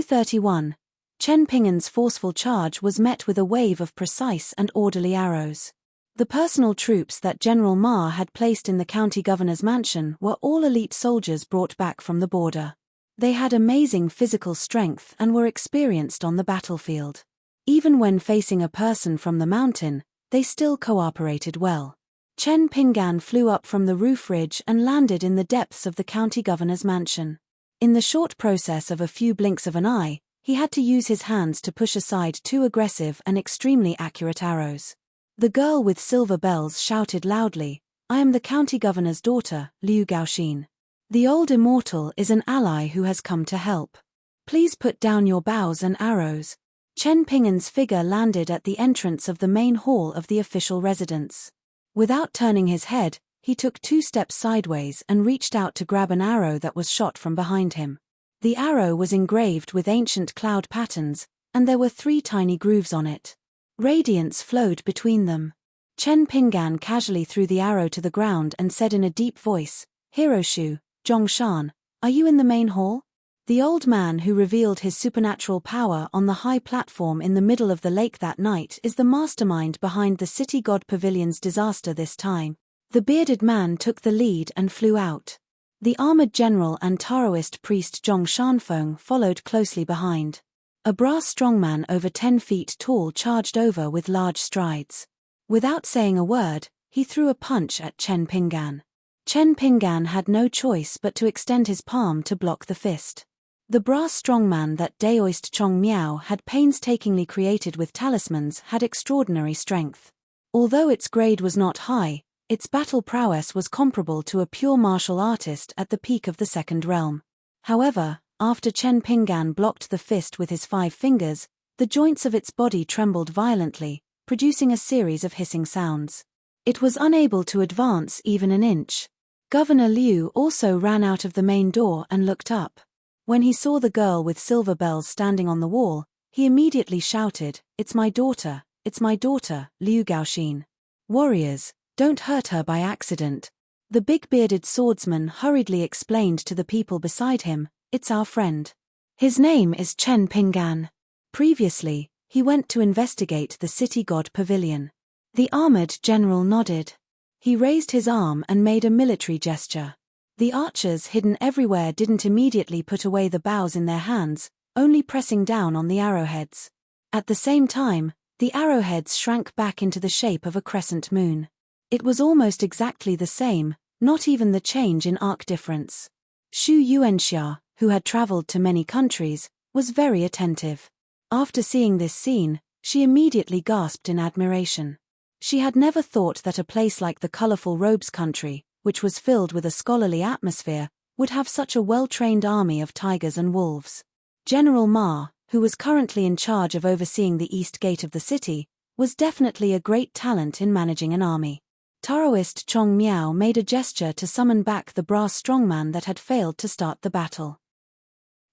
231. Chen Ping'an's forceful charge was met with a wave of precise and orderly arrows. The personal troops that General Ma had placed in the county governor's mansion were all elite soldiers brought back from the border. They had amazing physical strength and were experienced on the battlefield. Even when facing a person from the mountain, they still cooperated well. Chen Ping'an flew up from the roof ridge and landed in the depths of the county governor's mansion. In the short process of a few blinks of an eye, he had to use his hands to push aside two aggressive and extremely accurate arrows. The girl with silver bells shouted loudly, "I am the county governor's daughter, Liu Gaoxin. The old immortal is an ally who has come to help. Please put down your bows and arrows." Chen Ping'an's figure landed at the entrance of the main hall of the official residence. Without turning his head, he took 2 steps sideways and reached out to grab an arrow that was shot from behind him. The arrow was engraved with ancient cloud patterns, and there were 3 tiny grooves on it. Radiance flowed between them. Chen Ping'an casually threw the arrow to the ground and said in a deep voice, "Hiroshu, Zhongshan, are you in the main hall?" The old man who revealed his supernatural power on the high platform in the middle of the lake that night is the mastermind behind the city god pavilion's disaster this time. The bearded man took the lead and flew out. The armored general and Taoist priest Zhong Shanfeng followed closely behind. A brass strongman over 10 feet tall charged over with large strides. Without saying a word, he threw a punch at Chen Ping'an. Chen Ping'an had no choice but to extend his palm to block the fist. The brass strongman that Daoist Chong Miao had painstakingly created with talismans had extraordinary strength. Although its grade was not high, its battle prowess was comparable to a pure martial artist at the peak of the second realm. However, after Chen Ping'an blocked the fist with his 5 fingers, the joints of its body trembled violently, producing a series of hissing sounds. It was unable to advance even an inch. Governor Liu also ran out of the main door and looked up. When he saw the girl with silver bells standing on the wall, he immediately shouted, it's my daughter, Liu Gaoxin. Warriors, don't hurt her by accident." The big-bearded swordsman hurriedly explained to the people beside him, "It's our friend. His name is Chen Ping'an. Previously, he went to investigate the city god pavilion." The armored general nodded. He raised his arm and made a military gesture. The archers hidden everywhere didn't immediately put away the bows in their hands, only pressing down on the arrowheads. At the same time, the arrowheads shrank back into the shape of a crescent moon. It was almost exactly the same, not even the change in arc difference. Xu Yuanxia, who had traveled to many countries, was very attentive. After seeing this scene, she immediately gasped in admiration. She had never thought that a place like the colorful robes country, which was filled with a scholarly atmosphere, would have such a well-trained army of tigers and wolves. General Ma, who was currently in charge of overseeing the east gate of the city, was definitely a great talent in managing an army. Taoist Chong Miao made a gesture to summon back the brass strongman that had failed to start the battle.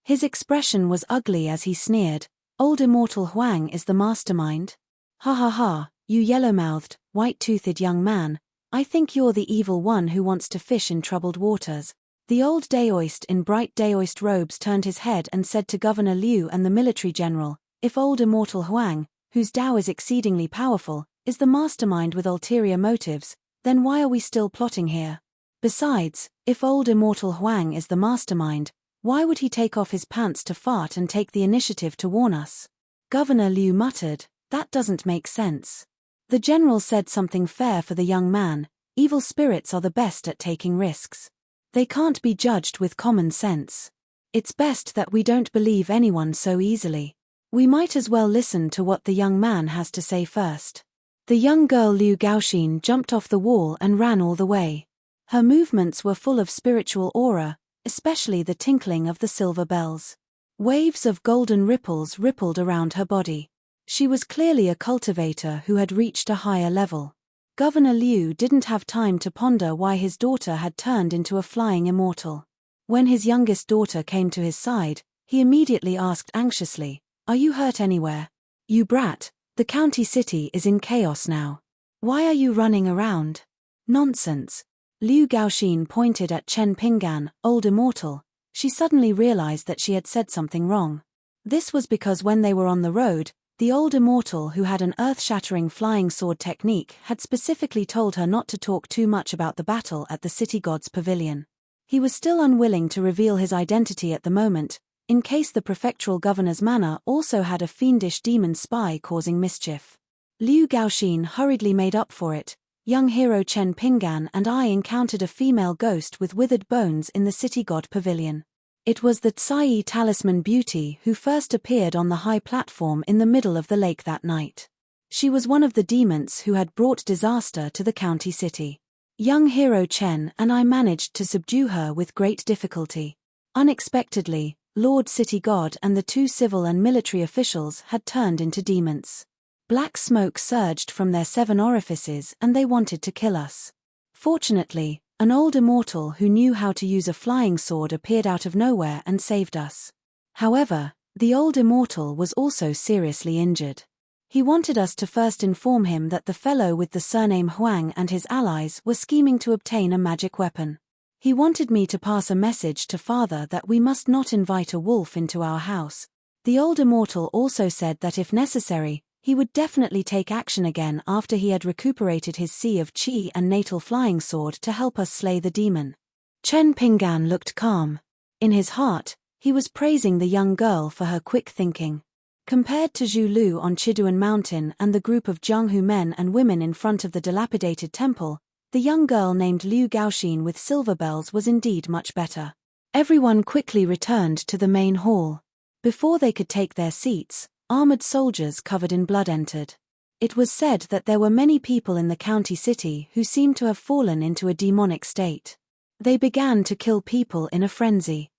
His expression was ugly as he sneered, "Old immortal Huang is the mastermind? Ha ha ha, you yellow-mouthed, white-toothed young man, I think you're the evil one who wants to fish in troubled waters." The old Daoist in bright Daoist robes turned his head and said to Governor Liu and the military general, "If old immortal Huang, whose Dao is exceedingly powerful, is the mastermind with ulterior motives, then why are we still plotting here? Besides, if old immortal Huang is the mastermind, why would he take off his pants to fart and take the initiative to warn us?" Governor Liu muttered, "That doesn't make sense." The general said something fair for the young man, "Evil spirits are the best at taking risks. They can't be judged with common sense. It's best that we don't believe anyone so easily. We might as well listen to what the young man has to say first." The young girl Liu Gaoxin jumped off the wall and ran all the way. Her movements were full of spiritual aura, especially the tinkling of the silver bells. Waves of golden ripples rippled around her body. She was clearly a cultivator who had reached a higher level. Governor Liu didn't have time to ponder why his daughter had turned into a flying immortal. When his youngest daughter came to his side, he immediately asked anxiously, "Are you hurt anywhere? You brat, the county city is in chaos now. Why are you running around?" "Nonsense." Liu Gaoxin pointed at Chen Ping'an, old immortal. She suddenly realized that she had said something wrong. This was because when they were on the road, the old immortal who had an earth-shattering flying sword technique had specifically told her not to talk too much about the battle at the city god's pavilion. He was still unwilling to reveal his identity at the moment, in case the prefectural governor's manor also had a fiendish demon spy causing mischief. Liu Gaoxin hurriedly made up for it. Young hero Chen Pinggan and I encountered a female ghost with withered bones in the city god pavilion. It was the Tsai talisman beauty who first appeared on the high platform in the middle of the lake that night. She was one of the demons who had brought disaster to the county city. Young hero Chen and I managed to subdue her with great difficulty. Unexpectedly, Lord City God and the two civil and military officials had turned into demons. Black smoke surged from their 7 orifices and they wanted to kill us. Fortunately, an old immortal who knew how to use a flying sword appeared out of nowhere and saved us. However, the old immortal was also seriously injured. He wanted us to first inform him that the fellow with the surname Huang and his allies were scheming to obtain a magic weapon. He wanted me to pass a message to Father that we must not invite a wolf into our house. The old immortal also said that if necessary, he would definitely take action again after he had recuperated his sea of qi and natal flying sword to help us slay the demon. Chen Pinggan looked calm. In his heart, he was praising the young girl for her quick thinking. Compared to Zhu Lu on Chiduan Mountain and the group of Jianghu men and women in front of the dilapidated temple, the young girl named Liu Gaoxin with silver bells was indeed much better. Everyone quickly returned to the main hall. Before they could take their seats, armored soldiers covered in blood entered. It was said that there were many people in the county city who seemed to have fallen into a demonic state. They began to kill people in a frenzy.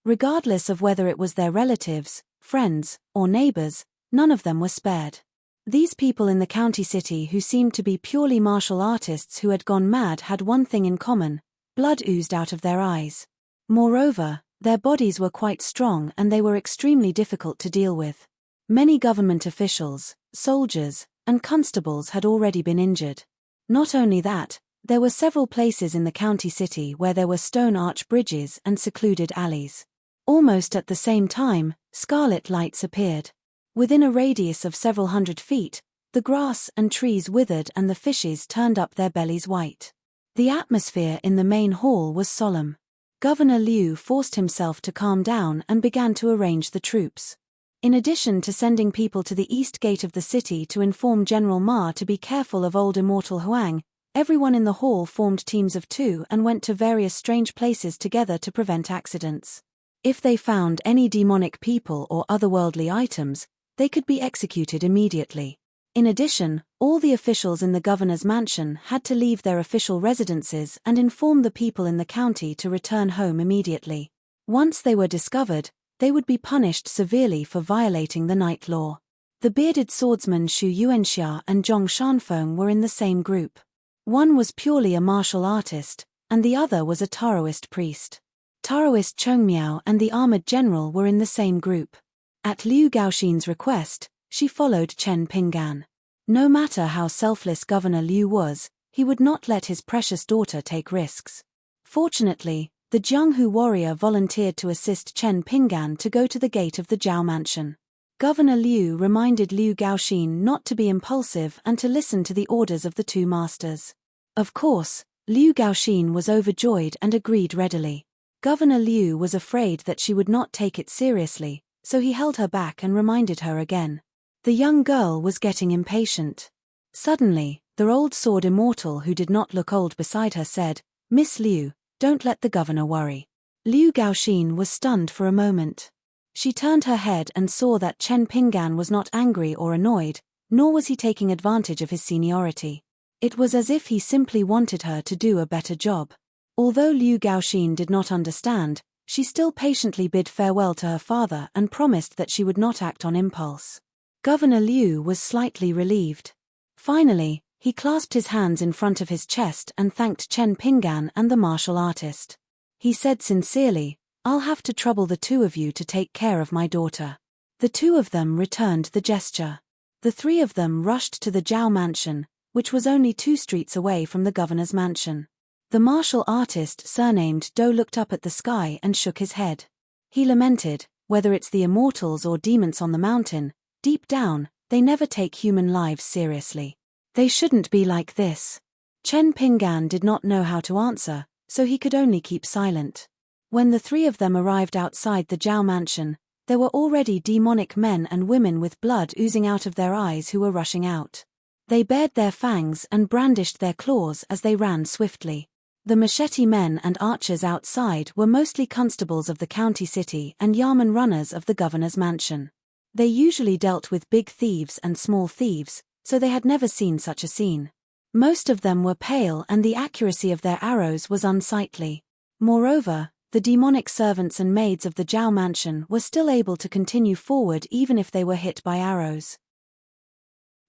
Regardless of whether it was their relatives, friends, or neighbors, none of them were spared. These people in the county city who seemed to be purely martial artists who had gone mad had one thing in common: blood oozed out of their eyes. Moreover, their bodies were quite strong and they were extremely difficult to deal with. Many government officials, soldiers, and constables had already been injured. Not only that, there were several places in the county city where there were stone arch bridges and secluded alleys. Almost at the same time, scarlet lights appeared. Within a radius of several hundred feet, the grass and trees withered and the fishes turned up their bellies white. The atmosphere in the main hall was solemn. Governor Liu forced himself to calm down and began to arrange the troops. In addition to sending people to the east gate of the city to inform General Ma to be careful of old immortal Huang, everyone in the hall formed teams of 2 and went to various strange places together to prevent accidents. If they found any demonic people or otherworldly items, they could be executed immediately. In addition, all the officials in the governor's mansion had to leave their official residences and inform the people in the county to return home immediately. Once they were discovered, they would be punished severely for violating the night law. The bearded swordsman Xu Yuanxia and Zhong Shanfeng were in the same group. One was purely a martial artist, and the other was a Taoist priest. Taoist Chongmiao and the armored general were in the same group. At Liu Gaoxin's request, she followed Chen Pinggan. No matter how selfless Governor Liu was, he would not let his precious daughter take risks. Fortunately, the Jianghu warrior volunteered to assist Chen Pinggan to go to the gate of the Zhao mansion. Governor Liu reminded Liu Gaoxin not to be impulsive and to listen to the orders of the 2 masters. Of course, Liu Gaoxin was overjoyed and agreed readily. Governor Liu was afraid that she would not take it seriously, so he held her back and reminded her again. The young girl was getting impatient. Suddenly, the old sword immortal who did not look old beside her said, "Miss Liu, don't let the governor worry." Liu Gaoxin was stunned for a moment. She turned her head and saw that Chen Pinggan was not angry or annoyed, nor was he taking advantage of his seniority. It was as if he simply wanted her to do a better job. Although Liu Gaoxin did not understand, she still patiently bid farewell to her father and promised that she would not act on impulse. Governor Liu was slightly relieved. Finally, he clasped his hands in front of his chest and thanked Chen Pinggan and the martial artist. He said sincerely, "I'll have to trouble the 2 of you to take care of my daughter." The 2 of them returned the gesture. The 3 of them rushed to the Zhao mansion, which was only 2 streets away from the governor's mansion. The martial artist surnamed Do looked up at the sky and shook his head. He lamented, Whether it's the immortals or demons on the mountain, deep down, they never take human lives seriously. They shouldn't be like this. Chen Pinggan did not know how to answer, so he could only keep silent. When the three of them arrived outside the Zhao mansion, there were already demonic men and women with blood oozing out of their eyes who were rushing out. They bared their fangs and brandished their claws as they ran swiftly. The machete men and archers outside were mostly constables of the county city and yamen runners of the governor's mansion. They usually dealt with big thieves and small thieves, so they had never seen such a scene. Most of them were pale and the accuracy of their arrows was unsightly. Moreover, the demonic servants and maids of the Zhao mansion were still able to continue forward even if they were hit by arrows.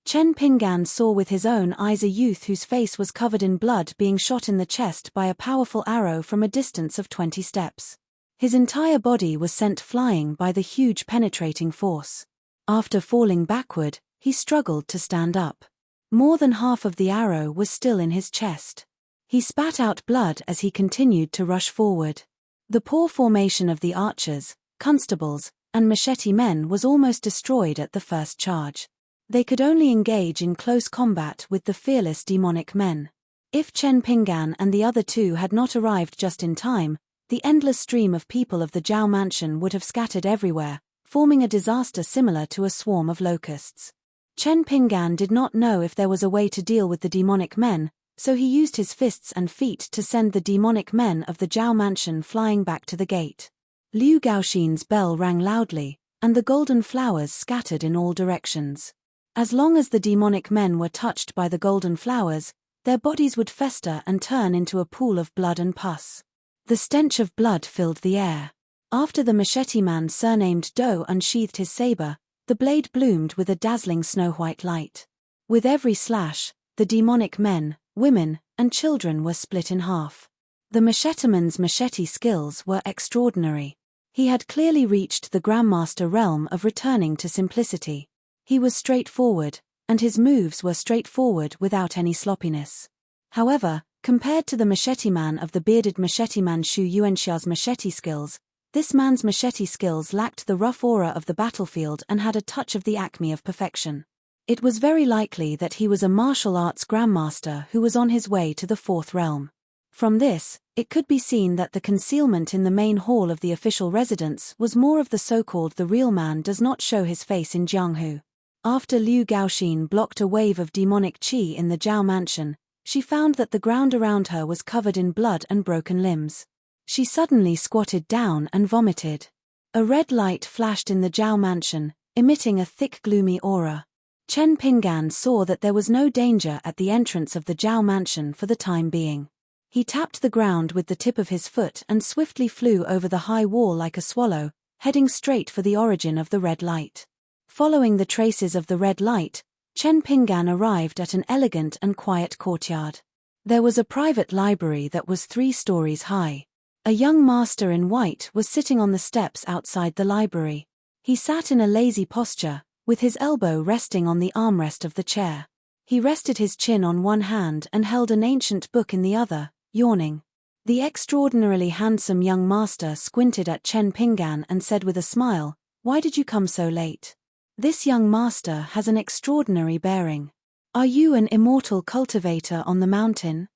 Chen Pinggan saw with his own eyes a youth whose face was covered in blood being shot in the chest by a powerful arrow from a distance of 20 steps. His entire body was sent flying by the huge penetrating force. After falling backward, he struggled to stand up. More than half of the arrow was still in his chest. He spat out blood as he continued to rush forward. The poor formation of the archers, constables, and machete men was almost destroyed at the first charge. They could only engage in close combat with the fearless demonic men. If Chen Pinggan and the other two had not arrived just in time, the endless stream of people of the Zhao mansion would have scattered everywhere, forming a disaster similar to a swarm of locusts. Chen Pinggan did not know if there was a way to deal with the demonic men, so he used his fists and feet to send the demonic men of the Zhao mansion flying back to the gate. Liu Gaoxin's bell rang loudly, and the golden flowers scattered in all directions. As long as the demonic men were touched by the golden flowers, their bodies would fester and turn into a pool of blood and pus. The stench of blood filled the air. After the machete man surnamed Do unsheathed his saber, the blade bloomed with a dazzling snow-white light. With every slash, the demonic men, women, and children were split in half. The macheteman's machete skills were extraordinary. He had clearly reached the Grandmaster realm of returning to simplicity. He was straightforward, and his moves were straightforward without any sloppiness. However, compared to the machete man of the bearded machete man Shu Yuanxia's machete skills, this man's machete skills lacked the rough aura of the battlefield and had a touch of the acme of perfection. It was very likely that he was a martial arts grandmaster who was on his way to the fourth realm. From this, it could be seen that the concealment in the main hall of the official residence was more of the so-called the real man does not show his face in Jianghu. After Liu Gaoxin blocked a wave of demonic qi in the Zhao mansion, she found that the ground around her was covered in blood and broken limbs. She suddenly squatted down and vomited. A red light flashed in the Zhao mansion, emitting a thick gloomy aura. Chen Pinggan saw that there was no danger at the entrance of the Zhao mansion for the time being. He tapped the ground with the tip of his foot and swiftly flew over the high wall like a swallow, heading straight for the origin of the red light. Following the traces of the red light, Chen Pinggan arrived at an elegant and quiet courtyard. There was a private library that was 3 stories high. A young master in white was sitting on the steps outside the library. He sat in a lazy posture, with his elbow resting on the armrest of the chair. He rested his chin on one hand and held an ancient book in the other, yawning. The extraordinarily handsome young master squinted at Chen Pinggan and said with a smile, "Why did you come so late? This young master has an extraordinary bearing. Are you an immortal cultivator on the mountain?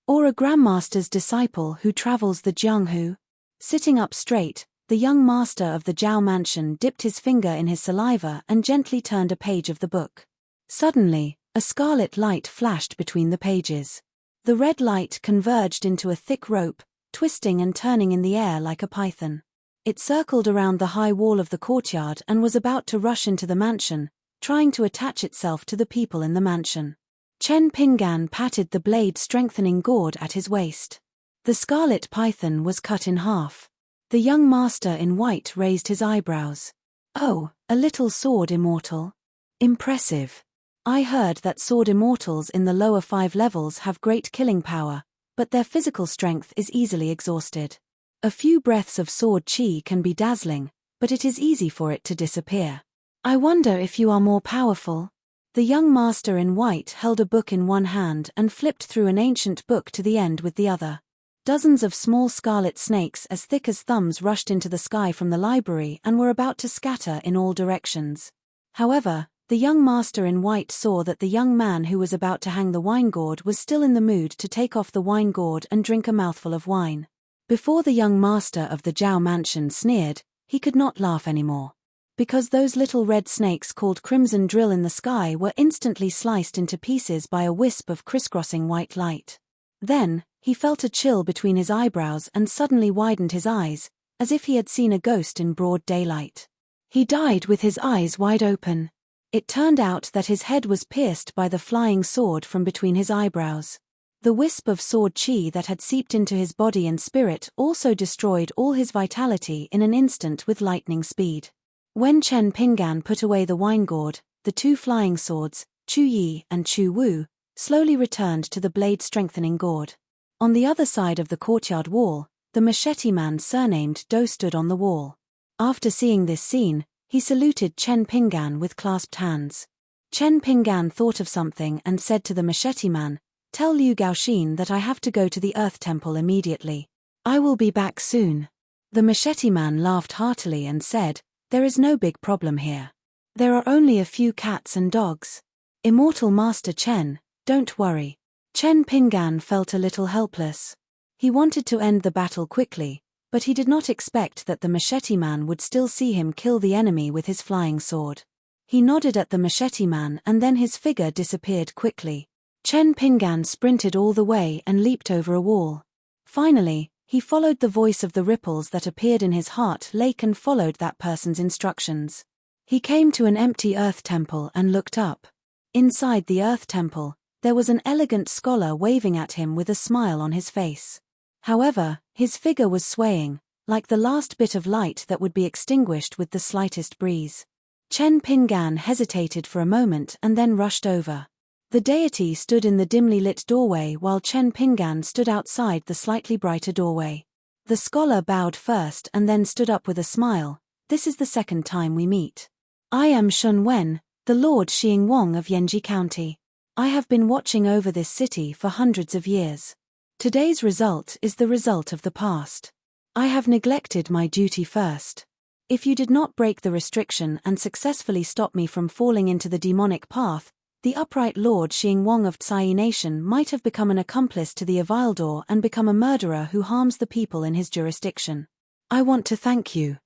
Or a grandmaster's disciple who travels the Jianghu?" Sitting up straight, the young master of the Zhao mansion dipped his finger in his saliva and gently turned a page of the book. Suddenly, a scarlet light flashed between the pages. The red light converged into a thick rope, twisting and turning in the air like a python. It circled around the high wall of the courtyard and was about to rush into the mansion, trying to attach itself to the people in the mansion. Chen Pinggan patted the blade-strengthening gourd at his waist. The scarlet python was cut in half. The young master in white raised his eyebrows. "Oh, a little sword immortal. Impressive. I heard that sword immortals in the lower 5 levels have great killing power, but their physical strength is easily exhausted. A few breaths of sword qi can be dazzling, but it is easy for it to disappear. I wonder if you are more powerful." The young master in white held a book in one hand and flipped through an ancient book to the end with the other. Dozens of small scarlet snakes as thick as thumbs rushed into the sky from the library and were about to scatter in all directions. However, the young master in white saw that the young man who was about to hang the wine gourd was still in the mood to take off the wine gourd and drink a mouthful of wine. Before the young master of the Zhao mansion sneered, he could not laugh anymore. Because those little red snakes called crimson drill in the sky were instantly sliced into pieces by a wisp of crisscrossing white light. Then, he felt a chill between his eyebrows and suddenly widened his eyes, as if he had seen a ghost in broad daylight. He died with his eyes wide open. It turned out that his head was pierced by the flying sword from between his eyebrows. The wisp of sword chi that had seeped into his body and spirit also destroyed all his vitality in an instant with lightning speed. When Chen Pinggan put away the wine gourd, the two flying swords, Chu Yi and Chu Wu, slowly returned to the blade-strengthening gourd. On the other side of the courtyard wall, the machete man surnamed Do stood on the wall. After seeing this scene, he saluted Chen Pinggan with clasped hands. Chen Pinggan thought of something and said to the machete man, "Tell Liu Gaoxin that I have to go to the Earth Temple immediately. I will be back soon." The machete man laughed heartily and said, "There is no big problem here. There are only a few cats and dogs. Immortal Master Chen, don't worry." Chen Pinggan felt a little helpless. He wanted to end the battle quickly, but he did not expect that the machete man would still see him kill the enemy with his flying sword. He nodded at the machete man and then his figure disappeared quickly. Chen Pinggan sprinted all the way and leaped over a wall. Finally, he followed the voice of the ripples that appeared in his heart lake and followed that person's instructions. He came to an empty earth temple and looked up. Inside the earth temple, there was an elegant scholar waving at him with a smile on his face. However, his figure was swaying, like the last bit of light that would be extinguished with the slightest breeze. Chen Pinggan hesitated for a moment and then rushed over. The deity stood in the dimly lit doorway while Chen Pinggan stood outside the slightly brighter doorway. The scholar bowed first and then stood up with a smile. "This is the second time we meet. I am Shun Wen, the Lord Xing Wang of Yanji County. I have been watching over this city for hundreds of years. Today's result is the result of the past. I have neglected my duty first. If you did not break the restriction and successfully stop me from falling into the demonic path, the upright Lord Xing Wang of Tsai Nation might have become an accomplice to the Avildor and become a murderer who harms the people in his jurisdiction. I want to thank you."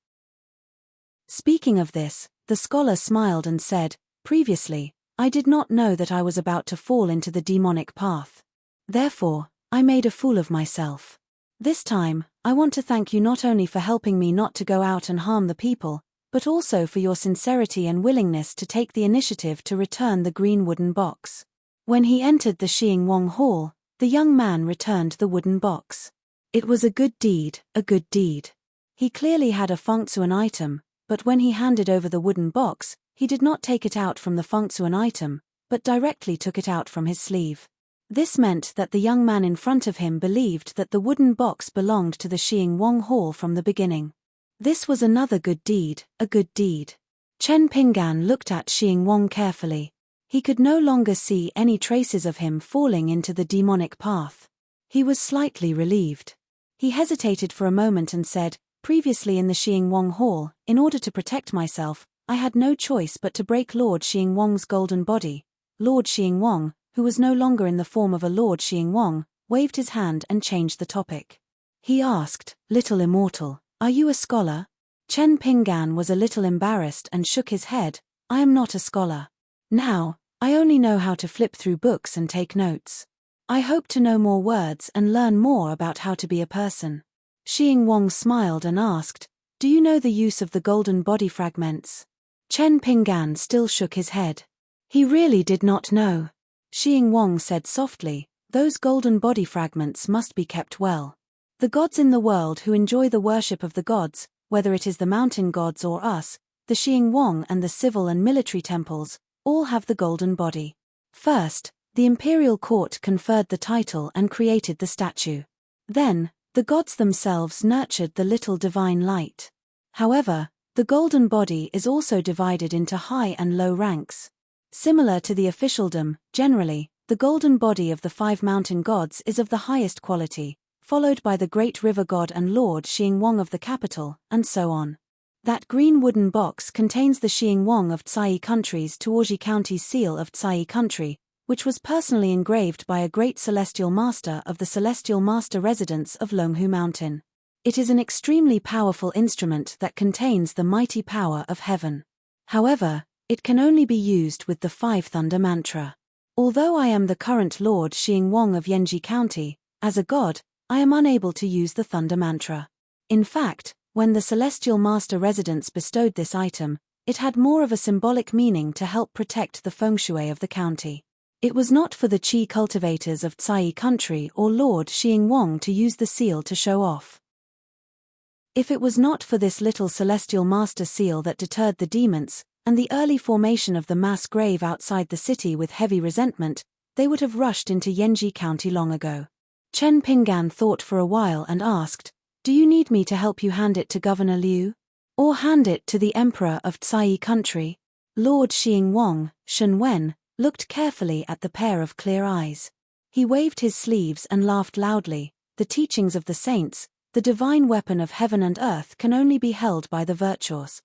Speaking of this, the scholar smiled and said, "Previously, I did not know that I was about to fall into the demonic path. Therefore, I made a fool of myself. This time, I want to thank you not only for helping me not to go out and harm the people, but also for your sincerity and willingness to take the initiative to return the green wooden box." When he entered the Xing Wang Hall, the young man returned the wooden box. It was a good deed, a good deed. He clearly had a Fengsuan item, but when he handed over the wooden box, he did not take it out from the Fengsuan item, but directly took it out from his sleeve. This meant that the young man in front of him believed that the wooden box belonged to the Xing Wang Hall from the beginning. This was another good deed, a good deed. Chen Pinggan looked at Xing Wang carefully. He could no longer see any traces of him falling into the demonic path. He was slightly relieved. He hesitated for a moment and said, "Previously in the Xing Wang Hall, in order to protect myself, I had no choice but to break Lord Xing Wang's golden body." Lord Xing Wang, who was no longer in the form of a Lord Xing Wang, waved his hand and changed the topic. He asked, "Little immortal, are you a scholar?" Chen Pinggan was a little embarrassed and shook his head. "I am not a scholar. Now, I only know how to flip through books and take notes. I hope to know more words and learn more about how to be a person." Xing Wang smiled and asked, "Do you know the use of the golden body fragments?" Chen Pinggan still shook his head. He really did not know. Xing Wang said softly, "Those golden body fragments must be kept well. The gods in the world who enjoy the worship of the gods, whether it is the mountain gods or us, the Xing Wang and the civil and military temples, all have the golden body. First, the imperial court conferred the title and created the statue. Then, the gods themselves nurtured the little divine light. However, the golden body is also divided into high and low ranks. Similar to the officialdom, generally, the golden body of the 5 mountain gods is of the highest quality, followed by the great river god and Lord Xingwang of the capital, and so on. That green wooden box contains the Xingwang of Tsai Country's Tuoji County's seal of Tsai Country, which was personally engraved by a great celestial master of the celestial master residence of Longhu Mountain. It is an extremely powerful instrument that contains the mighty power of heaven. However, it can only be used with the 5 thunder mantra. Although I am the current Lord Xingwang of Yenji County, as a god, I am unable to use the thunder mantra. In fact, when the celestial master residence bestowed this item, it had more of a symbolic meaning to help protect the feng shui of the county. It was not for the Qi cultivators of Tsai Country or Lord Xingwang to use the seal to show off. If it was not for this little celestial master seal that deterred the demons, and the early formation of the mass grave outside the city with heavy resentment, they would have rushed into Yenji County long ago. Chen Pinggan thought for a while and asked, "Do you need me to help you hand it to Governor Liu? Or hand it to the Emperor of Tsai Country?" Lord Xingwang, Shen Wen, looked carefully at the pair of clear eyes. He waved his sleeves and laughed loudly. The teachings of the saints, the divine weapon of heaven and earth, can only be held by the virtuous.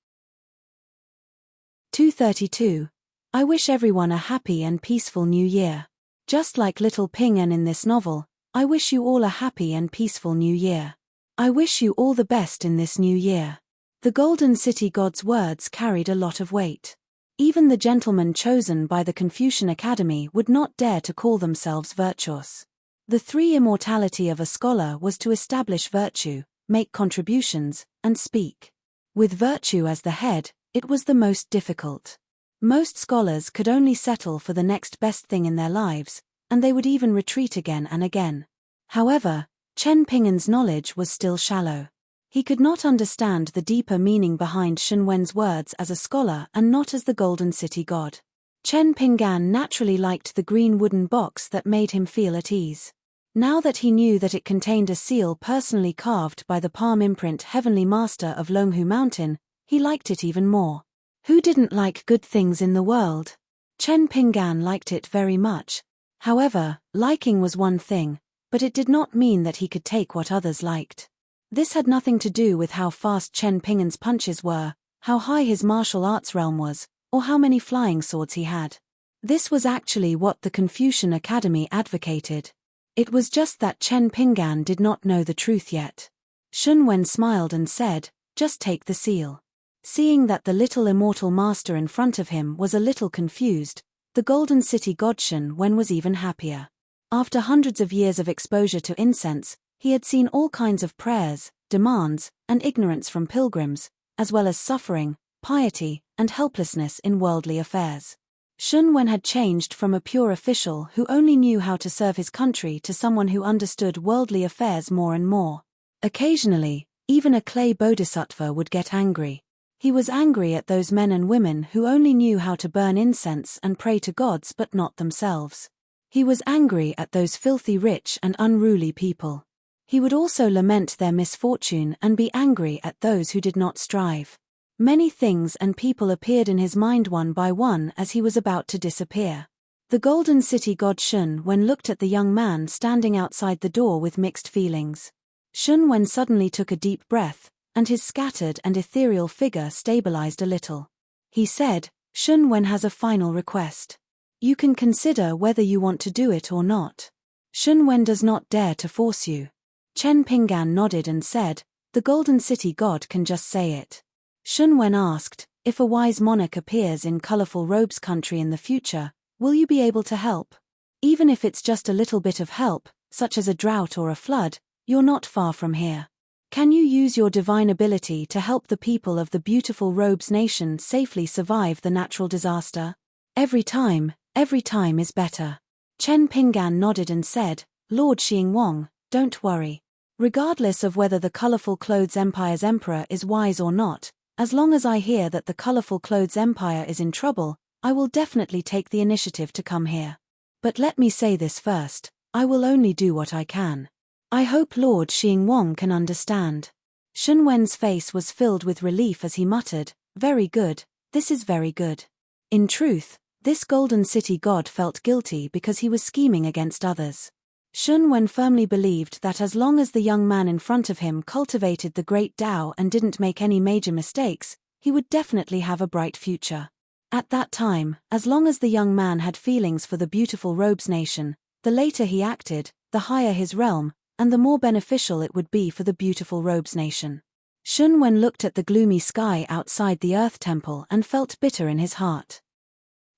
232. I wish everyone a happy and peaceful new year. Just like little Ping An in this novel, I wish you all a happy and peaceful new year. I wish you all the best in this new year. The Golden City God's words carried a lot of weight. Even the gentlemen chosen by the Confucian Academy would not dare to call themselves virtuous. The 3 immortality of a scholar was to establish virtue, make contributions, and speak. With virtue as the head, it was the most difficult. Most scholars could only settle for the next best thing in their lives, and they would even retreat again and again. However, Chen Ping'an's knowledge was still shallow. He could not understand the deeper meaning behind Shen Wen's words as a scholar and not as the Golden City God. Chen Pinggan naturally liked the green wooden box that made him feel at ease. Now that he knew that it contained a seal personally carved by the palm imprint Heavenly Master of Longhu Mountain, he liked it even more. Who didn't like good things in the world? Chen Pinggan liked it very much. However, liking was one thing, but it did not mean that he could take what others liked. This had nothing to do with how fast Chen Ping'an's punches were, how high his martial arts realm was, or how many flying swords he had. This was actually what the Confucian Academy advocated. It was just that Chen Pinggan did not know the truth yet. Shun Wen smiled and said, "Just take the seal." Seeing that the little immortal master in front of him was a little confused, the Golden City God Shun Wen was even happier. After hundreds of years of exposure to incense, he had seen all kinds of prayers, demands, and ignorance from pilgrims, as well as suffering, piety, and helplessness in worldly affairs. Shun Wen had changed from a pure official who only knew how to serve his country to someone who understood worldly affairs more and more. Occasionally, even a clay bodhisattva would get angry. He was angry at those men and women who only knew how to burn incense and pray to gods but not themselves. He was angry at those filthy rich and unruly people. He would also lament their misfortune and be angry at those who did not strive. Many things and people appeared in his mind one by one as he was about to disappear. The Golden City God Shun Wen looked at the young man standing outside the door with mixed feelings. Shun Wen suddenly took a deep breath, and his scattered and ethereal figure stabilized a little. He said, "Shun Wen has a final request. You can consider whether you want to do it or not. Shun Wen does not dare to force you." Chen Pinggan nodded and said, "The Golden City God can just say it." Shun Wen asked, "If a wise monarch appears in colorful robes country in the future, will you be able to help? Even if it's just a little bit of help, such as a drought or a flood, you're not far from here. Can you use your divine ability to help the people of the beautiful robes nation safely survive the natural disaster? Every time is better." Chen Pinggan nodded and said, "Lord Xingwang, don't worry. Regardless of whether the Colorful Clothes Empire's emperor is wise or not, as long as I hear that the Colorful Clothes Empire is in trouble, I will definitely take the initiative to come here. But let me say this first, I will only do what I can. I hope Lord Xingwang can understand." Shun Wen's face was filled with relief as he muttered, "Very good, this is very good." In truth, this Golden City God felt guilty because he was scheming against others. Shun Wen firmly believed that as long as the young man in front of him cultivated the great Tao and didn't make any major mistakes, he would definitely have a bright future. At that time, as long as the young man had feelings for the beautiful robes nation, the later he acted, the higher his realm, and the more beneficial it would be for the beautiful robes nation. Shun Wen looked at the gloomy sky outside the Earth Temple and felt bitter in his heart.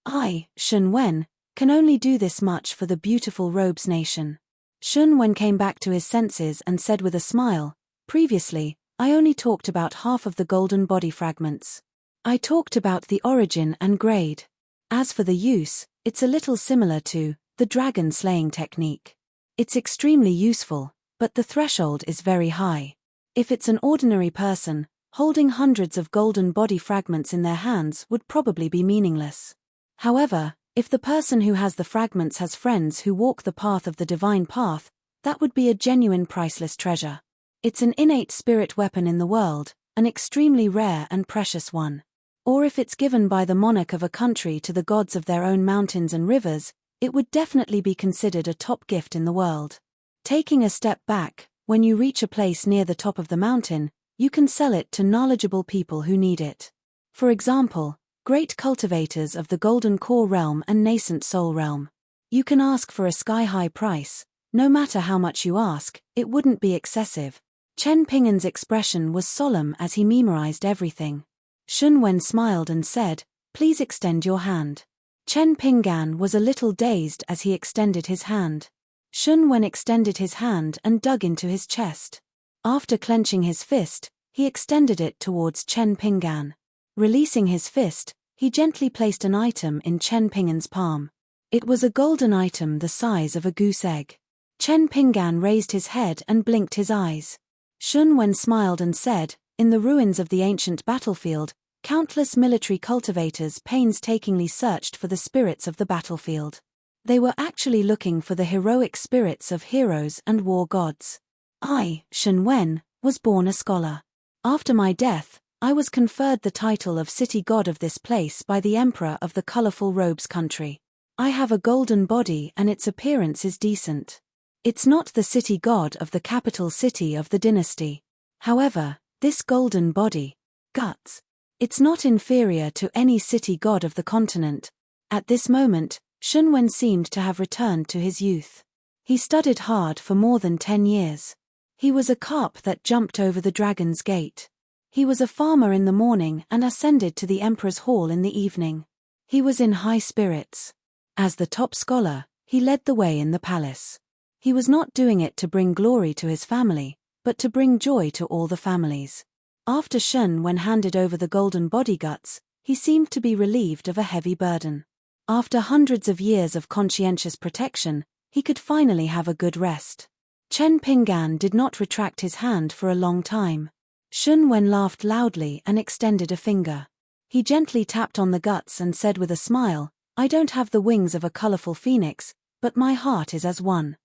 I, Shun Wen, can only do this much for the beautiful robes nation. Shun Wen came back to his senses and said with a smile, previously, I only talked about half of the golden body fragments. I talked about the origin and grade. As for the use, it's a little similar to the dragon slaying technique. It's extremely useful, but the threshold is very high. If it's an ordinary person, holding hundreds of golden body fragments in their hands would probably be meaningless. However, if the person who has the fragments has friends who walk the path of the divine path, that would be a genuine priceless treasure. It's an innate spirit weapon in the world, an extremely rare and precious one. Or if it's given by the monarch of a country to the gods of their own mountains and rivers, it would definitely be considered a top gift in the world. Taking a step back, when you reach a place near the top of the mountain, you can sell it to knowledgeable people who need it. For example, great cultivators of the Golden Core realm and nascent soul realm. You can ask for a sky-high price. No matter how much you ask, it wouldn't be excessive. Chen Pingan's expression was solemn as he memorized everything. Shun Wen smiled and said, please extend your hand. Chen Pingan was a little dazed as he extended his hand. Shun Wen extended his hand and dug into his chest. After clenching his fist, he extended it towards Chen Pingan. Releasing his fist, he gently placed an item in Chen Pingan's palm. It was a golden item the size of a goose egg. Chen Pingan raised his head and blinked his eyes. Shun Wen smiled and said, in the ruins of the ancient battlefield, countless military cultivators painstakingly searched for the spirits of the battlefield. They were actually looking for the heroic spirits of heroes and war gods. I, Shun Wen, was born a scholar. After my death, I was conferred the title of city god of this place by the emperor of the colorful robes country. I have a golden body and its appearance is decent. It's not the city god of the capital city of the dynasty. However, this golden body, guts, it's not inferior to any city god of the continent. At this moment, Shun Wen seemed to have returned to his youth. He studied hard for more than 10 years. He was a carp that jumped over the dragon's gate. He was a farmer in the morning and ascended to the emperor's hall in the evening. He was in high spirits. As the top scholar, he led the way in the palace. He was not doing it to bring glory to his family, but to bring joy to all the families. After Shun Wen handed over the golden body guts, he seemed to be relieved of a heavy burden. After hundreds of years of conscientious protection, he could finally have a good rest. Chen Pingan did not retract his hand for a long time. Shun Wen laughed loudly and extended a finger. He gently tapped on the guts and said with a smile, I don't have the wings of a colorful phoenix, but my heart is as one.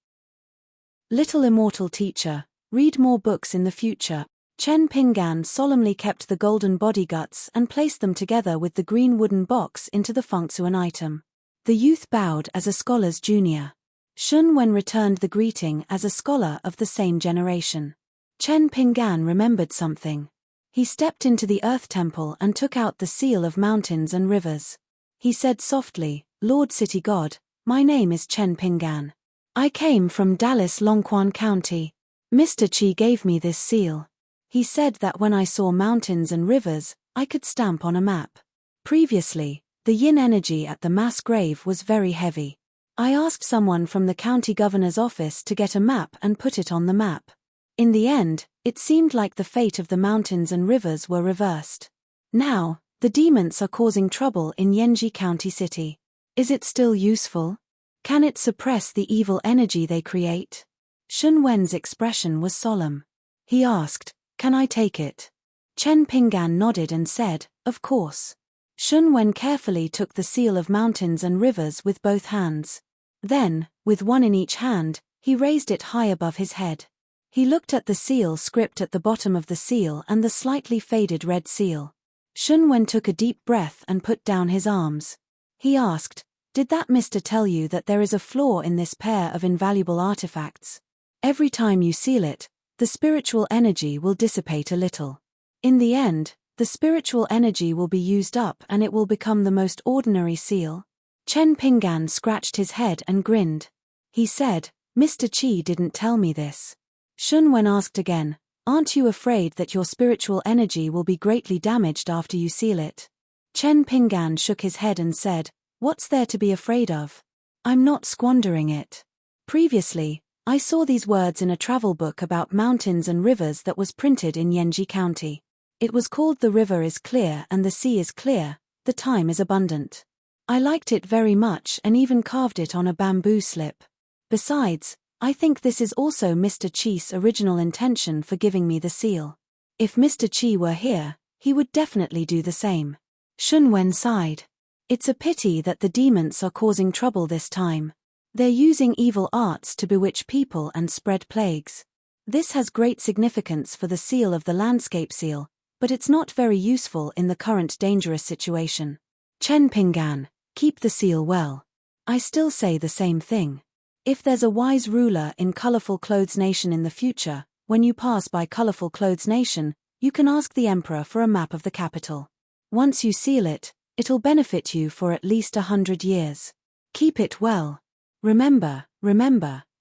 Little immortal teacher, read more books in the future. Chen Pingan solemnly kept the golden body guts and placed them together with the green wooden box into the Fengsuan item. The youth bowed as a scholar's junior. Shun Wen returned the greeting as a scholar of the same generation. Chen Pingan remembered something. He stepped into the Earth Temple and took out the seal of mountains and rivers. He said softly, Lord City God, my name is Chen Pingan. I came from Dallas Longquan County. Mr. Chi gave me this seal. He said that when I saw mountains and rivers, I could stamp on a map. Previously, the yin energy at the mass grave was very heavy. I asked someone from the county governor's office to get a map and put it on the map. In the end, it seemed like the fate of the mountains and rivers were reversed. Now, the demons are causing trouble in Yanji County City. Is it still useful? Can it suppress the evil energy they create? Shun Wen's expression was solemn. He asked, can I take it? Chen Pingan nodded and said, of course. Shun Wen carefully took the seal of mountains and rivers with both hands. Then, with one in each hand, he raised it high above his head. He looked at the seal script at the bottom of the seal and the slightly faded red seal. Shun Wen took a deep breath and put down his arms. He asked, Did that mister tell you that there is a flaw in this pair of invaluable artifacts? Every time you seal it, the spiritual energy will dissipate a little. In the end, the spiritual energy will be used up and it will become the most ordinary seal. Chen Pinggan scratched his head and grinned. He said, Mr. Qi didn't tell me this. Shun Wen asked again, aren't you afraid that your spiritual energy will be greatly damaged after you seal it? Chen Pinggan shook his head and said, what's there to be afraid of? I'm not squandering it. Previously, I saw these words in a travel book about mountains and rivers that was printed in Yanji County. It was called The River is Clear and the Sea is Clear, the Time is Abundant. I liked it very much and even carved it on a bamboo slip. Besides, I think this is also Mr. Qi's original intention for giving me the seal. If Mr. Qi were here, he would definitely do the same. Shun Wen sighed. It's a pity that the demons are causing trouble this time. They're using evil arts to bewitch people and spread plagues. This has great significance for the seal of the landscape seal, but it's not very useful in the current dangerous situation. Chen Pinggan, keep the seal well. I still say the same thing. If there's a wise ruler in Colorful Clothes Nation in the future, when you pass by Colorful Clothes Nation, you can ask the emperor for a map of the capital. Once you seal it, it'll benefit you for at least 100 years. Keep it well. Remember,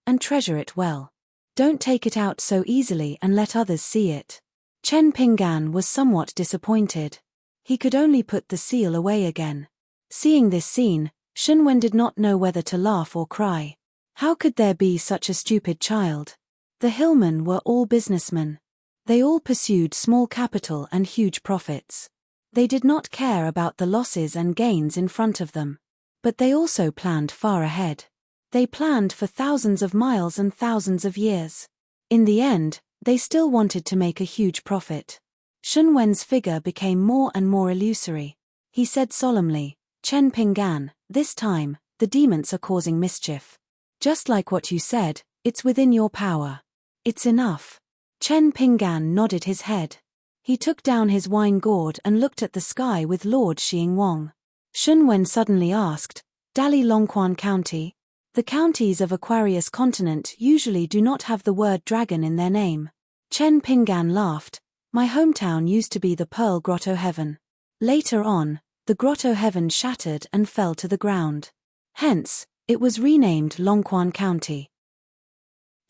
and treasure it well. Don't take it out so easily and let others see it. Chen Pinggan was somewhat disappointed. He could only put the seal away again. Seeing this scene, Shun Wen did not know whether to laugh or cry. How could there be such a stupid child? The hillmen were all businessmen. They all pursued small capital and huge profits. They did not care about the losses and gains in front of them. But they also planned far ahead. They planned for thousands of miles and thousands of years. In the end, they still wanted to make a huge profit. Shun Wen's figure became more and more illusory. He said solemnly, Chen Pinggan, this time, the demons are causing mischief. Just like what you said, it's within your power. It's enough. Chen Pinggan nodded his head. He took down his wine gourd and looked at the sky with Lord Xing Wang. Shun Wen suddenly asked, Dali Longquan County? The counties of Aquarius continent usually do not have the word dragon in their name. Chen Pinggan laughed. My hometown used to be the Pearl Grotto Heaven. Later on, the Grotto Heaven shattered and fell to the ground. Hence, it was renamed Longquan County.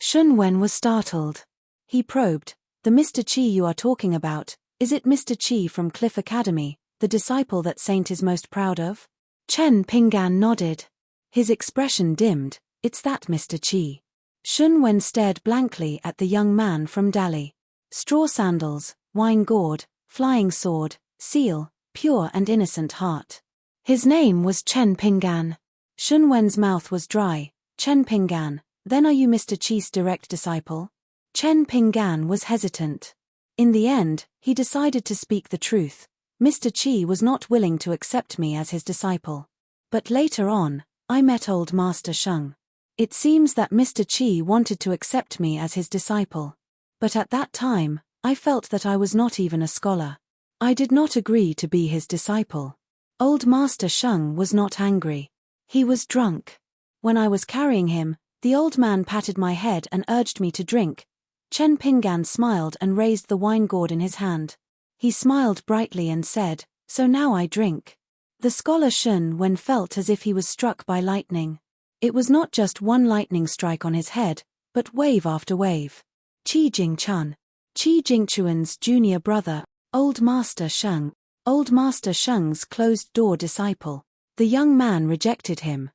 Shun Wen was startled. He probed, the Mr. Qi you are talking about, is it Mr. Qi from Cliff Academy, the disciple that Saint is most proud of? Chen Pinggan nodded. His expression dimmed, it's that Mr. Qi. Shun Wen stared blankly at the young man from Dali. Straw sandals, wine gourd, flying sword, seal, pure and innocent heart. His name was Chen Pinggan. Shun Wen's mouth was dry. Chen Pinggan, then are you Mr. Qi's direct disciple? Chen Pinggan was hesitant. In the end, he decided to speak the truth. Mr. Qi was not willing to accept me as his disciple. But later on, I met old Master Sheng. It seems that Mr. Qi wanted to accept me as his disciple. But at that time, I felt that I was not even a scholar. I did not agree to be his disciple. Old Master Sheng was not angry. He was drunk. When I was carrying him, the old man patted my head and urged me to drink. Chen Pinggan smiled and raised the wine gourd in his hand. He smiled brightly and said, so now I drink. The scholar Shun Wen felt as if he was struck by lightning. It was not just one lightning strike on his head, but wave after wave. Qi Jingchun, Qi Jingchuan's junior brother, Old Master Sheng, Old Master Sheng's closed-door disciple. The young man rejected him.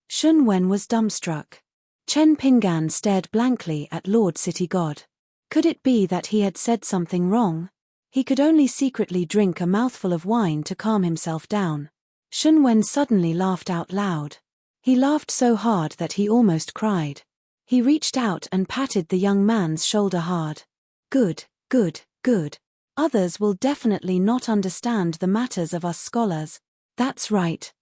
Shun Wen was dumbstruck. Chen Pinggan stared blankly at Lord City God. Could it be that he had said something wrong? He could only secretly drink a mouthful of wine to calm himself down. Shun Wen suddenly laughed out loud. He laughed so hard that he almost cried. He reached out and patted the young man's shoulder hard. Good. Others will definitely not understand the matters of us scholars. That's right.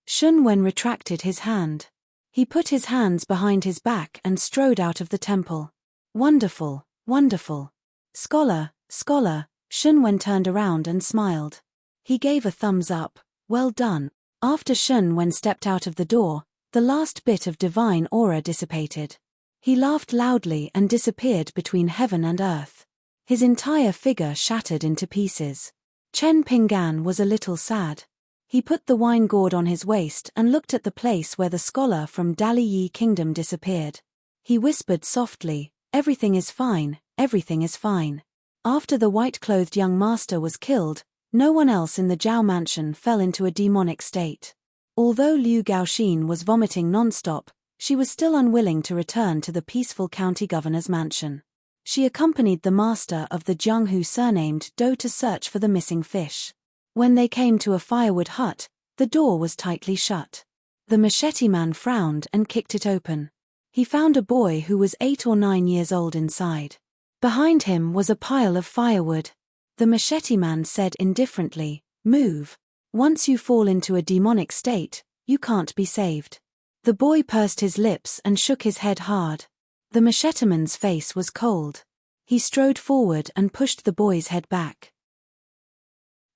Shun Wen retracted his hand. He put his hands behind his back and strode out of the temple. Wonderful. Scholar. Shun Wen turned around and smiled. He gave a thumbs up. Well done. After Shun Wen stepped out of the door, the last bit of divine aura dissipated. He laughed loudly and disappeared between heaven and earth. His entire figure shattered into pieces. Chen Pinggan was a little sad. He put the wine gourd on his waist and looked at the place where the scholar from Dali Yi Kingdom disappeared. He whispered softly, "Everything is fine, everything is fine." After the white-clothed young master was killed, no one else in the Zhao mansion fell into a demonic state. Although Liu Gaoxin was vomiting non-stop, she was still unwilling to return to the peaceful county governor's mansion. She accompanied the master of the Jianghu surnamed Do to search for the missing fish. When they came to a firewood hut, the door was tightly shut. The machete man frowned and kicked it open. He found a boy who was 8 or 9 years old inside. Behind him was a pile of firewood. The machete man said indifferently, "Move. Once you fall into a demonic state, you can't be saved." The boy pursed his lips and shook his head hard. The macheteman's face was cold. He strode forward and pushed the boy's head back.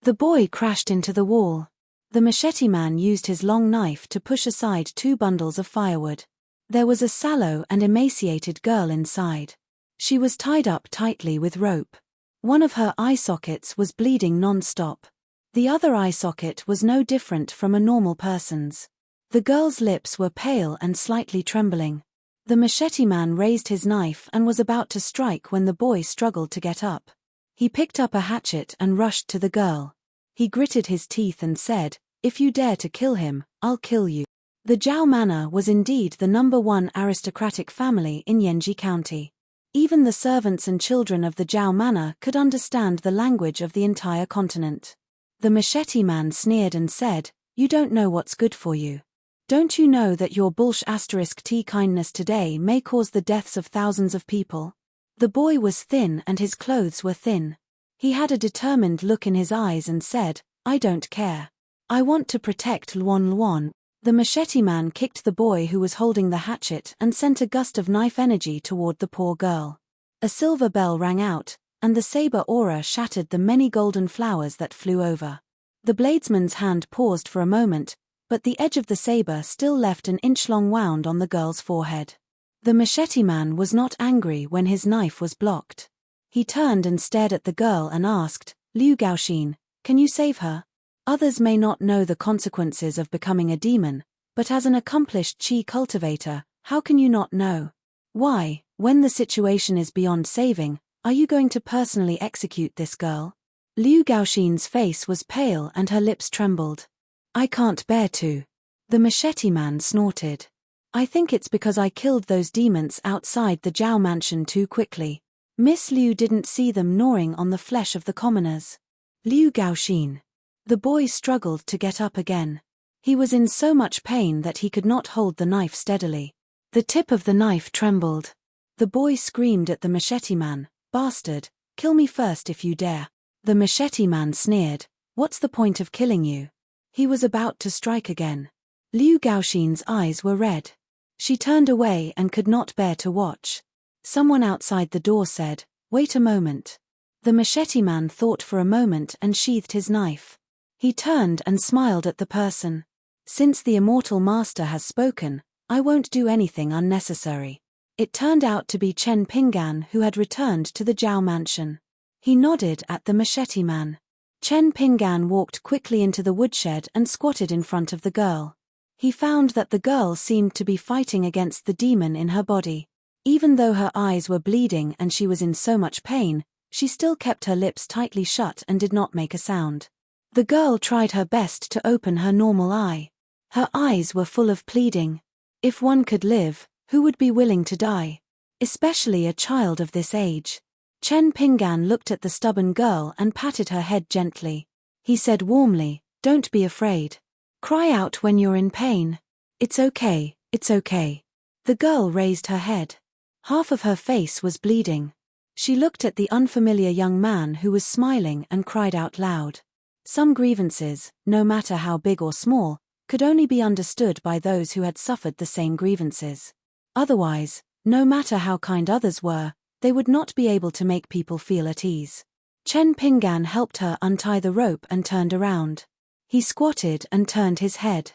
The boy crashed into the wall. The machete man used his long knife to push aside 2 bundles of firewood. There was a sallow and emaciated girl inside. She was tied up tightly with rope. One of her eye sockets was bleeding non-stop. The other eye socket was no different from a normal person's. The girl's lips were pale and slightly trembling. The machete man raised his knife and was about to strike when the boy struggled to get up. He picked up a hatchet and rushed to the girl. He gritted his teeth and said, "If you dare to kill him, I'll kill you." The Zhao Manor was indeed the #1 aristocratic family in Yanji County. Even the servants and children of the Zhao Manor could understand the language of the entire continent. The machete man sneered and said, "You don't know what's good for you. Don't you know that your *T kindness today may cause the deaths of thousands of people?" The boy was thin and his clothes were thin. He had a determined look in his eyes and said, "I don't care. I want to protect Luan Luan." The machete man kicked the boy who was holding the hatchet and sent a gust of knife energy toward the poor girl. A silver bell rang out, and the saber aura shattered the many golden flowers that flew over. The bladesman's hand paused for a moment, but the edge of the saber still left an inch-long wound on the girl's forehead. The machete man was not angry when his knife was blocked. He turned and stared at the girl and asked, "Liu Gaoxin, can you save her?" Others may not know the consequences of becoming a demon, but as an accomplished qi cultivator, how can you not know? Why, when the situation is beyond saving, are you going to personally execute this girl? Liu Gaoxin's face was pale and her lips trembled. "I can't bear to." The machete man snorted. "I think it's because I killed those demons outside the Zhao mansion too quickly. Miss Liu didn't see them gnawing on the flesh of the commoners." Liu Gaoxin. The boy struggled to get up again. He was in so much pain that he could not hold the knife steadily. The tip of the knife trembled. The boy screamed at the machete man, "Bastard, kill me first if you dare." The machete man sneered, "What's the point of killing you?" He was about to strike again. Liu Gaoxin's eyes were red. She turned away and could not bear to watch. Someone outside the door said, "Wait a moment." The machete man thought for a moment and sheathed his knife. He turned and smiled at the person. "Since the immortal master has spoken, I won't do anything unnecessary." It turned out to be Chen Pinggan who had returned to the Zhao mansion. He nodded at the machete man. Chen Pinggan walked quickly into the woodshed and squatted in front of the girl. He found that the girl seemed to be fighting against the demon in her body. Even though her eyes were bleeding and she was in so much pain, she still kept her lips tightly shut and did not make a sound. The girl tried her best to open her normal eye. Her eyes were full of pleading. If one could live, who would be willing to die? Especially a child of this age. Chen Pinggan looked at the stubborn girl and patted her head gently. He said warmly, "Don't be afraid. Cry out when you're in pain. It's okay, it's okay." The girl raised her head. Half of her face was bleeding. She looked at the unfamiliar young man who was smiling and cried out loud. Some grievances, no matter how big or small, could only be understood by those who had suffered the same grievances. Otherwise, no matter how kind others were, they would not be able to make people feel at ease. Chen Pinggan helped her untie the rope and turned around. He squatted and turned his head.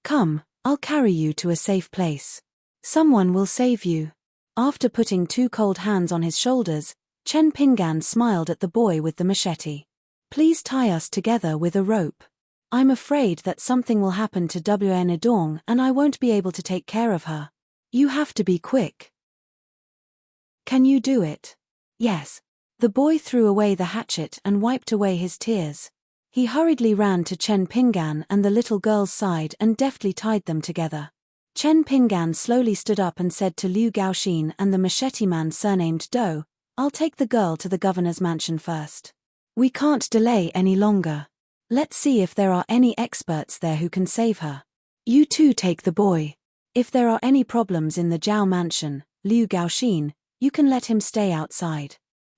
Come, I'll carry you to a safe place. Someone will save you. After putting 2 cold hands on his shoulders, Chen Pinggan smiled at the boy with the machete. Please tie us together with a rope. I'm afraid that something will happen to Wn Idong and I won't be able to take care of her. You have to be quick. Can you do it? Yes. The boy threw away the hatchet and wiped away his tears. He hurriedly ran to Chen Pinggan and the little girl's side and deftly tied them together. Chen Pinggan slowly stood up and said to Liu Gaoxin and the machete man surnamed Do, I'll take the girl to the governor's mansion first. We can't delay any longer. Let's see if there are any experts there who can save her. You two take the boy. If there are any problems in the Zhao mansion, Liu Gaoxin, you can let him stay outside.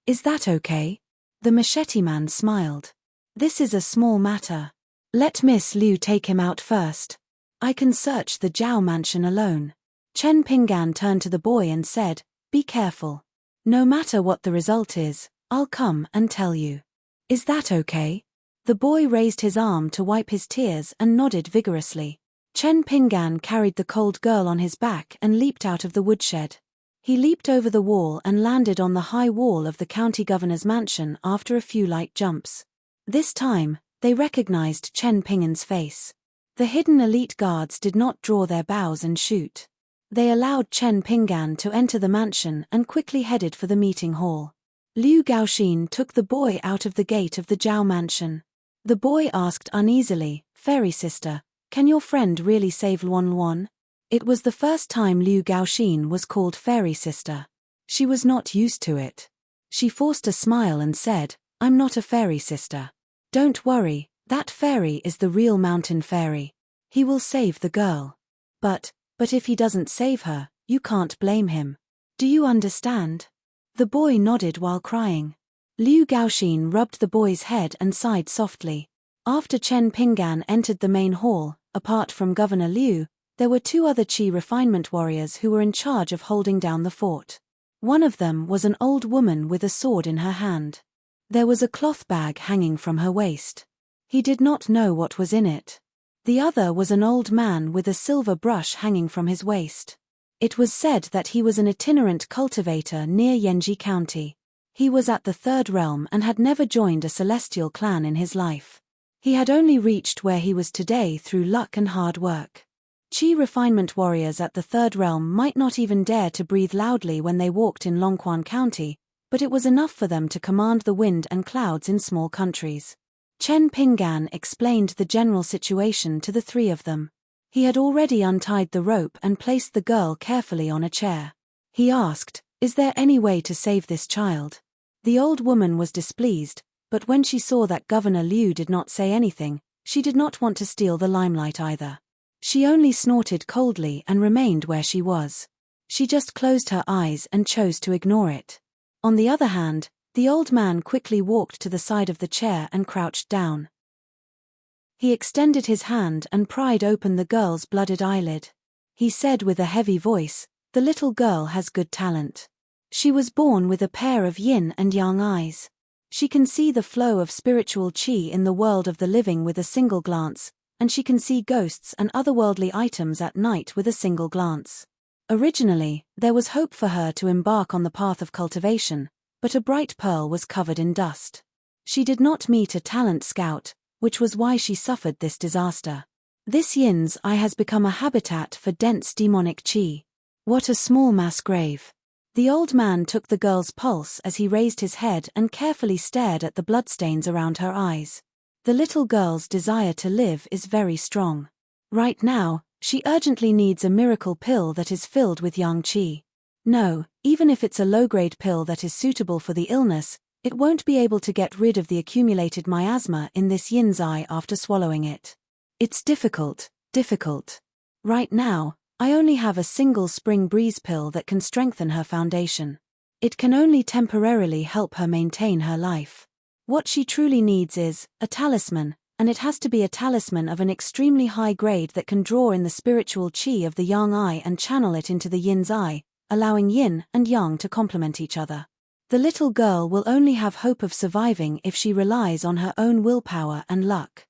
Is that okay? The machete man smiled. This is a small matter. Let Miss Liu take him out first. I can search the Zhao mansion alone. Chen Pinggan turned to the boy and said, Be careful. No matter what the result is, I'll come and tell you. Is that okay? The boy raised his arm to wipe his tears and nodded vigorously. Chen Pinggan carried the cold girl on his back and leaped out of the woodshed. He leaped over the wall and landed on the high wall of the county governor's mansion after a few light jumps. This time, they recognized Chen Pinggan's face. The hidden elite guards did not draw their bows and shoot. They allowed Chen Pinggan to enter the mansion and quickly headed for the meeting hall. Liu Gaoxin took the boy out of the gate of the Zhao mansion. The boy asked uneasily, Fairy sister, can your friend really save Luan Luan? It was the first time Liu Gaoxin was called fairy sister. She was not used to it. She forced a smile and said, I'm not a fairy sister. Don't worry, that fairy is the real mountain fairy. He will save the girl. But if he doesn't save her, you can't blame him. Do you understand? The boy nodded while crying. Liu Gaoxin rubbed the boy's head and sighed softly. After Chen Pinggan entered the main hall, apart from Governor Liu, there were 2 other Qi refinement warriors who were in charge of holding down the fort. One of them was an old woman with a sword in her hand. There was a cloth bag hanging from her waist. He did not know what was in it. The other was an old man with a silver brush hanging from his waist. It was said that he was an itinerant cultivator near Yanji County. He was at the 3rd realm and had never joined a celestial clan in his life. He had only reached where he was today through luck and hard work. Qi refinement warriors at the 3rd realm might not even dare to breathe loudly when they walked in Longquan County, but it was enough for them to command the wind and clouds in small countries. Chen Pinggan explained the general situation to the 3 of them. He had already untied the rope and placed the girl carefully on a chair. He asked, Is there any way to save this child? The old woman was displeased, but when she saw that Governor Liu did not say anything, she did not want to steal the limelight either. She only snorted coldly and remained where she was. She just closed her eyes and chose to ignore it. On the other hand, the old man quickly walked to the side of the chair and crouched down. He extended his hand and pried open the girl's blooded eyelid. He said with a heavy voice, The little girl has good talent. She was born with a pair of yin and yang eyes. She can see the flow of spiritual qi in the world of the living with a single glance, and she can see ghosts and otherworldly items at night with a single glance. Originally, there was hope for her to embark on the path of cultivation, but a bright pearl was covered in dust. She did not meet a talent scout, which was why she suffered this disaster. This yin's eye has become a habitat for dense demonic qi. What a small mass grave. The old man took the girl's pulse as he raised his head and carefully stared at the bloodstains around her eyes. The little girl's desire to live is very strong. Right now, she urgently needs a miracle pill that is filled with yang qi. No, even if it's a low-grade pill that is suitable for the illness, it won't be able to get rid of the accumulated miasma in this yin's eye after swallowing it. It's difficult. Right now, I only have a single spring breeze pill that can strengthen her foundation. It can only temporarily help her maintain her life. What she truly needs is a talisman, and it has to be a talisman of an extremely high grade that can draw in the spiritual qi of the yang eye and channel it into the yin's eye, allowing yin and yang to complement each other. The little girl will only have hope of surviving if she relies on her own willpower and luck.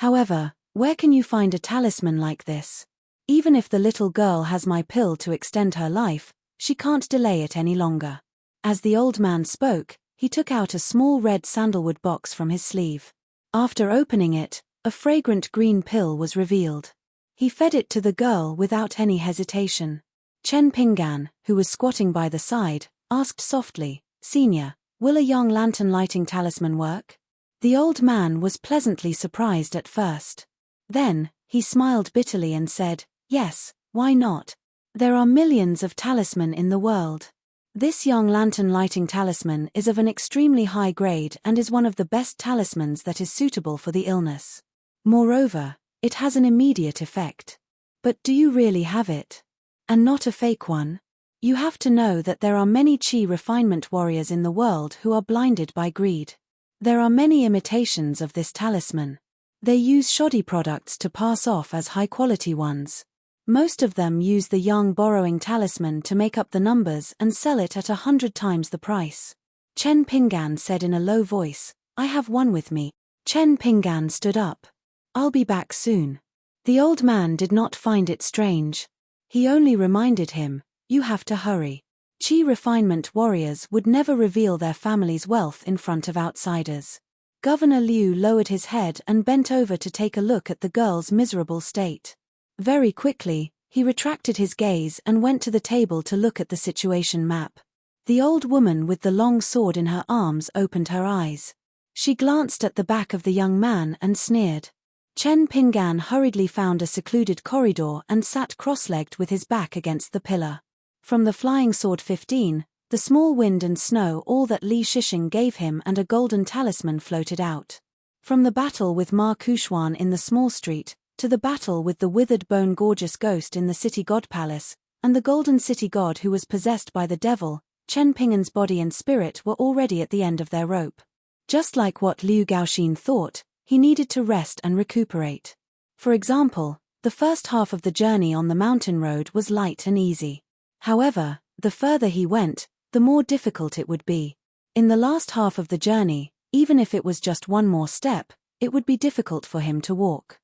However, where can you find a talisman like this? Even if the little girl has my pill to extend her life, she can't delay it any longer." As the old man spoke, he took out a small red sandalwood box from his sleeve. After opening it, a fragrant green pill was revealed. He fed it to the girl without any hesitation. Chen Pinggan, who was squatting by the side, asked softly, "Senior, will a young lantern lighting talisman work?" The old man was pleasantly surprised at first. Then, he smiled bitterly and said, "Yes, why not? There are millions of talisman in the world. This young lantern lighting talisman is of an extremely high grade and is one of the best talismans that is suitable for the illness. Moreover, it has an immediate effect. But do you really have it? And not a fake one? You have to know that there are many chi refinement warriors in the world who are blinded by greed. There are many imitations of this talisman. They use shoddy products to pass off as high-quality ones. Most of them use the young borrowing talisman to make up the numbers and sell it at 100 times the price." Chen Pinggan said in a low voice, "I have one with me." Chen Pinggan stood up. "I'll be back soon." The old man did not find it strange. He only reminded him, "You have to hurry." Chi refinement warriors would never reveal their family's wealth in front of outsiders. Governor Liu lowered his head and bent over to take a look at the girl's miserable state. Very quickly, he retracted his gaze and went to the table to look at the situation map. The old woman with the long sword in her arms opened her eyes. She glanced at the back of the young man and sneered. Chen Pinggan hurriedly found a secluded corridor and sat cross-legged with his back against the pillar. From the flying sword 15, the small wind and snow, all that Li Shixing gave him, and a golden talisman floated out. From the battle with Ma Kuxuan in the small street, to the battle with the withered bone gorgeous ghost in the city god palace, and the golden city god who was possessed by the devil, Chen Pinggan's body and spirit were already at the end of their rope. Just like what Liu Gaoxin thought, he needed to rest and recuperate. For example, the first half of the journey on the mountain road was light and easy. However, the further he went, the more difficult it would be. In the last half of the journey, even if it was just one more step, it would be difficult for him to walk.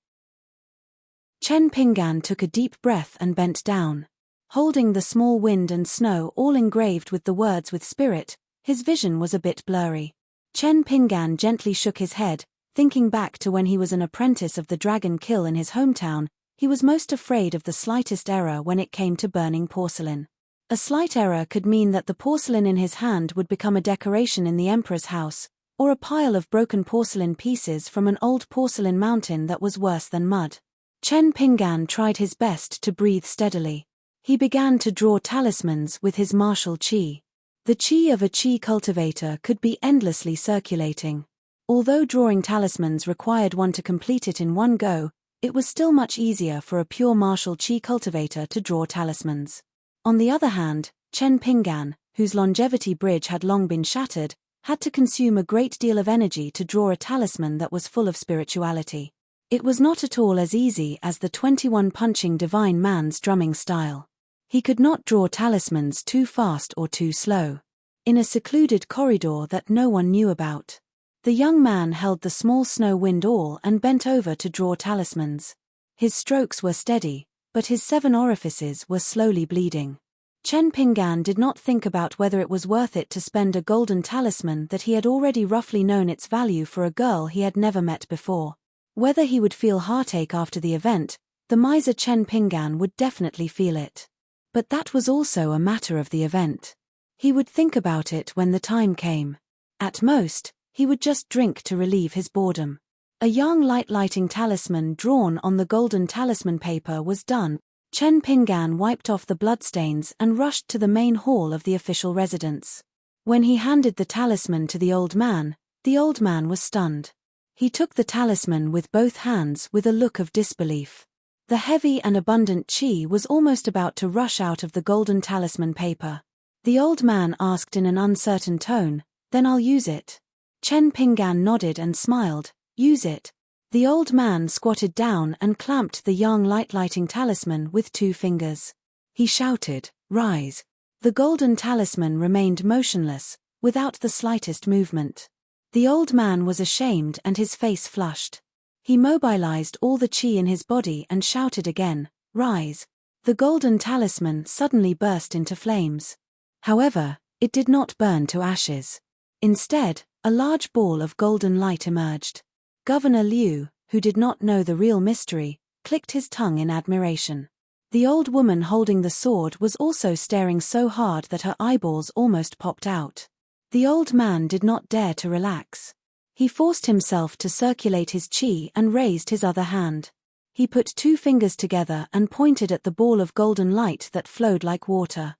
Chen Pinggan took a deep breath and bent down. Holding the small wind and snow all engraved with the words with spirit, his vision was a bit blurry. Chen Pinggan gently shook his head, thinking back to when he was an apprentice of the dragon kill in his hometown. He was most afraid of the slightest error when it came to burning porcelain. A slight error could mean that the porcelain in his hand would become a decoration in the emperor's house, or a pile of broken porcelain pieces from an old porcelain mountain that was worse than mud. Chen Pinggan tried his best to breathe steadily. He began to draw talismans with his martial qi. The qi of a qi cultivator could be endlessly circulating. Although drawing talismans required one to complete it in one go, it was still much easier for a pure martial qi cultivator to draw talismans. On the other hand, Chen Pinggan, whose longevity bridge had long been shattered, had to consume a great deal of energy to draw a talisman that was full of spirituality. It was not at all as easy as the 21 punching divine man's drumming style. He could not draw talismans too fast or too slow. In a secluded corridor that no one knew about, the young man held the small snow wind awl and bent over to draw talismans. His strokes were steady, but his 7 orifices were slowly bleeding. Chen Pinggan did not think about whether it was worth it to spend a golden talisman that he had already roughly known its value for a girl he had never met before. Whether he would feel heartache after the event, the miser Chen Pinggan would definitely feel it. But that was also a matter of the event. He would think about it when the time came. At most, he would just drink to relieve his boredom. A young lighting talisman drawn on the golden talisman paper was done. Chen Pinggan wiped off the bloodstains and rushed to the main hall of the official residence. When he handed the talisman to the old man was stunned. He took the talisman with both hands with a look of disbelief. The heavy and abundant qi was almost about to rush out of the golden talisman paper. The old man asked in an uncertain tone, "Then I'll use it." Chen Pinggan nodded and smiled. "Use it." The old man squatted down and clamped the young lighting talisman with 2 fingers. He shouted, "Rise." The golden talisman remained motionless, without the slightest movement. The old man was ashamed and his face flushed. He mobilized all the chi in his body and shouted again, "Rise!" The golden talisman suddenly burst into flames. However, it did not burn to ashes. Instead, a large ball of golden light emerged. Governor Liu, who did not know the real mystery, clicked his tongue in admiration. The old woman holding the sword was also staring so hard that her eyeballs almost popped out. The old man did not dare to relax. He forced himself to circulate his chi and raised his other hand. He put 2 fingers together and pointed at the ball of golden light that flowed like water.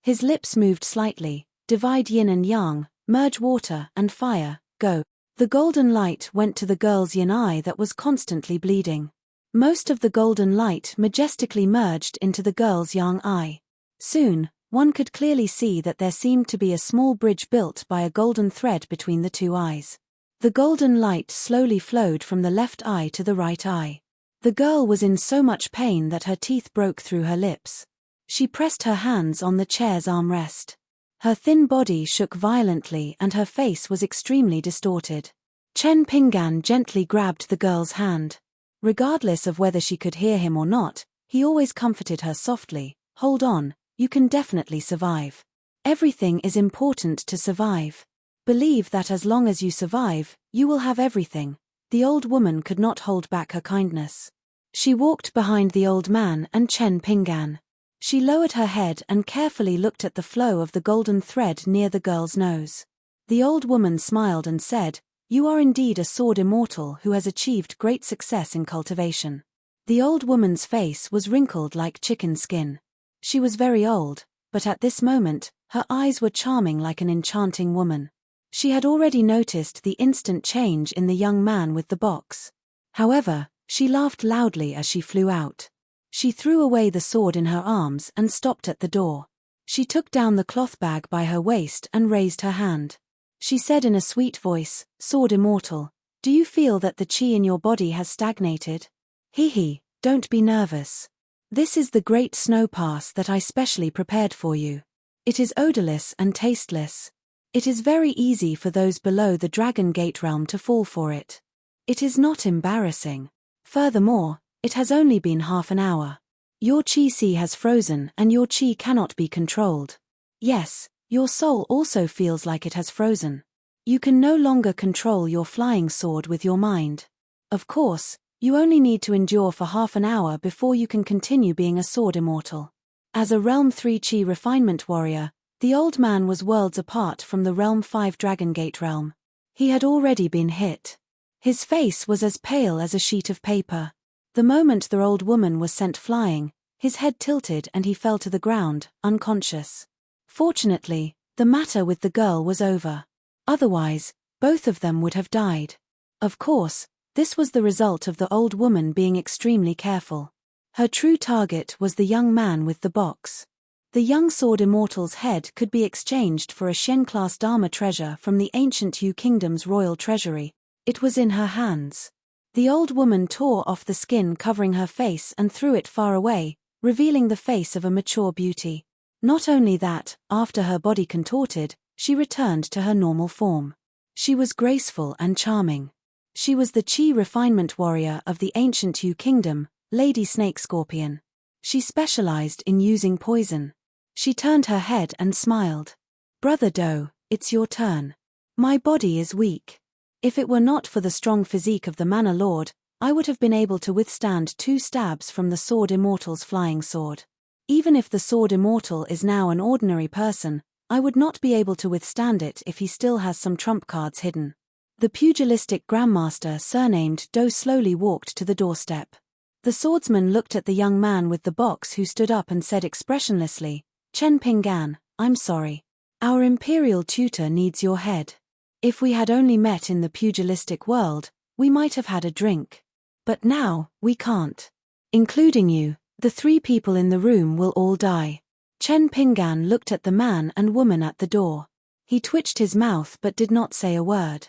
His lips moved slightly, divide yin and yang, merge water and fire, go. The golden light went to the girl's yin eye that was constantly bleeding. Most of the golden light majestically merged into the girl's yang eye. Soon, one could clearly see that there seemed to be a small bridge built by a golden thread between the 2 eyes. The golden light slowly flowed from the left eye to the right eye. The girl was in so much pain that her teeth broke through her lips. She pressed her hands on the chair's armrest. Her thin body shook violently and her face was extremely distorted. Chen Pinggan gently grabbed the girl's hand. Regardless of whether she could hear him or not, he always comforted her softly. "Hold on, you can definitely survive. Everything is important to survive. Believe that as long as you survive, you will have everything." The old woman could not hold back her kindness. She walked behind the old man and Chen Pinggan. She lowered her head and carefully looked at the flow of the golden thread near the girl's nose. The old woman smiled and said, "You are indeed a sword immortal who has achieved great success in cultivation." The old woman's face was wrinkled like chicken skin. She was very old, but at this moment, her eyes were charming like an enchanting woman. She had already noticed the instant change in the young man with the box. However, she laughed loudly as she flew out. She threw away the sword in her arms and stopped at the door. She took down the cloth bag by her waist and raised her hand. She said in a sweet voice, "Sword immortal, do you feel that the chi in your body has stagnated? Hee, don't be nervous. This is the great snow pass that I specially prepared for you. It is odorless and tasteless. It is very easy for those below the Dragon Gate realm to fall for it. It is not embarrassing. Furthermore, it has only been half an hour. Your chi si has frozen and your chi cannot be controlled. Yes, your soul also feels like it has frozen. You can no longer control your flying sword with your mind. Of course, you only need to endure for half an hour before you can continue being a sword immortal." As a Realm 3 Chi refinement warrior, the old man was worlds apart from the Realm 5 Dragon Gate realm. He had already been hit. His face was as pale as a sheet of paper. The moment the old woman was sent flying, his head tilted and he fell to the ground, unconscious. Fortunately, the matter with the girl was over. Otherwise, both of them would have died. Of course, this was the result of the old woman being extremely careful. Her true target was the young man with the box. The young sword immortal's head could be exchanged for a Shen-class Dharma treasure from the ancient Yu Kingdom's royal treasury. It was in her hands. The old woman tore off the skin covering her face and threw it far away, revealing the face of a mature beauty. Not only that, after her body contorted, she returned to her normal form. She was graceful and charming. She was the Chi refinement warrior of the ancient Yu Kingdom, Lady Snake Scorpion. She specialized in using poison. She turned her head and smiled. "Brother Do, it's your turn. My body is weak. If it were not for the strong physique of the Manor Lord, I would have been able to withstand 2 stabs from the Sword Immortal's flying sword. Even if the Sword Immortal is now an ordinary person, I would not be able to withstand it if he still has some trump cards hidden." The pugilistic Grandmaster surnamed Do slowly walked to the doorstep. The swordsman looked at the young man with the box who stood up and said expressionlessly, "Chen Pinggan, I'm sorry. Our imperial tutor needs your head. If we had only met in the pugilistic world, we might have had a drink. But now, we can't. Including you, the 3 people in the room will all die." Chen Pinggan looked at the man and woman at the door. He twitched his mouth but did not say a word.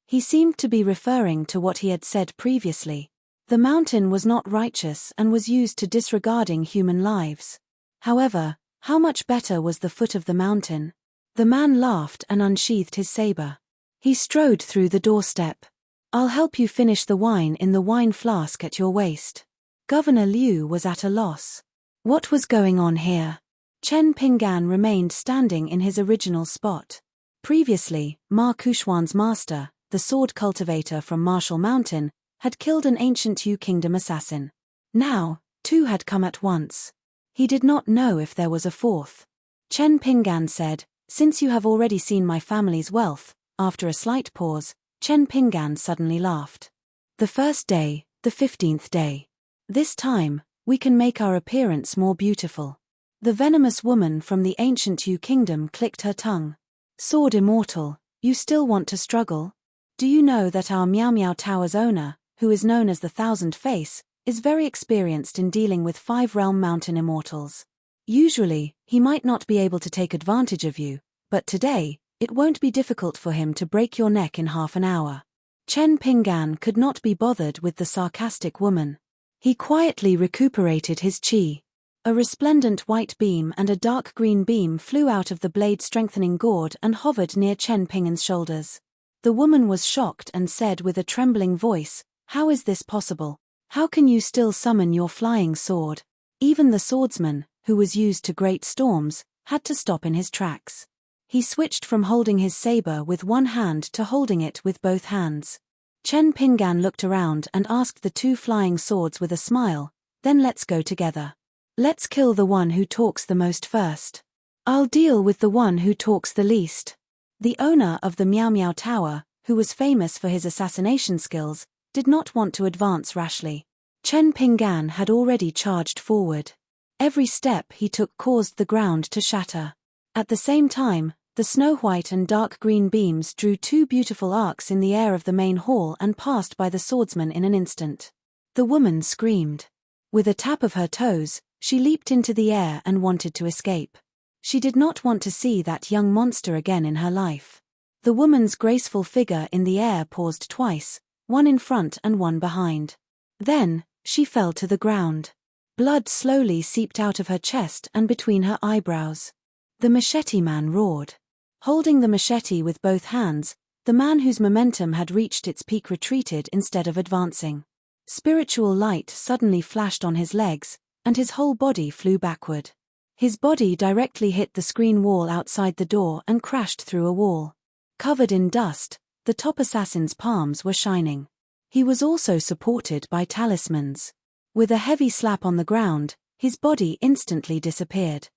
He seemed to be referring to what he had said previously. The mountain was not righteous and was used to disregarding human lives. However, how much better was the foot of the mountain? The man laughed and unsheathed his saber. He strode through the doorstep. "I'll help you finish the wine in the wine flask at your waist." Governor Liu was at a loss. What was going on here? Chen Pinggan remained standing in his original spot. Previously, Ma Kuxuan's master, the sword cultivator from Marshall Mountain, had killed an ancient Yu Kingdom assassin. Now, two had come at once. He did not know if there was a fourth. Chen Pinggan said, "Since you have already seen my family's wealth." After a slight pause, Chen Pinggan suddenly laughed. "The first day, the 15th day. This time, we can make our appearance more beautiful." The venomous woman from the ancient Yu Kingdom clicked her tongue. "Sword Immortal, you still want to struggle? Do you know that our Miao Miao Tower's owner, who is known as the Thousand Face, is very experienced in dealing with 5-realm mountain immortals? Usually, he might not be able to take advantage of you, but today, it won't be difficult for him to break your neck in half an hour." Chen Pinggan could not be bothered with the sarcastic woman. He quietly recuperated his qi. A resplendent white beam and a dark green beam flew out of the blade-strengthening gourd and hovered near Chen Pinggan's shoulders. The woman was shocked and said with a trembling voice, "How is this possible? How can you still summon your flying sword?" Even the swordsman, who was used to great storms, had to stop in his tracks. He switched from holding his saber with one hand to holding it with both hands. Chen Pinggan looked around and asked the two flying swords with a smile, "Then let's go together. Let's kill the one who talks the most first. I'll deal with the one who talks the least." The owner of the Miao Miao Tower, who was famous for his assassination skills, did not want to advance rashly. Chen Pinggan had already charged forward. Every step he took caused the ground to shatter. At the same time, the snow-white and dark green beams drew two beautiful arcs in the air of the main hall and passed by the swordsman in an instant. The woman screamed. With a tap of her toes, she leaped into the air and wanted to escape. She did not want to see that young monster again in her life. The woman's graceful figure in the air paused twice, one in front and one behind. Then, she fell to the ground. Blood slowly seeped out of her chest and between her eyebrows. The machete man roared. Holding the machete with both hands, the man whose momentum had reached its peak retreated instead of advancing. Spiritual light suddenly flashed on his legs, and his whole body flew backward. His body directly hit the screen wall outside the door and crashed through a wall. Covered in dust, the top assassin's palms were shining. He was also supported by talismans. With a heavy slap on the ground, his body instantly disappeared.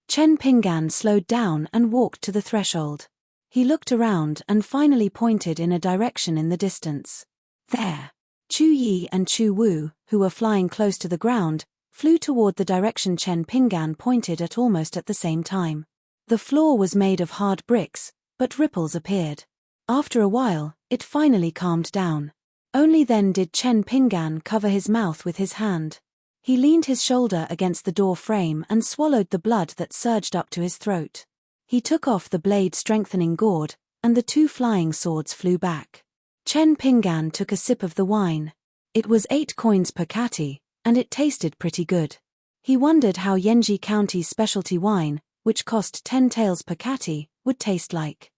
Chen Pinggan slowed down and walked to the threshold. He looked around and finally pointed in a direction in the distance. There. Chu Yi and Chu Wu, who were flying close to the ground, flew toward the direction Chen Pinggan pointed at almost at the same time. The floor was made of hard bricks, but ripples appeared. After a while, it finally calmed down. Only then did Chen Pinggan cover his mouth with his hand. He leaned his shoulder against the door frame and swallowed the blood that surged up to his throat. He took off the blade-strengthening gourd, and the two flying swords flew back. Chen Pinggan took a sip of the wine. It was 8 coins per catty, and it tasted pretty good. He wondered how Yanji County's specialty wine, which cost 10 taels per catty, would taste like.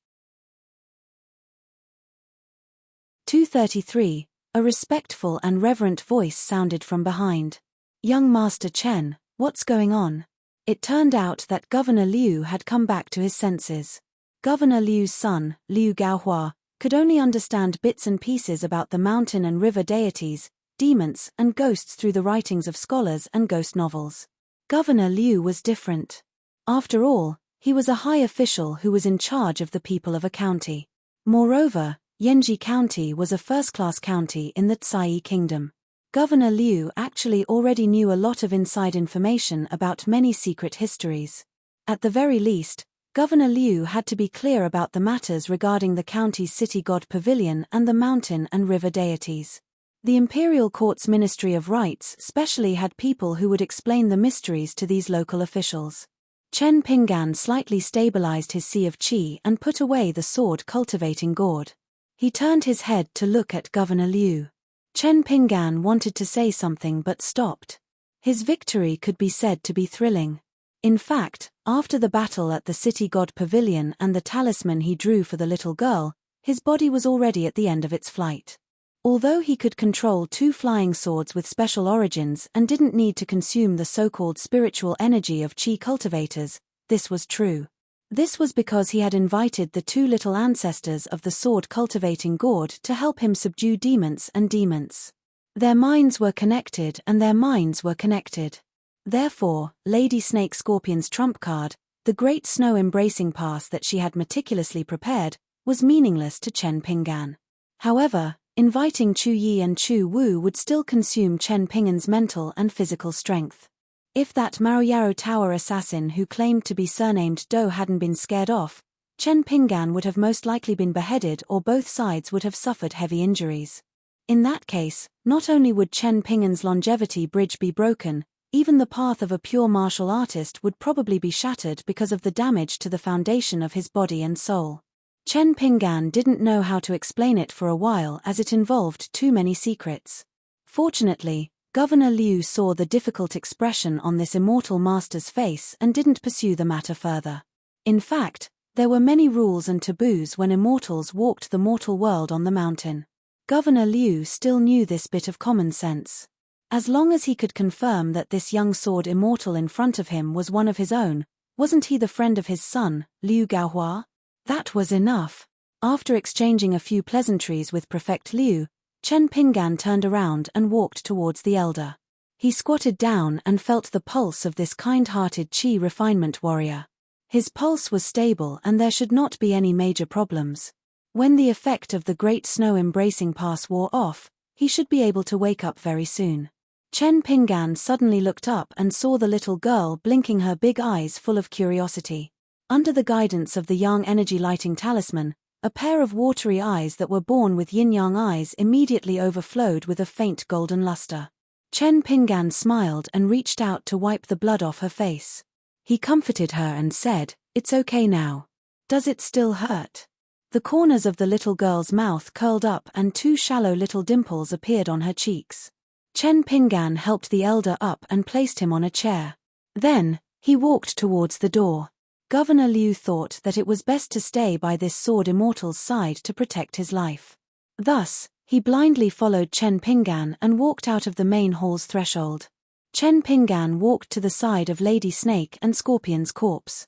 233. A respectful and reverent voice sounded from behind. "Young Master Chen, what's going on?" It turned out that Governor Liu had come back to his senses. Governor Liu's son, Liu Gaohua, could only understand bits and pieces about the mountain and river deities, demons and ghosts through the writings of scholars and ghost novels. Governor Liu was different. After all, he was a high official who was in charge of the people of a county. Moreover, Yanji County was a first-class county in the Tsai Kingdom. Governor Liu actually already knew a lot of inside information about many secret histories. At the very least, Governor Liu had to be clear about the matters regarding the county's city god pavilion and the mountain and river deities. The Imperial Court's Ministry of Rites specially had people who would explain the mysteries to these local officials. Chen Pinggan slightly stabilized his sea of qi and put away the sword-cultivating gourd. He turned his head to look at Governor Liu. Chen Pinggan wanted to say something but stopped. His victory could be said to be thrilling. In fact, after the battle at the city god pavilion and the talisman he drew for the little girl, his body was already at the end of its flight. Although he could control 2 flying swords with special origins and didn't need to consume the so-called spiritual energy of chi cultivators, this was true. This was because he had invited the 2 little ancestors of the sword-cultivating god to help him subdue demons and demons. Their minds were connected and their minds were connected. Therefore, Lady Snake Scorpion's trump card, the great snow-embracing pass that she had meticulously prepared, was meaningless to Chen Ping'an. However, inviting Chu Yi and Chu Wu would still consume Chen Ping'an's mental and physical strength. If that Maoyaro Tower assassin who claimed to be surnamed Do hadn't been scared off, Chen Ping'an would have most likely been beheaded or both sides would have suffered heavy injuries. In that case, not only would Chen Ping'an's longevity bridge be broken, even the path of a pure martial artist would probably be shattered because of the damage to the foundation of his body and soul. Chen Ping'an didn't know how to explain it for a while as it involved too many secrets. Fortunately, Governor Liu saw the difficult expression on this immortal master's face and didn't pursue the matter further. In fact, there were many rules and taboos when immortals walked the mortal world on the mountain. Governor Liu still knew this bit of common sense. As long as he could confirm that this young sword immortal in front of him was one of his own, wasn't he the friend of his son, Liu Gaohua? That was enough. After exchanging a few pleasantries with Prefect Liu, Chen Ping'an turned around and walked towards the elder. He squatted down and felt the pulse of this kind-hearted Qi refinement warrior. His pulse was stable and there should not be any major problems. When the effect of the great snow-embracing pass wore off, he should be able to wake up very soon. Chen Ping'an suddenly looked up and saw the little girl blinking her big eyes full of curiosity. Under the guidance of the Yang Energy Lighting Talisman, a pair of watery eyes that were born with yin-yang eyes immediately overflowed with a faint golden luster. Chen Ping'an smiled and reached out to wipe the blood off her face. He comforted her and said, "It's okay now. Does it still hurt?" The corners of the little girl's mouth curled up and 2 shallow little dimples appeared on her cheeks. Chen Ping'an helped the elder up and placed him on a chair. Then, he walked towards the door. Governor Liu thought that it was best to stay by this sword immortal's side to protect his life. Thus, he blindly followed Chen Ping'an and walked out of the main hall's threshold. Chen Ping'an walked to the side of Lady Snake and Scorpion's corpse.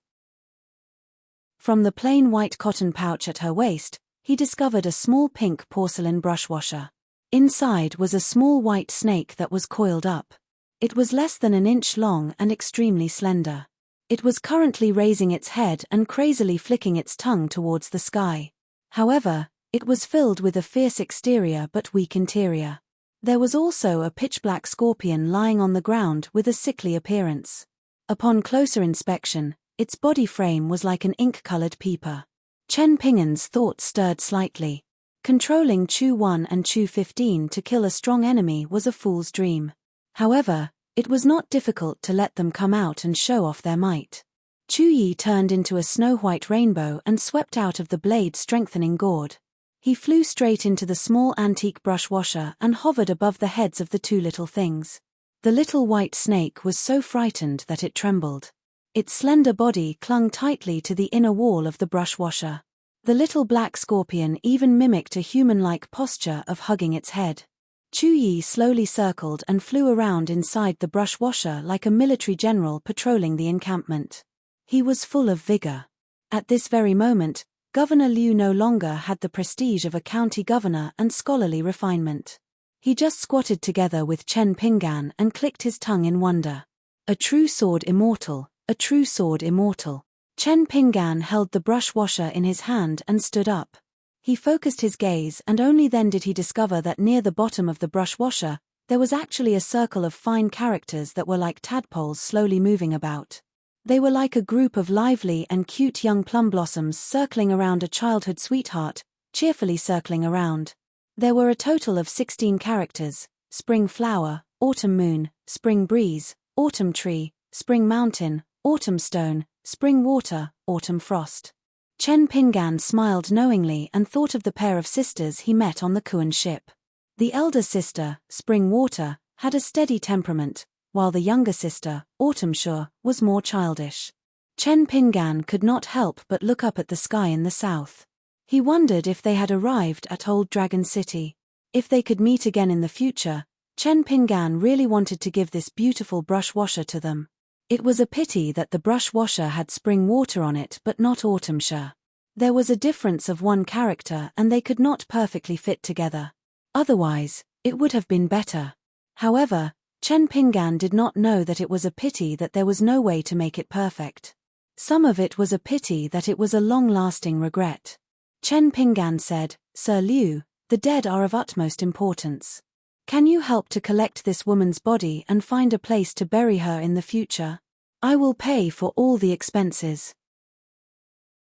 From the plain white cotton pouch at her waist, he discovered a small pink porcelain brush washer. Inside was a small white snake that was coiled up. It was less than an inch long and extremely slender. It was currently raising its head and crazily flicking its tongue towards the sky. However, it was filled with a fierce exterior but weak interior. There was also a pitch-black scorpion lying on the ground with a sickly appearance. Upon closer inspection, its body frame was like an ink-colored peeper. Chen Ping'an's thoughts stirred slightly. Controlling Chu 1 and Chu 15 to kill a strong enemy was a fool's dream. However, it was not difficult to let them come out and show off their might. Chu Yi turned into a snow-white rainbow and swept out of the blade-strengthening gourd. He flew straight into the small antique brush washer and hovered above the heads of the 2 little things. The little white snake was so frightened that it trembled. Its slender body clung tightly to the inner wall of the brush washer. The little black scorpion even mimicked a human-like posture of hugging its head. Chu Yi slowly circled and flew around inside the brush washer like a military general patrolling the encampment. He was full of vigor. At this very moment, Governor Liu no longer had the prestige of a county governor and scholarly refinement. He just squatted together with Chen Ping'an and clicked his tongue in wonder. A true sword immortal, a true sword immortal. Chen Ping'an held the brush washer in his hand and stood up. He focused his gaze and only then did he discover that near the bottom of the brush washer, there was actually a circle of fine characters that were like tadpoles slowly moving about. They were like a group of lively and cute young plum blossoms circling around a childhood sweetheart, cheerfully circling around. There were a total of 16 characters: spring flower, autumn moon, spring breeze, autumn tree, spring mountain, autumn stone, spring water, autumn frost. Chen Ping'an smiled knowingly and thought of the pair of sisters he met on the Kuan ship. The elder sister, Spring Water, had a steady temperament, while the younger sister, Autumnshire, was more childish. Chen Pingan could not help but look up at the sky in the south. He wondered if they had arrived at Old Dragon City. If they could meet again in the future, Chen Pingan really wanted to give this beautiful brush washer to them. It was a pity that the brush washer had spring water on it but not Autumnshire. There was a difference of one character and they could not perfectly fit together. Otherwise, it would have been better. However, Chen Pingan did not know that it was a pity that there was no way to make it perfect. Some of it was a pity that it was a long-lasting regret. Chen Pingan said, "Sir Liu, the dead are of utmost importance. Can you help to collect this woman's body and find a place to bury her in the future? I will pay for all the expenses."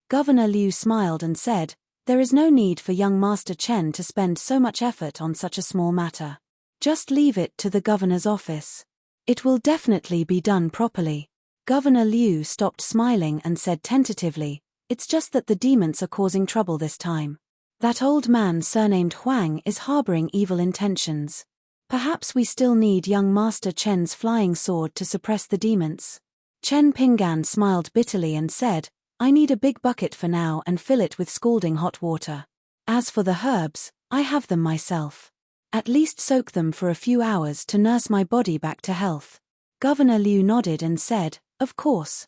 Governor Liu smiled and said, "There is no need for young Master Chen to spend so much effort on such a small matter. Just leave it to the governor's office. It will definitely be done properly." Governor Liu stopped smiling and said tentatively, "It's just that the demons are causing trouble this time. That old man surnamed Huang is harboring evil intentions. Perhaps we still need young Master Chen's flying sword to suppress the demons." Chen Pingan smiled bitterly and said, "I need a big bucket for now and fill it with scalding hot water. As for the herbs, I have them myself. At least soak them for a few hours to nurse my body back to health." Governor Liu nodded and said, Of course.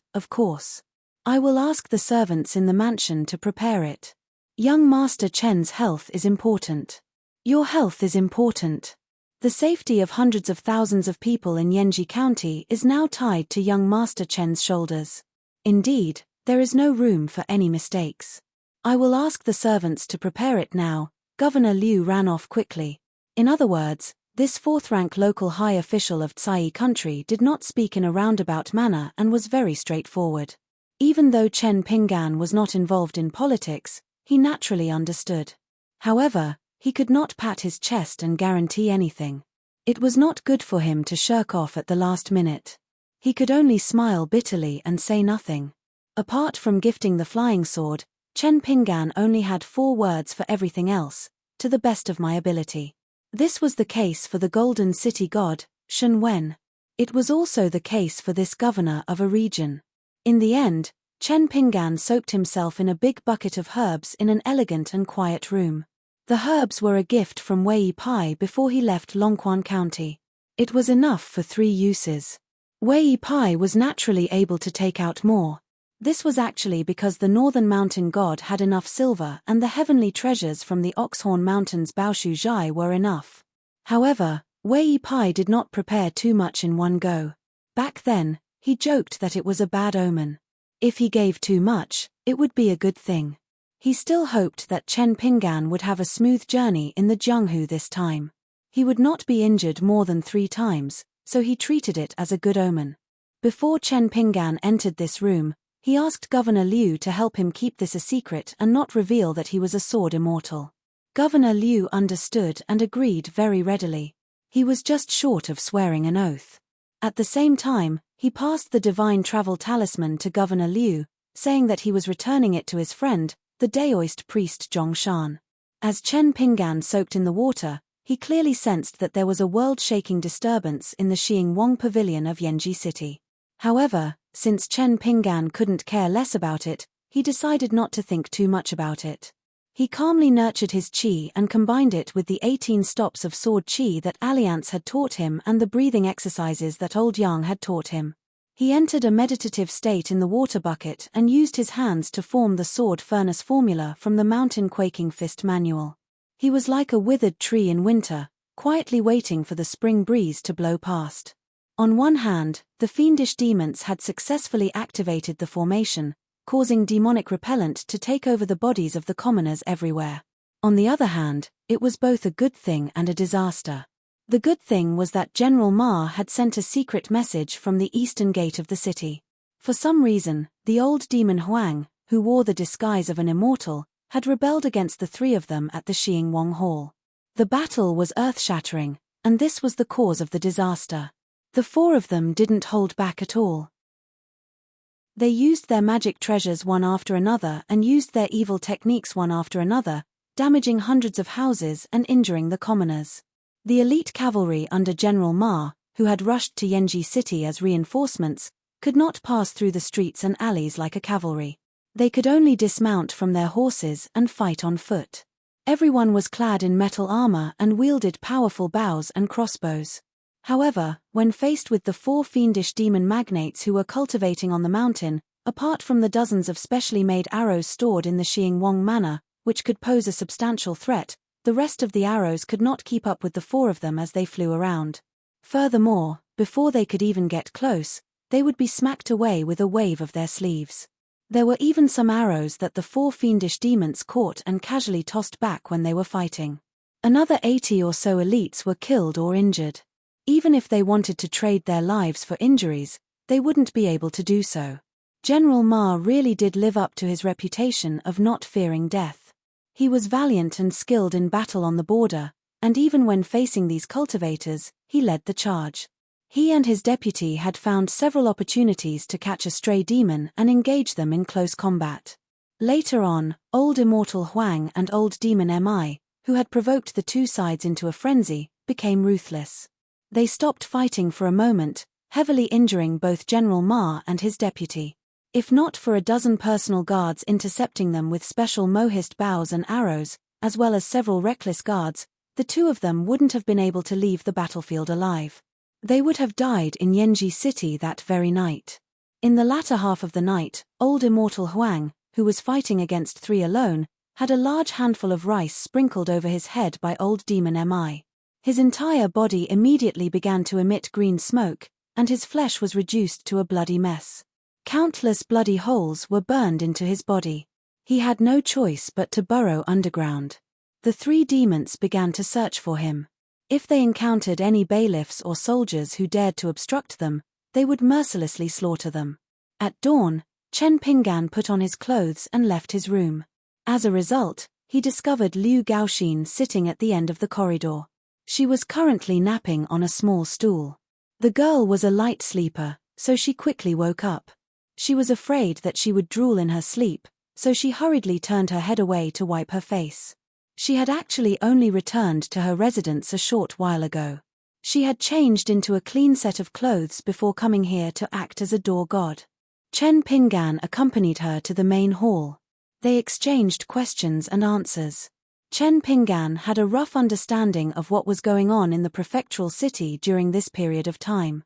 I will ask the servants in the mansion to prepare it. Young Master Chen's health is important. Your health is important. The safety of hundreds of thousands of people in Yanji County is now tied to young Master Chen's shoulders. Indeed, there is no room for any mistakes. I will ask the servants to prepare it now. Governor Liu ran off quickly. In other words, this fourth-rank local high official of Tsai country did not speak in a roundabout manner and was very straightforward. Even though Chen Pingan was not involved in politics, he naturally understood. However, he could not pat his chest and guarantee anything. It was not good for him to shirk off at the last minute. He could only smile bitterly and say nothing. Apart from gifting the flying sword, Chen Pingan only had 4 words for everything else: to the best of my ability. This was the case for the Golden City god, Shen Wen. It was also the case for this governor of a region. In the end, Chen Pingan soaked himself in a big bucket of herbs in an elegant and quiet room. The herbs were a gift from Wei Pai before he left Longquan County. It was enough for 3 uses. Wei Pai was naturally able to take out more. This was actually because the Northern Mountain God had enough silver and the heavenly treasures from the Oxhorn Mountains Baoshu Zhai were enough. However, Wei Pai did not prepare too much in one go. Back then, he joked that it was a bad omen. If he gave too much, it would be a good thing. He still hoped that Chen Pingan would have a smooth journey in the Jianghu this time. He would not be injured more than 3 times, so he treated it as a good omen. Before Chen Pingan entered this room, he asked Governor Liu to help him keep this a secret and not reveal that he was a sword immortal. Governor Liu understood and agreed very readily. He was just short of swearing an oath. At the same time, he passed the divine travel talisman to Governor Liu, saying that he was returning it to his friend, the Daoist priest Zhongshan. As Chen Pingan soaked in the water, he clearly sensed that there was a world-shaking disturbance in the Xingwang Pavilion of Yanji City. However, since Chen Pingan couldn't care less about it, he decided not to think too much about it. He calmly nurtured his qi and combined it with the 18 stops of sword qi that Alliance had taught him and the breathing exercises that Old Yang had taught him. He entered a meditative state in the water bucket and used his hands to form the sword furnace formula from the Mountain Quaking Fist manual. He was like a withered tree in winter, quietly waiting for the spring breeze to blow past. On one hand, the fiendish demons had successfully activated the formation, causing demonic repellent to take over the bodies of the commoners everywhere. On the other hand, it was both a good thing and a disaster. The good thing was that General Ma had sent a secret message from the eastern gate of the city. For some reason, the old demon Huang, who wore the disguise of an immortal, had rebelled against the 3 of them at the Xingwang Hall. The battle was earth-shattering, and this was the cause of the disaster. The 4 of them didn't hold back at all. They used their magic treasures one after another and used their evil techniques one after another, damaging hundreds of houses and injuring the commoners. The elite cavalry under General Ma, who had rushed to Yenji City as reinforcements, could not pass through the streets and alleys like a cavalry. They could only dismount from their horses and fight on foot. Everyone was clad in metal armor and wielded powerful bows and crossbows. However, when faced with the 4 fiendish demon magnates who were cultivating on the mountain, apart from the dozens of specially made arrows stored in the Xiangwang Manor, which could pose a substantial threat, the rest of the arrows could not keep up with the 4 of them as they flew around. Furthermore, before they could even get close, they would be smacked away with a wave of their sleeves. There were even some arrows that the 4 fiendish demons caught and casually tossed back when they were fighting. Another 80 or so elites were killed or injured. Even if they wanted to trade their lives for injuries, they wouldn't be able to do so. General Ma really did live up to his reputation of not fearing death. He was valiant and skilled in battle on the border, and even when facing these cultivators, he led the charge. He and his deputy had found several opportunities to catch a stray demon and engage them in close combat. Later on, Old Immortal Huang and Old Demon Mi, who had provoked the 2 sides into a frenzy, became ruthless. They stopped fighting for a moment, heavily injuring both General Ma and his deputy. If not for a dozen personal guards intercepting them with special mohist bows and arrows, as well as several reckless guards, the 2 of them wouldn't have been able to leave the battlefield alive. They would have died in Yenji City that very night. In the latter half of the night, Old Immortal Huang, who was fighting against 3 alone, had a large handful of rice sprinkled over his head by Old Demon Mi. His entire body immediately began to emit green smoke, and his flesh was reduced to a bloody mess. Countless bloody holes were burned into his body. He had no choice but to burrow underground. The 3 demons began to search for him. If they encountered any bailiffs or soldiers who dared to obstruct them, they would mercilessly slaughter them. At dawn, Chen Pinggan put on his clothes and left his room. As a result, he discovered Liu Gaoxin sitting at the end of the corridor. She was currently napping on a small stool. The girl was a light sleeper, so she quickly woke up. She was afraid that she would drool in her sleep, so she hurriedly turned her head away to wipe her face. She had actually only returned to her residence a short while ago. She had changed into a clean set of clothes before coming here to act as a door god. Chen Pinggan accompanied her to the main hall. They exchanged questions and answers. Chen Pinggan had a rough understanding of what was going on in the prefectural city during this period of time.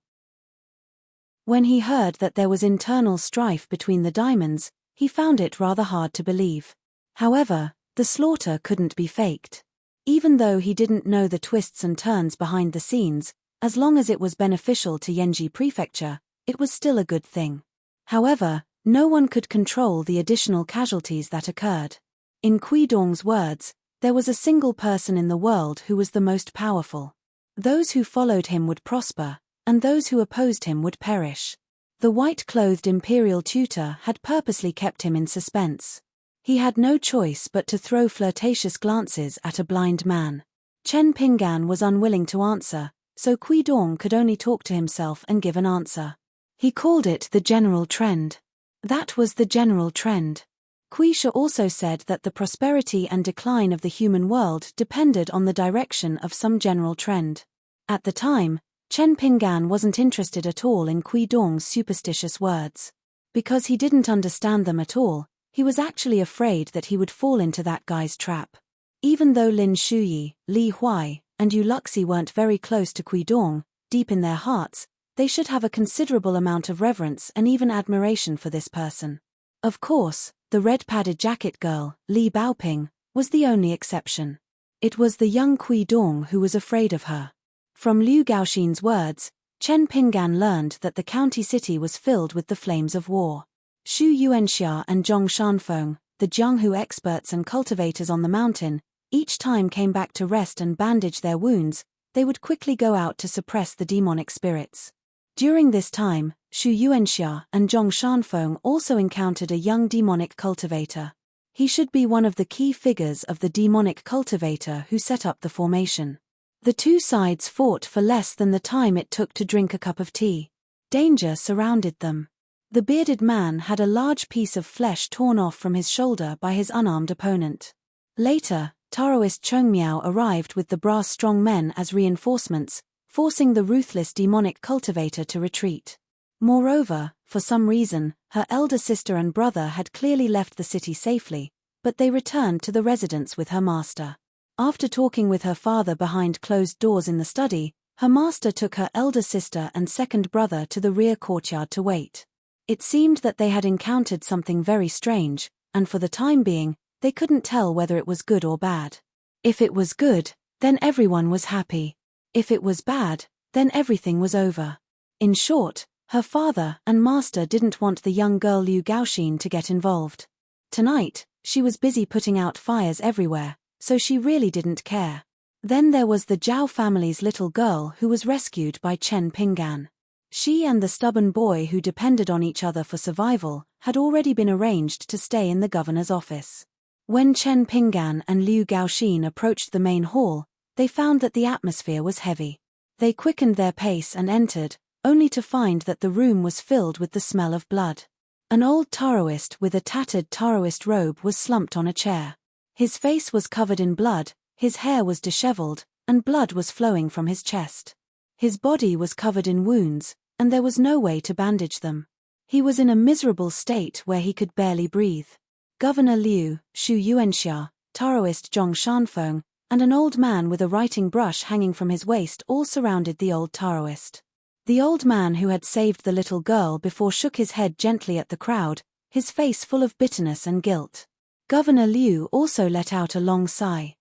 When he heard that there was internal strife between the diamonds, he found it rather hard to believe. However, the slaughter couldn't be faked. Even though he didn't know the twists and turns behind the scenes, as long as it was beneficial to Yenji Prefecture, it was still a good thing. However, no one could control the additional casualties that occurred. In Kuidong's words, there was a single person in the world who was the most powerful. Those who followed him would prosper, and those who opposed him would perish. The white-clothed imperial tutor had purposely kept him in suspense. He had no choice but to throw flirtatious glances at a blind man. Chen Pinggan was unwilling to answer, so Kuidong could only talk to himself and give an answer. He called it the general trend. That was the general trend. Quisha also said that the prosperity and decline of the human world depended on the direction of some general trend. At the time, Chen Pinggan wasn't interested at all in Kuidong's superstitious words. Because he didn't understand them at all, he was actually afraid that he would fall into that guy's trap. Even though Lin Shuyi, Li Huai, and Yu Luxi weren't very close to Kuidong, deep in their hearts, they should have a considerable amount of reverence and even admiration for this person. Of course, the red-padded jacket girl, Li Baoping, was the only exception. It was the young Kuidong who was afraid of her. From Liu Gaoxin's words, Chen Pinggan learned that the county city was filled with the flames of war. Xu Yuanxia and Zhong Shanfeng, the Jianghu experts and cultivators on the mountain, each time came back to rest and bandage their wounds. They would quickly go out to suppress the demonic spirits. During this time, Xu Yuanxia and Zhong Shanfeng also encountered a young demonic cultivator. He should be one of the key figures of the demonic cultivator who set up the formation. The 2 sides fought for less than the time it took to drink a cup of tea. Danger surrounded them. The bearded man had a large piece of flesh torn off from his shoulder by his unarmed opponent. Later, Taoist Chongmiao arrived with the brass strong men as reinforcements, forcing the ruthless demonic cultivator to retreat. Moreover, for some reason, her elder sister and brother had clearly left the city safely, but they returned to the residence with her master. After talking with her father behind closed doors in the study, her master took her elder sister and second brother to the rear courtyard to wait. It seemed that they had encountered something very strange, and for the time being, they couldn't tell whether it was good or bad. If it was good, then everyone was happy. If it was bad, then everything was over. In short, her father and master didn't want the young girl Liu Gaoxin to get involved. Tonight, she was busy putting out fires everywhere, so she really didn't care. Then there was the Zhao family's little girl who was rescued by Chen Pinggan. She and the stubborn boy who depended on each other for survival had already been arranged to stay in the governor's office. When Chen Pinggan and Liu Gaoxin approached the main hall, they found that the atmosphere was heavy. They quickened their pace and entered, only to find that the room was filled with the smell of blood. An old Taoist with a tattered Taoist robe was slumped on a chair. His face was covered in blood, his hair was disheveled, and blood was flowing from his chest. His body was covered in wounds, and there was no way to bandage them. He was in a miserable state where he could barely breathe. Governor Liu, Shu Yuanxia, Taoist Zhong Shanfeng, and an old man with a writing brush hanging from his waist all surrounded the old Taoist. The old man who had saved the little girl before shook his head gently at the crowd, his face full of bitterness and guilt. Governor Liu also let out a long sigh.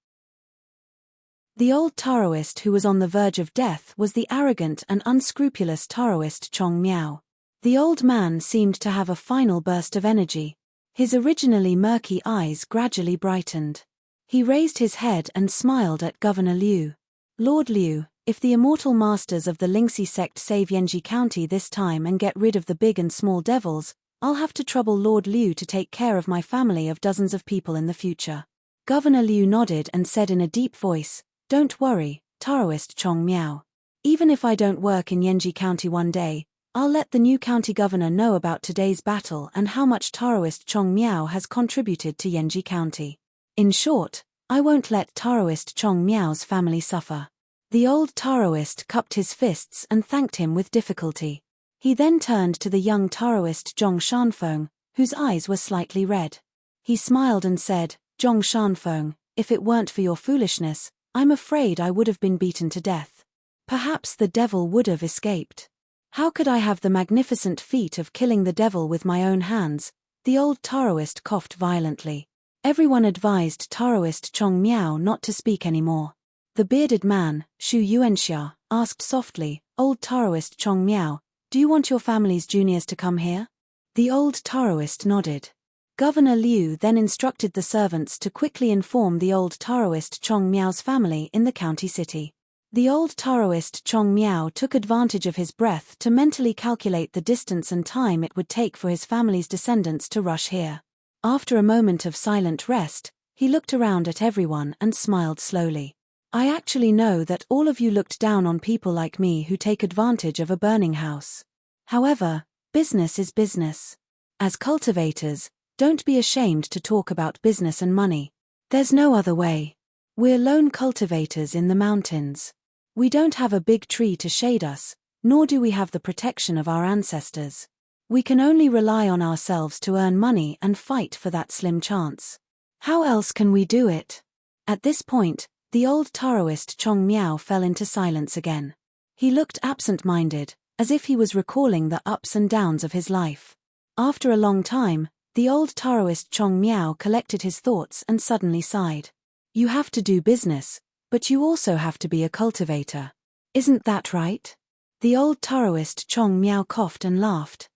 The old Taoist who was on the verge of death was the arrogant and unscrupulous Taoist Chong Miao. The old man seemed to have a final burst of energy. His originally murky eyes gradually brightened. He raised his head and smiled at Governor Liu. Lord Liu, if the immortal masters of the Lingxi sect save Yanji County this time and get rid of the big and small devils, I'll have to trouble Lord Liu to take care of my family of dozens of people in the future. Governor Liu nodded and said in a deep voice, "Don't worry, Taoist Chong Miao. Even if I don't work in Yanji County one day, I'll let the new county governor know about today's battle and how much Taoist Chong Miao has contributed to Yanji County. In short, I won't let Taoist Chong Miao's family suffer." The old Taoist cupped his fists and thanked him with difficulty. He then turned to the young Taoist Zhong Shanfeng, whose eyes were slightly red. He smiled and said, "Zhong Shanfeng, if it weren't for your foolishness, I'm afraid I would have been beaten to death. Perhaps the devil would have escaped. How could I have the magnificent feat of killing the devil with my own hands?" The old Taoist coughed violently. Everyone advised Taoist Chong Miao not to speak anymore. The bearded man, Shu Yuanxia, asked softly, "Old Taoist Chong Miao, do you want your family's juniors to come here?" The old Taoist nodded. Governor Liu then instructed the servants to quickly inform the old Taoist Chong Miao's family in the county city. The old Taoist Chong Miao took advantage of his breath to mentally calculate the distance and time it would take for his family's descendants to rush here. After a moment of silent rest, he looked around at everyone and smiled slowly. "I actually know that all of you looked down on people like me who take advantage of a burning house. However, business is business. As cultivators, don't be ashamed to talk about business and money. There's no other way. We're lone cultivators in the mountains. We don't have a big tree to shade us, nor do we have the protection of our ancestors. We can only rely on ourselves to earn money and fight for that slim chance. How else can we do it?" At this point, the old Taoist Chong Miao fell into silence again. He looked absent-minded, as if he was recalling the ups and downs of his life. After a long time, the old Taoist Chong Miao collected his thoughts and suddenly sighed. "You have to do business, but you also have to be a cultivator. Isn't that right?" The old Taoist Chong Miao coughed and laughed.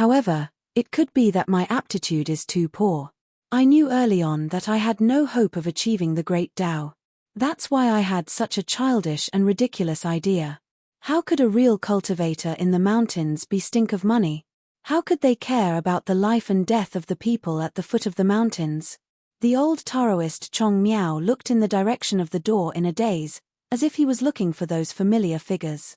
"However, it could be that my aptitude is too poor. I knew early on that I had no hope of achieving the great Tao. That's why I had such a childish and ridiculous idea. How could a real cultivator in the mountains be stink of money? How could they care about the life and death of the people at the foot of the mountains?" The old Taoist Chong Miao looked in the direction of the door in a daze, as if he was looking for those familiar figures.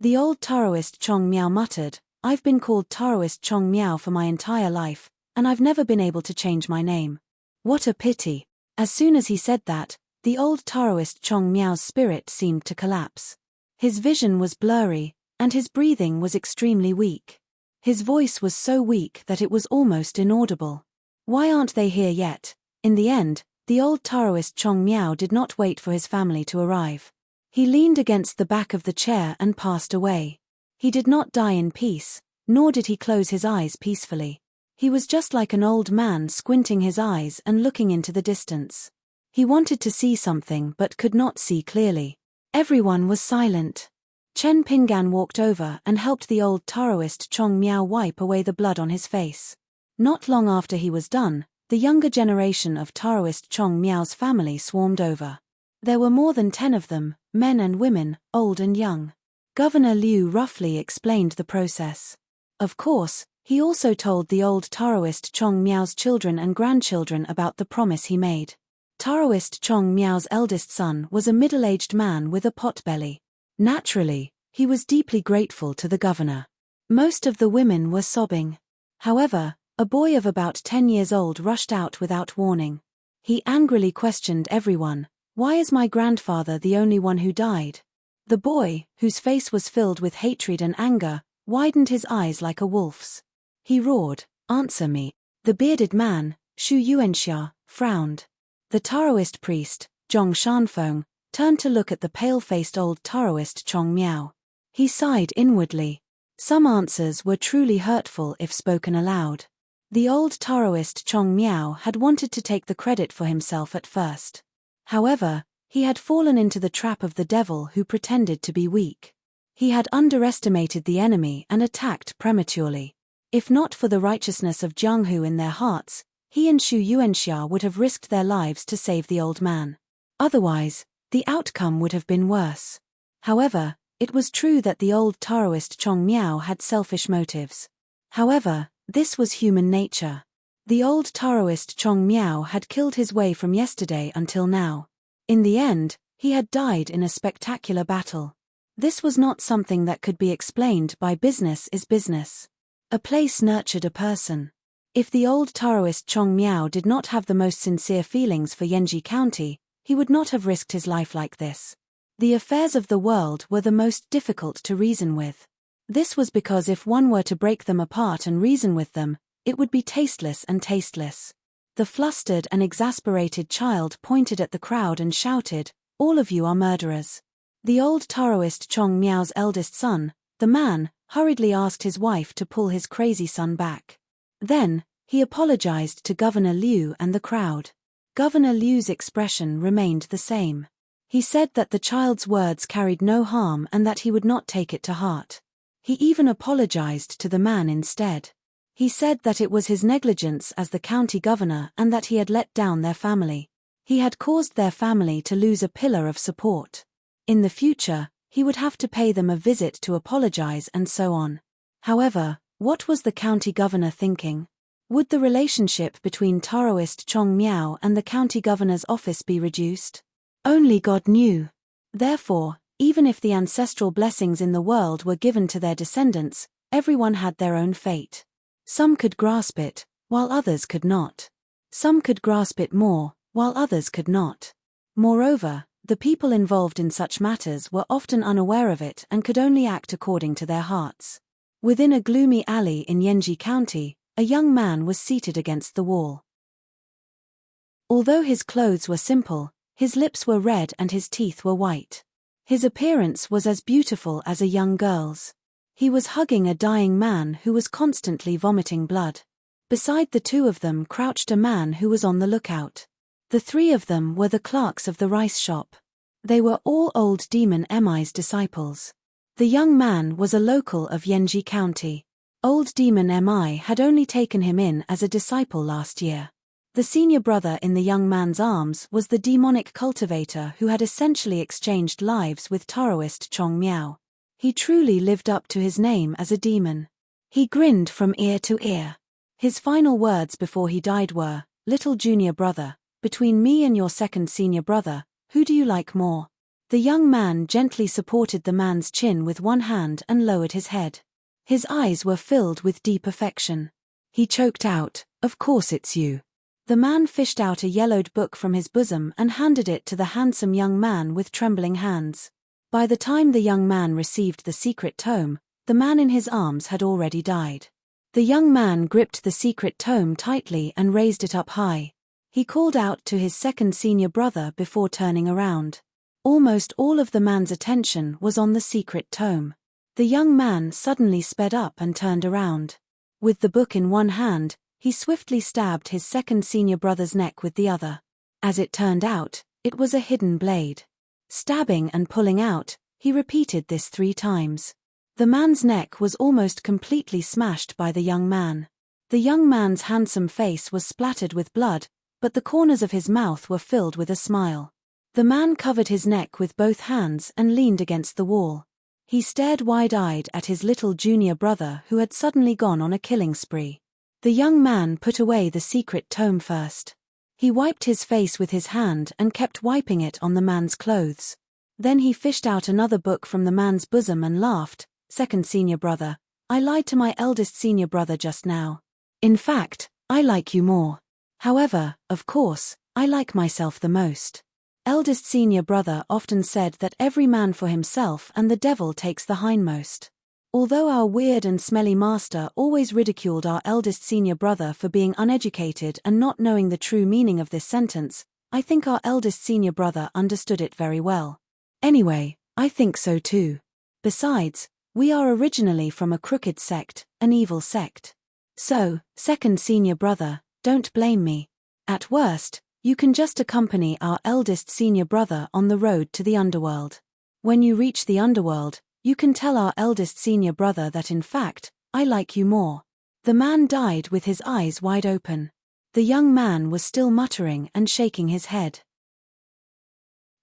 The old Taoist Chong Miao muttered, "I've been called Taoist Chong Miao for my entire life, and I've never been able to change my name. What a pity." As soon as he said that, the old Taoist Chong Miao's spirit seemed to collapse. His vision was blurry, and his breathing was extremely weak. His voice was so weak that it was almost inaudible. Why aren't they here yet? In the end, the old Taoist Chong Miao did not wait for his family to arrive. He leaned against the back of the chair and passed away. He did not die in peace, nor did he close his eyes peacefully. He was just like an old man squinting his eyes and looking into the distance. He wanted to see something but could not see clearly. Everyone was silent. Chen Pinggan walked over and helped the old Taoist Chong Miao wipe away the blood on his face. Not long after he was done, the younger generation of Taoist Chong Miao's family swarmed over. There were more than 10 of them, men and women, old and young. Governor Liu roughly explained the process. Of course, he also told the old Taoist Chong Miao's children and grandchildren about the promise he made. Taoist Chong Miao's eldest son was a middle-aged man with a potbelly. Naturally, he was deeply grateful to the governor. Most of the women were sobbing. However, a boy of about 10 years old rushed out without warning. He angrily questioned everyone, "Why is my grandfather the only one who died?" The boy, whose face was filled with hatred and anger, widened his eyes like a wolf's. He roared, "Answer me." The bearded man, Shu Yuanxia, frowned. The Taoist priest, Zhong Shanfeng, turned to look at the pale-faced old Taoist Chong Miao. He sighed inwardly. Some answers were truly hurtful if spoken aloud. The old Taoist Chong Miao had wanted to take the credit for himself at first. However, he had fallen into the trap of the devil who pretended to be weak. He had underestimated the enemy and attacked prematurely. If not for the righteousness of Jianghu in their hearts, he and Shu Yuanxia would have risked their lives to save the old man. Otherwise, the outcome would have been worse. However, it was true that the old Taoist Chong Miao had selfish motives. However, this was human nature. The old Taoist Chong Miao had killed his way from yesterday until now. In the end, he had died in a spectacular battle. This was not something that could be explained by business is business. A place nurtured a person. If the old Taoist Chong Miao did not have the most sincere feelings for Yanji County, he would not have risked his life like this. The affairs of the world were the most difficult to reason with. This was because if one were to break them apart and reason with them, it would be tasteless and tasteless. The flustered and exasperated child pointed at the crowd and shouted, "All of you are murderers." The old Taoist Chong Miao's eldest son, the man, hurriedly asked his wife to pull his crazy son back. Then, he apologized to Governor Liu and the crowd. Governor Liu's expression remained the same. He said that the child's words carried no harm and that he would not take it to heart. He even apologized to the man instead. He said that it was his negligence as the county governor and that he had let down their family. He had caused their family to lose a pillar of support. In the future, he would have to pay them a visit to apologize and so on. However, what was the county governor thinking? Would the relationship between Taoist Chong Miao and the county governor's office be reduced? Only God knew. Therefore, even if the ancestral blessings in the world were given to their descendants, everyone had their own fate. Some could grasp it, while others could not. Some could grasp it more, while others could not. Moreover, the people involved in such matters were often unaware of it and could only act according to their hearts. Within a gloomy alley in Yanji County, a young man was seated against the wall. Although his clothes were simple, his lips were red and his teeth were white. His appearance was as beautiful as a young girl's. He was hugging a dying man who was constantly vomiting blood. Beside the two of them crouched a man who was on the lookout. The three of them were the clerks of the rice shop. They were all old demon Mi's disciples. The young man was a local of Yanji County. Old demon Mi had only taken him in as a disciple last year. The senior brother in the young man's arms was the demonic cultivator who had essentially exchanged lives with Taoist Chong Miao. He truly lived up to his name as a demon. He grinned from ear to ear. His final words before he died were, "Little junior brother, between me and your second senior brother, who do you like more?" The young man gently supported the man's chin with one hand and lowered his head. His eyes were filled with deep affection. He choked out, "Of course it's you." The man fished out a yellowed book from his bosom and handed it to the handsome young man with trembling hands. By the time the young man received the secret tome, the man in his arms had already died. The young man gripped the secret tome tightly and raised it up high. He called out to his second senior brother before turning around. Almost all of the man's attention was on the secret tome. The young man suddenly sped up and turned around. With the book in one hand, he swiftly stabbed his second senior brother's neck with the other. As it turned out, it was a hidden blade. Stabbing and pulling out, he repeated this 3 times. The man's neck was almost completely smashed by the young man. The young man's handsome face was splattered with blood, but the corners of his mouth were filled with a smile. The man covered his neck with both hands and leaned against the wall. He stared wide-eyed at his little junior brother who had suddenly gone on a killing spree. The young man put away the secret tome first. He wiped his face with his hand and kept wiping it on the man's clothes. Then he fished out another book from the man's bosom and laughed. "Second senior brother, I lied to my eldest senior brother just now. In fact, I like you more. However, of course, I like myself the most." Eldest senior brother often said that every man for himself and the devil takes the hindmost. Although our weird and smelly master always ridiculed our eldest senior brother for being uneducated and not knowing the true meaning of this sentence, I think our eldest senior brother understood it very well. Anyway, I think so too. Besides, we are originally from a crooked sect, an evil sect. So, second senior brother, don't blame me. At worst, you can just accompany our eldest senior brother on the road to the underworld. When you reach the underworld, you can tell our eldest senior brother that in fact, I like you more. The man died with his eyes wide open. The young man was still muttering and shaking his head.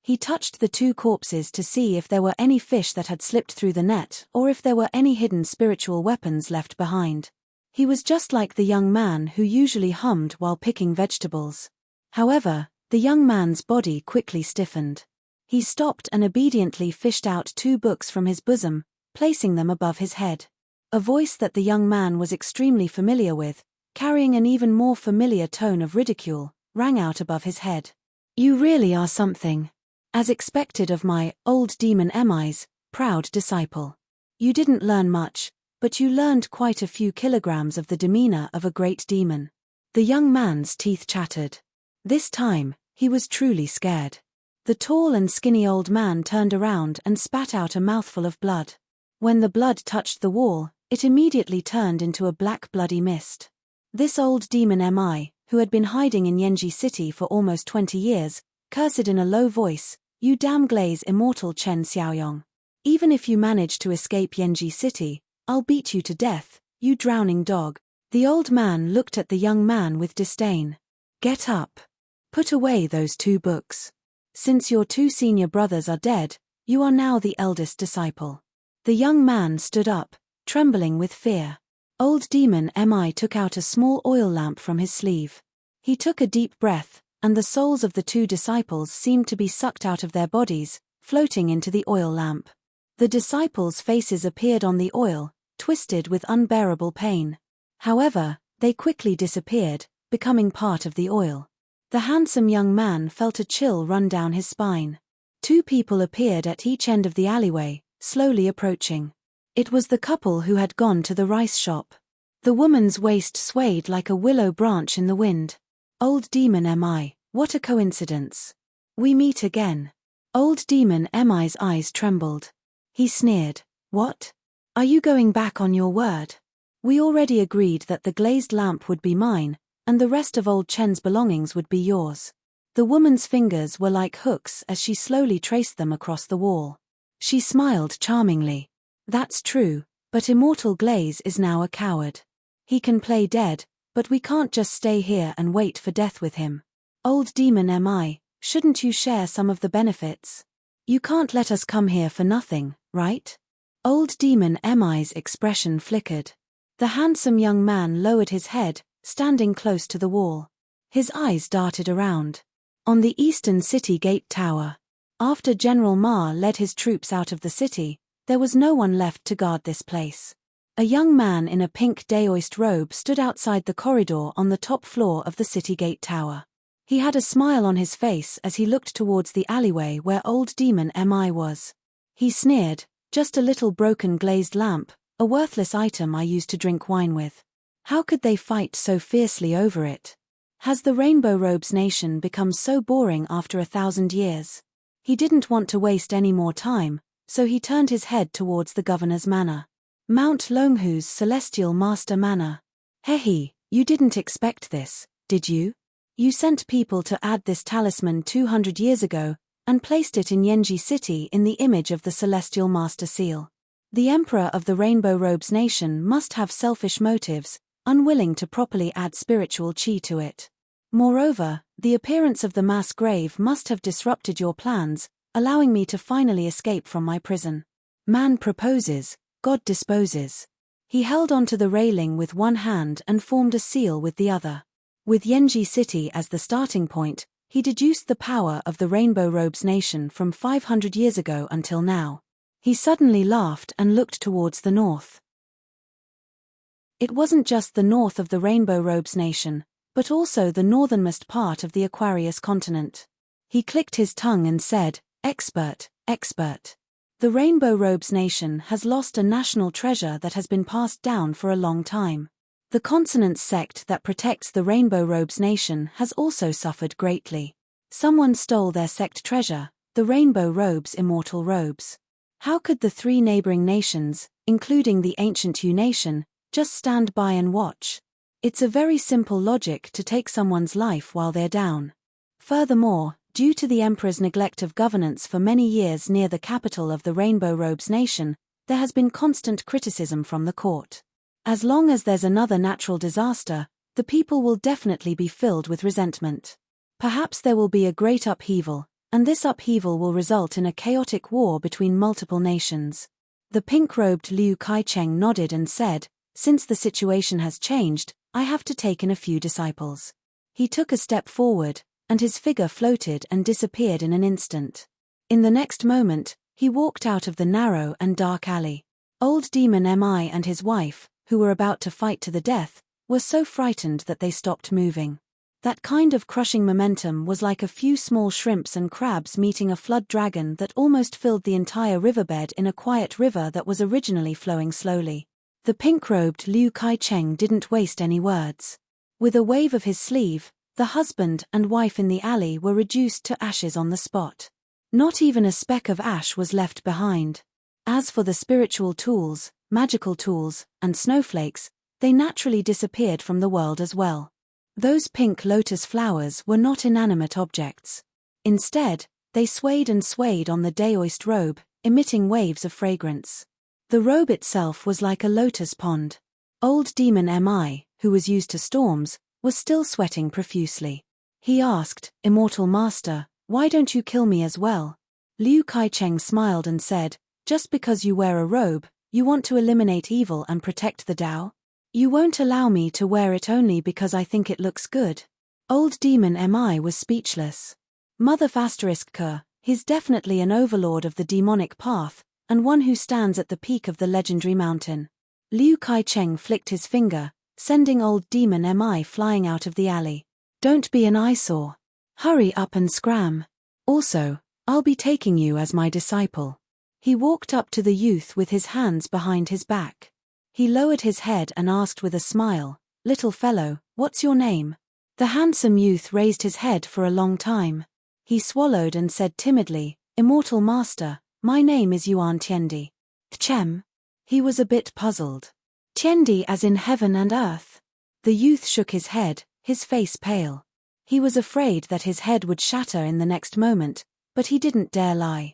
He touched the 2 corpses to see if there were any fish that had slipped through the net or if there were any hidden spiritual weapons left behind. He was just like the young man who usually hummed while picking vegetables. However, the young man's body quickly stiffened. He stopped and obediently fished out 2 books from his bosom, placing them above his head. A voice that the young man was extremely familiar with, carrying an even more familiar tone of ridicule, rang out above his head. "You really are something. As expected of my old demon Emi's proud disciple. You didn't learn much, but you learned quite a few kilograms of the demeanor of a great demon." The young man's teeth chattered. This time, he was truly scared. The tall and skinny old man turned around and spat out a mouthful of blood. When the blood touched the wall, it immediately turned into a black bloody mist. This old demon Mi, who had been hiding in Yenji City for almost 20 years, cursed in a low voice, "You damn glaze immortal Chen Xiaoyong. Even if you manage to escape Yenji City, I'll beat you to death, you drowning dog." The old man looked at the young man with disdain. "Get up. Put away those 2 books. Since your 2 senior brothers are dead, you are now the eldest disciple." The young man stood up, trembling with fear. Old demon Mi took out a small oil lamp from his sleeve. He took a deep breath, and the souls of the 2 disciples seemed to be sucked out of their bodies, floating into the oil lamp. The disciples' faces appeared on the oil, twisted with unbearable pain. However, they quickly disappeared, becoming part of the oil. The handsome young man felt a chill run down his spine. 2 people appeared at each end of the alleyway, slowly approaching. It was the couple who had gone to the rice shop. The woman's waist swayed like a willow branch in the wind. "Old demon Mi, what a coincidence. We meet again." Old demon Mi's eyes trembled. He sneered. "What? Are you going back on your word? We already agreed that the glazed lamp would be mine, and the rest of old Chen's belongings would be yours." The woman's fingers were like hooks as she slowly traced them across the wall. She smiled charmingly. "That's true, but Immortal Glaze is now a coward. He can play dead, but we can't just stay here and wait for death with him. Old demon Mi, shouldn't you share some of the benefits? You can't let us come here for nothing, right?" Old demon Mi's expression flickered. The handsome young man lowered his head, standing close to the wall. His eyes darted around. On the eastern city gate tower. After General Ma led his troops out of the city, there was no one left to guard this place. A young man in a pink daoist robe stood outside the corridor on the top floor of the city gate tower. He had a smile on his face as he looked towards the alleyway where old demon Mi was. He sneered, "Just a little broken glazed lamp, a worthless item I used to drink wine with. How could they fight so fiercely over it? Has the Rainbow Robes Nation become so boring after 1,000 years?" He didn't want to waste any more time, so he turned his head towards the governor's manor. Mount Longhu's Celestial Master Manor. "Hehe, you didn't expect this, did you? You sent people to add this talisman 200 years ago, and placed it in Yenji City in the image of the Celestial Master Seal. The Emperor of the Rainbow Robes Nation must have selfish motives, unwilling to properly add spiritual chi to it. Moreover, the appearance of the mass grave must have disrupted your plans, allowing me to finally escape from my prison. Man proposes, God disposes." He held onto the railing with one hand and formed a seal with the other. With Yenji City as the starting point, he deduced the power of the Rainbow Robes Nation from 500 years ago until now. He suddenly laughed and looked towards the north. It wasn't just the north of the Rainbow Robes Nation, but also the northernmost part of the Aquarius continent. He clicked his tongue and said, "Expert, expert. The Rainbow Robes Nation has lost a national treasure that has been passed down for a long time. The consonance sect that protects the Rainbow Robes Nation has also suffered greatly. Someone stole their sect treasure, the Rainbow Robes' immortal robes. How could the 3 neighboring nations, including the ancient Yu Nation, just stand by and watch? It's a very simple logic to take someone's life while they're down. Furthermore, due to the Emperor's neglect of governance for many years near the capital of the Rainbow Robes Nation, there has been constant criticism from the court. As long as there's another natural disaster, the people will definitely be filled with resentment. Perhaps there will be a great upheaval, and this upheaval will result in a chaotic war between multiple nations." The pink-robed Liu Kaicheng nodded and said, "Since the situation has changed, I have to take in a few disciples." He took a step forward, and his figure floated and disappeared in an instant. In the next moment, he walked out of the narrow and dark alley. Old Demon Mi and his wife, who were about to fight to the death, were so frightened that they stopped moving. That kind of crushing momentum was like a few small shrimps and crabs meeting a flood dragon that almost filled the entire riverbed in a quiet river that was originally flowing slowly. The pink-robed Liu Kaicheng didn't waste any words. With a wave of his sleeve, the husband and wife in the alley were reduced to ashes on the spot. Not even a speck of ash was left behind. As for the spiritual tools, magical tools, and snowflakes, they naturally disappeared from the world as well. Those pink lotus flowers were not inanimate objects. Instead, they swayed and swayed on the daoist robe, emitting waves of fragrance. The robe itself was like a lotus pond. Old Demon Mi, who was used to storms, was still sweating profusely. He asked, "Immortal Master, why don't you kill me as well?" Liu Kaicheng smiled and said, "Just because you wear a robe, you want to eliminate evil and protect the Tao? You won't allow me to wear it only because I think it looks good." Old Demon Mi was speechless. Mother K, he's definitely an overlord of the demonic path, and one who stands at the peak of the legendary mountain. Liu Kaicheng flicked his finger, sending Old Demon Mi flying out of the alley. "Don't be an eyesore. Hurry up and scram. Also, I'll be taking you as my disciple." He walked up to the youth with his hands behind his back. He lowered his head and asked with a smile, "Little fellow, what's your name?" The handsome youth raised his head for a long time. He swallowed and said timidly, "Immortal Master, my name is Yuan Tiendi." "Tchem?" He was a bit puzzled. "Tiendi as in heaven and earth?" The youth shook his head, his face pale. He was afraid that his head would shatter in the next moment, but he didn't dare lie.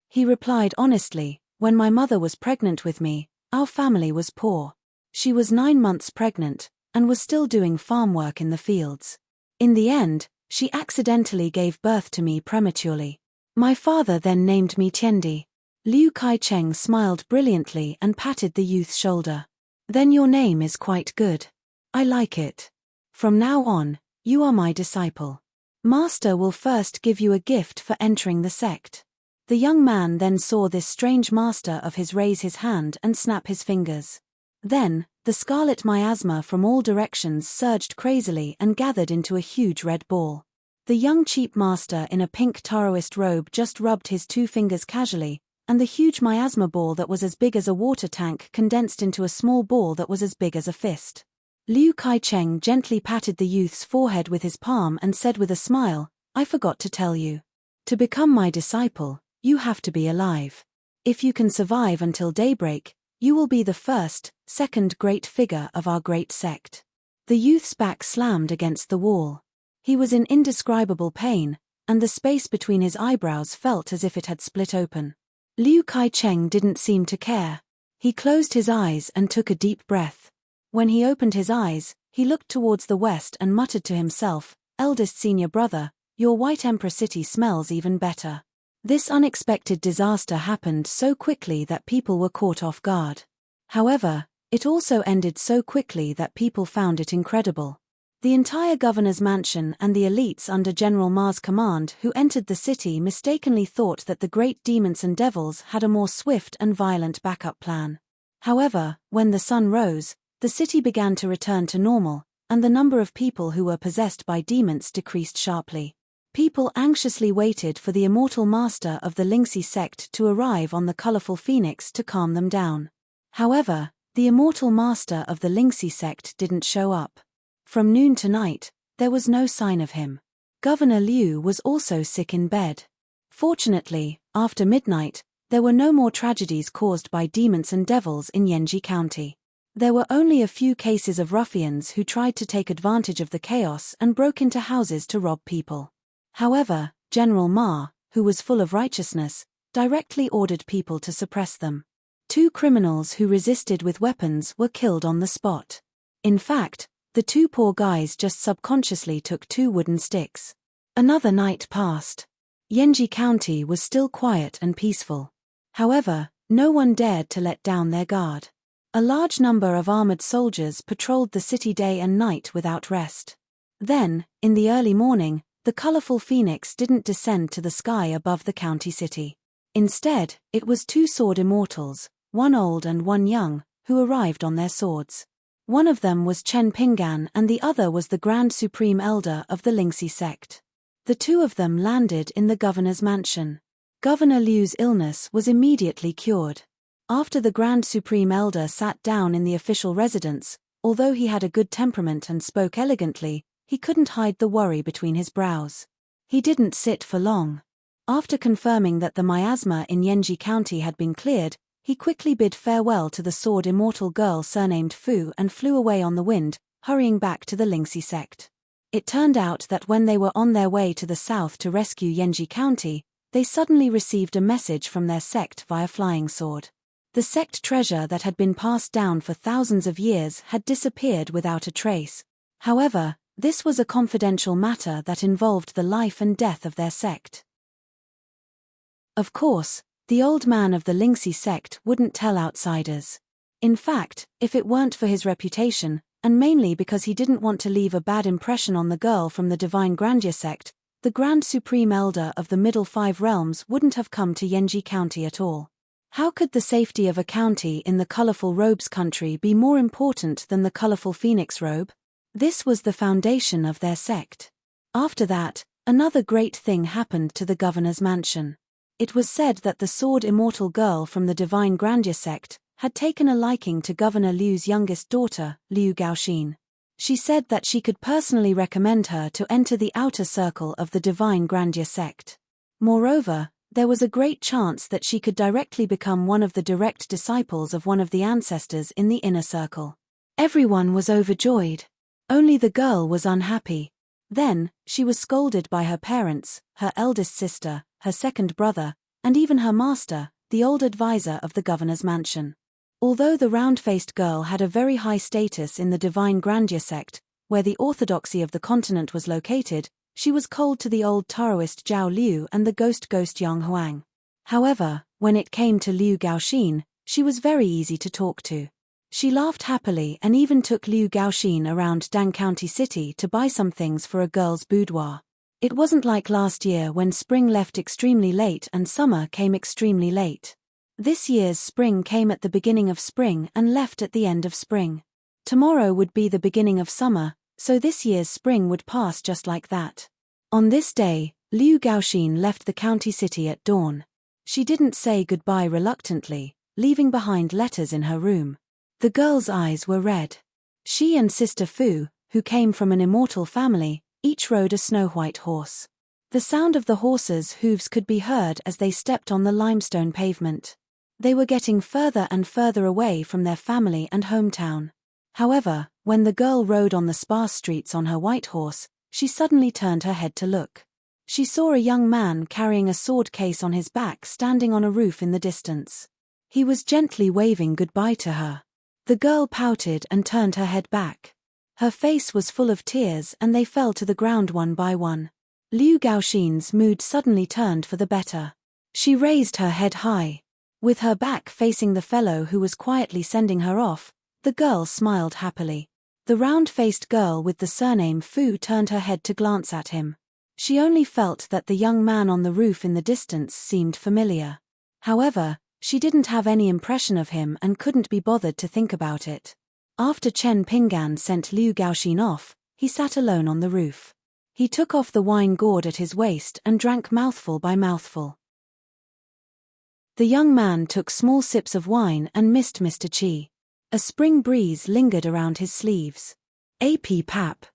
He replied honestly, "When my mother was pregnant with me, our family was poor. She was 9 months pregnant, and was still doing farm work in the fields. In the end, she accidentally gave birth to me prematurely. My father then named me Tiendi." Liu Kaicheng smiled brilliantly and patted the youth's shoulder. "Then your name is quite good. I like it. From now on, you are my disciple. Master will first give you a gift for entering the sect." The young man then saw this strange master of his raise his hand and snap his fingers. Then, the scarlet miasma from all directions surged crazily and gathered into a huge red ball. The young cheap master in a pink Taoist robe just rubbed his 2 fingers casually, and the huge miasma ball that was as big as a water tank condensed into a small ball that was as big as a fist. Liu Kai-cheng gently patted the youth's forehead with his palm and said with a smile, "I forgot to tell you. To become my disciple, you have to be alive. If you can survive until daybreak, you will be the second great figure of our great sect." The youth's back slammed against the wall. He was in indescribable pain, and the space between his eyebrows felt as if it had split open. Liu Kai-cheng didn't seem to care. He closed his eyes and took a deep breath. When he opened his eyes, he looked towards the west and muttered to himself, "Eldest senior brother, your White Emperor city smells even better." This unexpected disaster happened so quickly that people were caught off guard. However, it also ended so quickly that people found it incredible. The entire governor's mansion and the elites under General Ma's command who entered the city mistakenly thought that the great demons and devils had a more swift and violent backup plan. However, when the sun rose, the city began to return to normal, and the number of people who were possessed by demons decreased sharply. People anxiously waited for the immortal master of the Lingxi sect to arrive on the colorful phoenix to calm them down. However, the immortal master of the Lingxi sect didn't show up. From noon to night, there was no sign of him. Governor Liu was also sick in bed. Fortunately, after midnight, there were no more tragedies caused by demons and devils in Yanji County. There were only a few cases of ruffians who tried to take advantage of the chaos and broke into houses to rob people. However, General Ma, who was full of righteousness, directly ordered people to suppress them. 2 criminals who resisted with weapons were killed on the spot. In fact, the 2 poor guys just subconsciously took 2 wooden sticks. Another night passed. Yanji County was still quiet and peaceful. However, no one dared to let down their guard. A large number of armored soldiers patrolled the city day and night without rest. Then, in the early morning, the colorful phoenix didn't descend to the sky above the county city. Instead, it was 2 sword immortals, one old and one young, who arrived on their swords. One of them was Chen Pinggan and the other was the Grand Supreme Elder of the Lingxi sect. The 2 of them landed in the governor's mansion. Governor Liu's illness was immediately cured. After the Grand Supreme Elder sat down in the official residence, although he had a good temperament and spoke elegantly, he couldn't hide the worry between his brows. He didn't sit for long. After confirming that the miasma in Yanji County had been cleared, he quickly bid farewell to the sword immortal girl surnamed Fu and flew away on the wind, hurrying back to the Lingxi sect. It turned out that when they were on their way to the south to rescue Yanji County, they suddenly received a message from their sect via flying sword. The sect treasure that had been passed down for thousands of years had disappeared without a trace. However, this was a confidential matter that involved the life and death of their sect. Of course, the old man of the Lingxi sect wouldn't tell outsiders. In fact, if it weren't for his reputation, and mainly because he didn't want to leave a bad impression on the girl from the Divine Grandeur sect, the Grand Supreme Elder of the Middle 5 Realms wouldn't have come to Yanji County at all. How could the safety of a county in the colorful robes country be more important than the colorful phoenix robe? This was the foundation of their sect. After that, another great thing happened to the governor's mansion. It was said that the sword immortal girl from the Divine Grandeur sect had taken a liking to Governor Liu's youngest daughter, Liu Gaoxin. She said that she could personally recommend her to enter the outer circle of the Divine Grandeur sect. Moreover, there was a great chance that she could directly become one of the direct disciples of one of the ancestors in the inner circle. Everyone was overjoyed. Only the girl was unhappy. Then, she was scolded by her parents, her eldest sister, her second brother, and even her master, the old advisor of the governor's mansion. Although the round-faced girl had a very high status in the Divine Grandeur sect, where the orthodoxy of the continent was located, she was cold to the old Taoist Zhao Liu and the ghost Yang Huang. However, when it came to Liu Gaoxin, she was very easy to talk to. She laughed happily and even took Liu Gaoxin around Dang County City to buy some things for a girl's boudoir. It wasn't like last year when spring left extremely late and summer came extremely late. This year's spring came at the beginning of spring and left at the end of spring. Tomorrow would be the beginning of summer, so this year's spring would pass just like that. On this day, Liu Gaoxin left the county city at dawn. She didn't say goodbye reluctantly, leaving behind letters in her room. The girl's eyes were red. She and Sister Fu, who came from an immortal family, each rode a snow-white horse. The sound of the horses' hooves could be heard as they stepped on the limestone pavement. They were getting further and further away from their family and hometown. However, when the girl rode on the sparse streets on her white horse, she suddenly turned her head to look. She saw a young man carrying a sword case on his back standing on a roof in the distance. He was gently waving goodbye to her. The girl pouted and turned her head back. Her face was full of tears and they fell to the ground one by one. Liu Gaoxin's mood suddenly turned for the better. She raised her head high. With her back facing the fellow who was quietly sending her off, the girl smiled happily. The round-faced girl with the surname Fu turned her head to glance at him. She only felt that the young man on the roof in the distance seemed familiar. However, she didn't have any impression of him and couldn't be bothered to think about it. After Chen Pinggan sent Liu Gaoxin off, he sat alone on the roof. He took off the wine gourd at his waist and drank mouthful by mouthful. The young man took small sips of wine and missed Mr. Qi. A spring breeze lingered around his sleeves. AP Pap.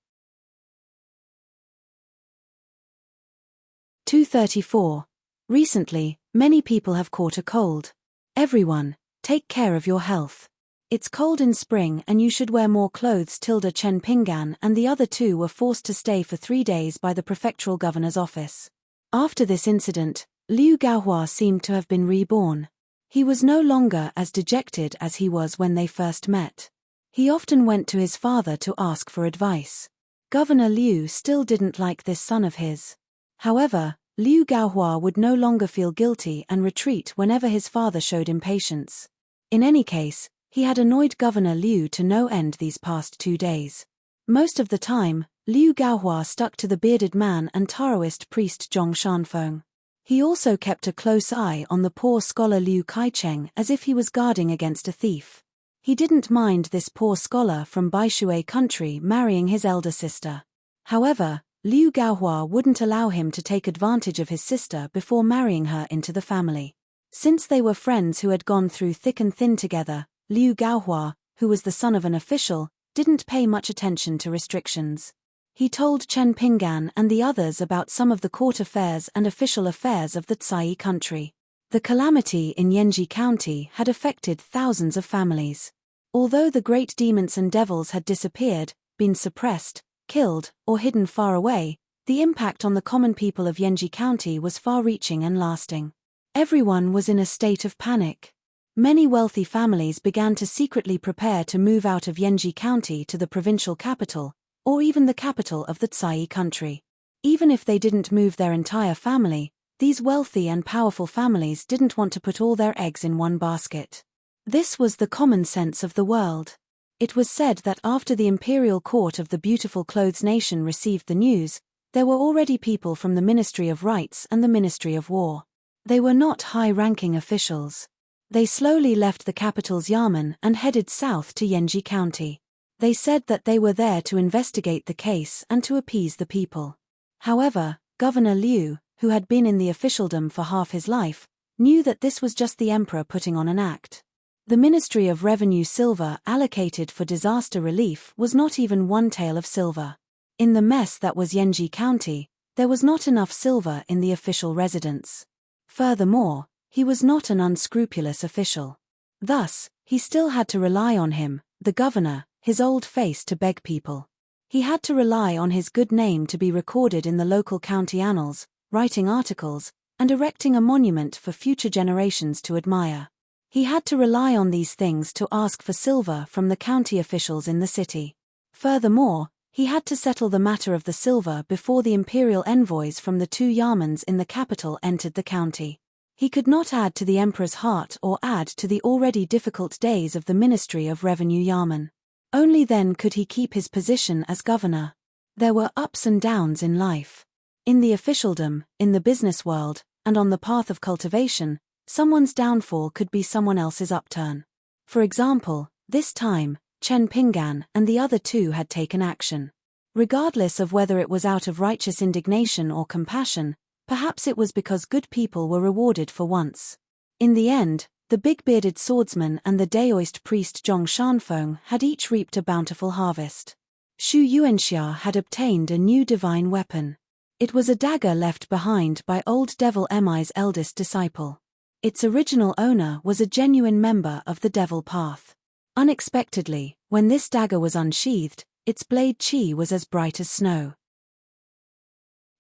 234. Recently, many people have caught a cold. Everyone, take care of your health. It's cold in spring and you should wear more clothes. Chen Pinggan and the other two were forced to stay for 3 days by the prefectural governor's office. After this incident, Liu Gaohua seemed to have been reborn. He was no longer as dejected as he was when they first met. He often went to his father to ask for advice. Governor Liu still didn't like this son of his. However, Liu Gaohua would no longer feel guilty and retreat whenever his father showed impatience. In any case, he had annoyed Governor Liu to no end these past 2 days. Most of the time, Liu Gaohua stuck to the bearded man and Taoist priest Zhong Shanfeng. He also kept a close eye on the poor scholar Liu Kaicheng as if he was guarding against a thief. He didn't mind this poor scholar from Baishui country marrying his elder sister. However, Liu Gaohua wouldn't allow him to take advantage of his sister before marrying her into the family. Since they were friends who had gone through thick and thin together, Liu Gaohua, who was the son of an official, didn't pay much attention to restrictions. He told Chen Pinggan and the others about some of the court affairs and official affairs of the Tsai country. The calamity in Yanji County had affected thousands of families. Although the great demons and devils had disappeared, been suppressed, killed, or hidden far away, the impact on the common people of Yanji County was far-reaching and lasting. Everyone was in a state of panic. Many wealthy families began to secretly prepare to move out of Yanji County to the provincial capital, or even the capital of the Tsai country. Even if they didn't move their entire family, these wealthy and powerful families didn't want to put all their eggs in one basket. This was the common sense of the world. It was said that after the imperial court of the beautiful clothes nation received the news, there were already people from the Ministry of Rights and the Ministry of War. They were not high-ranking officials. They slowly left the capital's Yamen and headed south to Yanji County. They said that they were there to investigate the case and to appease the people. However, Governor Liu, who had been in the officialdom for half his life, knew that this was just the emperor putting on an act. The Ministry of Revenue silver allocated for disaster relief was not even one tael of silver. In the mess that was Yanji County, there was not enough silver in the official residence. Furthermore, he was not an unscrupulous official. Thus, he still had to rely on him, the governor, his old face to beg people. He had to rely on his good name to be recorded in the local county annals, writing articles, and erecting a monument for future generations to admire. He had to rely on these things to ask for silver from the county officials in the city. Furthermore, he had to settle the matter of the silver before the imperial envoys from the 2 yamens in the capital entered the county. He could not add to the emperor's heart or add to the already difficult days of the Ministry of Revenue Yamen. Only then could he keep his position as governor. There were ups and downs in life. In the officialdom, in the business world, and on the path of cultivation, someone's downfall could be someone else's upturn. For example, this time, Chen Pinggan and the other 2 had taken action. Regardless of whether it was out of righteous indignation or compassion, perhaps it was because good people were rewarded for once. In the end, the big-bearded swordsman and the Daoist priest Zhong Shanfeng had each reaped a bountiful harvest. Xu Yuanxia had obtained a new divine weapon. It was a dagger left behind by old Devil Emai's eldest disciple. Its original owner was a genuine member of the Devil Path. Unexpectedly, when this dagger was unsheathed, its blade qi was as bright as snow.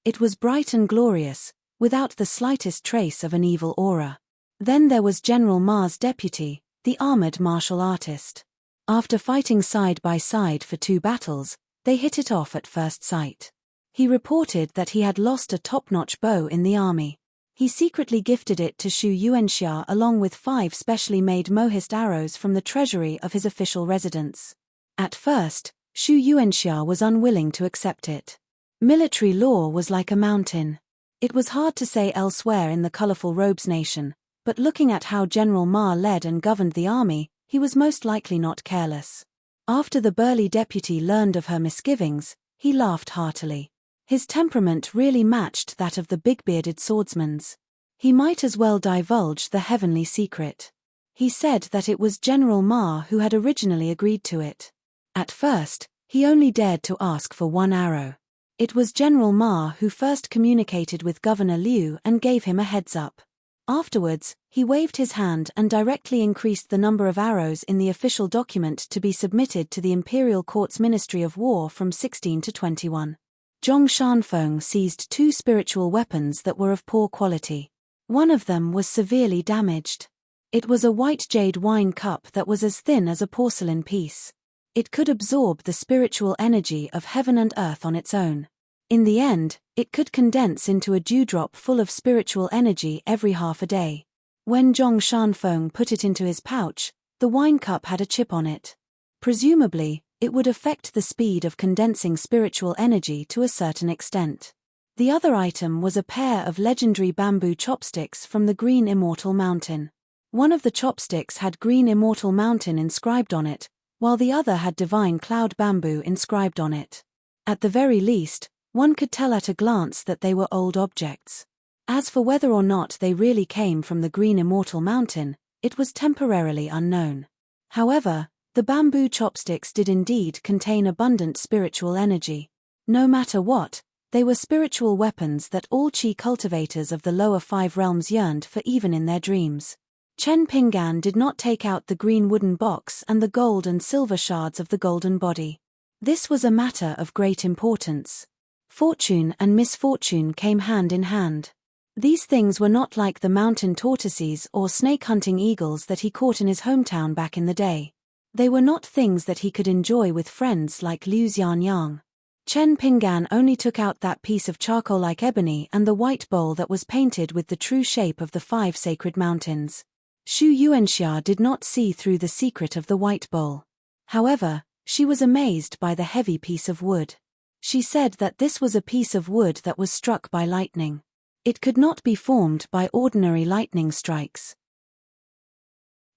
It was bright and glorious, without the slightest trace of an evil aura. Then there was General Ma's deputy, the armored martial artist. After fighting side by side for 2 battles, they hit it off at first sight. He reported that he had lost a top-notch bow in the army. He secretly gifted it to Xu Yuanxia along with 5 specially made mohist arrows from the treasury of his official residence. At first, Xu Yuanxia was unwilling to accept it. Military law was like a mountain. It was hard to say elsewhere in the colorful robes nation, but looking at how General Ma led and governed the army, he was most likely not careless. After the burly deputy learned of her misgivings, he laughed heartily. His temperament really matched that of the big-bearded swordsman's. He might as well divulge the heavenly secret. He said that it was General Ma who had originally agreed to it. At first, he only dared to ask for 1 arrow. It was General Ma who first communicated with Governor Liu and gave him a heads-up. Afterwards, he waved his hand and directly increased the number of arrows in the official document to be submitted to the Imperial Court's Ministry of War from 16 to 21. Zhong Shanfeng seized 2 spiritual weapons that were of poor quality. One of them was severely damaged. It was a white jade wine cup that was as thin as a porcelain piece. It could absorb the spiritual energy of heaven and earth on its own. In the end, it could condense into a dewdrop full of spiritual energy every half a day. When Zhong Shanfeng put it into his pouch, the wine cup had a chip on it. Presumably, it would affect the speed of condensing spiritual energy to a certain extent. The other item was a pair of legendary bamboo chopsticks from the Green Immortal Mountain. One of the chopsticks had Green Immortal Mountain inscribed on it, while the other had Divine Cloud Bamboo inscribed on it. At the very least, one could tell at a glance that they were old objects. As for whether or not they really came from the Green Immortal Mountain, it was temporarily unknown. However, the bamboo chopsticks did indeed contain abundant spiritual energy. No matter what, they were spiritual weapons that all Qi cultivators of the lower 5 realms yearned for even in their dreams. Chen Pinggan did not take out the green wooden box and the gold and silver shards of the golden body. This was a matter of great importance. Fortune and misfortune came hand in hand. These things were not like the mountain tortoises or snake-hunting eagles that he caught in his hometown back in the day. They were not things that he could enjoy with friends like Liu Xianyang. Chen Pinggan only took out that piece of charcoal-like ebony and the white bowl that was painted with the true shape of the 5 sacred mountains. Xu Yuanxia did not see through the secret of the white bowl. However, she was amazed by the heavy piece of wood. She said that this was a piece of wood that was struck by lightning. It could not be formed by ordinary lightning strikes.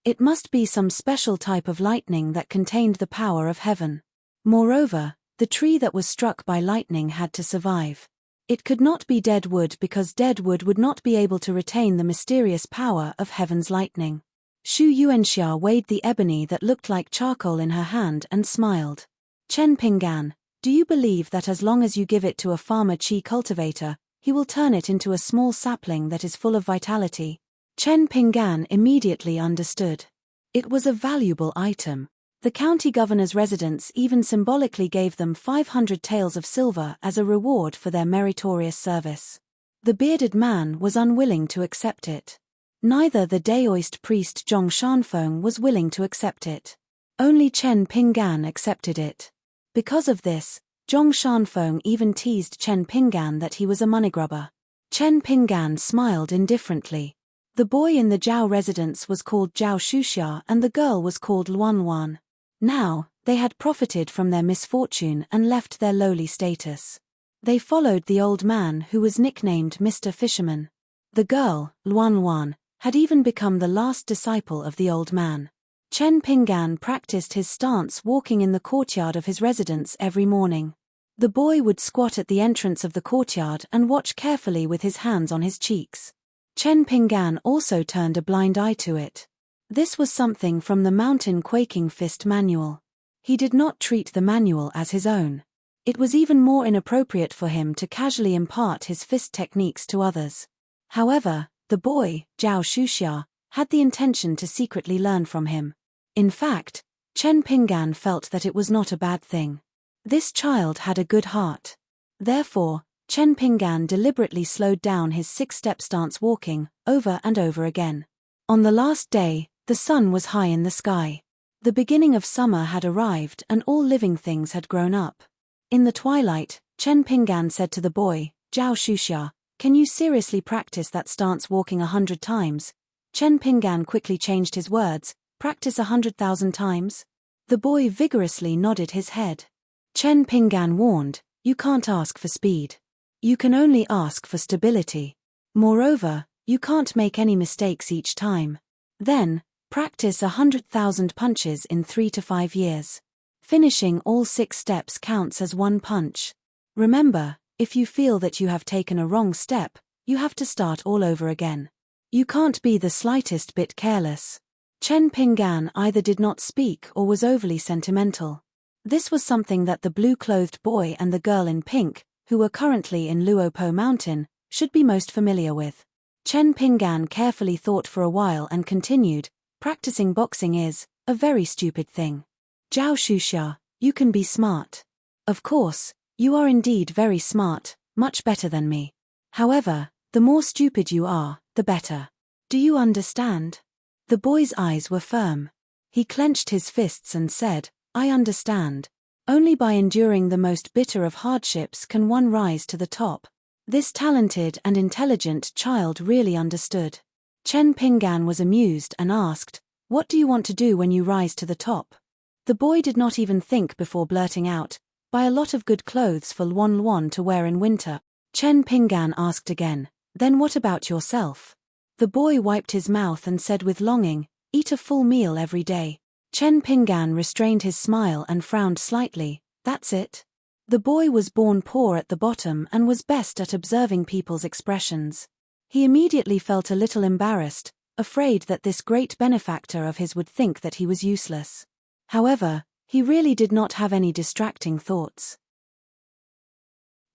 It must be some special type of lightning that contained the power of heaven. Moreover, the tree that was struck by lightning had to survive. It could not be dead wood because dead wood would not be able to retain the mysterious power of heaven's lightning. Xu Yuanxia weighed the ebony that looked like charcoal in her hand and smiled. Chen Pinggan, do you believe that as long as you give it to a farmer Qi cultivator, he will turn it into a small sapling that is full of vitality? Chen Pinggan immediately understood. It was a valuable item. The county governor's residence even symbolically gave them 500 taels of silver as a reward for their meritorious service. The bearded man was unwilling to accept it. Neither the Daoist priest Zhong Shanfeng was willing to accept it. Only Chen Pinggan accepted it. Because of this, Zhong Shanfeng even teased Chen Pinggan that he was a moneygrubber. Chen Pinggan smiled indifferently. The boy in the Zhao residence was called Zhao Shuxia and the girl was called Luanwan. Now, they had profited from their misfortune and left their lowly status. They followed the old man who was nicknamed Mr. Fisherman. The girl, Luanwan, had even become the last disciple of the old man. Chen Pinggan practiced his stance walking in the courtyard of his residence every morning. The boy would squat at the entrance of the courtyard and watch carefully with his hands on his cheeks. Chen Pinggan also turned a blind eye to it. This was something from the Mountain Quaking Fist manual. He did not treat the manual as his own. It was even more inappropriate for him to casually impart his fist techniques to others. However, the boy, Zhao Shuxia, had the intention to secretly learn from him. In fact, Chen Pinggan felt that it was not a bad thing. This child had a good heart. Therefore, Chen Pinggan deliberately slowed down his 6-step stance, walking over and over again. On the last day, the sun was high in the sky. The beginning of summer had arrived and all living things had grown up. In the twilight, Chen Pinggan said to the boy, Zhao Shuxia, "Can you seriously practice that stance walking 100 times? Chen Pinggan quickly changed his words, "Practice 100,000 times?" The boy vigorously nodded his head. Chen Pinggan warned, "You can't ask for speed. You can only ask for stability. Moreover, you can't make any mistakes each time. Then, practice 100,000 punches in 3 to 5 years. Finishing all 6 steps counts as one punch. Remember, if you feel that you have taken a wrong step, you have to start all over again. You can't be the slightest bit careless." Chen Pinggan either did not speak or was overly sentimental. This was something that the blue-clothed boy and the girl in pink, who were currently in Luopo Mountain, should be most familiar with. Chen Pinggan carefully thought for a while and continued, "Practicing boxing is a very stupid thing. Zhao Shuxia, you can be smart. Of course, you are indeed very smart, much better than me. However, the more stupid you are, the better. Do you understand?" The boy's eyes were firm. He clenched his fists and said, "I understand. Only by enduring the most bitter of hardships can one rise to the top." This talented and intelligent child really understood. Chen Pinggan was amused and asked, "What do you want to do when you rise to the top?" The boy did not even think before blurting out, "Buy a lot of good clothes for Luan Luan to wear in winter." Chen Pinggan asked again, "Then what about yourself?" The boy wiped his mouth and said with longing, "Eat a full meal every day." Chen Pinggan restrained his smile and frowned slightly. "That's it?" The boy was born poor at the bottom and was best at observing people's expressions. He immediately felt a little embarrassed, afraid that this great benefactor of his would think that he was useless. However, he really did not have any distracting thoughts.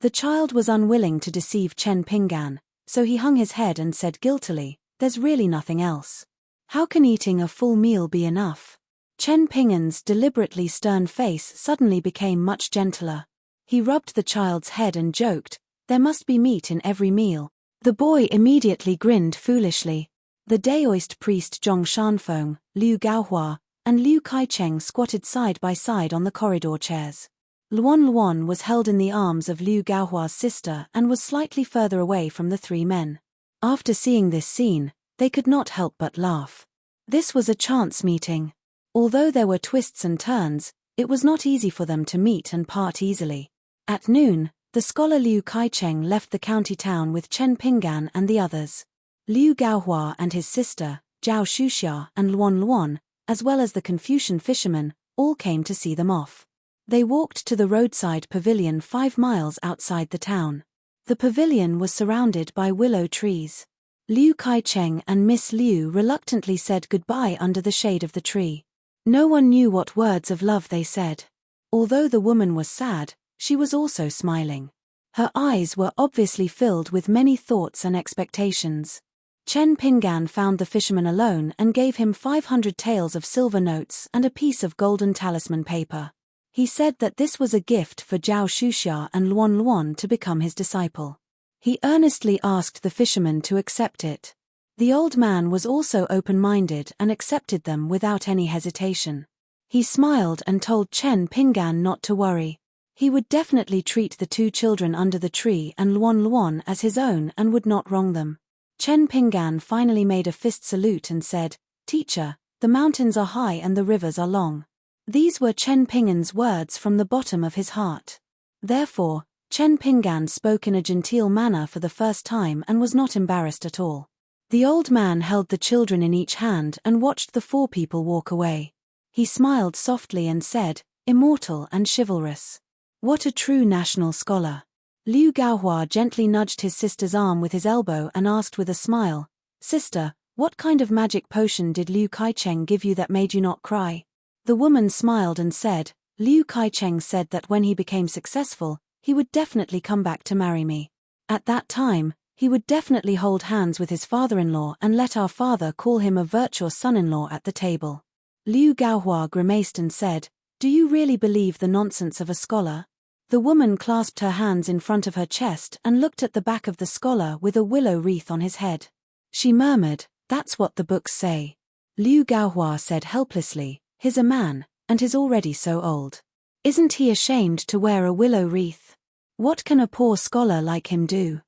The child was unwilling to deceive Chen Pinggan, so he hung his head and said guiltily, "There's really nothing else. How can eating a full meal be enough?" Chen Pinggan's deliberately stern face suddenly became much gentler. He rubbed the child's head and joked, "There must be meat in every meal." The boy immediately grinned foolishly. The Daoist priest Zhong Shanfeng, Liu Gaohua, and Liu Kaicheng squatted side by side on the corridor chairs. Luan Luan was held in the arms of Liu Gaohua's sister and was slightly further away from the 3 men. After seeing this scene, they could not help but laugh. This was a chance meeting. Although there were twists and turns, it was not easy for them to meet and part easily. At noon, the scholar Liu Kaicheng left the county town with Chen Pinggan and the others. Liu Gaohua and his sister, Zhao Shuxia and Luan Luan, as well as the Confucian fishermen, all came to see them off. They walked to the roadside pavilion 5 miles outside the town. The pavilion was surrounded by willow trees. Liu Kaicheng and Miss Liu reluctantly said goodbye under the shade of the tree. No one knew what words of love they said. Although the woman was sad, she was also smiling. Her eyes were obviously filled with many thoughts and expectations. Chen Pinggan found the fisherman alone and gave him 500 taels of silver notes and a piece of golden talisman paper. He said that this was a gift for Zhao Shuxia and Luan Luan to become his disciple. He earnestly asked the fisherman to accept it. The old man was also open-minded and accepted them without any hesitation. He smiled and told Chen Pinggan not to worry. He would definitely treat the 2 children under the tree and Luan Luan as his own and would not wrong them. Chen Pinggan finally made a fist salute and said, "Teacher, the mountains are high and the rivers are long." These were Chen Pinggan's words from the bottom of his heart. Therefore, Chen Pinggan spoke in a genteel manner for the first time and was not embarrassed at all. The old man held the children in each hand and watched the 4 people walk away. He smiled softly and said, "Immortal and chivalrous. What a true national scholar. Liu Gaohua gently nudged his sister's arm with his elbow and asked with a smile, "Sister, what kind of magic potion did Liu Kaicheng give you that made you not cry?" The woman smiled and said, "Liu Kaicheng said that when he became successful, he would definitely come back to marry me. At that time, he would definitely hold hands with his father-in-law and let our father call him a virtuous son-in-law at the table." Liu Gaohua grimaced and said, "Do you really believe the nonsense of a scholar?" The woman clasped her hands in front of her chest and looked at the back of the scholar with a willow wreath on his head. She murmured, "That's what the books say." Liu Gaohua said helplessly, "He's a man, and he's already so old. Isn't he ashamed to wear a willow wreath? What can a poor scholar like him do?"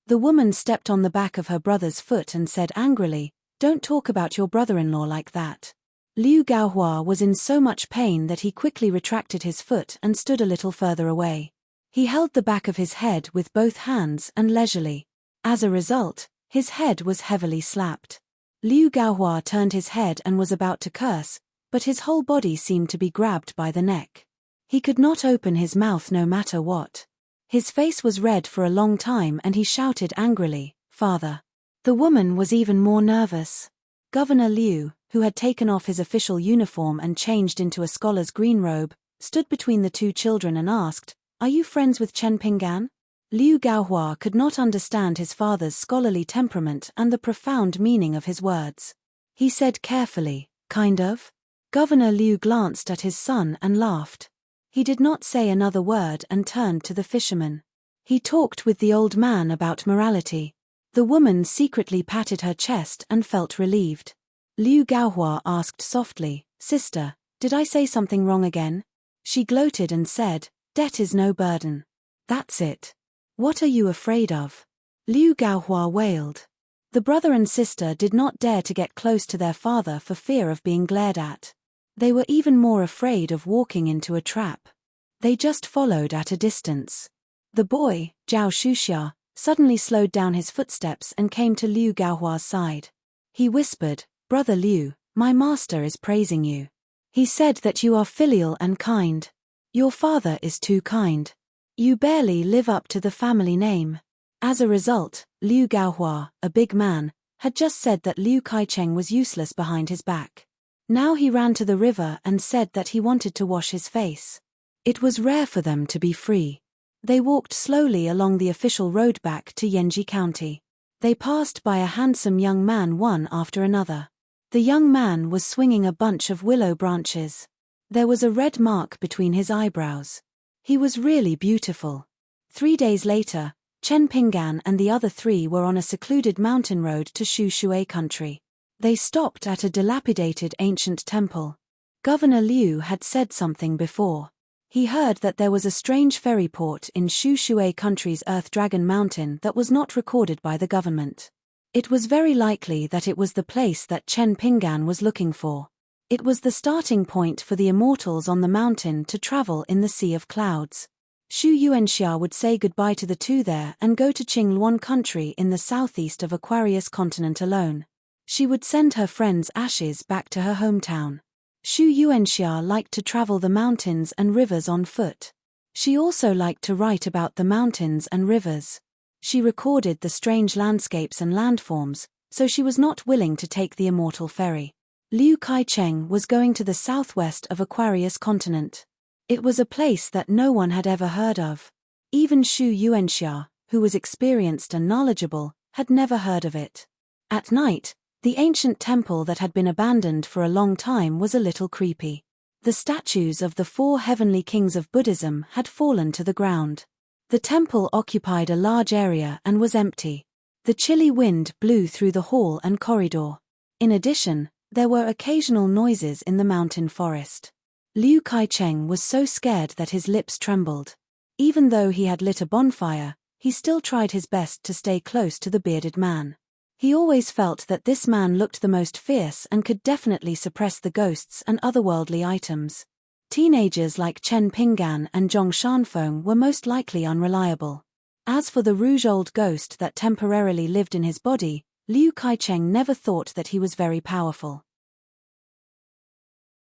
The woman stepped on the back of her brother's foot and said angrily, "Don't talk about your brother-in-law like that." Liu Gaohua was in so much pain that he quickly retracted his foot and stood a little further away. He held the back of his head with both hands and leisurely. As a result, his head was heavily slapped. Liu Gaohua turned his head and was about to curse, but his whole body seemed to be grabbed by the neck. He could not open his mouth no matter what. His face was red for a long time and he shouted angrily, "Father." The woman was even more nervous. Governor Liu, who had taken off his official uniform and changed into a scholar's green robe, stood between the two children and asked, "Are you friends with Chen Pinggan?" Liu Gaohua could not understand his father's scholarly temperament and the profound meaning of his words. He said carefully, "Kind of." Governor Liu glanced at his son and laughed. He did not say another word and turned to the fisherman. He talked with the old man about morality. The woman secretly patted her chest and felt relieved. Liu Gaohua asked softly, "Sister, did I say something wrong again?" She gloated and said, "Debt is no burden. That's it. What are you afraid of?" Liu Gaohua wailed. The brother and sister did not dare to get close to their father for fear of being glared at. They were even more afraid of walking into a trap. They just followed at a distance. The boy, Zhao Shuxia, suddenly slowed down his footsteps and came to Liu Gaohua's side. He whispered, "Brother Liu, my master is praising you. He said that you are filial and kind. Your father is too kind. You barely live up to the family name." As a result, Liu Gaohua, a big man, had just said that Liu Kaicheng was useless behind his back. Now he ran to the river and said that he wanted to wash his face. It was rare for them to be free. They walked slowly along the official road back to Yanji County. They passed by a handsome young man one after another. The young man was swinging a bunch of willow branches. There was a red mark between his eyebrows. He was really beautiful. 3 days later, Chen Pinggan and the other three were on a secluded mountain road to Shui country. They stopped at a dilapidated ancient temple. Governor Liu had said something before. He heard that there was a strange ferry port in Shui country's Earth Dragon Mountain that was not recorded by the government. It was very likely that it was the place that Chen Pinggan was looking for. It was the starting point for the immortals on the mountain to travel in the Sea of Clouds. Xu Yuanxia would say goodbye to the two there and go to Qingluan country in the southeast of Aquarius continent alone. She would send her friend's ashes back to her hometown. Xu Yuanxia liked to travel the mountains and rivers on foot. She also liked to write about the mountains and rivers. She recorded the strange landscapes and landforms, so she was not willing to take the immortal ferry. Liu Kaicheng was going to the southwest of Aquarius continent. It was a place that no one had ever heard of. Even Xu Yuanxia, who was experienced and knowledgeable, had never heard of it. At night, the ancient temple that had been abandoned for a long time was a little creepy. The statues of the 4 heavenly kings of Buddhism had fallen to the ground. The temple occupied a large area and was empty. The chilly wind blew through the hall and corridor. In addition, there were occasional noises in the mountain forest. Liu Kaicheng was so scared that his lips trembled. Even though he had lit a bonfire, he still tried his best to stay close to the bearded man. He always felt that this man looked the most fierce and could definitely suppress the ghosts and otherworldly items. Teenagers like Chen Pinggan and Zhong Shanfeng were most likely unreliable. As for the rouge old ghost that temporarily lived in his body, Liu Kaicheng never thought that he was very powerful.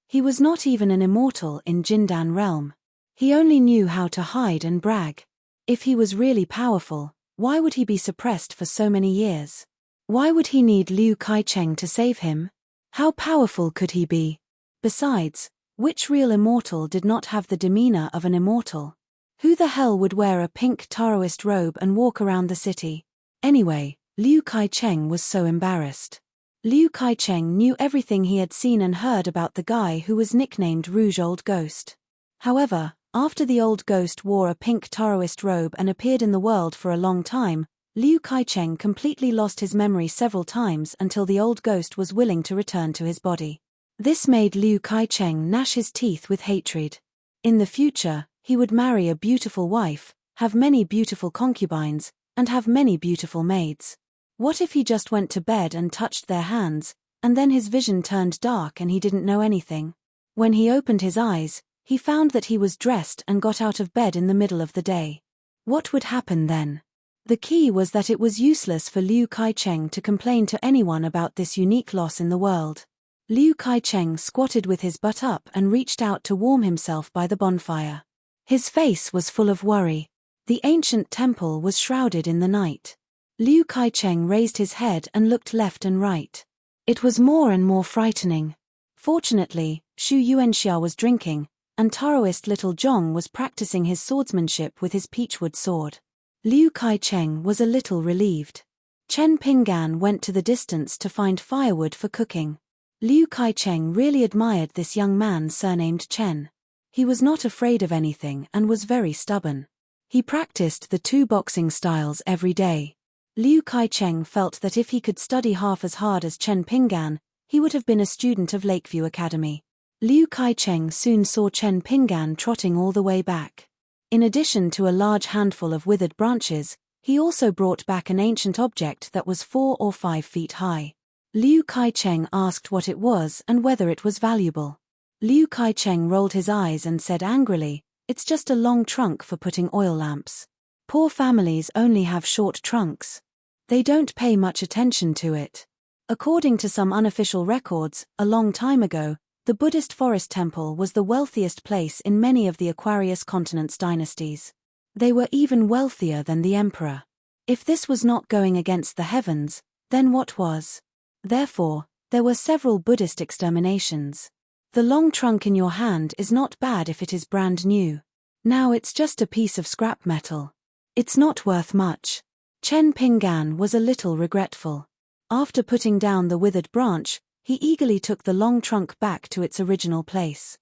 He was not even an immortal in Jindan realm. He only knew how to hide and brag. If he was really powerful, why would he be suppressed for so many years? Why would he need Liu Kai-cheng to save him? How powerful could he be? Besides, which real immortal did not have the demeanor of an immortal? Who the hell would wear a pink Taoist robe and walk around the city? Anyway, Liu Kai-cheng was so embarrassed. Liu Kai-cheng knew everything he had seen and heard about the guy who was nicknamed Rouge Old Ghost. However, after the old ghost wore a pink Taoist robe and appeared in the world for a long time, Liu Kai-cheng completely lost his memory several times until the old ghost was willing to return to his body. This made Liu Kai-cheng gnash his teeth with hatred. In the future, he would marry a beautiful wife, have many beautiful concubines, and have many beautiful maids. What if he just went to bed and touched their hands, and then his vision turned dark and he didn't know anything? When he opened his eyes, he found that he was dressed and got out of bed in the middle of the day. What would happen then? The key was that it was useless for Liu Kai-cheng to complain to anyone about this unique loss in the world. Liu Kai-cheng squatted with his butt up and reached out to warm himself by the bonfire. His face was full of worry. The ancient temple was shrouded in the night. Liu Kai-cheng raised his head and looked left and right. It was more and more frightening. Fortunately, Xu Yuanxia was drinking, and Taoist little Zhong was practicing his swordsmanship with his peachwood sword. Liu Kai-cheng was a little relieved. Chen Pinggan went to the distance to find firewood for cooking. Liu Kai-cheng really admired this young man surnamed Chen. He was not afraid of anything and was very stubborn. He practiced the two boxing styles every day. Liu Kai-cheng felt that if he could study half as hard as Chen Pinggan, he would have been a student of Lakeview Academy. Liu Kai-cheng soon saw Chen Pinggan trotting all the way back. In addition to a large handful of withered branches, he also brought back an ancient object that was 4 or 5 feet high. Liu Kai-cheng asked what it was and whether it was valuable. Liu Kai-cheng rolled his eyes and said angrily, "It's just a long trunk for putting oil lamps. Poor families only have short trunks. They don't pay much attention to it." According to some unofficial records, a long time ago, the Buddhist forest temple was the wealthiest place in many of the Aquarius continent's dynasties. They were even wealthier than the emperor. If this was not going against the heavens, then what was? Therefore, there were several Buddhist exterminations. The long trunk in your hand is not bad if it is brand new. Now it's just a piece of scrap metal. It's not worth much. Chen Pinggan was a little regretful. After putting down the withered branch, he eagerly took the long trunk back to its original place.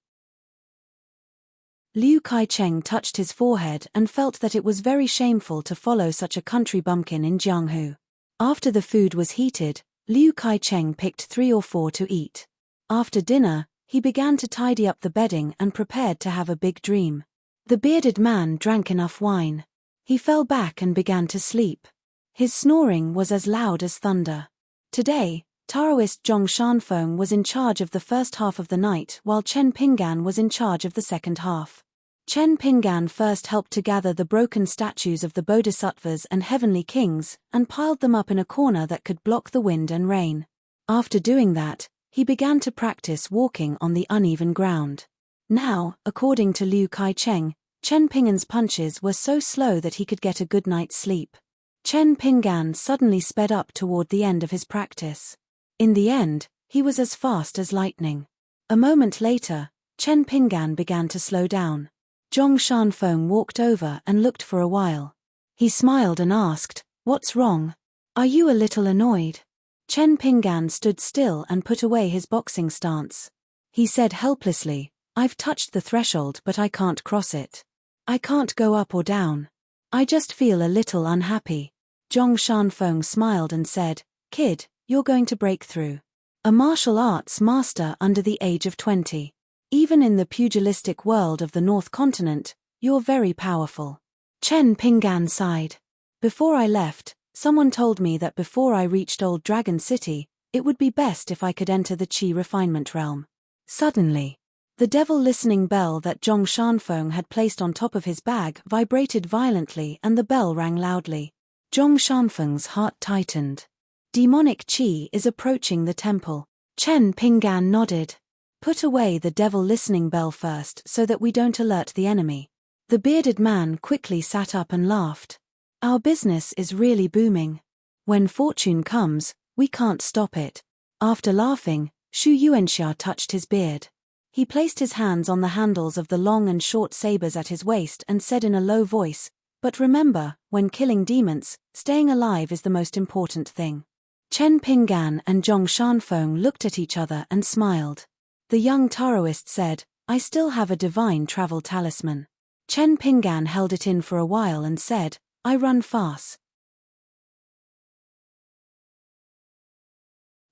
Liu Kai-cheng touched his forehead and felt that it was very shameful to follow such a country bumpkin in Jianghu. After the food was heated, Liu Kai-cheng picked 3 or 4 to eat. After dinner, he began to tidy up the bedding and prepared to have a big dream. The bearded man drank enough wine. He fell back and began to sleep. His snoring was as loud as thunder. Today, Taoist Zhong Shanfeng was in charge of the first half of the night while Chen Pinggan was in charge of the second half. Chen Pinggan first helped to gather the broken statues of the bodhisattvas and heavenly kings and piled them up in a corner that could block the wind and rain. After doing that, he began to practice walking on the uneven ground. Now, according to Liu Kai-cheng, Chen Pinggan's punches were so slow that he could get a good night's sleep. Chen Pinggan suddenly sped up toward the end of his practice. In the end, he was as fast as lightning. A moment later, Chen Pinggan began to slow down. Zhong Shanfeng walked over and looked for a while. He smiled and asked, "What's wrong? Are you a little annoyed?" Chen Pinggan stood still and put away his boxing stance. He said helplessly, "I've touched the threshold but I can't cross it. I can't go up or down. I just feel a little unhappy." Zhong Shanfeng smiled and said, "Kid, you're going to break through. A martial arts master under the age of 20. Even in the pugilistic world of the North Continent, you're very powerful." Chen Pinggan sighed. "Before I left, someone told me that before I reached Old Dragon City, it would be best if I could enter the Qi refinement realm." Suddenly, the devil listening bell that Zhong Shanfeng had placed on top of his bag vibrated violently and the bell rang loudly. Zhong Shanfeng's heart tightened. Demonic Qi is approaching the temple. Chen Pinggan nodded. Put away the devil listening bell first so that we don't alert the enemy. The bearded man quickly sat up and laughed. Our business is really booming. When fortune comes, we can't stop it. After laughing, Shu Yuanxia touched his beard. He placed his hands on the handles of the long and short sabers at his waist and said in a low voice, "But remember, when killing demons, staying alive is the most important thing." Chen Pinggan and Zhong Shanfeng looked at each other and smiled. The young Taoist said, "I still have a divine travel talisman." Chen Pinggan held it in for a while and said, "I run fast."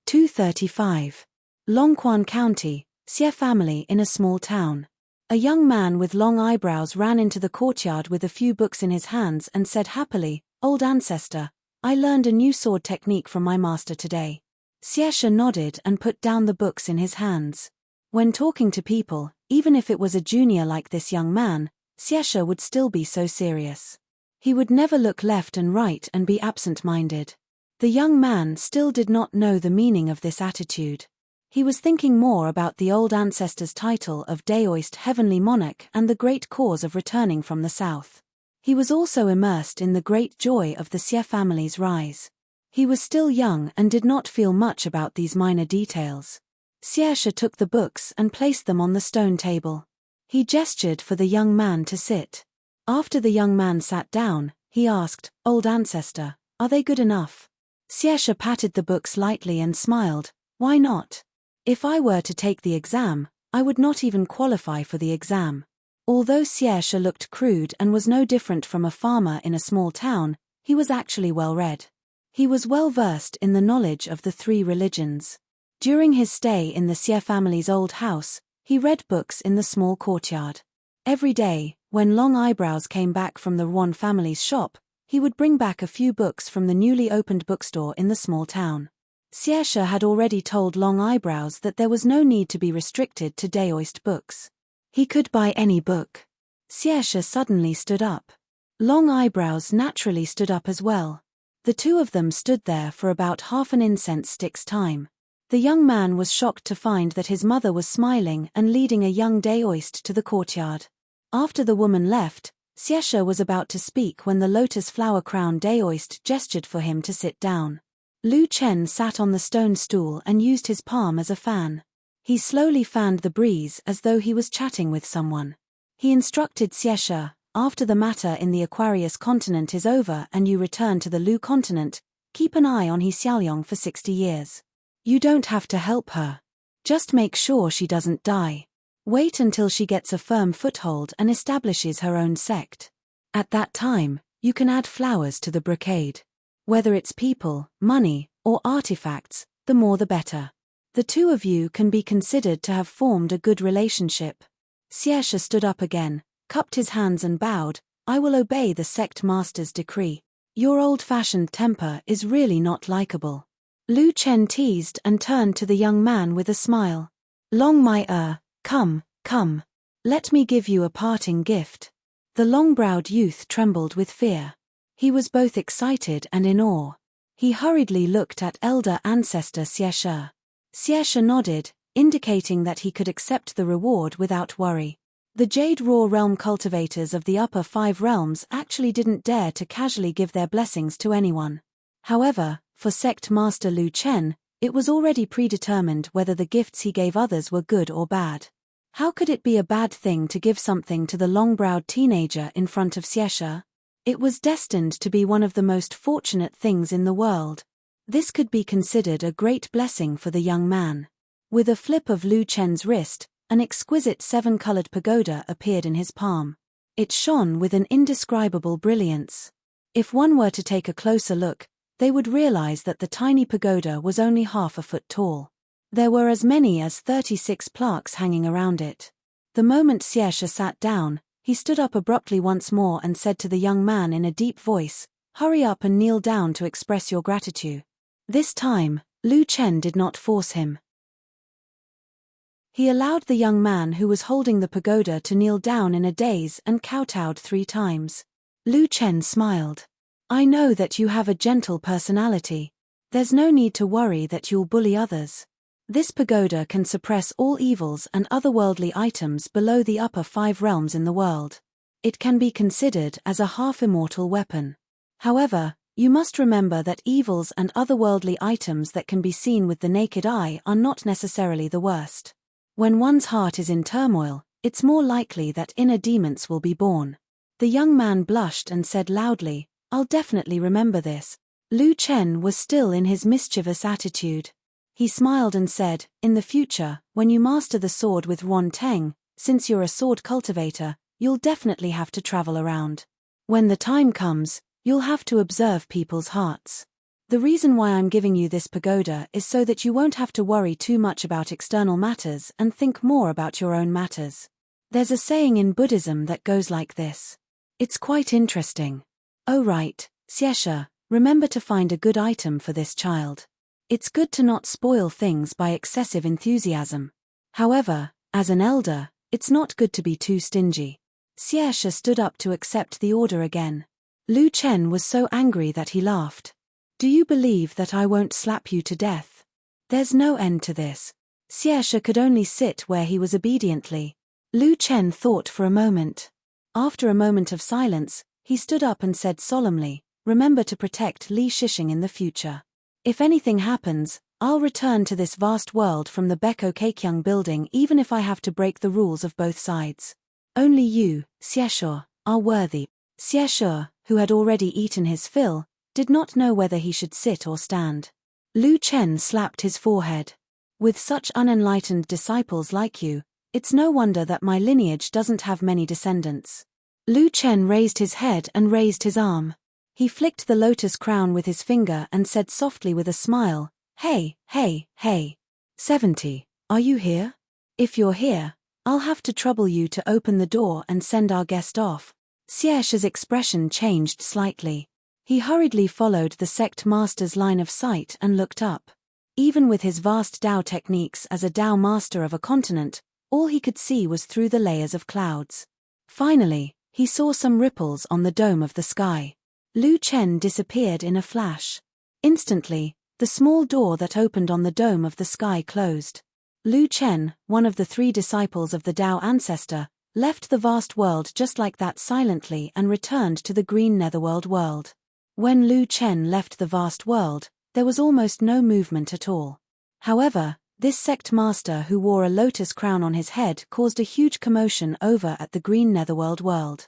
235. Longquan County, Xie family in a small town. A young man with long eyebrows ran into the courtyard with a few books in his hands and said happily, "Old ancestor, I learned a new sword technique from my master today." Xie nodded and put down the books in his hands. When talking to people, even if it was a junior like this young man, Xie would still be so serious. He would never look left and right and be absent-minded. The young man still did not know the meaning of this attitude. He was thinking more about the old ancestor's title of Daoist Heavenly Monarch and the great cause of returning from the south. He was also immersed in the great joy of the Xie family's rise. He was still young and did not feel much about these minor details. Xie took the books and placed them on the stone table. He gestured for the young man to sit. After the young man sat down, he asked, "Old ancestor, are they good enough?" Xie patted the books lightly and smiled, "Why not? If I were to take the exam, I would not even qualify for the exam." Although Xie looked crude and was no different from a farmer in a small town, he was actually well-read. He was well-versed in the knowledge of the three religions. During his stay in the Xie family's old house, he read books in the small courtyard. Every day, when Long Eyebrows came back from the Ruan family's shop, he would bring back a few books from the newly opened bookstore in the small town. Xie had already told Long Eyebrows that there was no need to be restricted to Daoist books. He could buy any book. Xie suddenly stood up. Long Eyebrows naturally stood up as well. The two of them stood there for about half an incense stick's time. The young man was shocked to find that his mother was smiling and leading a young Daoist to the courtyard. After the woman left, Xie was about to speak when the lotus flower crown Daoist gestured for him to sit down. Lu Chen sat on the stone stool and used his palm as a fan. He slowly fanned the breeze as though he was chatting with someone. He instructed Xie, "After the matter in the Aquarius continent is over and you return to the Lu continent, keep an eye on He Xiaoyong for 60 years. You don't have to help her. Just make sure she doesn't die. Wait until she gets a firm foothold and establishes her own sect. At that time, you can add flowers to the brocade. Whether it's people, money, or artifacts, the more the better. The two of you can be considered to have formed a good relationship." Xie stood up again, cupped his hands and bowed, "I will obey the sect master's decree. Your old-fashioned temper is really not likable." Lu Chen teased and turned to the young man with a smile. "Long my come, come. Let me give you a parting gift." The long-browed youth trembled with fear. He was both excited and in awe. He hurriedly looked at elder ancestor Xie. Xie nodded, indicating that he could accept the reward without worry. The Jade Raw Realm cultivators of the upper 5 realms actually didn't dare to casually give their blessings to anyone. However, for sect master Lu Chen, it was already predetermined whether the gifts he gave others were good or bad. How could it be a bad thing to give something to the long-browed teenager in front of Xie? It was destined to be one of the most fortunate things in the world. This could be considered a great blessing for the young man. With a flip of Lu Chen's wrist, an exquisite 7-colored pagoda appeared in his palm. It shone with an indescribable brilliance. If one were to take a closer look, they would realize that the tiny pagoda was only half a foot tall. There were as many as 36 plaques hanging around it. The moment Xie sat down, he stood up abruptly once more and said to the young man in a deep voice, "Hurry up and kneel down to express your gratitude." This time, Lu Chen did not force him. He allowed the young man who was holding the pagoda to kneel down in a daze and kowtowed 3 times. Lu Chen smiled. "I know that you have a gentle personality. There's no need to worry that you'll bully others. This pagoda can suppress all evils and otherworldly items below the upper 5 realms in the world. It can be considered as a half-immortal weapon. However, you must remember that evils and otherworldly items that can be seen with the naked eye are not necessarily the worst. When one's heart is in turmoil, it's more likely that inner demons will be born. The young man blushed and said loudly, "I'll definitely remember this." Lu Chen was still in his mischievous attitude. He smiled and said, "In the future, when you master the sword with Ruan Teng, since you're a sword cultivator, you'll definitely have to travel around. When the time comes, you'll have to observe people's hearts. The reason why I'm giving you this pagoda is so that you won't have to worry too much about external matters and think more about your own matters. There's a saying in Buddhism that goes like this. It's quite interesting. Oh right, Xieshe, remember to find a good item for this child. It's good to not spoil things by excessive enthusiasm. However, as an elder, it's not good to be too stingy." Xieshe stood up to accept the order again. Lu Chen was so angry that he laughed. "Do you believe that I won't slap you to death? There's no end to this." Xieshe could only sit where he was obediently. Lu Chen thought for a moment. After a moment of silence, he stood up and said solemnly, "Remember to protect Li Shixing in the future. If anything happens, I'll return to this vast world from the Beko Keikyang building even if I have to break the rules of both sides. Only you, Xieshe, are worthy." Xieshe, who had already eaten his fill, did not know whether he should sit or stand. Lu Chen slapped his forehead. "With such unenlightened disciples like you, it's no wonder that my lineage doesn't have many descendants." Lu Chen raised his head and raised his arm. He flicked the lotus crown with his finger and said softly with a smile, "Hey, hey, hey. 70, are you here? If you're here, I'll have to trouble you to open the door and send our guest off." Xieshe's expression changed slightly. He hurriedly followed the sect master's line of sight and looked up. Even with his vast Dao techniques as a Dao master of a continent, all he could see was through the layers of clouds. Finally, he saw some ripples on the dome of the sky. Lu Chen disappeared in a flash. Instantly, the small door that opened on the dome of the sky closed. Lu Chen, one of the 3 disciples of the Dao ancestor, left the vast world just like that silently and returned to the green netherworld world. When Lu Chen left the vast world, there was almost no movement at all. However, this sect master who wore a lotus crown on his head caused a huge commotion over at the green netherworld world.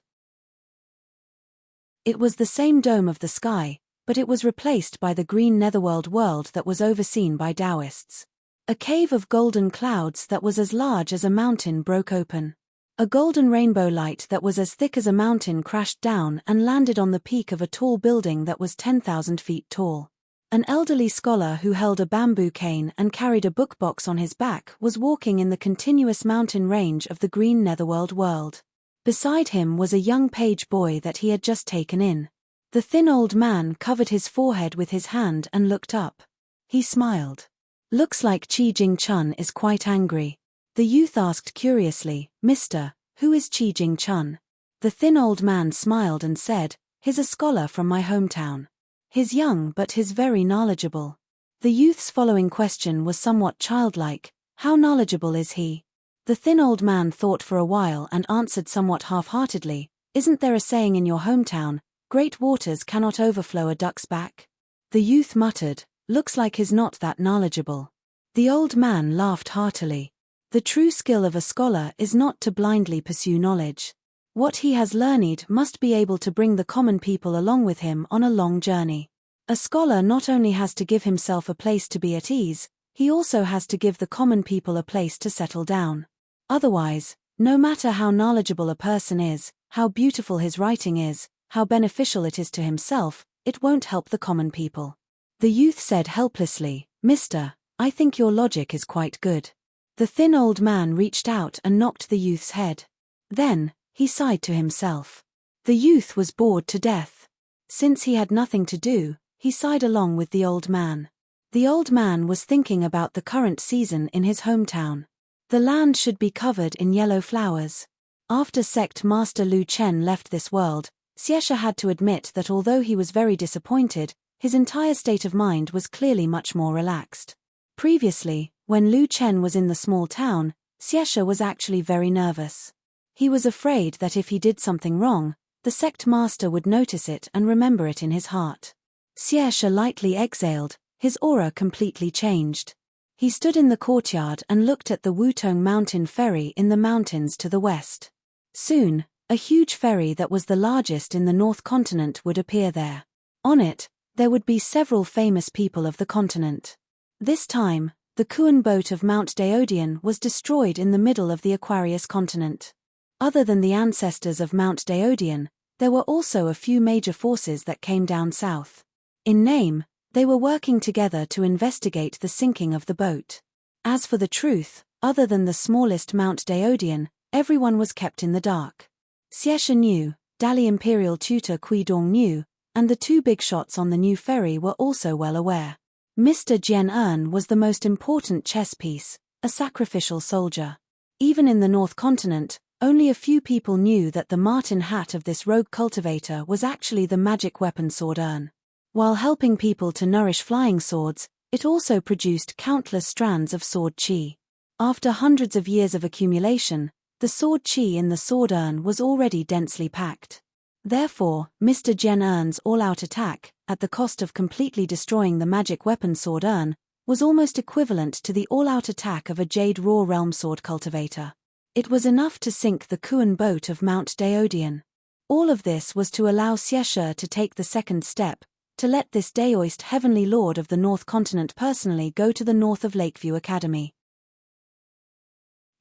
It was the same dome of the sky, but it was replaced by the green netherworld world that was overseen by Taoists. A cave of golden clouds that was as large as a mountain broke open. A golden rainbow light that was as thick as a mountain crashed down and landed on the peak of a tall building that was 10,000 feet tall. An elderly scholar who held a bamboo cane and carried a book box on his back was walking in the continuous mountain range of the green netherworld world. Beside him was a young page boy that he had just taken in. The thin old man covered his forehead with his hand and looked up. He smiled. "Looks like Qi Jingchun is quite angry." The youth asked curiously, "Mister, who is Qi Jingchun?" The thin old man smiled and said, "He's a scholar from my hometown. He's young but he's very knowledgeable." The youth's following question was somewhat childlike, "How knowledgeable is he?" The thin old man thought for a while and answered somewhat half-heartedly, "Isn't there a saying in your hometown, great waters cannot overflow a duck's back?" The youth muttered, "Looks like he's not that knowledgeable." The old man laughed heartily. The true skill of a scholar is not to blindly pursue knowledge. What he has learned must be able to bring the common people along with him on a long journey. A scholar not only has to give himself a place to be at ease, he also has to give the common people a place to settle down. Otherwise, no matter how knowledgeable a person is, how beautiful his writing is, how beneficial it is to himself, it won't help the common people. The youth said helplessly, "Mister, I think your logic is quite good." The thin old man reached out and knocked the youth's head. Then, he sighed to himself. The youth was bored to death. Since he had nothing to do, he sighed along with the old man. The old man was thinking about the current season in his hometown. The land should be covered in yellow flowers. After sect master Lu Chen left this world, Xieshe had to admit that although he was very disappointed, his entire state of mind was clearly much more relaxed. Previously, when Lu Chen was in the small town, Xieshe was actually very nervous. He was afraid that if he did something wrong, the sect master would notice it and remember it in his heart. Xieshe lightly exhaled, his aura completely changed. He stood in the courtyard and looked at the Wutong Mountain ferry in the mountains to the west. Soon, a huge ferry that was the largest in the North Continent would appear there. On it, there would be several famous people of the continent. This time, the Kuan boat of Mount Daodian was destroyed in the middle of the Aquarius continent. Other than the ancestors of Mount Daodian, there were also a few major forces that came down south. In name, they were working together to investigate the sinking of the boat. As for the truth, other than the smallest Mount Daodian, everyone was kept in the dark. Xieshe knew, Dali Imperial Tutor Kuidong knew, and the two big shots on the new ferry were also well aware. Mr. Jian En was the most important chess piece, a sacrificial soldier. Even in the North Continent, only a few people knew that the Martin hat of this rogue cultivator was actually the magic weapon sword urn. While helping people to nourish flying swords, it also produced countless strands of sword qi. After hundreds of years of accumulation, the sword qi in the sword urn was already densely packed. Therefore, Mr. Jian En's all-out attack, at the cost of completely destroying the magic weapon sword urn, was almost equivalent to the all-out attack of a Jade Raw Realm sword cultivator. It was enough to sink the Kuan boat of Mount Daodian. All of this was to allow Xieshe to take the second step, to let this Daoist heavenly lord of the North Continent personally go to the north of Lakeview Academy.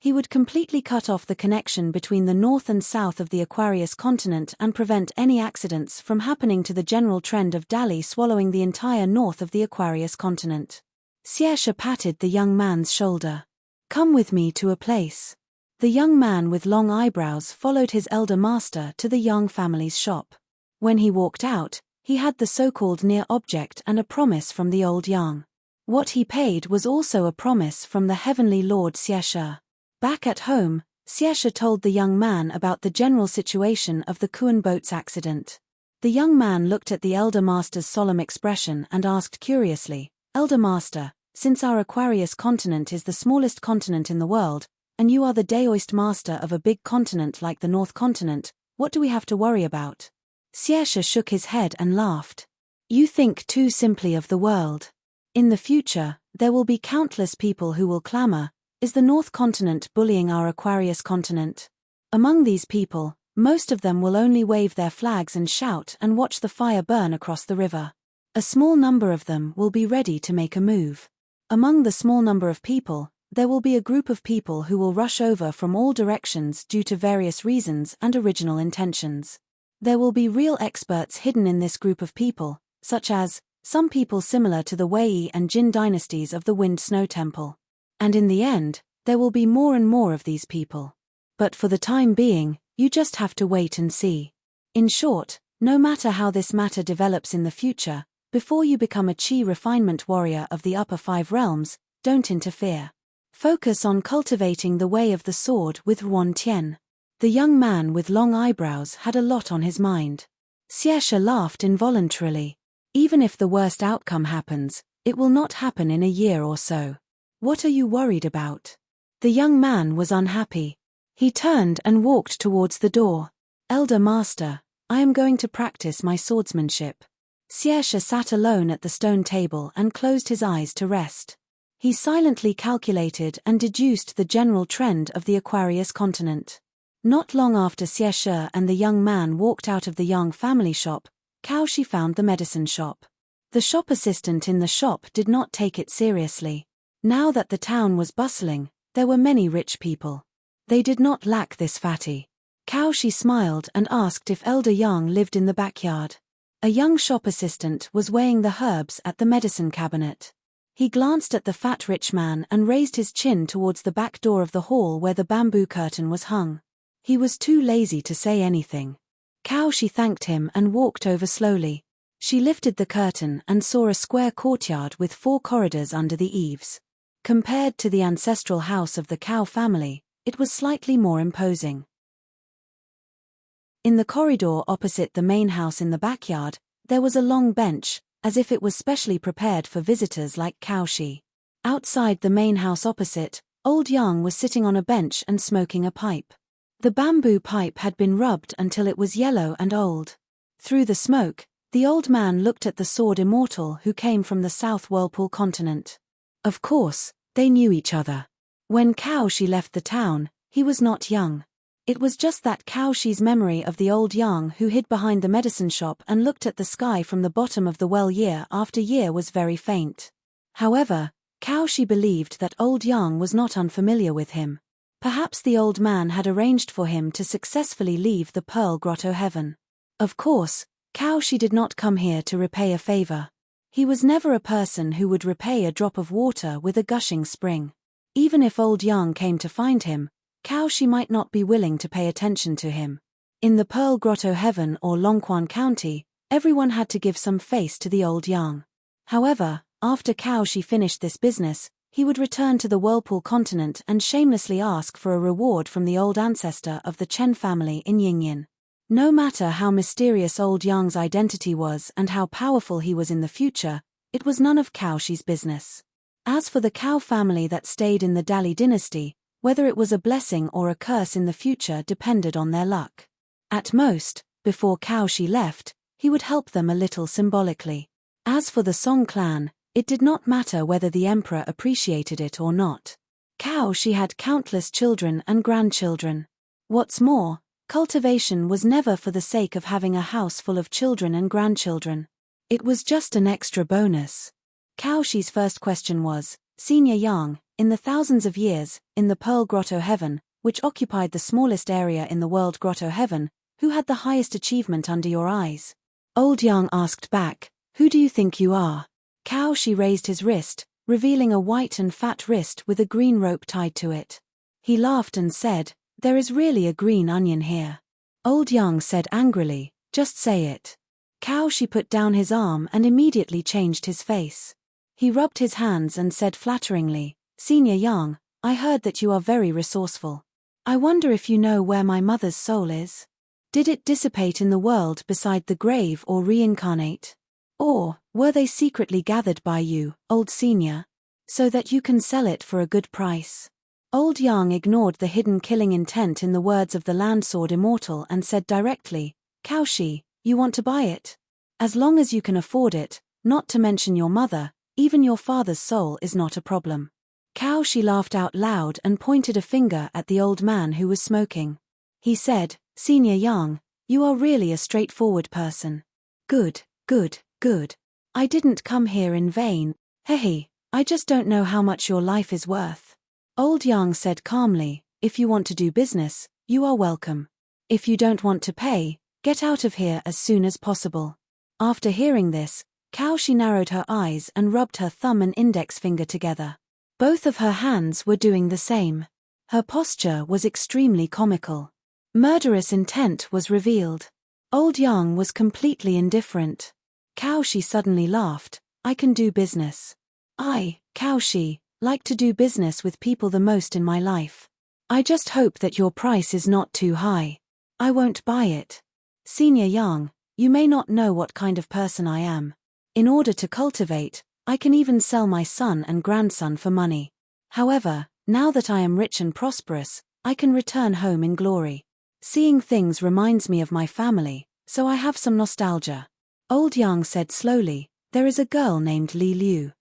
He would completely cut off the connection between the north and south of the Aquarius continent and prevent any accidents from happening to the general trend of Dali swallowing the entire north of the Aquarius continent. Xieshe patted the young man's shoulder. "Come with me to a place." The young man with long eyebrows followed his elder master to the Yang family's shop. When he walked out, he had the so-called near object and a promise from the old Yang. What he paid was also a promise from the heavenly lord Xieshe. Back at home, Xieshe told the young man about the general situation of the Kuan boat's accident. The young man looked at the elder master's solemn expression and asked curiously, "Elder master, since our Aquarius continent is the smallest continent in the world, and you are the Daoist master of a big continent like the North Continent, what do we have to worry about?" Xieshe shook his head and laughed. "You think too simply of the world. In the future, there will be countless people who will clamor, 'Is the North Continent bullying our Aquarius continent?' Among these people, most of them will only wave their flags and shout and watch the fire burn across the river. A small number of them will be ready to make a move. Among the small number of people, there will be a group of people who will rush over from all directions due to various reasons and original intentions. There will be real experts hidden in this group of people, such as some people similar to the Wei and Jin dynasties of the Wind Snow Temple. And in the end, there will be more and more of these people. But for the time being, you just have to wait and see. In short, no matter how this matter develops in the future, before you become a Qi refinement warrior of the upper 5 realms, don't interfere. Focus on cultivating the way of the sword with Ruan Tian." The young man with long eyebrows had a lot on his mind. Xieshe laughed involuntarily. Even if the worst outcome happens, it will not happen in a year or so. What are you worried about? The young man was unhappy. He turned and walked towards the door. "Elder master, I am going to practice my swordsmanship." Xieshe sat alone at the stone table and closed his eyes to rest. He silently calculated and deduced the general trend of the Aquarius continent. Not long after Xieshe and the young man walked out of the Yang family shop, Kaoshi found the medicine shop. The shop assistant in the shop did not take it seriously. Now that the town was bustling, there were many rich people. They did not lack this fatty. Kaoshi smiled and asked if Elder Yang lived in the backyard. A young shop assistant was weighing the herbs at the medicine cabinet. He glanced at the fat rich man and raised his chin towards the back door of the hall where the bamboo curtain was hung. He was too lazy to say anything. Kaoshi thanked him and walked over slowly. She lifted the curtain and saw a square courtyard with 4 corridors under the eaves. Compared to the ancestral house of the Cao family, it was slightly more imposing. In the corridor opposite the main house in the backyard, there was a long bench, as if it was specially prepared for visitors like Kaoshi. Outside the main house opposite, Old Yang was sitting on a bench and smoking a pipe. The bamboo pipe had been rubbed until it was yellow and old. Through the smoke, the old man looked at the sword immortal who came from the South Whirlpool continent. Of course, they knew each other. When Kaoshi left the town, he was not young. It was just that Kaoshi's memory of the old Yang who hid behind the medicine shop and looked at the sky from the bottom of the well year after year was very faint. However, Kaoshi believed that old Yang was not unfamiliar with him. Perhaps the old man had arranged for him to successfully leave the Pearl Grotto heaven. Of course, Kaoshi did not come here to repay a favor. He was never a person who would repay a drop of water with a gushing spring. Even if old Yang came to find him, Kaoshi might not be willing to pay attention to him. In the Pearl Grotto heaven or Longquan County, everyone had to give some face to the old Yang. However, after Kaoshi finished this business, he would return to the Whirlpool continent and shamelessly ask for a reward from the old ancestor of the Chen family in Yingyan. No matter how mysterious old Yang's identity was and how powerful he was in the future, it was none of Kaoshi's business. As for the Cao family that stayed in the Dali dynasty, whether it was a blessing or a curse in the future depended on their luck. At most, before Kaoshi left, he would help them a little symbolically. As for the Song clan, it did not matter whether the emperor appreciated it or not. Kaoshi had countless children and grandchildren. What's more, cultivation was never for the sake of having a house full of children and grandchildren. It was just an extra bonus. Kaoshi's first question was, Senior Yang, in the thousands of years, in the Pearl Grotto heaven, which occupied the smallest area in the world Grotto heaven, who had the highest achievement under your eyes? Old Yang asked back, who do you think you are? Kaoshi raised his wrist, revealing a white and fat wrist with a green rope tied to it. He laughed and said, there is really a green onion here. Old Yang said angrily, just say it. Kaoshi put down his arm and immediately changed his face. He rubbed his hands and said flatteringly, Senior Yang, I heard that you are very resourceful. I wonder if you know where my mother's soul is? Did it dissipate in the world beside the grave or reincarnate? Or, were they secretly gathered by you, old senior, so that you can sell it for a good price? Old Yang ignored the hidden killing intent in the words of the Landsword Immortal and said directly, Kaoshi, you want to buy it? As long as you can afford it, not to mention your mother, even your father's soul is not a problem. Kaoshi laughed out loud and pointed a finger at the old man who was smoking. He said, Senior Yang, you are really a straightforward person. Good, good, good. I didn't come here in vain. Hehe, I just don't know how much your life is worth. Old Yang said calmly, if you want to do business, you are welcome. If you don't want to pay, get out of here as soon as possible. After hearing this, Kaoshi narrowed her eyes and rubbed her thumb and index finger together. Both of her hands were doing the same. Her posture was extremely comical. Murderous intent was revealed. Old Yang was completely indifferent. Kaoshi suddenly laughed, I can do business. I, Kaoshi, like to do business with people the most in my life. I just hope that your price is not too high. I won't buy it. Senior Yang, you may not know what kind of person I am. In order to cultivate, I can even sell my son and grandson for money. However, now that I am rich and prosperous, I can return home in glory. Seeing things reminds me of my family, so I have some nostalgia. Old Yang said slowly, there is a girl named Li Liu.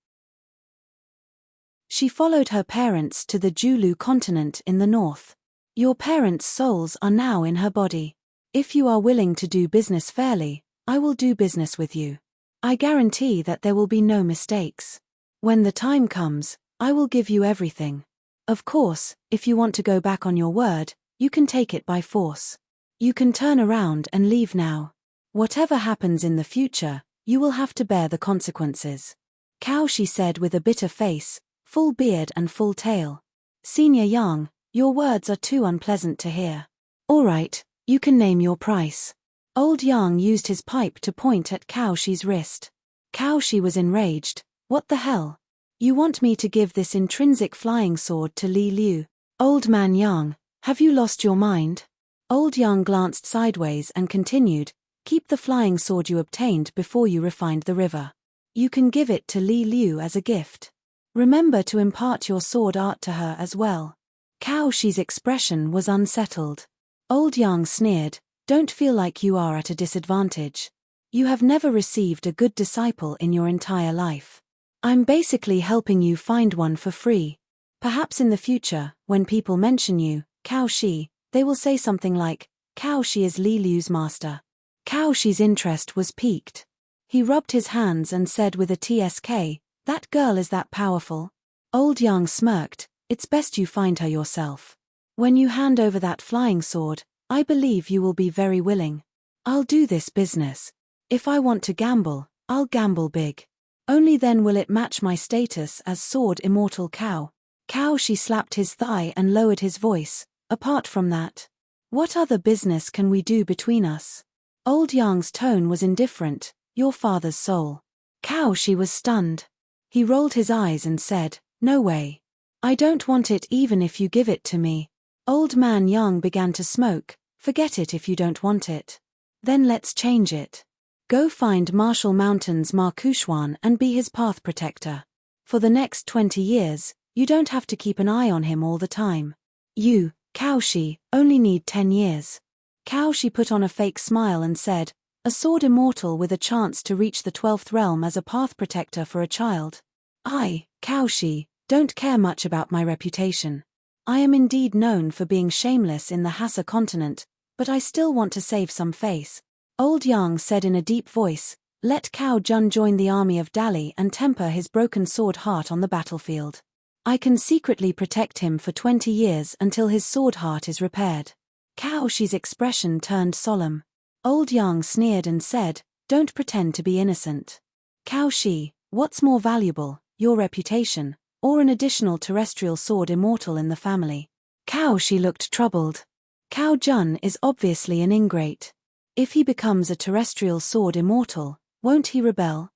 She followed her parents to the Julu continent in the north. Your parents' souls are now in her body. If you are willing to do business fairly, I will do business with you. I guarantee that there will be no mistakes. When the time comes, I will give you everything. Of course, if you want to go back on your word, you can take it by force. You can turn around and leave now. Whatever happens in the future, you will have to bear the consequences. Kaoshi said with a bitter face, full beard and full tail. Senior Yang, your words are too unpleasant to hear. All right, you can name your price. Old Yang used his pipe to point at Kaoshi's wrist. Kaoshi was enraged. What the hell? You want me to give this intrinsic flying sword to Li Liu? Old man Yang, have you lost your mind? Old Yang glanced sideways and continued, keep the flying sword you obtained before you refined the river. You can give it to Li Liu as a gift. Remember to impart your sword art to her as well. Cao Shi's expression was unsettled. Old Yang sneered, don't feel like you are at a disadvantage. You have never received a good disciple in your entire life. I'm basically helping you find one for free. Perhaps in the future, when people mention you, Cao Shi, they will say something like, Cao Shi is Li Liu's master. Cao Shi's interest was piqued. He rubbed his hands and said with a TSK, that girl is that powerful? Old Yang smirked, it's best you find her yourself. When you hand over that flying sword, I believe you will be very willing. I'll do this business. If I want to gamble, I'll gamble big. Only then will it match my status as Sword Immortal Cao. Cao Shi slapped his thigh and lowered his voice, apart from that. What other business can we do between us? Old Yang's tone was indifferent, your father's soul. Cao Shi was stunned. He rolled his eyes and said, no way. I don't want it even if you give it to me. Old man Yang began to smoke, forget it if you don't want it. Then let's change it. Go find Marshall Mountain's Ma Kuxuan and be his path protector. For the next 20 years, you don't have to keep an eye on him all the time. You, Cao Shi, only need 10 years. Cao Shi put on a fake smile and said, a sword immortal with a chance to reach the 12th realm as a path protector for a child. I, Cao Shi, don't care much about my reputation. I am indeed known for being shameless in the Hassa continent, but I still want to save some face. Old Yang said in a deep voice, let Cao Jun join the army of Dali and temper his broken sword heart on the battlefield. I can secretly protect him for 20 years until his sword heart is repaired. Cao Shi's expression turned solemn. Old Yang sneered and said, don't pretend to be innocent. Cao Shi, what's more valuable, your reputation, or an additional terrestrial sword immortal in the family? Cao Shi looked troubled. Cao Jun is obviously an ingrate. If he becomes a terrestrial sword immortal, won't he rebel?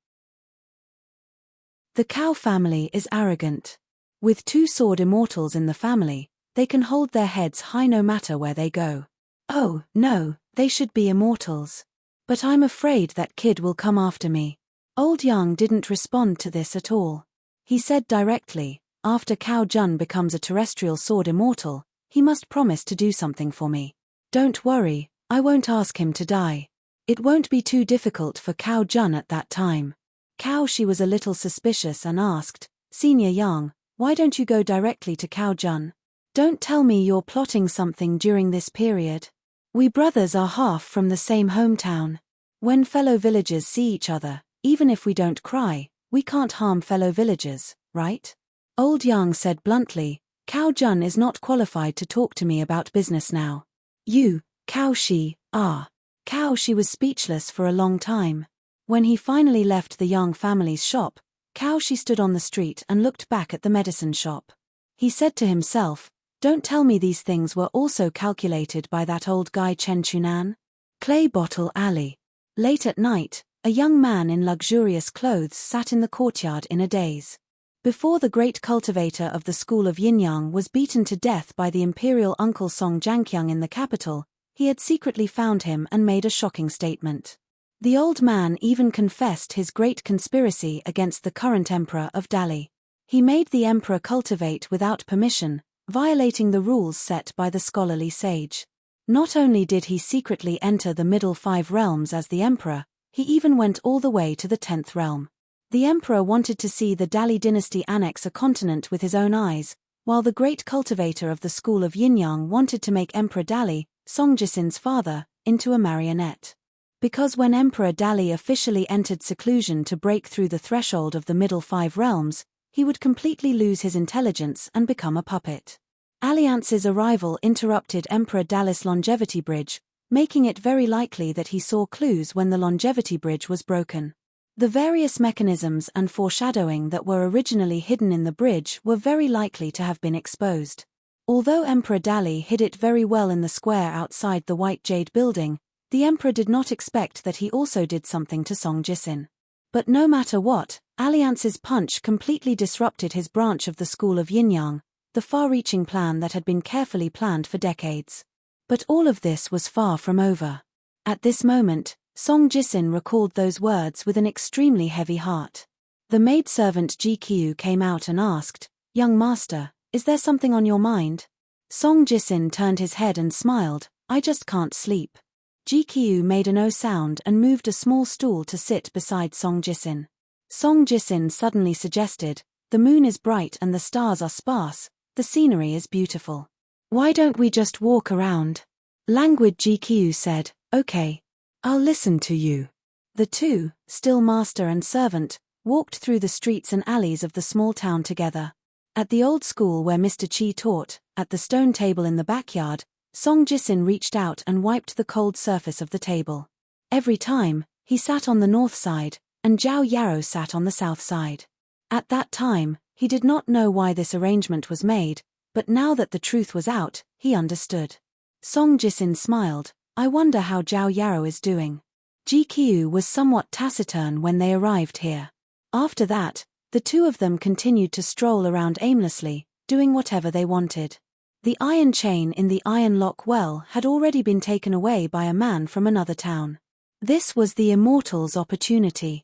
The Cao family is arrogant. With 2 sword immortals in the family, they can hold their heads high no matter where they go. Oh, no, they should be immortals. But I'm afraid that kid will come after me. Old Yang didn't respond to this at all. He said directly, after Cao Jun becomes a terrestrial sword immortal, he must promise to do something for me. Don't worry. I won't ask him to die. It won't be too difficult for Cao Jun at that time. Cao Shi was a little suspicious and asked, Senior Yang, why don't you go directly to Cao Jun? Don't tell me you're plotting something during this period. We brothers are half from the same hometown. When fellow villagers see each other, even if we don't cry, we can't harm fellow villagers, right? Old Yang said bluntly, Cao Jun is not qualified to talk to me about business now. You, Cao Shi, Cao Shi was speechless for a long time. When he finally left the Yang family's shop, Cao Shi stood on the street and looked back at the medicine shop. He said to himself, don't tell me these things were also calculated by that old guy Chen Chunan. Clay Bottle Alley. Late at night, a young man in luxurious clothes sat in the courtyard in a daze. Before the great cultivator of the school of Yinyang was beaten to death by the imperial uncle Song Jianqiang in the capital, he had secretly found him and made a shocking statement. The old man even confessed his great conspiracy against the current emperor of Dali. He made the emperor cultivate without permission, violating the rules set by the scholarly sage. Not only did he secretly enter the middle 5 realms as the emperor, he even went all the way to the 10th realm. The emperor wanted to see the Dali dynasty annex a continent with his own eyes, while the great cultivator of the school of Yinyang wanted to make Emperor Dali, Song Jisin's father, into a marionette. Because when Emperor Dali officially entered seclusion to break through the threshold of the middle 5 realms, he would completely lose his intelligence and become a puppet. Alliance's arrival interrupted Emperor Dali's longevity bridge, making it very likely that he saw clues when the longevity bridge was broken. The various mechanisms and foreshadowing that were originally hidden in the bridge were very likely to have been exposed. Although Emperor Dali hid it very well in the square outside the White Jade building, the emperor did not expect that he also did something to Song Jisin. But no matter what, Alliance's punch completely disrupted his branch of the school of Yinyang, the far-reaching plan that had been carefully planned for decades. But all of this was far from over. At this moment, Song Jisin recalled those words with an extremely heavy heart. The maidservant GQ came out and asked, "Young master, is there something on your mind?" Song Jisin turned his head and smiled, "I just can't sleep." GQ made a no sound and moved a small stool to sit beside Song Jisin. Song Jisin suddenly suggested, "The moon is bright and the stars are sparse, the scenery is beautiful. Why don't we just walk around?" Languid GQ said, "Okay. I'll listen to you." The two, still master and servant, walked through the streets and alleys of the small town together. At the old school where Mr. Chi taught, at the stone table in the backyard, Song Jisin reached out and wiped the cold surface of the table. Every time, he sat on the north side, and Zhao Yarrow sat on the south side. At that time, he did not know why this arrangement was made, but now that the truth was out, he understood. Song Jisin smiled, "I wonder how Zhao Yarrow is doing." GQ was somewhat taciturn when they arrived here. After that, the two of them continued to stroll around aimlessly, doing whatever they wanted. The iron chain in the iron lock well had already been taken away by a man from another town. This was the immortal's opportunity.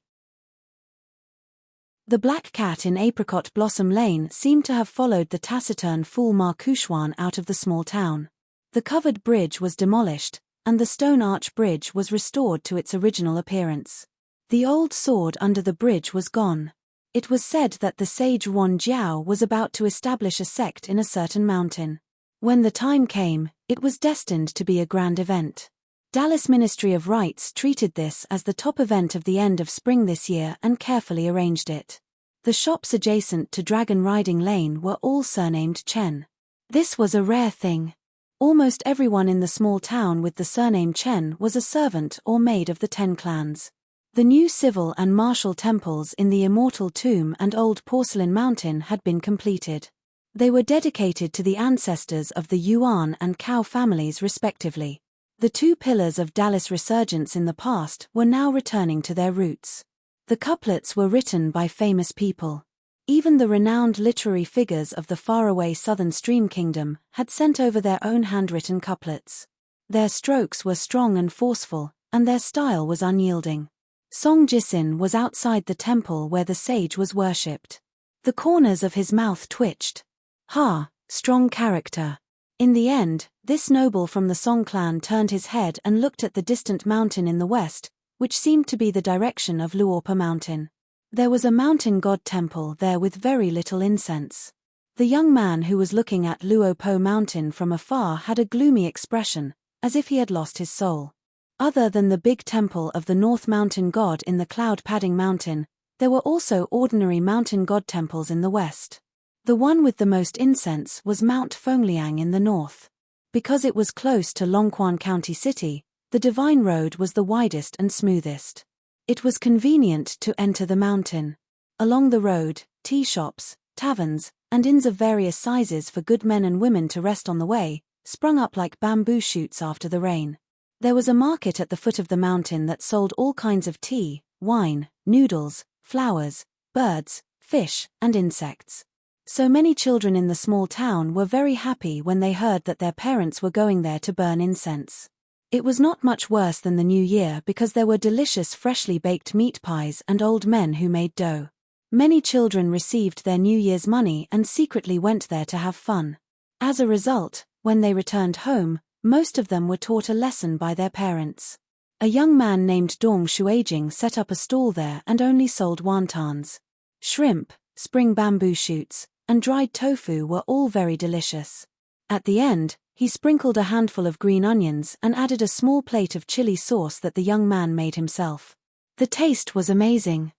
The black cat in Apricot Blossom Lane seemed to have followed the taciturn fool Ma Kushwan out of the small town. The covered bridge was demolished, and the stone arch bridge was restored to its original appearance. The old sword under the bridge was gone. It was said that the sage Wan Jiao was about to establish a sect in a certain mountain. When the time came, it was destined to be a grand event. Dallas Ministry of Rites treated this as the top event of the end of spring this year and carefully arranged it. The shops adjacent to Dragon Riding Lane were all surnamed Chen. This was a rare thing. Almost everyone in the small town with the surname Chen was a servant or maid of the 10 clans. The new civil and martial temples in the Immortal Tomb and Old Porcelain Mountain had been completed. They were dedicated to the ancestors of the Yuan and Cao families respectively. The two pillars of Dallas resurgence in the past were now returning to their roots. The couplets were written by famous people. Even the renowned literary figures of the faraway southern Stream Kingdom had sent over their own handwritten couplets. Their strokes were strong and forceful, and their style was unyielding. Song Jisin was outside the temple where the sage was worshipped. The corners of his mouth twitched. Ha, strong character. In the end, this noble from the Song clan turned his head and looked at the distant mountain in the west, which seemed to be the direction of Luopa Mountain. There was a mountain god temple there with very little incense. The young man who was looking at Luopo Mountain from afar had a gloomy expression, as if he had lost his soul. Other than the big temple of the North Mountain God in the Cloud Padding Mountain, there were also ordinary mountain god temples in the west. The one with the most incense was Mount Fengliang in the north. Because it was close to Longquan County City, the Divine Road was the widest and smoothest. It was convenient to enter the mountain. Along the road, tea shops, taverns, and inns of various sizes for good men and women to rest on the way, sprung up like bamboo shoots after the rain. There was a market at the foot of the mountain that sold all kinds of tea, wine, noodles, flowers, birds, fish, and insects. So many children in the small town were very happy when they heard that their parents were going there to burn incense. It was not much worse than the New Year because there were delicious freshly baked meat pies and old men who made dough. Many children received their New Year's money and secretly went there to have fun. As a result, when they returned home, most of them were taught a lesson by their parents. A young man named Dong Shuijing set up a stall there and only sold wontons. Shrimp, spring bamboo shoots, and dried tofu were all very delicious. At the end, he sprinkled a handful of green onions and added a small plate of chili sauce that the young man made himself. The taste was amazing.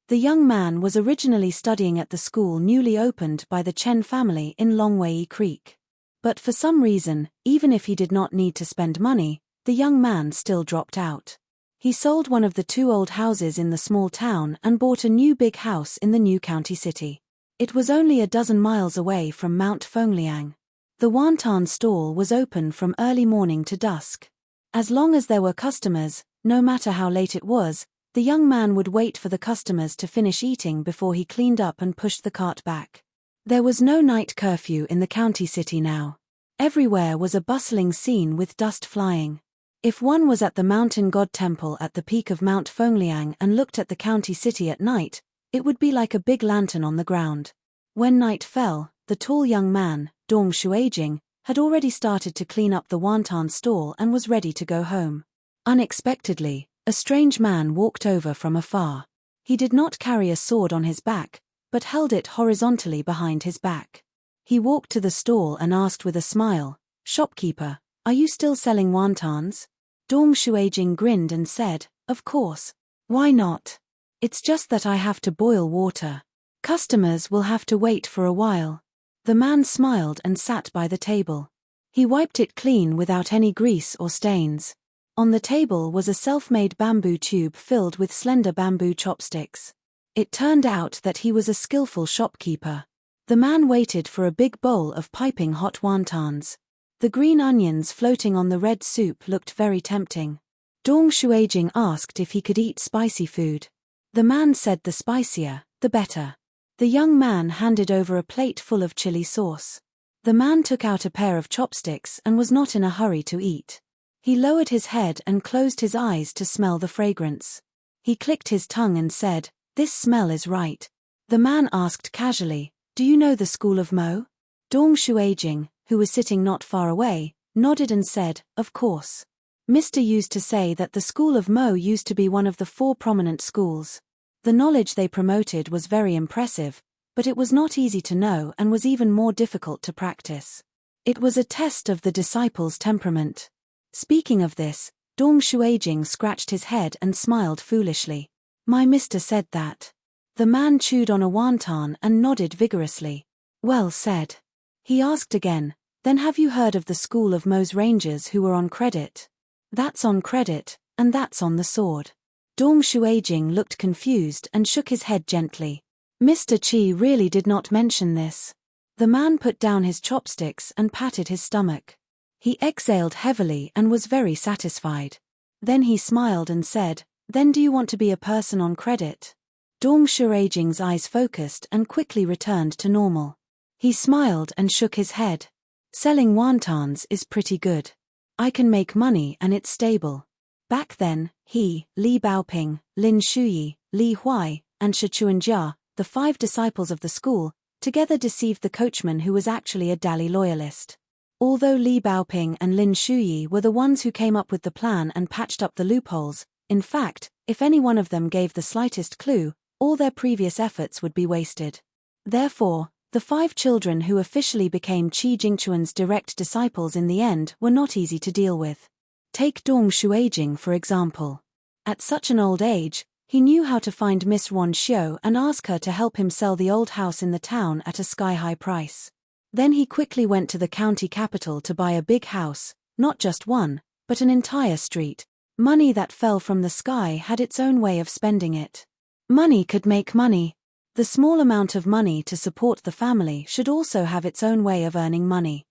The young man was originally studying at the school newly opened by the Chen family in Longwei Creek. But for some reason, even if he did not need to spend money, the young man still dropped out. He sold one of the 2 old houses in the small town and bought a new big house in the new county city. It was only a dozen miles away from Mount Fengliang. The wonton stall was open from early morning to dusk. As long as there were customers, no matter how late it was, the young man would wait for the customers to finish eating before he cleaned up and pushed the cart back. There was no night curfew in the county city now. Everywhere was a bustling scene with dust flying. If one was at the mountain god temple at the peak of Mount Fengliang and looked at the county city at night, it would be like a big lantern on the ground. When night fell, the tall young man, Dong Shuijing, had already started to clean up the wonton stall and was ready to go home. Unexpectedly, a strange man walked over from afar. He did not carry a sword on his back, but held it horizontally behind his back. He walked to the stall and asked with a smile, "Shopkeeper, are you still selling wontons?" Dong Shuijing grinned and said, "Of course. Why not? It's just that I have to boil water. Customers will have to wait for a while." The man smiled and sat by the table. He wiped it clean without any grease or stains. On the table was a self-made bamboo tube filled with slender bamboo chopsticks. It turned out that he was a skillful shopkeeper. The man waited for a big bowl of piping hot wontons. The green onions floating on the red soup looked very tempting. Dong Shuijing asked if he could eat spicy food. The man said the spicier, the better. The young man handed over a plate full of chili sauce. The man took out a pair of chopsticks and was not in a hurry to eat. He lowered his head and closed his eyes to smell the fragrance. He clicked his tongue and said, "This smell is right." The man asked casually, "Do you know the school of Mo?" Dong Shuijing, who was sitting not far away, nodded and said, "Of course. Mr. used to say that the school of Mo used to be one of the 4 prominent schools. The knowledge they promoted was very impressive, but it was not easy to know and was even more difficult to practice. It was a test of the disciples' temperament." Speaking of this, Dong Shuijing scratched his head and smiled foolishly. "My mister said that." The man chewed on a wonton and nodded vigorously. "Well said." He asked again, "Then have you heard of the school of Mo's rangers who were on credit?" "That's on credit, and that's on the sword." Dong Shuijing looked confused and shook his head gently. Mr. Chi really did not mention this. The man put down his chopsticks and patted his stomach. He exhaled heavily and was very satisfied. Then he smiled and said, "Then do you want to be a person on credit?" Dong Shuijing's eyes focused and quickly returned to normal. He smiled and shook his head. "Selling wontons is pretty good. I can make money and it's stable." Back then, he, Li Baoping, Lin Shuyi, Li Huai, and Shi Chuanjia, the 5 disciples of the school, together deceived the coachman who was actually a Dali loyalist. Although Li Baoping and Lin Shuyi were the ones who came up with the plan and patched up the loopholes, in fact, if any one of them gave the slightest clue, all their previous efforts would be wasted. Therefore, the 5 children who officially became Qi Jingquan's direct disciples in the end were not easy to deal with. Take Dong Shuijing for example. At such an old age, he knew how to find Miss Ron Xiu and ask her to help him sell the old house in the town at a sky-high price. Then he quickly went to the county capital to buy a big house, not just one, but an entire street. Money that fell from the sky had its own way of spending it. Money could make money. The small amount of money to support the family should also have its own way of earning money.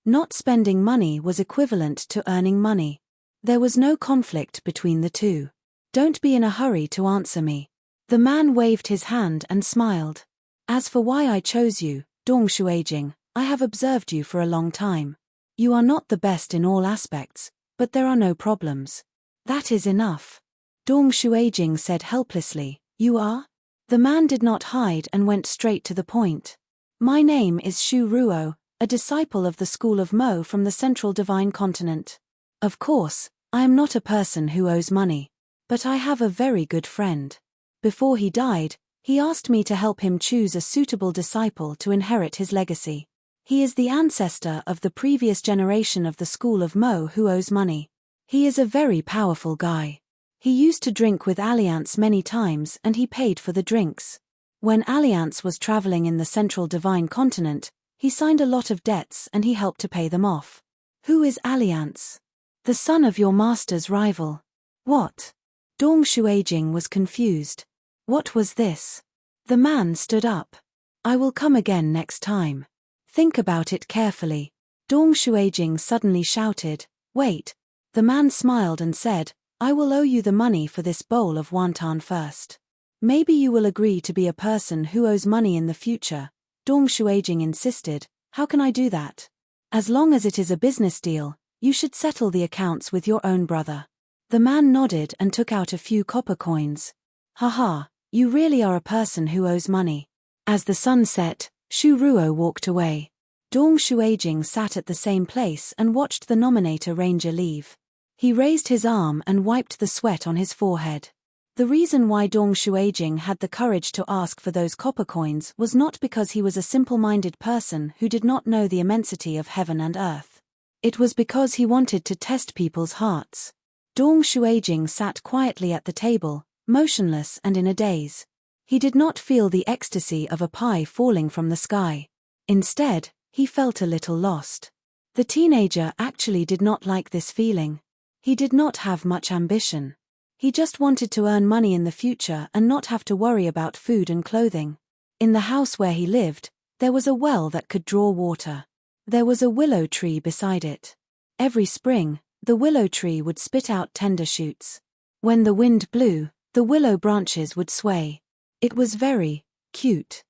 Not spending money was equivalent to earning money. There was no conflict between the two. "Don't be in a hurry to answer me." The man waved his hand and smiled. "As for why I chose you, Dong Shuijing, I have observed you for a long time. You are not the best in all aspects, but there are no problems. That is enough." Dong Shuijing said helplessly, "You are?" The man did not hide and went straight to the point. "My name is Shu Ruo, a disciple of the school of Mo from the central divine continent. Of course, I am not a person who owes money. But I have a very good friend. Before he died, he asked me to help him choose a suitable disciple to inherit his legacy. He is the ancestor of the previous generation of the school of Mo who owes money. He is a very powerful guy. He used to drink with Alliance many times and he paid for the drinks. When Alliance was traveling in the central divine continent, he signed a lot of debts and he helped to pay them off." "Who is Alliance?" "The son of your master's rival." "What?" Dong Shuijing was confused. What was this? The man stood up. "I will come again next time. Think about it carefully." Dong Shuijing suddenly shouted, "Wait." The man smiled and said, "I will owe you the money for this bowl of wonton first. Maybe you will agree to be a person who owes money in the future." Dong Shuijing insisted, "How can I do that?" "As long as it is a business deal, You should settle the accounts with your own brother. The man nodded and took out a few copper coins. Haha, you really are a person who owes money. As the sun set, Shu Ruo walked away. Dong Shuijing sat at the same place and watched the nominator ranger leave. He raised his arm and wiped the sweat on his forehead. The reason why Dong Shuijing had the courage to ask for those copper coins was not because he was a simple-minded person who did not know the immensity of heaven and earth. It was because he wanted to test people's hearts. Dong Shuijing sat quietly at the table, motionless and in a daze. He did not feel the ecstasy of a pie falling from the sky. Instead, he felt a little lost. The teenager actually did not like this feeling. He did not have much ambition. He just wanted to earn money in the future and not have to worry about food and clothing. In the house where he lived, there was a well that could draw water. There was a willow tree beside it. Every spring, the willow tree would spit out tender shoots. When the wind blew, the willow branches would sway. It was very cute.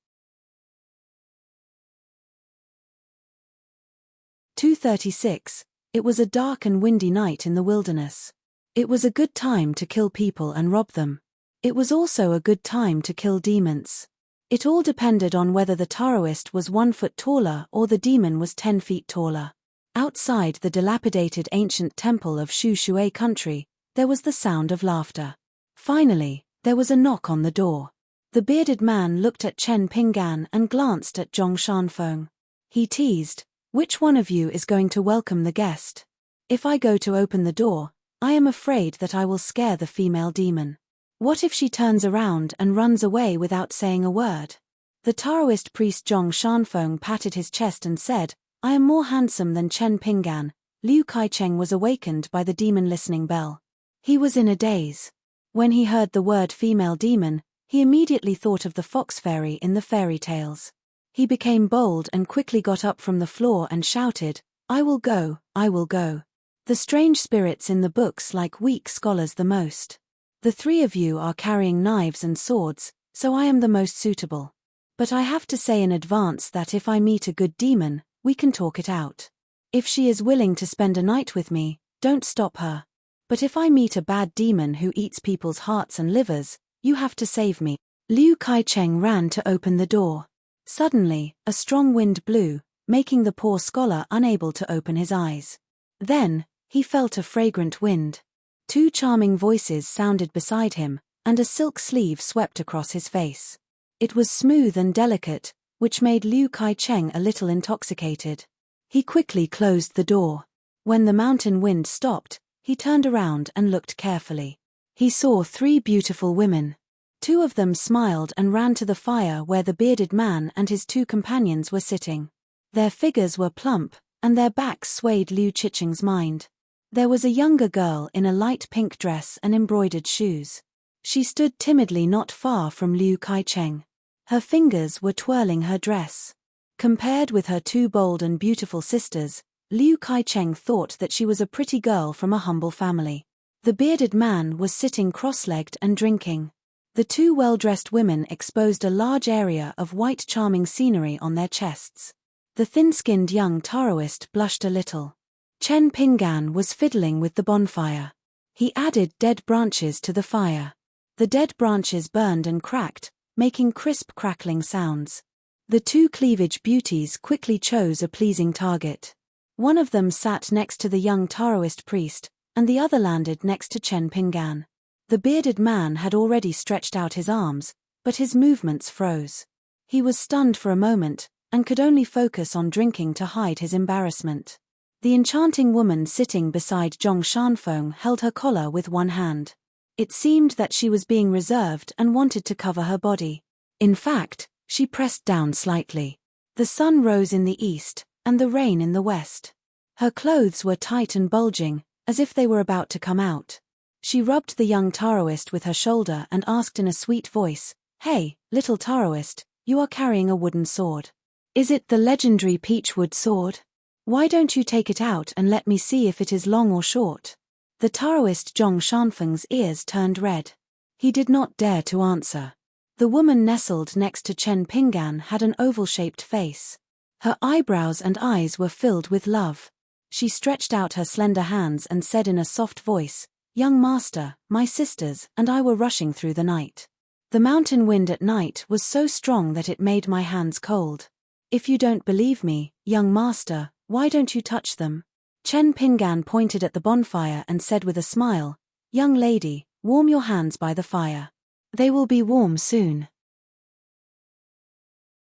236. It was a dark and windy night in the wilderness. It was a good time to kill people and rob them. It was also a good time to kill demons. It all depended on whether the Taoist was 1 foot taller or the demon was 10 feet taller. Outside the dilapidated ancient temple of Shu Shui country, there was the sound of laughter. Finally, there was a knock on the door. The bearded man looked at Chen Pinggan and glanced at Zhong Shanfeng. He teased, "Which one of you is going to welcome the guest? If I go to open the door, I am afraid that I will scare the female demon. What if she turns around and runs away without saying a word?" The Taoist priest Zhong Shanfeng patted his chest and said, "I am more handsome than Chen Pinggan." Liu Kaicheng was awakened by the demon listening bell. He was in a daze. When he heard the word female demon, he immediately thought of the fox fairy in the fairy tales. He became bold and quickly got up from the floor and shouted, "I will go, I will go. The strange spirits in the books like weak scholars the most. The 3 of you are carrying knives and swords, so I am the most suitable. But I have to say in advance that if I meet a good demon, we can talk it out. If she is willing to spend a night with me, don't stop her. But if I meet a bad demon who eats people's hearts and livers, you have to save me." Liu Kaicheng ran to open the door. Suddenly, a strong wind blew, making the poor scholar unable to open his eyes. Then, he felt a fragrant wind. 2 charming voices sounded beside him, and a silk sleeve swept across his face. It was smooth and delicate, which made Liu Kaicheng a little intoxicated. He quickly closed the door. When the mountain wind stopped, he turned around and looked carefully. He saw 3 beautiful women. 2 of them smiled and ran to the fire where the bearded man and his 2 companions were sitting. Their figures were plump, and their backs swayed Liu Qiqing's mind. There was a younger girl in a light pink dress and embroidered shoes. She stood timidly not far from Liu Kaicheng. Her fingers were twirling her dress. Compared with her 2 bold and beautiful sisters, Liu Kaicheng thought that she was a pretty girl from a humble family. The bearded man was sitting cross-legged and drinking. The 2 well-dressed women exposed a large area of white charming scenery on their chests. The thin-skinned young Taoist blushed a little. Chen Pinggan was fiddling with the bonfire. He added dead branches to the fire. The dead branches burned and cracked, making crisp crackling sounds. The 2 cleavage beauties quickly chose a pleasing target. One of them sat next to the young Taoist priest, and the other landed next to Chen Pinggan. The bearded man had already stretched out his arms, but his movements froze. He was stunned for a moment, and could only focus on drinking to hide his embarrassment. The enchanting woman sitting beside Zhong Shanfeng held her collar with one hand. It seemed that she was being reserved and wanted to cover her body. In fact, she pressed down slightly. The sun rose in the east, and the rain in the west. Her clothes were tight and bulging, as if they were about to come out. She rubbed the young Taoist with her shoulder and asked in a sweet voice, "Hey, little Taoist, you are carrying a wooden sword. Is it the legendary peachwood sword? Why don't you take it out and let me see if it is long or short?" The Taoist Zhong Shanfeng's ears turned red. He did not dare to answer. The woman nestled next to Chen Pinggan had an oval-shaped face. Her eyebrows and eyes were filled with love. She stretched out her slender hands and said in a soft voice, "Young master, my sisters and I were rushing through the night. The mountain wind at night was so strong that it made my hands cold. If you don't believe me, young master, why don't you touch them?" Chen Pingan pointed at the bonfire and said with a smile, "Young lady, warm your hands by the fire. They will be warm soon."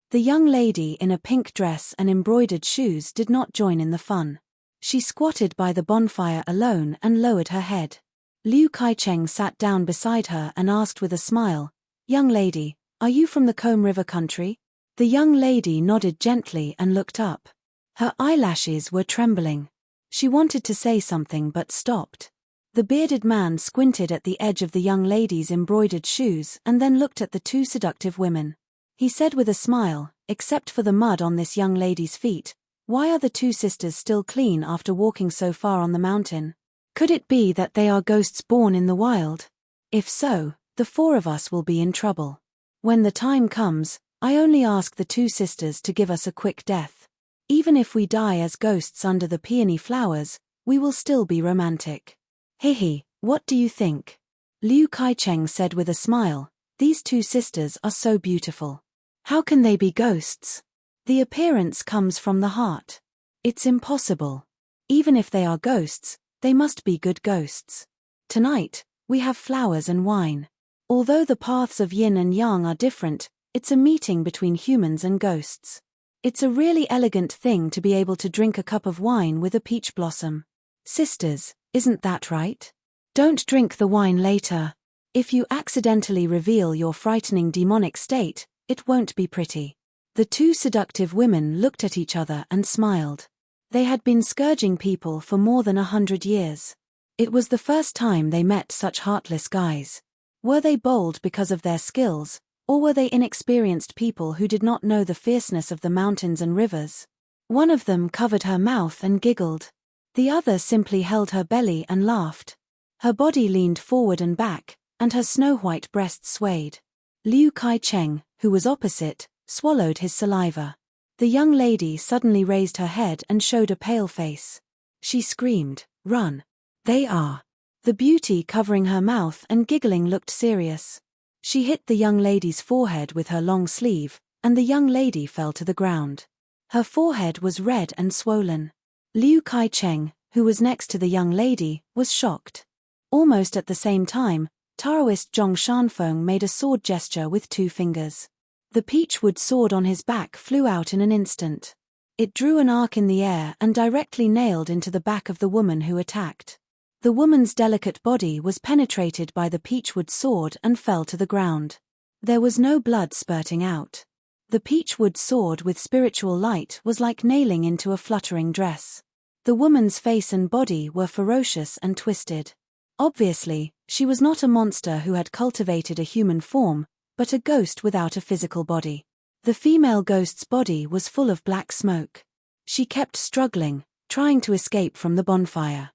The young lady in a pink dress and embroidered shoes did not join in the fun. She squatted by the bonfire alone and lowered her head. Liu Kaicheng sat down beside her and asked with a smile, "Young lady, are you from the Combe River country?" The young lady nodded gently and looked up. Her eyelashes were trembling. She wanted to say something but stopped. The bearded man squinted at the edge of the young lady's embroidered shoes and then looked at the two seductive women. He said with a smile, "Except for the mud on this young lady's feet, why are the two sisters still clean after walking so far on the mountain? Could it be that they are ghosts born in the wild? If so, the four of us will be in trouble. When the time comes, I only ask the two sisters to give us a quick death. Even if we die as ghosts under the peony flowers, we will still be romantic. Hihi, what do you think?" Liu Kaicheng said with a smile, "These two sisters are so beautiful. How can they be ghosts? The appearance comes from the heart. It's impossible. Even if they are ghosts, they must be good ghosts. Tonight, we have flowers and wine. Although the paths of yin and yang are different, it's a meeting between humans and ghosts. It's a really elegant thing to be able to drink a cup of wine with a peach blossom. Sisters, isn't that right? Don't drink the wine later. If you accidentally reveal your frightening demonic state, it won't be pretty." The two seductive women looked at each other and smiled. They had been scourging people for more than 100 years. It was the first time they met such heartless guys. Were they bold because of their skills, or were they inexperienced people who did not know the fierceness of the mountains and rivers? One of them covered her mouth and giggled. The other simply held her belly and laughed. Her body leaned forward and back, and her snow-white breasts swayed. Liu Kaicheng, who was opposite, swallowed his saliva. The young lady suddenly raised her head and showed a pale face. She screamed, "Run! They are!" The beauty covering her mouth and giggling looked serious. She hit the young lady's forehead with her long sleeve, and the young lady fell to the ground. Her forehead was red and swollen. Liu Kaicheng, who was next to the young lady, was shocked. Almost at the same time, Taoist Zhong Shanfeng made a sword gesture with 2 fingers. The peachwood sword on his back flew out in an instant. It drew an arc in the air and directly nailed into the back of the woman who attacked. The woman's delicate body was penetrated by the peachwood sword and fell to the ground. There was no blood spurting out. The peachwood sword with spiritual light was like nailing into a fluttering dress. The woman's face and body were ferocious and twisted. Obviously, she was not a monster who had cultivated a human form, but a ghost without a physical body. The female ghost's body was full of black smoke. She kept struggling, trying to escape from the bonfire.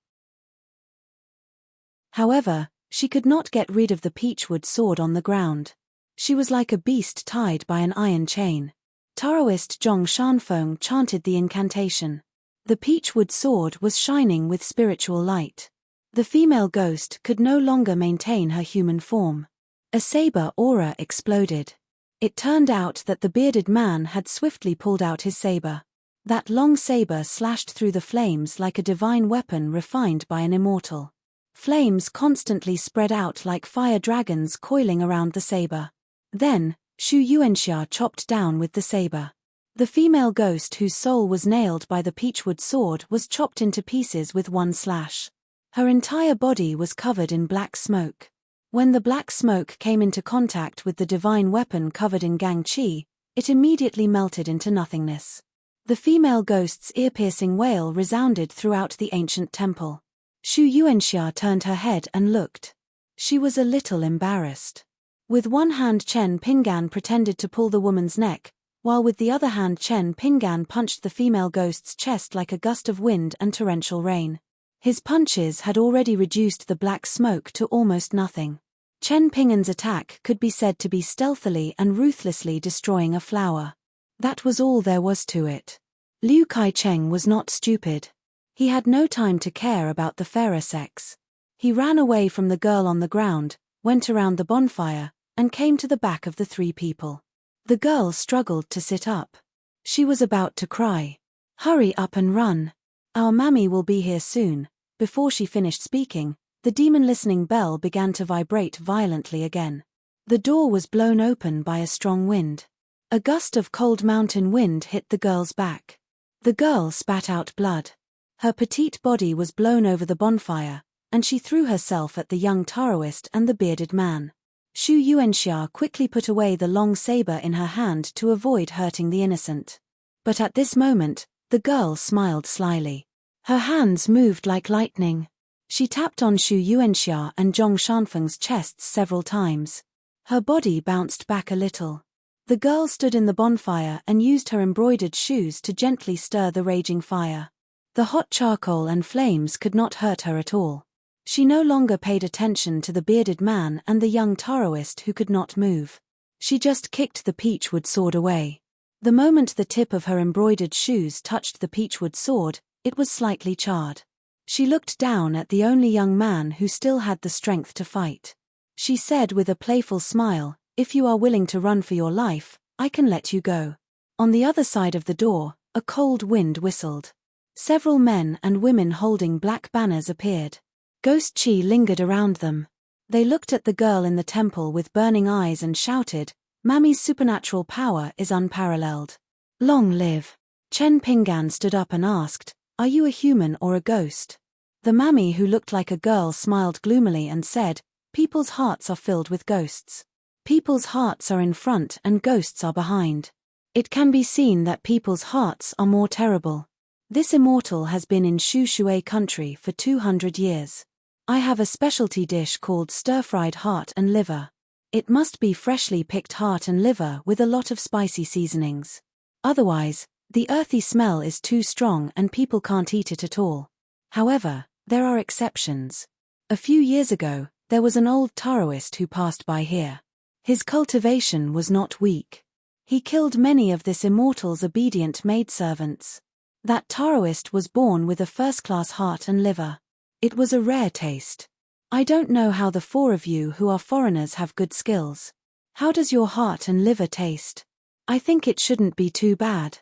However, she could not get rid of the peachwood sword on the ground. She was like a beast tied by an iron chain. Taoist Zhong Shanfeng chanted the incantation. The peachwood sword was shining with spiritual light. The female ghost could no longer maintain her human form. A saber aura exploded. It turned out that the bearded man had swiftly pulled out his saber. That long saber slashed through the flames like a divine weapon refined by an immortal. Flames constantly spread out like fire dragons coiling around the saber. Then, Shu Yuanxia chopped down with the saber. The female ghost whose soul was nailed by the peachwood sword was chopped into pieces with one slash. Her entire body was covered in black smoke. When the black smoke came into contact with the divine weapon covered in gang qi, it immediately melted into nothingness. The female ghost's ear-piercing wail resounded throughout the ancient temple. Shu Yuanxia turned her head and looked. She was a little embarrassed. With one hand Chen Pingan pretended to pull the woman's neck, while with the other hand Chen Pingan punched the female ghost's chest like a gust of wind and torrential rain. His punches had already reduced the black smoke to almost nothing. Chen Pingan's attack could be said to be stealthily and ruthlessly destroying a flower. That was all there was to it. Liu Kaicheng was not stupid. He had no time to care about the fairer sex. He ran away from the girl on the ground, went around the bonfire, and came to the back of the three people. The girl struggled to sit up. She was about to cry. "Hurry up and run. Our mammy will be here soon." Before she finished speaking, the demon-listening bell began to vibrate violently again. The door was blown open by a strong wind. A gust of cold mountain wind hit the girl's back. The girl spat out blood. Her petite body was blown over the bonfire, and she threw herself at the young Taoist and the bearded man. Xu Yuanxia quickly put away the long saber in her hand to avoid hurting the innocent. But at this moment, the girl smiled slyly. Her hands moved like lightning. She tapped on Xu Yuanxia and Zhong Shanfeng's chests several times. Her body bounced back a little. The girl stood in the bonfire and used her embroidered shoes to gently stir the raging fire. The hot charcoal and flames could not hurt her at all. She no longer paid attention to the bearded man and the young Taoist who could not move. She just kicked the peachwood sword away. The moment the tip of her embroidered shoes touched the peachwood sword, it was slightly charred. She looked down at the only young man who still had the strength to fight. She said with a playful smile, "If you are willing to run for your life, I can let you go." On the other side of the door, a cold wind whistled. Several men and women holding black banners appeared. Ghost Chi lingered around them. They looked at the girl in the temple with burning eyes and shouted, "Mammy's supernatural power is unparalleled. Long live." Chen Pinggan stood up and asked, "Are you a human or a ghost?" The mammy who looked like a girl smiled gloomily and said, "People's hearts are filled with ghosts. People's hearts are in front and ghosts are behind. It can be seen that people's hearts are more terrible. This immortal has been in Shu Shui country for 200 years. I have a specialty dish called stir-fried heart and liver. It must be freshly picked heart and liver with a lot of spicy seasonings. Otherwise, the earthy smell is too strong and people can't eat it at all. However, there are exceptions. A few years ago, there was an old Taoist who passed by here. His cultivation was not weak. He killed many of this immortal's obedient maidservants. That Taoist was born with a first-class heart and liver. It was a rare taste. I don't know how the four of you who are foreigners have good skills. How does your heart and liver taste? I think it shouldn't be too bad."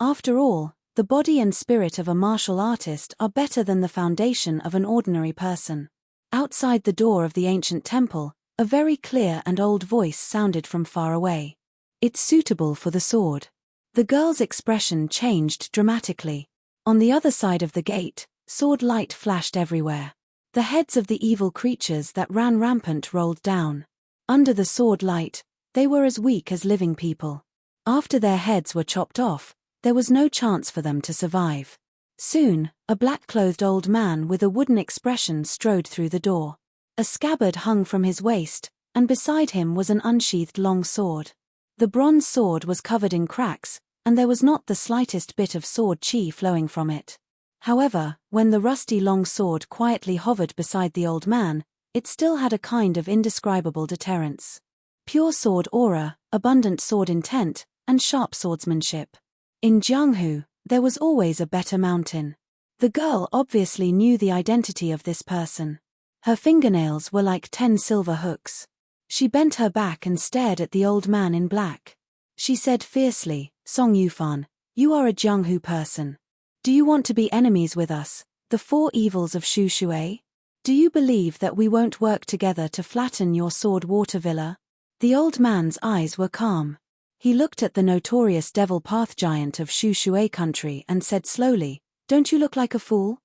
After all, the body and spirit of a martial artist are better than the foundation of an ordinary person. Outside the door of the ancient temple, a very clear and old voice sounded from far away. "It's suitable for the sword." The girl's expression changed dramatically. On the other side of the gate, sword light flashed everywhere. The heads of the evil creatures that ran rampant rolled down. Under the sword light, they were as weak as living people. After their heads were chopped off, there was no chance for them to survive. Soon, a black-clothed old man with a wooden expression strode through the door. A scabbard hung from his waist, and beside him was an unsheathed long sword. The bronze sword was covered in cracks, and there was not the slightest bit of sword chi flowing from it. However, when the rusty long sword quietly hovered beside the old man, it still had a kind of indescribable deterrence. Pure sword aura, abundant sword intent, and sharp swordsmanship. In Jianghu, there was always a better mountain. The girl obviously knew the identity of this person. Her fingernails were like 10 silver hooks. She bent her back and stared at the old man in black. She said fiercely, "Song Yufan, you are a Jianghu person. Do you want to be enemies with us, the four evils of Shu Shui? Do you believe that we won't work together to flatten your sword water villa?" The old man's eyes were calm. He looked at the notorious devil path giant of Shu Shui country and said slowly, "Don't you look like a fool?"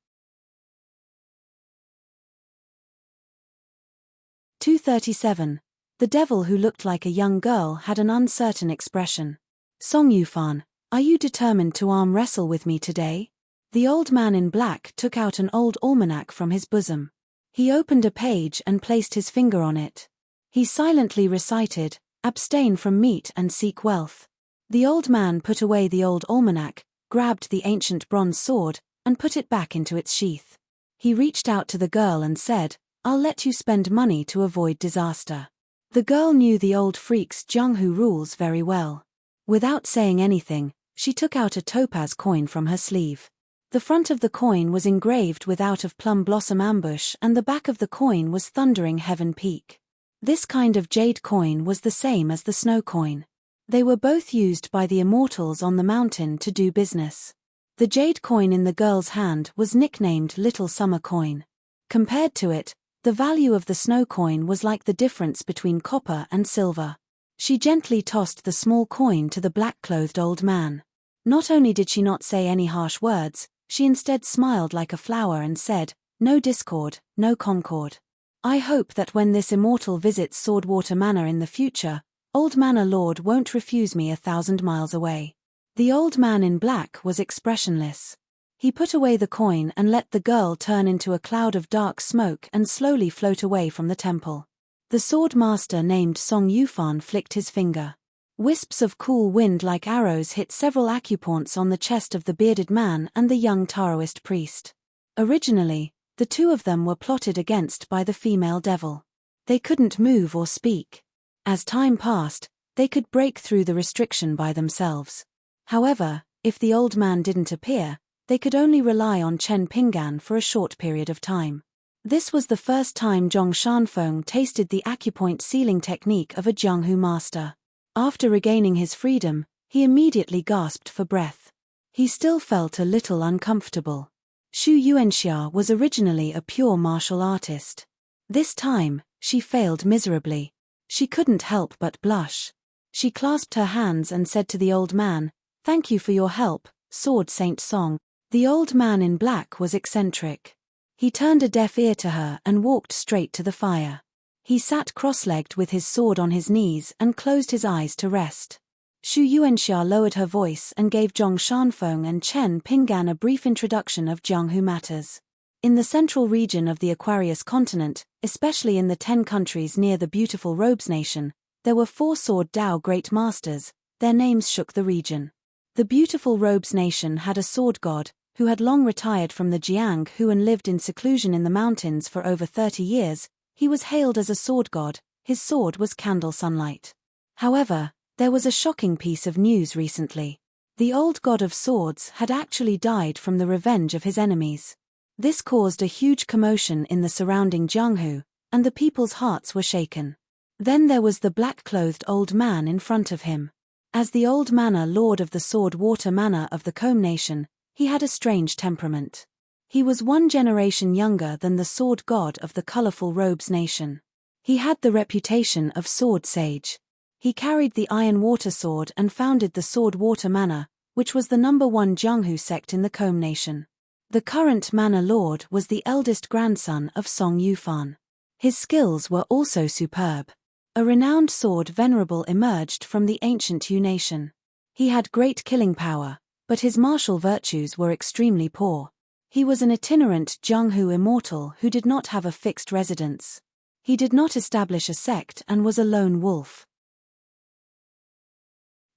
237. The devil who looked like a young girl had an uncertain expression. "Song Yufan, are you determined to arm wrestle with me today?" The old man in black took out an old almanac from his bosom. He opened a page and placed his finger on it. He silently recited, "Abstain from meat and seek wealth." The old man put away the old almanac, grabbed the ancient bronze sword, and put it back into its sheath. He reached out to the girl and said, "I'll let you spend money to avoid disaster." The girl knew the old freak's Jianghu rules very well. Without saying anything, She took out a topaz coin from her sleeve. The front of the coin was engraved with Out of Plum Blossom Ambush and the back of the coin was Thundering Heaven Peak. This kind of jade coin was the same as the snow coin. They were both used by the immortals on the mountain to do business. The jade coin in the girl's hand was nicknamed Little Summer Coin. Compared to it, the value of the snow coin was like the difference between copper and silver. She gently tossed the small coin to the black-clothed old man. Not only did she not say any harsh words, she instead smiled like a flower and said, "No discord, no concord. I hope that when this immortal visits Swordwater Manor in the future, Old Manor Lord won't refuse me 1,000 miles away." The old man in black was expressionless. He put away the coin and let the girl turn into a cloud of dark smoke and slowly float away from the temple. The sword master named Song Yufan flicked his finger. Wisps of cool wind like arrows hit several acupoints on the chest of the bearded man and the young Taoist priest. Originally, the two of them were plotted against by the female devil. They couldn't move or speak. As time passed, they could break through the restriction by themselves. However, if the old man didn't appear, they could only rely on Chen Pinggan for a short period of time. This was the first time Zhong Shanfeng tasted the acupoint sealing technique of a Jianghu master. After regaining his freedom, he immediately gasped for breath. He still felt a little uncomfortable. Xu Yuanxia was originally a pure martial artist. This time, she failed miserably. She couldn't help but blush. She clasped her hands and said to the old man, "Thank you for your help, Sword Saint Song." The old man in black was eccentric. He turned a deaf ear to her and walked straight to the fire. He sat cross-legged with his sword on his knees and closed his eyes to rest. Xu Yuanxia lowered her voice and gave Zhong Shanfeng and Chen Pinggan a brief introduction of Jianghu matters. In the central region of the Aquarius continent, especially in the 10 countries near the beautiful Robes Nation, there were 4 sword Dao great masters. Their names shook the region. The beautiful Robes Nation had a sword god, who had long retired from the Jianghu and lived in seclusion in the mountains for over 30 years. He was hailed as a sword god. His sword was candle sunlight. However, there was a shocking piece of news recently. The old god of swords had actually died from the revenge of his enemies. This caused a huge commotion in the surrounding Jianghu, and the people's hearts were shaken. Then there was the black-clothed old man in front of him. As the old manor lord of the Swordwater Manor of the Combe Nation, he had a strange temperament. He was 1 generation younger than the sword god of the colorful Robes Nation. He had the reputation of sword sage. He carried the iron water sword and founded the Swordwater Manor, which was the #1 Jianghu sect in the Combe Nation. The current manor lord was the eldest grandson of Song Yufan. His skills were also superb. A renowned sword venerable emerged from the ancient Yu nation. He had great killing power, but his martial virtues were extremely poor. He was an itinerant Jianghu immortal who did not have a fixed residence. He did not establish a sect and was a lone wolf.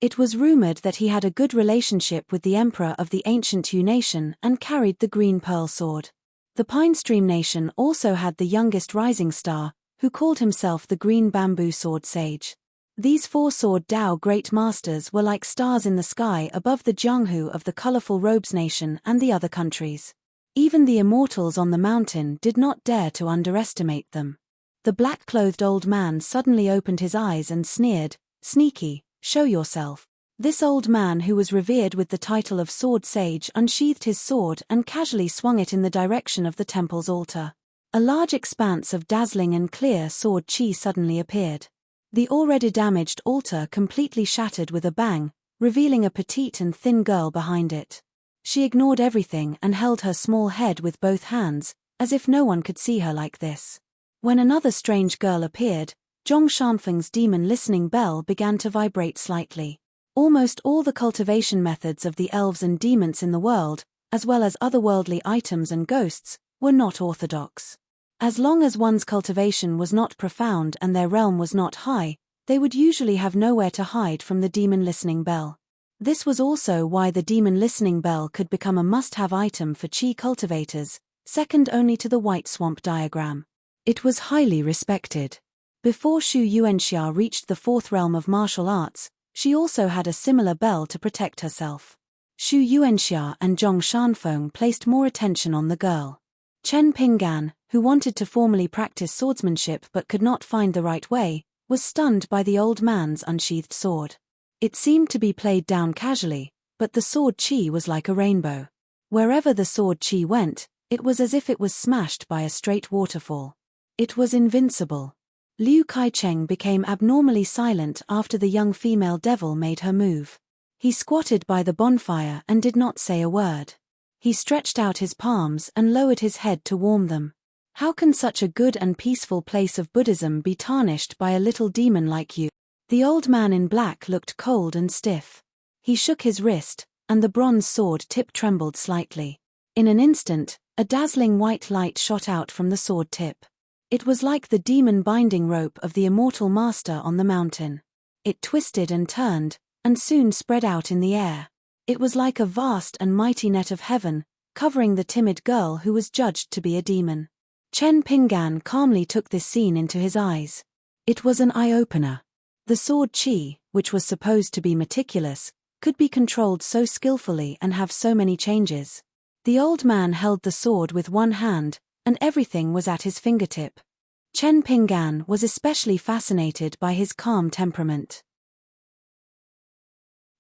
It was rumored that he had a good relationship with the emperor of the ancient Yu nation and carried the green pearl sword. The Pine Stream nation also had the youngest rising star, who called himself the green bamboo sword sage. These 4 sword Dao great masters were like stars in the sky above the Jianghu of the colorful Robes Nation and the other countries. Even the immortals on the mountain did not dare to underestimate them. The black-clothed old man suddenly opened his eyes and sneered, "Sneaky, show yourself." This old man, who was revered with the title of sword sage, unsheathed his sword and casually swung it in the direction of the temple's altar. A large expanse of dazzling and clear sword chi suddenly appeared. The already damaged altar completely shattered with a bang, revealing a petite and thin girl behind it. She ignored everything and held her small head with both hands, as if no one could see her like this. When another strange girl appeared, Zhong Shanfeng's demon listening bell began to vibrate slightly. Almost all the cultivation methods of the elves and demons in the world, as well as otherworldly items and ghosts, were not orthodox. As long as one's cultivation was not profound and their realm was not high, they would usually have nowhere to hide from the demon listening bell. This was also why the demon listening bell could become a must-have item for chi cultivators, second only to the white swamp diagram. It was highly respected. Before Xu Yuanxia reached the 4th realm of martial arts, She also had a similar bell to protect herself. Xu Yuanxia and Zhong Shanfeng placed more attention on the girl. Chen Pinggan, who wanted to formally practice swordsmanship but could not find the right way, was stunned by the old man's unsheathed sword. It seemed to be played down casually, but the sword qi was like a rainbow. Wherever the sword qi went, it was as if it was smashed by a straight waterfall. It was invincible. Liu Kaicheng became abnormally silent after the young female devil made her move. He squatted by the bonfire and did not say a word. He stretched out his palms and lowered his head to warm them. How can such a good and peaceful place of Buddhism be tarnished by a little demon like you? The old man in black looked cold and stiff. He shook his wrist, and the bronze sword tip trembled slightly. In an instant, a dazzling white light shot out from the sword tip. It was like the demon binding rope of the immortal master on the mountain. It twisted and turned, and soon spread out in the air. It was like a vast and mighty net of heaven, covering the timid girl who was judged to be a demon. Chen Pinggan calmly took this scene into his eyes. It was an eye-opener. The sword qi, which was supposed to be meticulous, could be controlled so skillfully and have so many changes. The old man held the sword with one hand, and everything was at his fingertip. Chen Pinggan was especially fascinated by his calm temperament.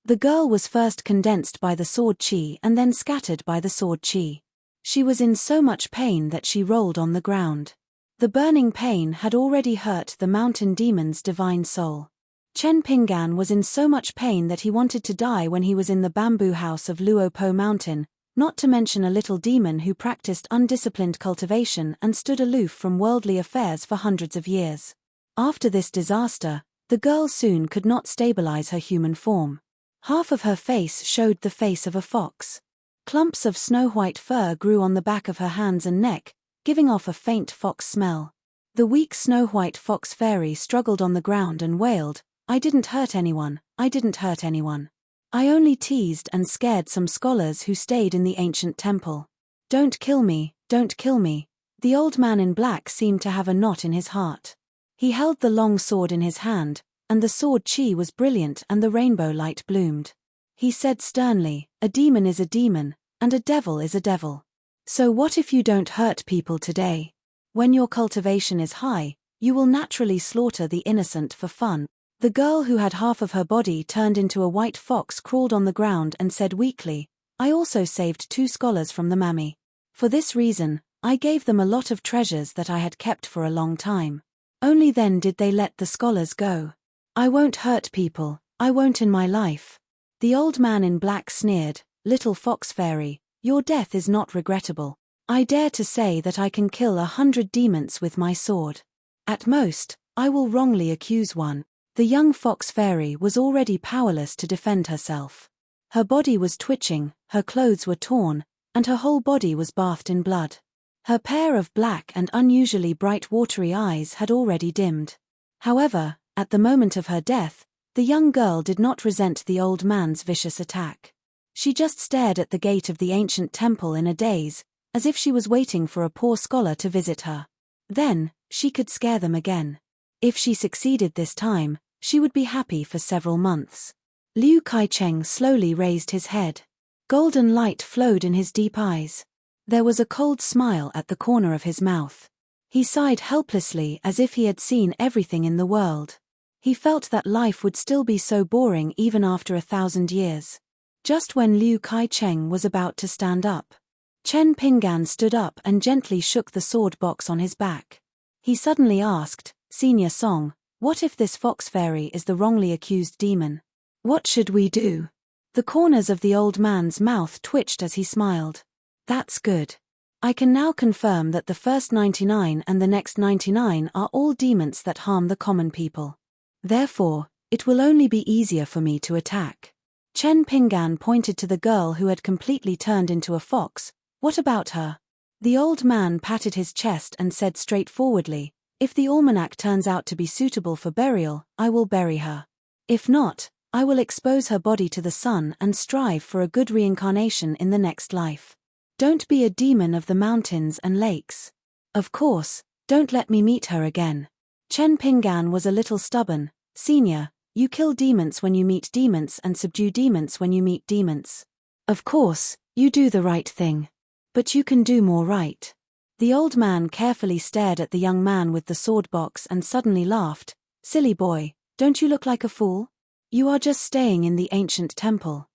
The girl was first condensed by the sword qi and then scattered by the sword qi. She was in so much pain that she rolled on the ground. The burning pain had already hurt the mountain demon's divine soul. Chen Pinggan was in so much pain that he wanted to die when he was in the bamboo house of Luopo Mountain, not to mention a little demon who practiced undisciplined cultivation and stood aloof from worldly affairs for hundreds of years. After this disaster, the girl soon could not stabilize her human form. Half of her face showed the face of a fox. Clumps of snow-white fur grew on the back of her hands and neck, giving off a faint fox smell. The weak snow-white fox fairy struggled on the ground and wailed, "I didn't hurt anyone, I didn't hurt anyone. I only teased and scared some scholars who stayed in the ancient temple. Don't kill me, don't kill me." The old man in black seemed to have a knot in his heart. He held the long sword in his hand, and the sword qi was brilliant and the rainbow light bloomed. He said sternly, "A demon is a demon, and a devil is a devil. So what if you don't hurt people today? When your cultivation is high, you will naturally slaughter the innocent for fun." The girl who had half of her body turned into a white fox crawled on the ground and said weakly, "I also saved 2 scholars from the Mami. For this reason, I gave them a lot of treasures that I had kept for a long time. Only then did they let the scholars go. I won't hurt people, I won't in my life." The old man in black sneered, "Little fox fairy, your death is not regrettable. I dare to say that I can kill 100 demons with my sword. At most, I will wrongly accuse one." The young fox fairy was already powerless to defend herself. Her body was twitching, her clothes were torn, and her whole body was bathed in blood. Her pair of black and unusually bright watery eyes had already dimmed. However, at the moment of her death, the young girl did not resent the old man's vicious attack. She just stared at the gate of the ancient temple in a daze, as if she was waiting for a poor scholar to visit her. Then, she could scare them again. If she succeeded this time, she would be happy for several months. Liu Kaicheng slowly raised his head. Golden light flowed in his deep eyes. There was a cold smile at the corner of his mouth. He sighed helplessly as if he had seen everything in the world. He felt that life would still be so boring even after 1,000 years. Just when Liu Kaicheng was about to stand up, Chen Pinggan stood up and gently shook the sword box on his back. He suddenly asked, "Senior Song, what if this fox fairy is the wrongly accused demon? What should we do?" The corners of the old man's mouth twitched as he smiled. "That's good. I can now confirm that the first 99 and the next 99 are all demons that harm the common people. Therefore, it will only be easier for me to attack." Chen Pinggan pointed to the girl who had completely turned into a fox. "What about her?" The old man patted his chest and said straightforwardly, "If the almanac turns out to be suitable for burial, I will bury her. If not, I will expose her body to the sun and strive for a good reincarnation in the next life. Don't be a demon of the mountains and lakes. Of course, don't let me meet her again." Chen Pinggan was a little stubborn. "Senior, You kill demons when you meet demons and subdue demons when you meet demons. Of course, you do the right thing. But you can do more, right? The old man carefully stared at the young man with the sword box and suddenly laughed. Silly boy, don't you look like a fool? You are just staying in the ancient temple.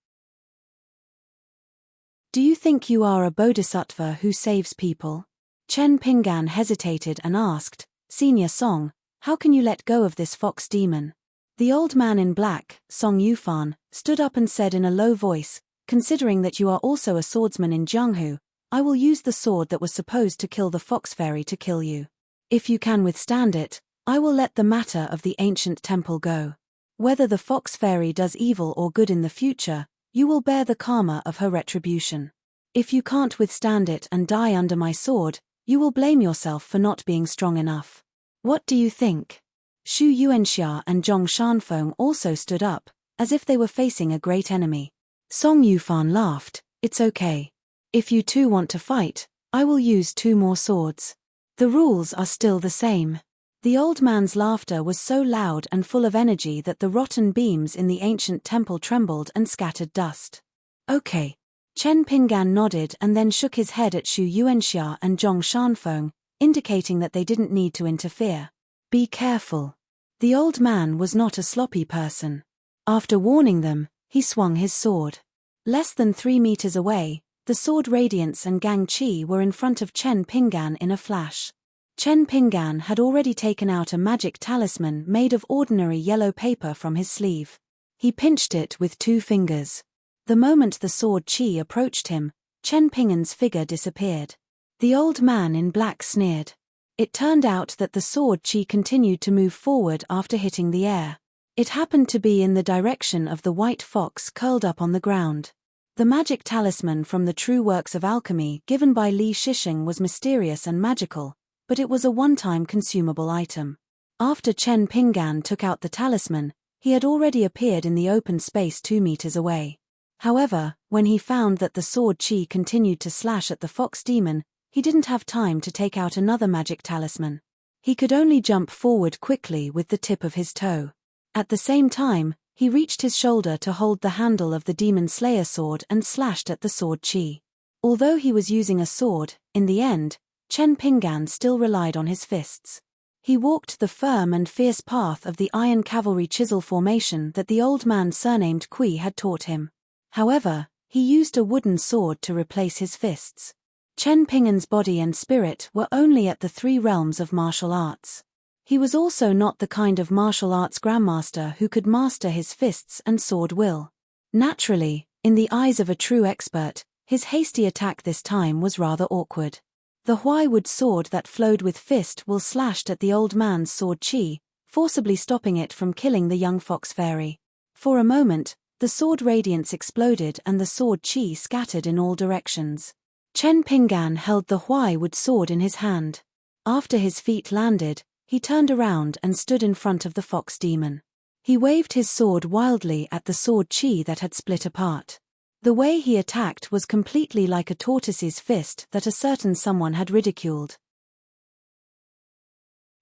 Do you think you are a bodhisattva who saves people? Chen Pinggan hesitated and asked, Senior Song, how can you let go of this fox demon? The old man in black, Song Yufan, stood up and said in a low voice, considering that you are also a swordsman in Jianghu, I will use the sword that was supposed to kill the fox fairy to kill you. If you can withstand it, I will let the matter of the ancient temple go. Whether the fox fairy does evil or good in the future, you will bear the karma of her retribution. If you can't withstand it and die under my sword, you will blame yourself for not being strong enough. What do you think? Xu Yuanxia and Zhong Shanfeng also stood up, as if they were facing a great enemy. Song Yufan laughed, It's okay. If you two want to fight, I will use 2 more swords. The rules are still the same. The old man's laughter was so loud and full of energy that the rotten beams in the ancient temple trembled and scattered dust. Okay. Chen Pinggan nodded and then shook his head at Xu Yuanxia and Zhong Shanfeng, indicating that they didn't need to interfere. Be careful. The old man was not a sloppy person. After warning them, he swung his sword. Less than 3 meters away, the sword Radiance and Gang Qi were in front of Chen Pinggan in a flash. Chen Pinggan had already taken out a magic talisman made of ordinary yellow paper from his sleeve. He pinched it with 2 fingers. The moment the sword Qi approached him, Chen Pinggan's figure disappeared. The old man in black sneered. It turned out that the sword Qi continued to move forward after hitting the air. It happened to be in the direction of the white fox curled up on the ground. The magic talisman from the true works of alchemy given by Li Shisheng was mysterious and magical, but it was a one-time consumable item. After Chen Pinggan took out the talisman, he had already appeared in the open space 2 meters away. However, when he found that the sword Qi continued to slash at the fox demon, he didn't have time to take out another magic talisman. He could only jump forward quickly with the tip of his toe. At the same time, he reached his shoulder to hold the handle of the Demon Slayer sword and slashed at the sword Qi. Although he was using a sword, in the end, Chen Pinggan still relied on his fists. He walked the firm and fierce path of the iron cavalry chisel formation that the old man surnamed Kui had taught him. However, he used a wooden sword to replace his fists. Chen Pinggan's body and spirit were only at the 3 realms of martial arts. He was also not the kind of martial arts grandmaster who could master his fists and sword will. Naturally, in the eyes of a true expert, his hasty attack this time was rather awkward. The Huaiwood sword that flowed with fist will slashed at the old man's sword Qi, forcibly stopping it from killing the young fox fairy. For a moment, the sword Radiance exploded and the sword Qi scattered in all directions. Chen Pinggan held the Huaiwood sword in his hand. After his feet landed, he turned around and stood in front of the fox demon. He waved his sword wildly at the sword Qi that had split apart. The way he attacked was completely like a tortoise's fist that a certain someone had ridiculed.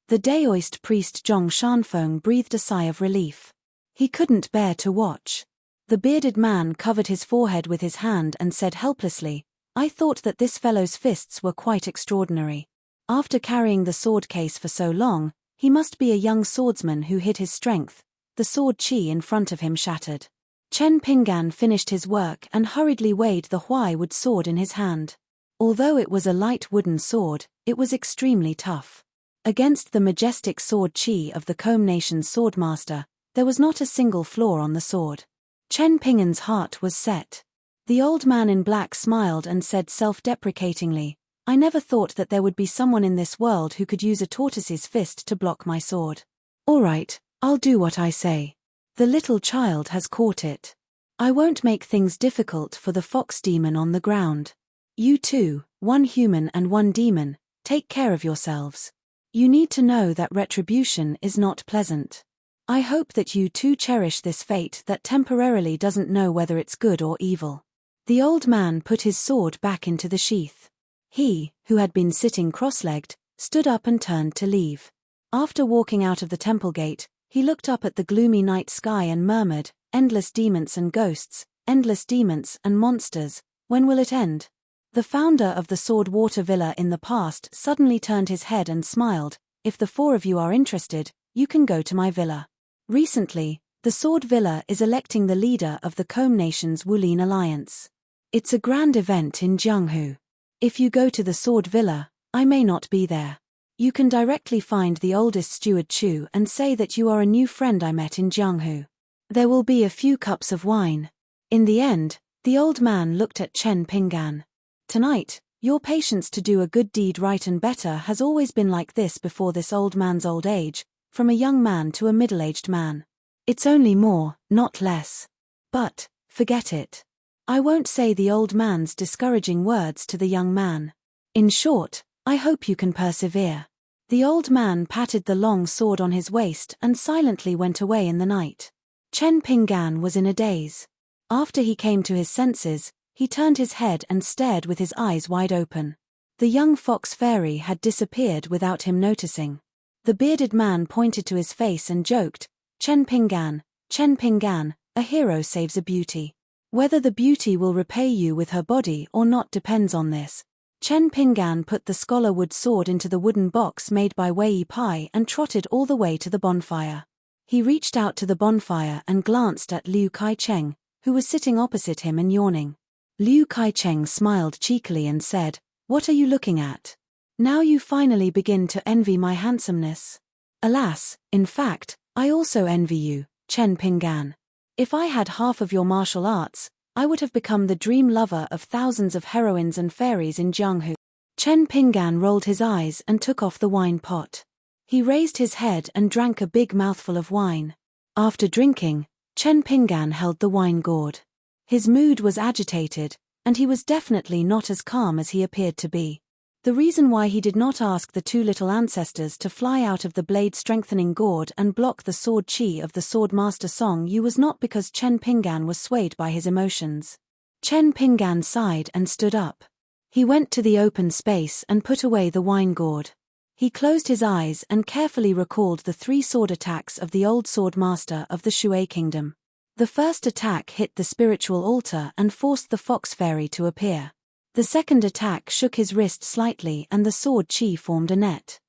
The Daoist priest Zhong Shanfeng breathed a sigh of relief. He couldn't bear to watch. The bearded man covered his forehead with his hand and said helplessly, I thought that this fellow's fists were quite extraordinary. After carrying the sword case for so long, he must be a young swordsman who hid his strength. The sword Qi in front of him shattered. Chen Pinggan finished his work and hurriedly weighed the Huaiwood sword in his hand. Although it was a light wooden sword, it was extremely tough. Against the majestic sword Qi of the Combe Nation's swordmaster, there was not a single flaw on the sword. Chen Pinggan's heart was set. The old man in black smiled and said self-deprecatingly, I never thought that there would be someone in this world who could use a tortoise's fist to block my sword. All right, I'll do what I say. The little child has caught it. I won't make things difficult for the fox demon on the ground. You two, 1 human and 1 demon, take care of yourselves. You need to know that retribution is not pleasant. I hope that you two cherish this fate that temporarily doesn't know whether it's good or evil. The old man put his sword back into the sheath. He, who had been sitting cross-legged, stood up and turned to leave. After walking out of the temple gate, He looked up at the gloomy night sky and murmured, "Endless demons and ghosts, endless demons and monsters, when will it end?" The founder of the Sword Water Villa in the past suddenly turned his head and smiled. "If the four of you are interested, you can go to my villa." Recently, the Sword Villa is electing the leader of the Combe Nation's Wulin Alliance. It's a grand event in Jianghu. If you go to the Sword Villa, I may not be there. You can directly find the oldest steward Chu and say that you are a new friend I met in Jianghu. There will be a few cups of wine. In the end, the old man looked at Chen Pinggan. "Tonight, your patience to do a good deed right and better has always been like this before this old man's old age, from a young man to a middle-aged man. It's only more, not less. But, forget it. I won't say the old man's discouraging words to the young man. In short, I hope you can persevere." The old man patted the long sword on his waist and silently went away in the night. Chen Pinggan was in a daze. After he came to his senses, he turned his head and stared with his eyes wide open. The young fox fairy had disappeared without him noticing. The bearded man pointed to his face and joked, Chen Pinggan, a hero saves a beauty. Whether the beauty will repay you with her body or not depends on this." Chen Pinggan put the scholar wood sword into the wooden box made by Wei Pai and trotted all the way to the bonfire. He reached out to the bonfire and glanced at Liu Kai-cheng, who was sitting opposite him and yawning. Liu Kai-cheng smiled cheekily and said, "What are you looking at? Now you finally begin to envy my handsomeness." "Alas, in fact, I also envy you, Chen Pinggan. If I had half of your martial arts, I would have become the dream lover of thousands of heroines and fairies in Jianghu." Chen Pinggan rolled his eyes and took off the wine pot. He raised his head and drank a big mouthful of wine. After drinking, Chen Pinggan held the wine gourd. His mood was agitated, and he was definitely not as calm as he appeared to be. The reason why he did not ask the two little ancestors to fly out of the blade-strengthening gourd and block the sword chi of the Sword Master Song Yu was not because Chen Pinggan was swayed by his emotions. Chen Pinggan sighed and stood up. He went to the open space and put away the wine gourd. He closed his eyes and carefully recalled the 3 sword attacks of the old sword master of the Shui Kingdom. The first attack hit the spiritual altar and forced the fox fairy to appear. The second attack shook his wrist slightly and the sword chi formed a net.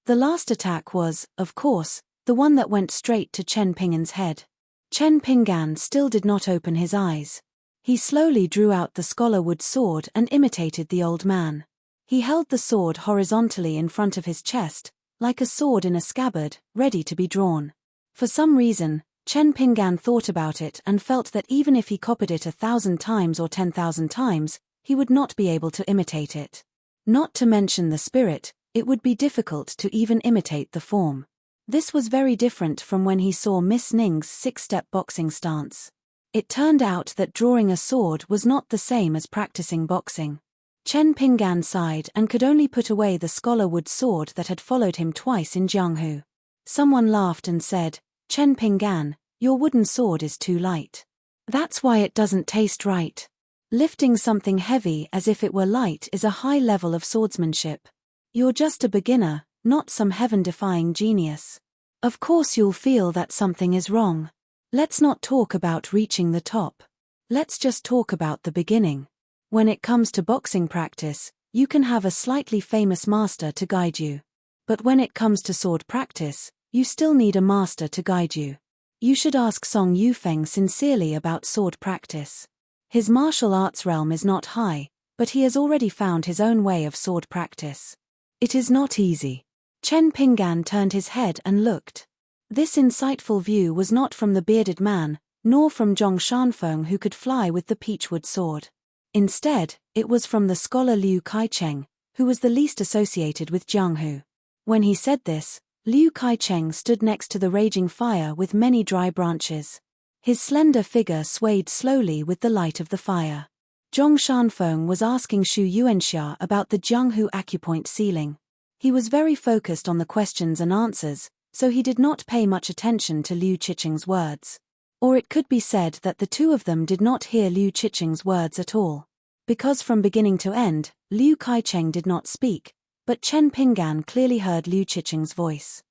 The last attack was, of course, the one that went straight to Chen Pinggan's head. Chen Pinggan still did not open his eyes. He slowly drew out the scholar wood sword and imitated the old man. He held the sword horizontally in front of his chest, like a sword in a scabbard, ready to be drawn. For some reason, Chen Pinggan thought about it and felt that even if he copied it 1,000 times or 10,000 times, he would not be able to imitate it. Not to mention the spirit, it would be difficult to even imitate the form. This was very different from when he saw Miss Ning's 6-step boxing stance. It turned out that drawing a sword was not the same as practicing boxing. Chen Pinggan sighed and could only put away the scholar wood sword that had followed him twice in Jianghu. Someone laughed and said, "Chen Pinggan, your wooden sword is too light. That's why it doesn't taste right. Lifting something heavy as if it were light is a high level of swordsmanship. You're just a beginner, not some heaven-defying genius. Of course you'll feel that something is wrong. Let's not talk about reaching the top. Let's just talk about the beginning. When it comes to boxing practice, you can have a slightly famous master to guide you. But when it comes to sword practice, you still need a master to guide you. You should ask Song Yufeng sincerely about sword practice. His martial arts realm is not high, but he has already found his own way of sword practice. It is not easy." Chen Pinggan turned his head and looked. This insightful view was not from the bearded man, nor from Zhong Shanfeng who could fly with the peachwood sword. Instead, it was from the scholar Liu Kai-cheng, who was the least associated with Jianghu. When he said this, Liu Kai-cheng stood next to the raging fire with many dry branches. His slender figure swayed slowly with the light of the fire. Zhong Shanfeng was asking Xu Yuanxia about the Jianghu acupoint ceiling. He was very focused on the questions and answers, so he did not pay much attention to Liu Qiqing's words. Or it could be said that the two of them did not hear Liu Qiqing's words at all. Because from beginning to end, Liu Kai-cheng did not speak, but Chen Pinggan clearly heard Liu Qiqing's voice.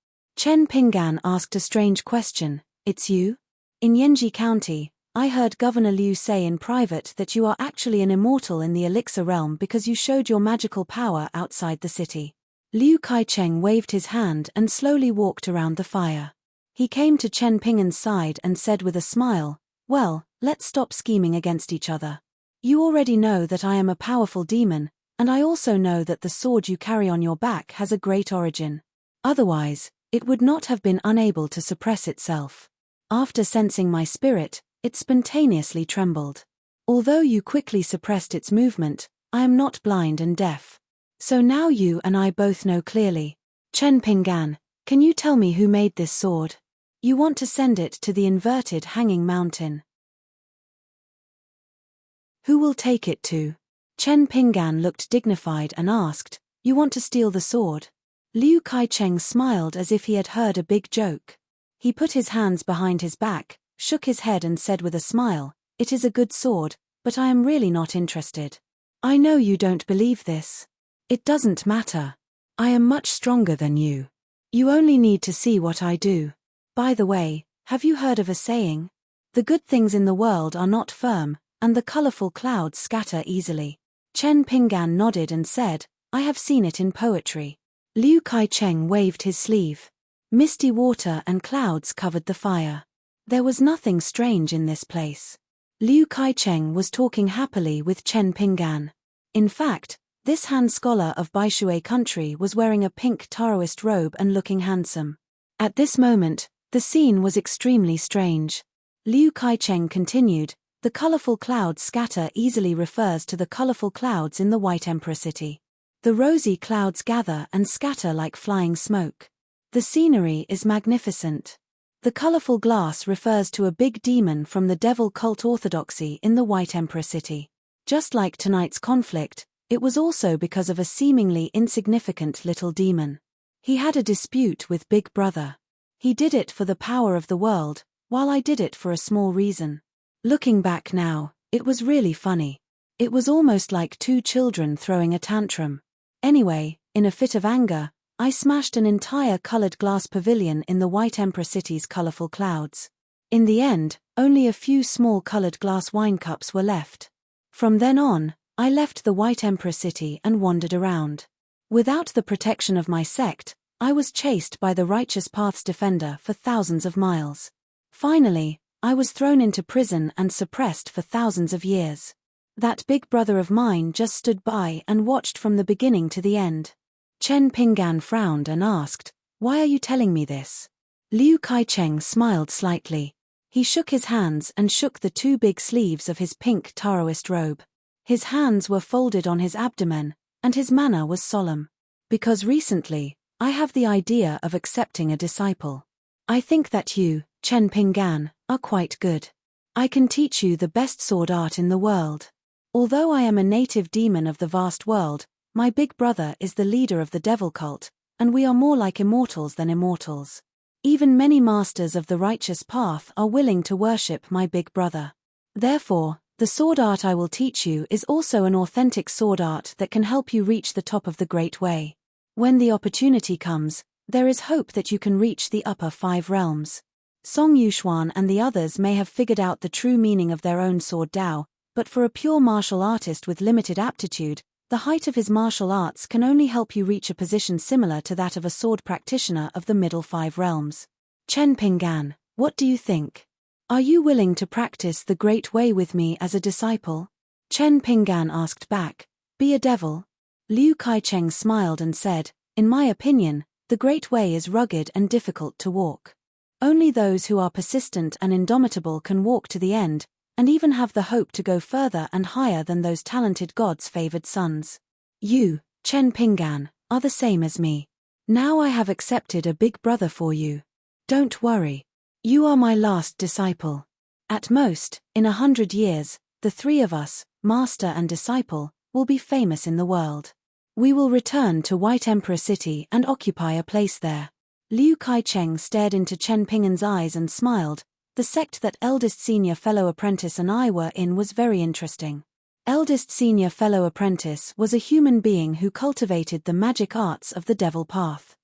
Chen Pinggan asked a strange question. It's you? In Yanji County, I heard Governor Liu say in private that you are actually an immortal in the elixir realm because you showed your magical power outside the city. Liu Kaicheng waved his hand and slowly walked around the fire. He came to Chen Pinggan's side and said with a smile, "Well, let's stop scheming against each other. You already know that I am a powerful demon, and I also know that the sword you carry on your back has a great origin. Otherwise, it would not have been unable to suppress itself. After sensing my spirit, it spontaneously trembled. Although you quickly suppressed its movement, I am not blind and deaf. So now you and I both know clearly. Chen Pinggan, can you tell me who made this sword? You want to send it to the inverted hanging mountain. Who will take it to?" Chen Pinggan looked dignified and asked, "You want to steal the sword?" Liu Kaicheng smiled as if he had heard a big joke. He put his hands behind his back, shook his head and said with a smile, "It is a good sword, but I am really not interested. I know you don't believe this. It doesn't matter. I am much stronger than you. You only need to see what I do. By the way, have you heard of a saying? The good things in the world are not firm, and the colorful clouds scatter easily." Chen Pinggan nodded and said, "I have seen it in poetry." Liu Kaicheng waved his sleeve. Misty water and clouds covered the fire. There was nothing strange in this place. Liu Kaicheng was talking happily with Chen Pinggan. In fact, this Han scholar of Baishui country was wearing a pink Taoist robe and looking handsome. At this moment, the scene was extremely strange. Liu Kaicheng continued, "The colorful clouds scatter easily refers to the colorful clouds in the White Emperor city. The rosy clouds gather and scatter like flying smoke. The scenery is magnificent. The colorful glass refers to a big demon from the devil cult orthodoxy in the White Emperor city. Just like tonight's conflict, it was also because of a seemingly insignificant little demon. He had a dispute with Big Brother. He did it for the power of the world, while I did it for a small reason. Looking back now, it was really funny. It was almost like two children throwing a tantrum. Anyway, in a fit of anger, I smashed an entire colored glass pavilion in the White Emperor city's colorful clouds. In the end, only a few small colored glass wine cups were left. From then on, I left the White Emperor city and wandered around. Without the protection of my sect, I was chased by the Righteous Path's defender for thousands of miles. Finally, I was thrown into prison and suppressed for thousands of years. That big brother of mine just stood by and watched from the beginning to the end." Chen Pinggan frowned and asked, "Why are you telling me this?" Liu Kaicheng smiled slightly. He shook his hands and shook the two big sleeves of his pink Taoist robe. His hands were folded on his abdomen, and his manner was solemn. "Because recently, I have the idea of accepting a disciple. I think that you, Chen Pinggan, are quite good. I can teach you the best sword art in the world. Although I am a native demon of the vast world, my big brother is the leader of the devil cult, and we are more like immortals than immortals. Even many masters of the righteous path are willing to worship my big brother. Therefore, the sword art I will teach you is also an authentic sword art that can help you reach the top of the Great Way. When the opportunity comes, there is hope that you can reach the upper 5 realms." Song Yuxuan and the others may have figured out the true meaning of their own sword Dao, but for a pure martial artist with limited aptitude, the height of his martial arts can only help you reach a position similar to that of a sword practitioner of the middle 5 realms. Chen Pinggan, what do you think? Are you willing to practice the Great Way with me as a disciple? Chen Pinggan asked back, "Be a devil?" Liu Kaicheng smiled and said, "In my opinion, the Great Way is rugged and difficult to walk. Only those who are persistent and indomitable can walk to the end, and even have the hope to go further and higher than those talented God's favored sons. You, Chen Pinggan, are the same as me. Now I have accepted a big brother for you. Don't worry. You are my last disciple. At most, in 100 years, the 3 of us, master and disciple, will be famous in the world. We will return to White Emperor City and occupy a place there." Liu Kaicheng stared into Chen Pinggan's eyes and smiled. The sect that eldest senior fellow apprentice and I were in was very interesting. Eldest senior fellow apprentice was a human being who cultivated the magic arts of the devil path.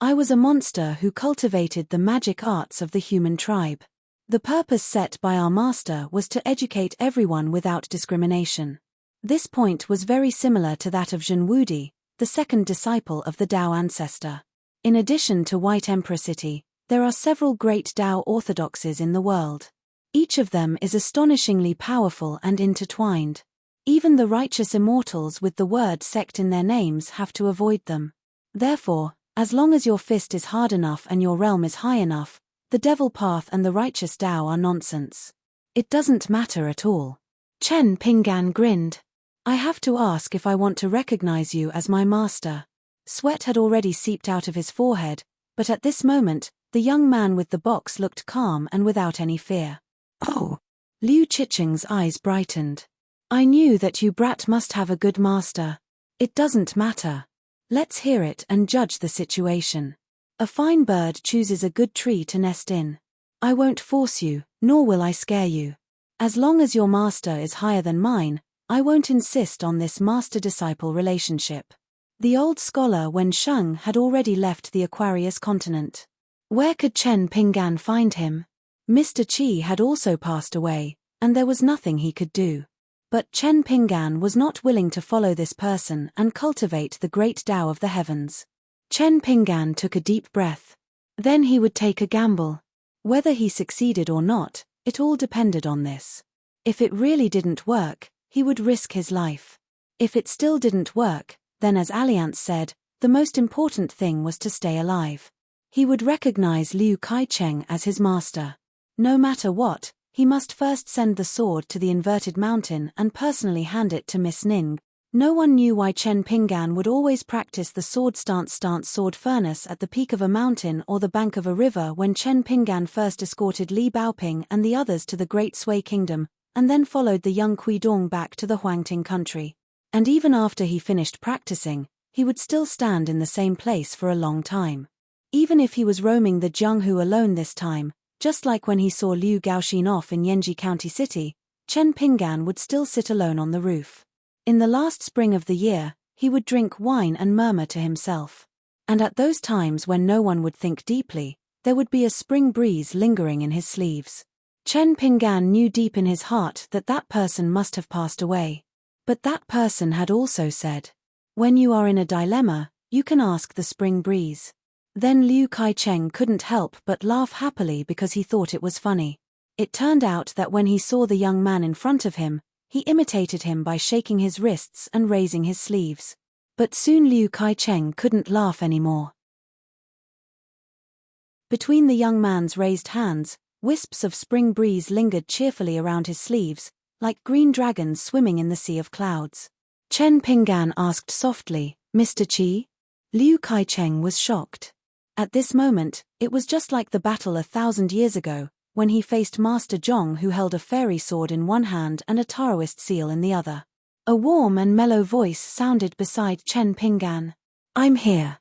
I was a monster who cultivated the magic arts of the human tribe. The purpose set by our master was to educate everyone without discrimination. This point was very similar to that of Zhen Wudi, the second disciple of the Tao ancestor. In addition to White Emperor City, there are several great Tao orthodoxies in the world. Each of them is astonishingly powerful and intertwined. Even the righteous immortals with the word sect in their names have to avoid them. Therefore, as long as your fist is hard enough and your realm is high enough, the devil path and the righteous Tao are nonsense. It doesn't matter at all. Chen Pinggan grinned. I have to ask if I want to recognize you as my master. Sweat had already seeped out of his forehead, but at this moment, the young man with the box looked calm and without any fear. Oh! Liu Chicheng's eyes brightened. I knew that you brat must have a good master. It doesn't matter. Let's hear it and judge the situation. A fine bird chooses a good tree to nest in. I won't force you, nor will I scare you. As long as your master is higher than mine, I won't insist on this master-disciple relationship. The old scholar Wen Sheng had already left the Aquarius continent. Where could Chen Pinggan find him? Mr. Qi had also passed away, and there was nothing he could do. But Chen Pinggan was not willing to follow this person and cultivate the great Tao of the heavens. Chen Pinggan took a deep breath. Then he would take a gamble. Whether he succeeded or not, it all depended on this. If it really didn't work, he would risk his life. If it still didn't work, then as Alliance said, the most important thing was to stay alive. He would recognize Liu Kaicheng as his master. No matter what, he must first send the sword to the inverted mountain and personally hand it to Miss Ning. No one knew why Chen Pinggan would always practice the sword stance sword furnace at the peak of a mountain or the bank of a river when Chen Pinggan first escorted Li Baoping and the others to the Great Sui Kingdom, and then followed the young Kuidong back to the Huangting country. And even after he finished practicing, he would still stand in the same place for a long time. Even if he was roaming the Jianghu alone this time, just like when he saw Liu Gaoxin off in Yanji County City, Chen Pinggan would still sit alone on the roof. In the last spring of the year, he would drink wine and murmur to himself. And at those times when no one would think deeply, there would be a spring breeze lingering in his sleeves. Chen Pinggan knew deep in his heart that that person must have passed away. But that person had also said, when you are in a dilemma, you can ask the spring breeze. Then Liu Kaicheng couldn't help but laugh happily because he thought it was funny. It turned out that when he saw the young man in front of him, he imitated him by shaking his wrists and raising his sleeves. But soon Liu Kaicheng couldn't laugh anymore. Between the young man's raised hands, wisps of spring breeze lingered cheerfully around his sleeves, like green dragons swimming in the sea of clouds. Chen Pinggan asked softly, Mr. Qi? Liu Kaicheng was shocked. At this moment, it was just like the battle 1,000 years ago, when he faced Master Zhong who held a fairy sword in one hand and a Taoist seal in the other. A warm and mellow voice sounded beside Chen Pinggan. I'm here.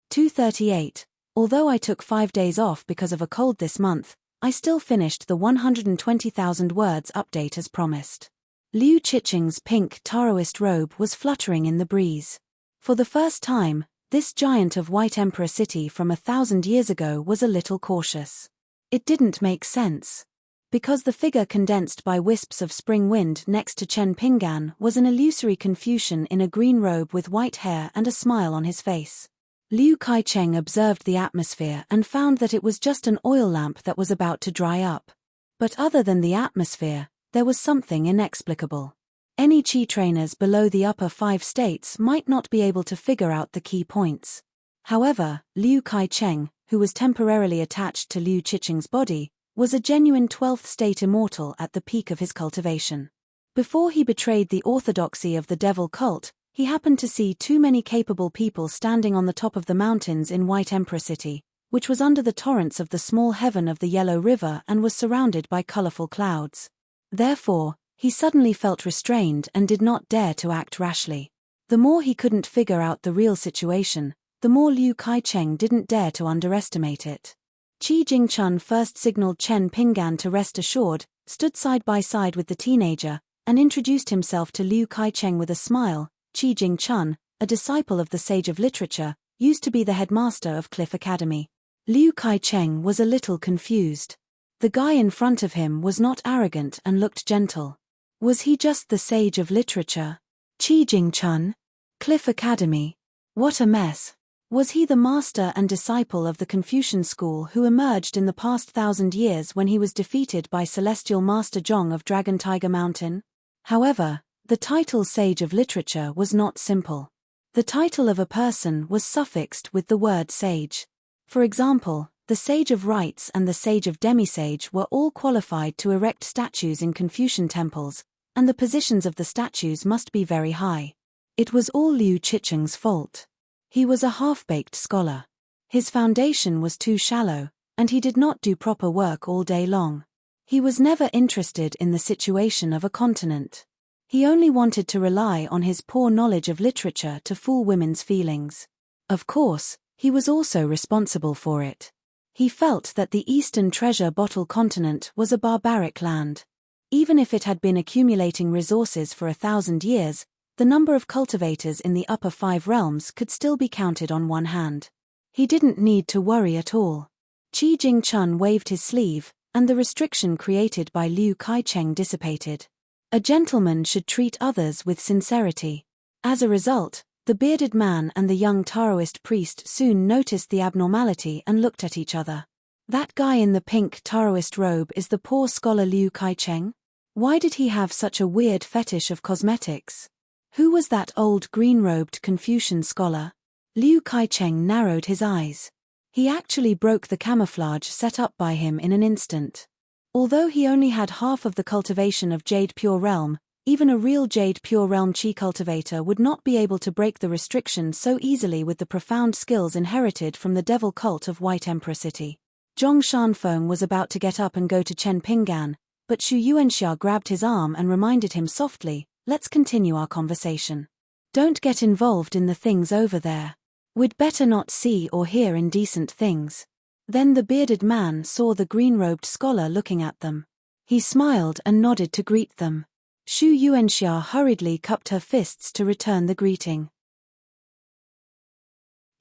238. Although I took 5 days off because of a cold this month, I still finished the 120,000 words update as promised. Liu Chicheng's pink Taoist robe was fluttering in the breeze. For the first time, this giant of White Emperor City from 1,000 years ago was a little cautious. It didn't make sense. Because the figure condensed by wisps of spring wind next to Chen Pinggan was an illusory Confucian in a green robe with white hair and a smile on his face. Liu Kaicheng observed the atmosphere and found that it was just an oil lamp that was about to dry up. But other than the atmosphere, there was something inexplicable. Any Qi trainers below the upper 5 states might not be able to figure out the key points. However, Liu Kaicheng, who was temporarily attached to Liu Chicheng's body, was a genuine 12th state immortal at the peak of his cultivation. Before he betrayed the orthodoxy of the devil cult, he happened to see too many capable people standing on the top of the mountains in White Emperor City, which was under the torrents of the small heaven of the Yellow River and was surrounded by colorful clouds. Therefore, he suddenly felt restrained and did not dare to act rashly. The more he couldn't figure out the real situation, the more Liu Kaicheng didn't dare to underestimate it. Qi Jingchun first signaled Chen Pinggan to rest assured, stood side by side with the teenager, and introduced himself to Liu Kaicheng with a smile, Qi Jing-chun, a disciple of the Sage of Literature, used to be the headmaster of Cliff Academy. Liu Kai-cheng was a little confused. The guy in front of him was not arrogant and looked gentle. Was he just the Sage of Literature? Qi Jing-chun? Cliff Academy? What a mess. Was he the master and disciple of the Confucian school who emerged in the past 1,000 years when he was defeated by Celestial Master Zhong of Dragon Tiger Mountain? However, the title Sage of Literature was not simple. The title of a person was suffixed with the word sage. For example, the Sage of Rites and the Sage of Demisage were all qualified to erect statues in Confucian temples, and the positions of the statues must be very high. It was all Liu Qicheng's fault. He was a half-baked scholar. His foundation was too shallow, and he did not do proper work all day long. He was never interested in the situation of a continent. He only wanted to rely on his poor knowledge of literature to fool women's feelings. Of course, he was also responsible for it. He felt that the Eastern Treasure Bottle continent was a barbaric land. Even if it had been accumulating resources for 1,000 years, the number of cultivators in the upper 5 realms could still be counted on one hand. He didn't need to worry at all. Qi Jing-chun waved his sleeve, and the restriction created by Liu Kai-cheng dissipated. A gentleman should treat others with sincerity. As a result, the bearded man and the young Taoist priest soon noticed the abnormality and looked at each other. That guy in the pink Taoist robe is the poor scholar Liu Kai-cheng? Why did he have such a weird fetish of cosmetics? Who was that old green-robed Confucian scholar? Liu Kai-cheng narrowed his eyes. He actually broke the camouflage set up by him in an instant. Although he only had half of the cultivation of Jade Pure Realm, even a real Jade Pure Realm Qi cultivator would not be able to break the restriction so easily with the profound skills inherited from the devil cult of White Emperor City. Zhong Shanfeng was about to get up and go to Chen Pinggan, but Xu Yuanxia grabbed his arm and reminded him softly, "Let's continue our conversation. Don't get involved in the things over there. We'd better not see or hear indecent things." Then the bearded man saw the green-robed scholar looking at them. He smiled and nodded to greet them. Xu Yuanxia hurriedly cupped her fists to return the greeting.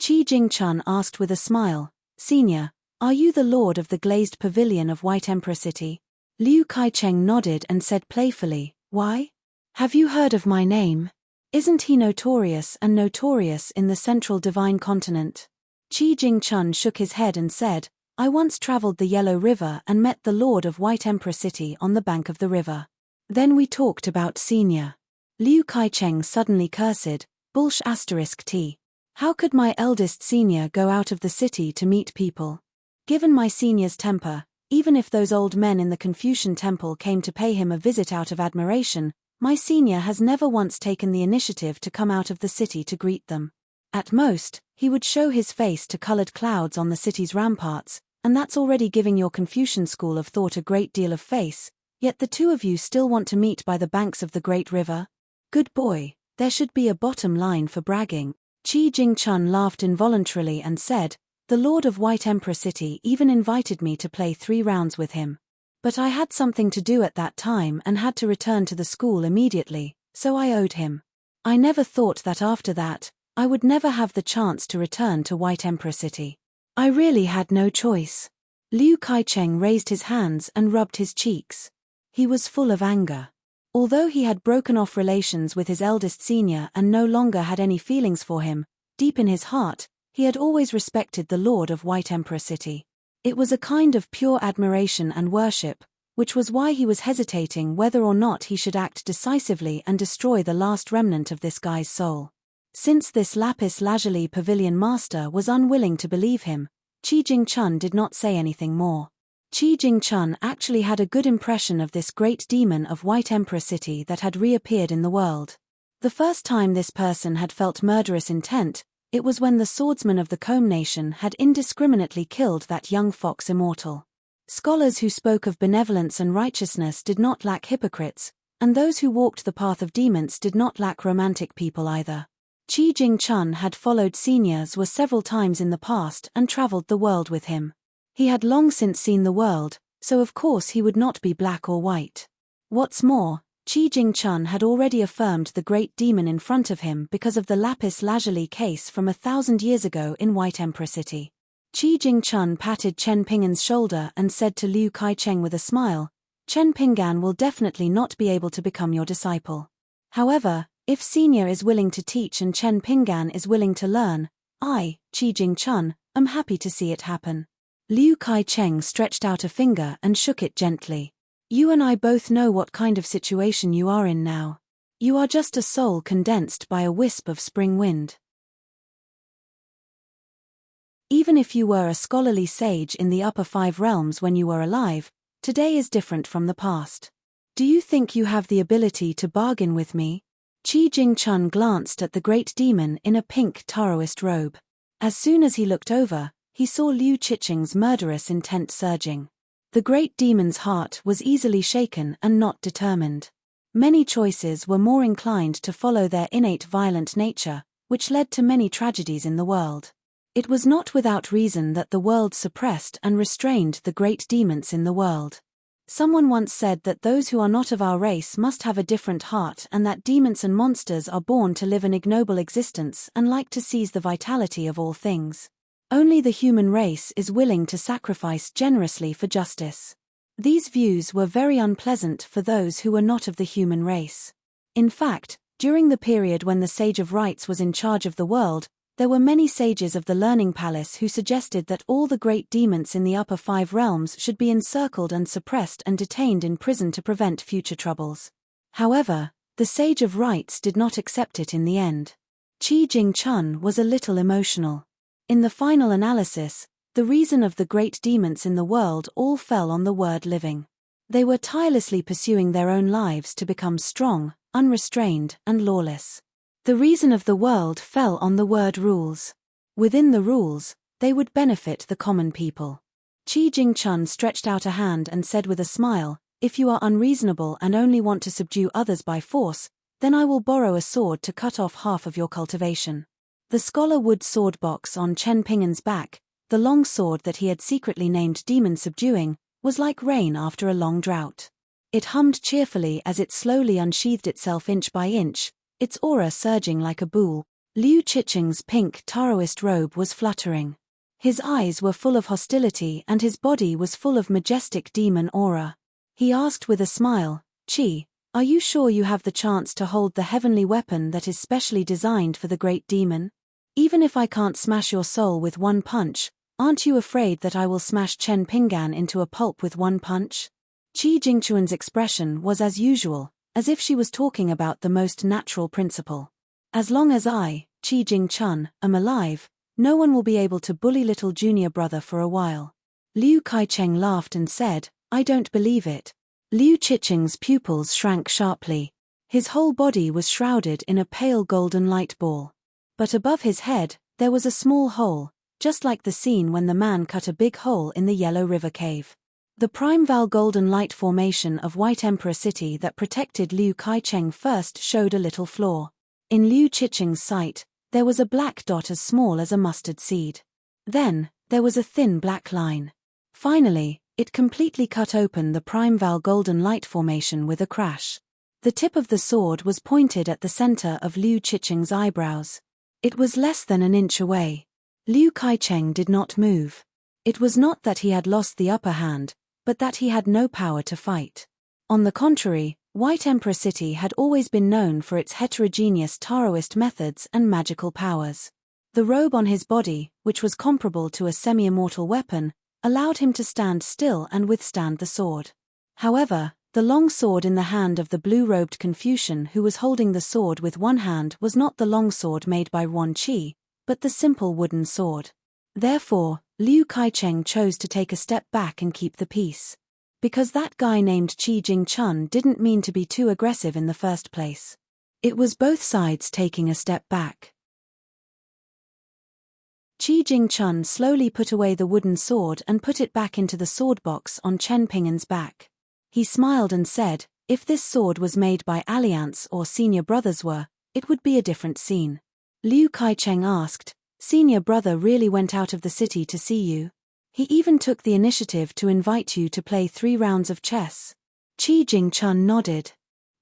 Qi Jing-chun asked with a smile, "Senior, are you the lord of the glazed pavilion of White Emperor City?" Liu Kai-cheng nodded and said playfully, "Why? Have you heard of my name? Isn't he notorious in the central divine continent?" Qi Jing-chun shook his head and said, "I once traveled the Yellow River and met the lord of White Emperor City on the bank of the river. Then we talked about senior." Liu Kai-cheng suddenly cursed, "T. How could my eldest senior go out of the city to meet people? Given my senior's temper, even if those old men in the Confucian temple came to pay him a visit out of admiration, my senior has never once taken the initiative to come out of the city to greet them. At most, he would show his face to colored clouds on the city's ramparts, and that's already giving your Confucian school of thought a great deal of face, yet the two of you still want to meet by the banks of the great river? Good boy, there should be a bottom line for bragging." Qi Jing-chun laughed involuntarily and said, "The Lord of White Emperor City even invited me to play 3 rounds with him. But I had something to do at that time and had to return to the school immediately, so I owed him. I never thought that after that, I would never have the chance to return to White Emperor City. I really had no choice." Liu Kai-cheng raised his hands and rubbed his cheeks. He was full of anger. Although he had broken off relations with his eldest senior and no longer had any feelings for him, deep in his heart, he had always respected the Lord of White Emperor City. It was a kind of pure admiration and worship, which was why he was hesitating whether or not he should act decisively and destroy the last remnant of this guy's soul. Since this lapis lazuli pavilion master was unwilling to believe him, Qi Jing-chun did not say anything more. Qi Jing-chun actually had a good impression of this great demon of White Emperor City that had reappeared in the world. The first time this person had felt murderous intent, it was when the swordsman of the Comb Nation had indiscriminately killed that young fox immortal. Scholars who spoke of benevolence and righteousness did not lack hypocrites, and those who walked the path of demons did not lack romantic people either. Qi Jing-chun had followed seniors were several times in the past and traveled the world with him. He had long since seen the world, so of course he would not be black or white. What's more, Qi Jingchun had already affirmed the great demon in front of him because of the lapis lazuli case from 1,000 years ago in White Emperor City. Qi Jingchun patted Chen Ping'an's shoulder and said to Liu Kaicheng with a smile, "Chen Ping'an will definitely not be able to become your disciple. However, if Senior is willing to teach and Chen Ping'an is willing to learn, I, Qi Jingchun, am happy to see it happen." Liu Kaicheng stretched out a finger and shook it gently. "You and I both know what kind of situation you are in now. You are just a soul condensed by a wisp of spring wind. Even if you were a scholarly sage in the upper 5 realms when you were alive, today is different from the past. Do you think you have the ability to bargain with me?" Qi Jingchun glanced at the great demon in a pink Taoist robe. As soon as he looked over, he saw Liu Qiqing's murderous intent surging. The great demon's heart was easily shaken and not determined. Many choices were more inclined to follow their innate violent nature, which led to many tragedies in the world. It was not without reason that the world suppressed and restrained the great demons in the world. Someone once said that those who are not of our race must have a different heart, and that demons and monsters are born to live an ignoble existence and like to seize the vitality of all things. Only the human race is willing to sacrifice generously for justice. These views were very unpleasant for those who were not of the human race. In fact, during the period when the Sage of Rights was in charge of the world, there were many sages of the Learning Palace who suggested that all the great demons in the upper 5 realms should be encircled and suppressed and detained in prison to prevent future troubles. However, the Sage of Rights did not accept it in the end. Qi Jingchun was a little emotional. In the final analysis, the reason of the great demons in the world all fell on the word living. They were tirelessly pursuing their own lives to become strong, unrestrained, and lawless. The reason of the world fell on the word rules. Within the rules, they would benefit the common people. Qi Jingchun stretched out a hand and said with a smile, "If you are unreasonable and only want to subdue others by force, then I will borrow a sword to cut off half of your cultivation." The scholar wood sword box on Chen Ping'an's back, the long sword that he had secretly named Demon Subduing, was like rain after a long drought. It hummed cheerfully as it slowly unsheathed itself inch by inch, its aura surging like a bull. Liu Qiqing's pink Taoist robe was fluttering. His eyes were full of hostility and his body was full of majestic demon aura. He asked with a smile, "Qi, are you sure you have the chance to hold the heavenly weapon that is specially designed for the great demon? Even if I can't smash your soul with one punch, aren't you afraid that I will smash Chen Ping'an into a pulp with one punch?" Qi Jingchun's expression was as usual, as if she was talking about the most natural principle. "As long as I, Qi Jingchun, am alive, no one will be able to bully little junior brother for a while." Liu Kaicheng laughed and said, "I don't believe it." Liu Qiqing's pupils shrank sharply. His whole body was shrouded in a pale golden light ball. But above his head, there was a small hole, just like the scene when the man cut a big hole in the Yellow River Cave. The Primeval Golden Light formation of White Emperor City that protected Liu Kaicheng first showed a little flaw. In Liu Qiqing's sight, there was a black dot as small as a mustard seed. Then, there was a thin black line. Finally, it completely cut open the Primeval Golden Light formation with a crash. The tip of the sword was pointed at the center of Liu Qiqing's eyebrows. It was less than an inch away. Liu Kaicheng did not move. It was not that he had lost the upper hand, but that he had no power to fight. On the contrary, White Emperor City had always been known for its heterogeneous Taoist methods and magical powers. The robe on his body, which was comparable to a semi-immortal weapon, allowed him to stand still and withstand the sword. However, the long sword in the hand of the blue-robed Confucian who was holding the sword with one hand was not the long sword made by Yuan Qi, but the simple wooden sword. Therefore, Liu Kaicheng chose to take a step back and keep the peace. Because that guy named Qi Jingchun didn't mean to be too aggressive in the first place. It was both sides taking a step back. Qi Jingchun slowly put away the wooden sword and put it back into the sword box on Chen Ping'an's back. He smiled and said, "If this sword was made by Alliance or Senior Brothers were, it would be a different scene." Liu Kaicheng asked, "Senior Brother really went out of the city to see you? He even took the initiative to invite you to play 3 rounds of chess?" Qi Jingchun nodded.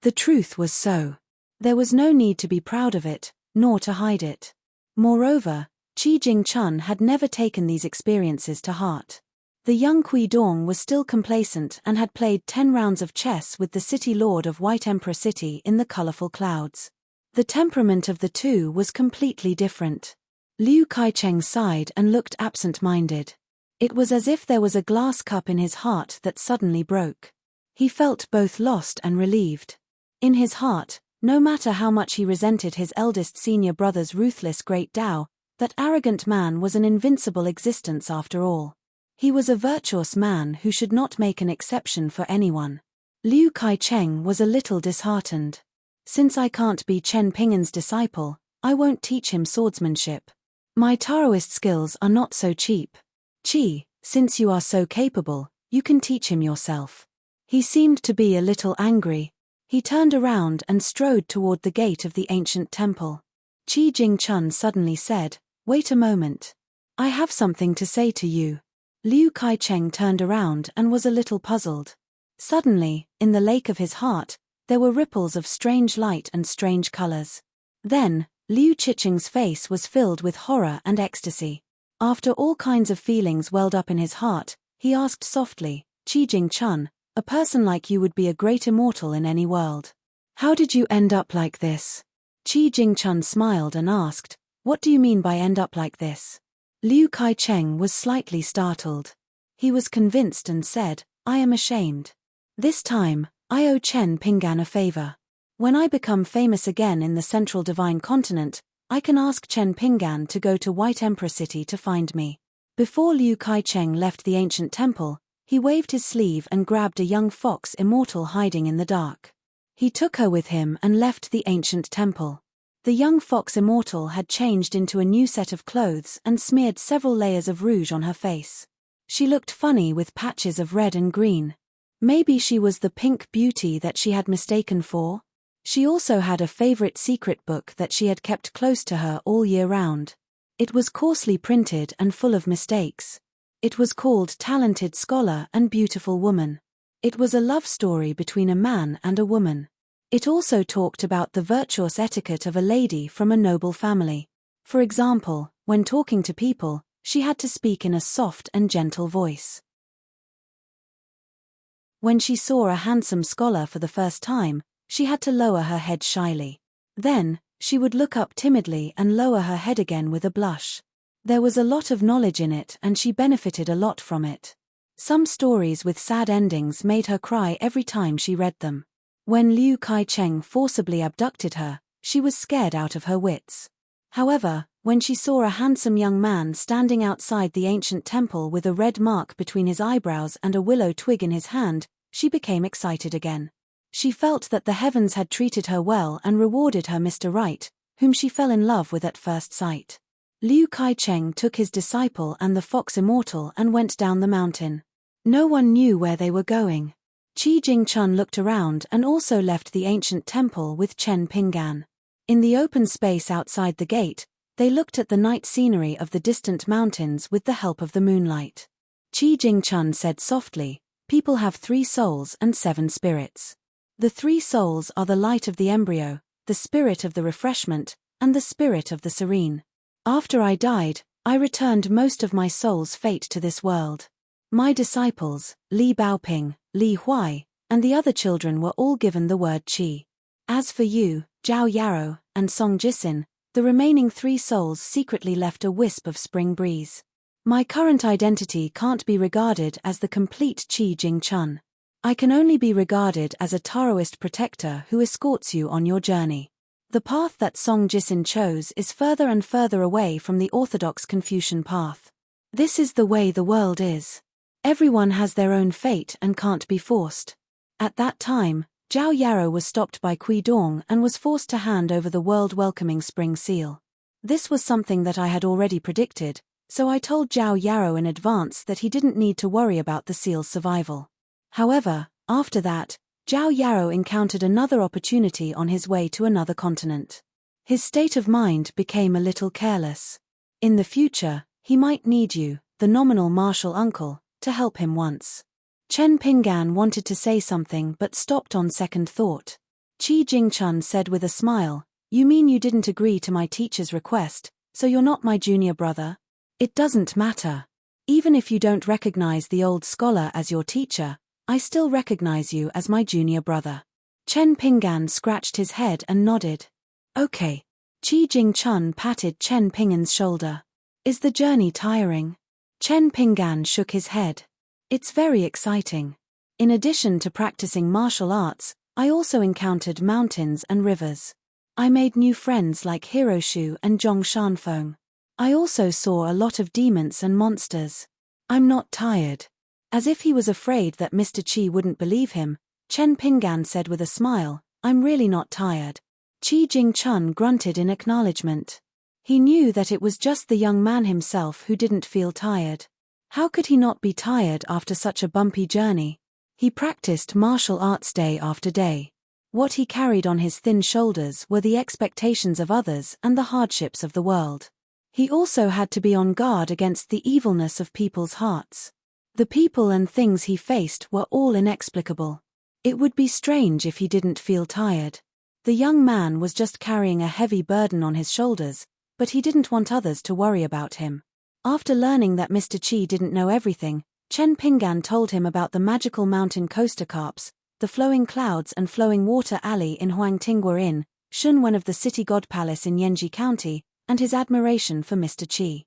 The truth was so. There was no need to be proud of it, nor to hide it. Moreover, Qi Jingchun had never taken these experiences to heart. The young Kui Dong was still complacent and had played 10 rounds of chess with the city lord of White Emperor City in the colorful clouds. The temperament of the two was completely different. Liu Kaicheng sighed and looked absent-minded. It was as if there was a glass cup in his heart that suddenly broke. He felt both lost and relieved. In his heart, no matter how much he resented his eldest senior brother's ruthless great Tao, that arrogant man was an invincible existence after all. He was a virtuous man who should not make an exception for anyone. Liu Kaicheng was a little disheartened. Since I can't be Chen Ping'an's disciple, I won't teach him swordsmanship. My Taoist skills are not so cheap. Qi, since you are so capable, you can teach him yourself. He seemed to be a little angry. He turned around and strode toward the gate of the ancient temple. Qi Jingchun suddenly said, "Wait a moment. I have something to say to you." Liu Kaicheng turned around and was a little puzzled. Suddenly, in the lake of his heart, there were ripples of strange light and strange colors. Then, Liu Qicheng's face was filled with horror and ecstasy. After all kinds of feelings welled up in his heart, he asked softly, "Qi Jingchun, a person like you would be a great immortal in any world. How did you end up like this?" Qi Jingchun smiled and asked, "What do you mean by end up like this?" Liu Kaicheng was slightly startled. He was convinced and said, "I am ashamed. This time, I owe Chen Ping'an a favor. When I become famous again in the Central Divine Continent, I can ask Chen Ping'an to go to White Emperor City to find me." Before Liu Kaicheng left the ancient temple, he waved his sleeve and grabbed a young fox immortal hiding in the dark. He took her with him and left the ancient temple. The young fox immortal had changed into a new set of clothes and smeared several layers of rouge on her face. She looked funny with patches of red and green. Maybe she was the pink beauty that she had mistaken for? She also had a favorite secret book that she had kept close to her all year round. It was coarsely printed and full of mistakes. It was called Talented Scholar and Beautiful Woman. It was a love story between a man and a woman. It also talked about the virtuous etiquette of a lady from a noble family. For example, when talking to people, she had to speak in a soft and gentle voice. When she saw a handsome scholar for the first time, she had to lower her head shyly. Then, she would look up timidly and lower her head again with a blush. There was a lot of knowledge in it and she benefited a lot from it. Some stories with sad endings made her cry every time she read them. When Liu Kaicheng forcibly abducted her, she was scared out of her wits. However, when she saw a handsome young man standing outside the ancient temple with a red mark between his eyebrows and a willow twig in his hand, she became excited again. She felt that the heavens had treated her well and rewarded her Mr. Right, whom she fell in love with at first sight. Liu Kaicheng took his disciple and the fox immortal and went down the mountain. No one knew where they were going. Qi Jingchun looked around and also left the ancient temple with Chen Ping'an. In the open space outside the gate, they looked at the night scenery of the distant mountains with the help of the moonlight. Qi Jingchun said softly, "People have 3 souls and 7 spirits. The 3 souls are the light of the embryo, the spirit of the refreshment, and the spirit of the serene. After I died, I returned most of my soul's fate to this world. My disciples, Li Baoping, Li Huai, and the other children were all given the word Qi. As for you, Zhao Yarou, and Song Jisin, the remaining 3 souls secretly left a wisp of spring breeze. My current identity can't be regarded as the complete Qi Jingchun. I can only be regarded as a Taoist protector who escorts you on your journey. The path that Song Jisin chose is further and further away from the orthodox Confucian path. This is the way the world is. Everyone has their own fate and can't be forced." At that time, Zhao Yarou was stopped by Kui Dong and was forced to hand over the world-welcoming spring seal. This was something that I had already predicted, so I told Zhao Yarou in advance that he didn't need to worry about the seal's survival. However, after that, Zhao Yarou encountered another opportunity on his way to another continent. His state of mind became a little careless. In the future, he might need you, the nominal martial uncle, to help him once. Chen Ping'an wanted to say something but stopped on second thought. Qi Jingchun said with a smile, "You mean you didn't agree to my teacher's request, so you're not my junior brother? It doesn't matter. Even if you don't recognize the old scholar as your teacher, I still recognize you as my junior brother." Chen Pinggan scratched his head and nodded. "Okay." Qi Jingchun patted Chen Pingan's shoulder. "Is the journey tiring?" Chen Pinggan shook his head. "It's very exciting. In addition to practicing martial arts, I also encountered mountains and rivers. I made new friends like Hiroshu and Zhong Shanfeng. I also saw a lot of demons and monsters. I'm not tired." As if he was afraid that Mr. Qi wouldn't believe him, Chen Pinggan said with a smile, "I'm really not tired." Qi Jingchun grunted in acknowledgement. He knew that it was just the young man himself who didn't feel tired. How could he not be tired after such a bumpy journey? He practiced martial arts day after day. What he carried on his thin shoulders were the expectations of others and the hardships of the world. He also had to be on guard against the evilness of people's hearts. The people and things he faced were all inexplicable. It would be strange if he didn't feel tired. The young man was just carrying a heavy burden on his shoulders, but he didn't want others to worry about him. After learning that Mr. Qi didn't know everything, Chen Pinggan told him about the magical mountain coaster carps, the flowing clouds and flowing water alley in Huangtinghua Inn, Shunwen of the city god palace in Yanji County, and his admiration for Mr. Qi.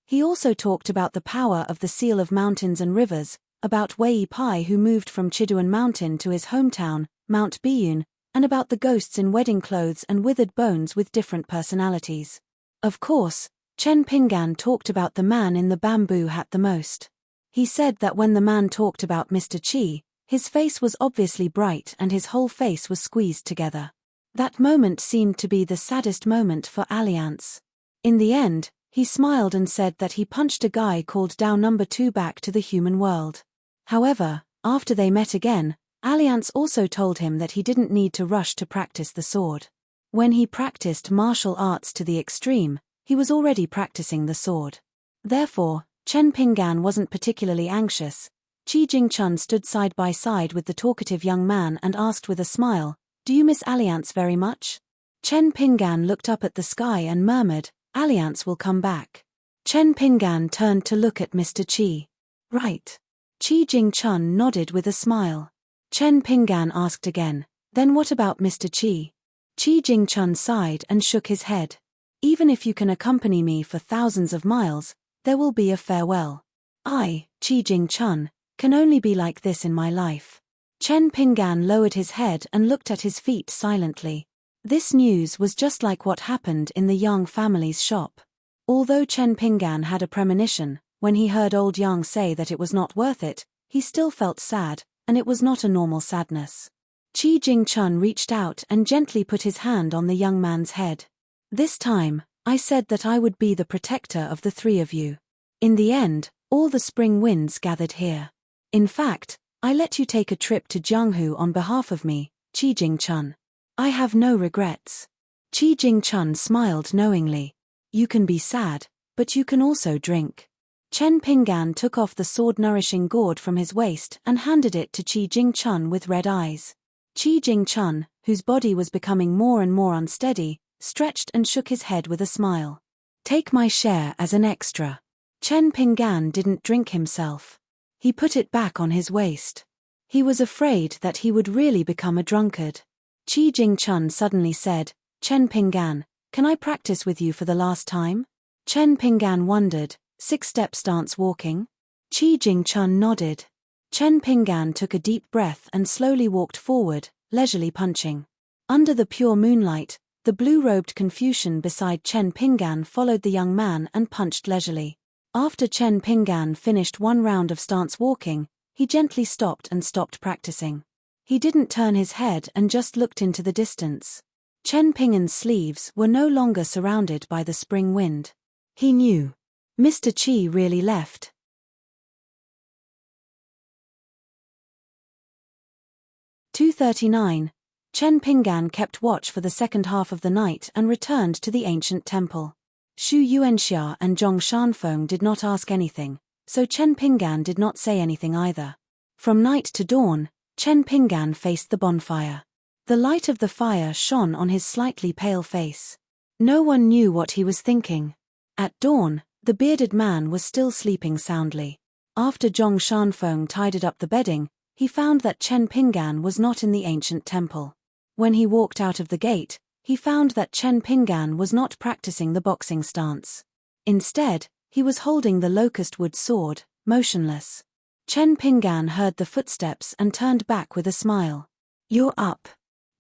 He also talked about the power of the seal of mountains and rivers, about Wei Pai who moved from Chiduan Mountain to his hometown, Mount Biyun, and about the ghosts in wedding clothes and withered bones with different personalities. Of course, Chen Pinggan talked about the man in the bamboo hat the most. He said that when the man talked about Mr. Qi, his face was obviously bright and his whole face was squeezed together. That moment seemed to be the saddest moment for Alliance. In the end, he smiled and said that he punched a guy called Dao No. 2 back to the human world. However, after they met again, Alliance also told him that he didn't need to rush to practice the sword. When he practiced martial arts to the extreme, he was already practicing the sword. Therefore, Chen Pinggan wasn't particularly anxious. Qi Jingchun stood side by side with the talkative young man and asked with a smile, "Do you miss Alliance very much?" Chen Pinggan looked up at the sky and murmured, "Alliance will come back." Chen Pinggan turned to look at Mr. Qi. "Right." Qi Jingchun nodded with a smile. Chen Pinggan asked again, "Then what about Mr. Qi?" Qi Jingchun sighed and shook his head. "Even if you can accompany me for thousands of miles, there will be a farewell. I, Qi Jingchun, can only be like this in my life." Chen Pinggan lowered his head and looked at his feet silently. This news was just like what happened in the Yang family's shop. Although Chen Pinggan had a premonition, when he heard old Yang say that it was not worth it, he still felt sad, and it was not a normal sadness. Qi Jingchun reached out and gently put his hand on the young man's head. "This time, I said that I would be the protector of the three of you. In the end, all the spring winds gathered here. In fact, I let you take a trip to Jianghu on behalf of me, Qi Jingchun. I have no regrets." Qi Jingchun smiled knowingly. "You can be sad, but you can also drink." Chen Pinggan took off the sword-nourishing gourd from his waist and handed it to Qi Jingchun with red eyes. Qi Jingchun, whose body was becoming more and more unsteady, stretched and shook his head with a smile. "Take my share as an extra." Chen Pinggan didn't drink himself. He put it back on his waist. He was afraid that he would really become a drunkard. Qi Jingchun suddenly said, "Chen Pinggan, can I practice with you for the last time?" Chen Pinggan wondered, 6-step stance walking? Qi Jingchun nodded. Chen Pinggan took a deep breath and slowly walked forward, leisurely punching. Under the pure moonlight, the blue-robed Confucian beside Chen Pinggan followed the young man and punched leisurely. After Chen Pinggan finished one round of stance walking, he gently stopped practicing. He didn't turn his head and just looked into the distance. Chen Pinggan's sleeves were no longer surrounded by the spring wind. He knew. Mr. Qi really left. 2:39. Chen Pinggan kept watch for the second half of the night and returned to the ancient temple. Xu Yuanxia and Zhong Shanfeng did not ask anything, so Chen Pinggan did not say anything either. From night to dawn, Chen Pinggan faced the bonfire. The light of the fire shone on his slightly pale face. No one knew what he was thinking. At dawn, the bearded man was still sleeping soundly. After Zhong Shanfeng tidied up the bedding, he found that Chen Pinggan was not in the ancient temple. When he walked out of the gate, he found that Chen Pinggan was not practicing the boxing stance. Instead, he was holding the locust wood sword, motionless. Chen Pinggan heard the footsteps and turned back with a smile. "You're up."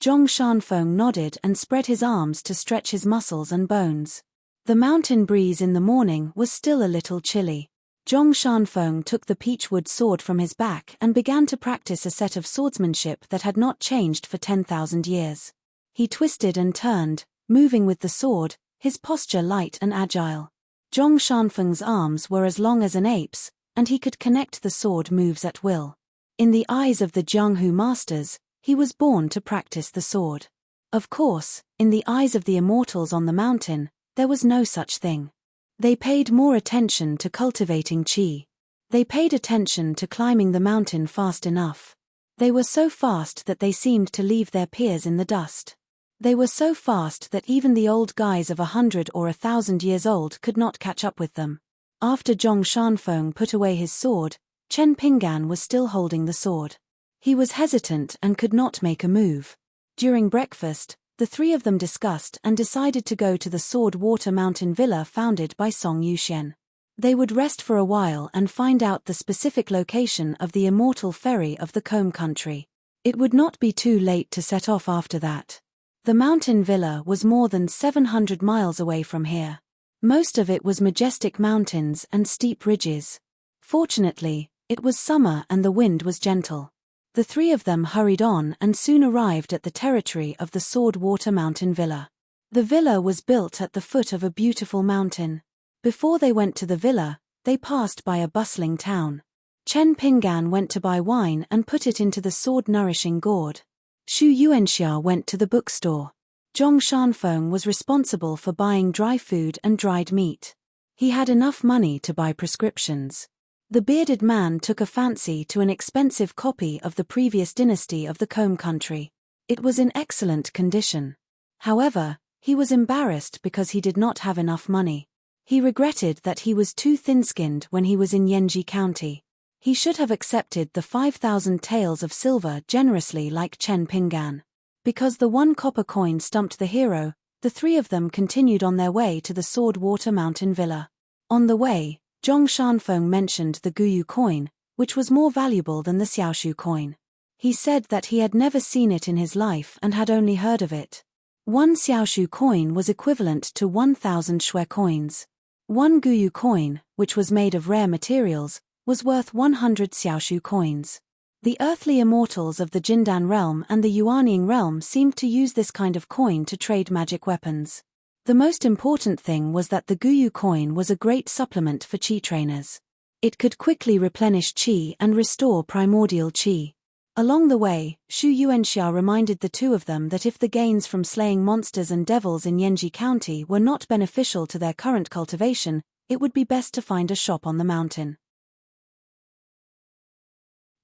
Zhong Shanfeng nodded and spread his arms to stretch his muscles and bones. The mountain breeze in the morning was still a little chilly. Zhong Shanfeng took the peachwood sword from his back and began to practice a set of swordsmanship that had not changed for 10,000 years. He twisted and turned, moving with the sword, his posture light and agile. Zhong Shanfeng's arms were as long as an ape's, and he could connect the sword moves at will. In the eyes of the Jianghu masters, he was born to practice the sword. Of course, in the eyes of the immortals on the mountain, there was no such thing. They paid more attention to cultivating qi. They paid attention to climbing the mountain fast enough. They were so fast that they seemed to leave their peers in the dust. They were so fast that even the old guys of 100 or 1,000 years old could not catch up with them. After Zhong Shanfeng put away his sword, Chen Pinggan was still holding the sword. He was hesitant and could not make a move. During breakfast, the three of them discussed and decided to go to the Sword Water Mountain Villa founded by Song Yuxian. They would rest for a while and find out the specific location of the immortal ferry of the Combe country. It would not be too late to set off after that. The mountain villa was more than 700 miles away from here. Most of it was majestic mountains and steep ridges. Fortunately, it was summer and the wind was gentle. The three of them hurried on and soon arrived at the territory of the Sword Water Mountain Villa. The villa was built at the foot of a beautiful mountain. Before they went to the villa, they passed by a bustling town. Chen Pinggan went to buy wine and put it into the sword-nourishing gourd. Xu Yuanxia went to the bookstore. Zhong Shanfeng was responsible for buying dry food and dried meat. He had enough money to buy prescriptions. The bearded man took a fancy to an expensive copy of the previous dynasty of the Combe country. It was in excellent condition. However, he was embarrassed because he did not have enough money. He regretted that he was too thin-skinned when he was in Yanji County. He should have accepted the 5,000 taels of silver generously like Chen Pinggan. Because the 1 copper coin stumped the hero, the three of them continued on their way to the Sword Water Mountain Villa. On the way, Zhong Shanfeng mentioned the Guyu coin, which was more valuable than the Xiaoshu coin. He said that he had never seen it in his life and had only heard of it. 1 Xiaoshu coin was equivalent to 1,000 shui coins. 1 Guyu coin, which was made of rare materials, was worth 100 Xiaoshu coins. The earthly immortals of the Jindan realm and the Yuanying realm seemed to use this kind of coin to trade magic weapons. The most important thing was that the Guyu coin was a great supplement for qi trainers. It could quickly replenish qi and restore primordial qi. Along the way, Xu Yuanxia reminded the two of them that if the gains from slaying monsters and devils in Yanji County were not beneficial to their current cultivation, it would be best to find a shop on the mountain.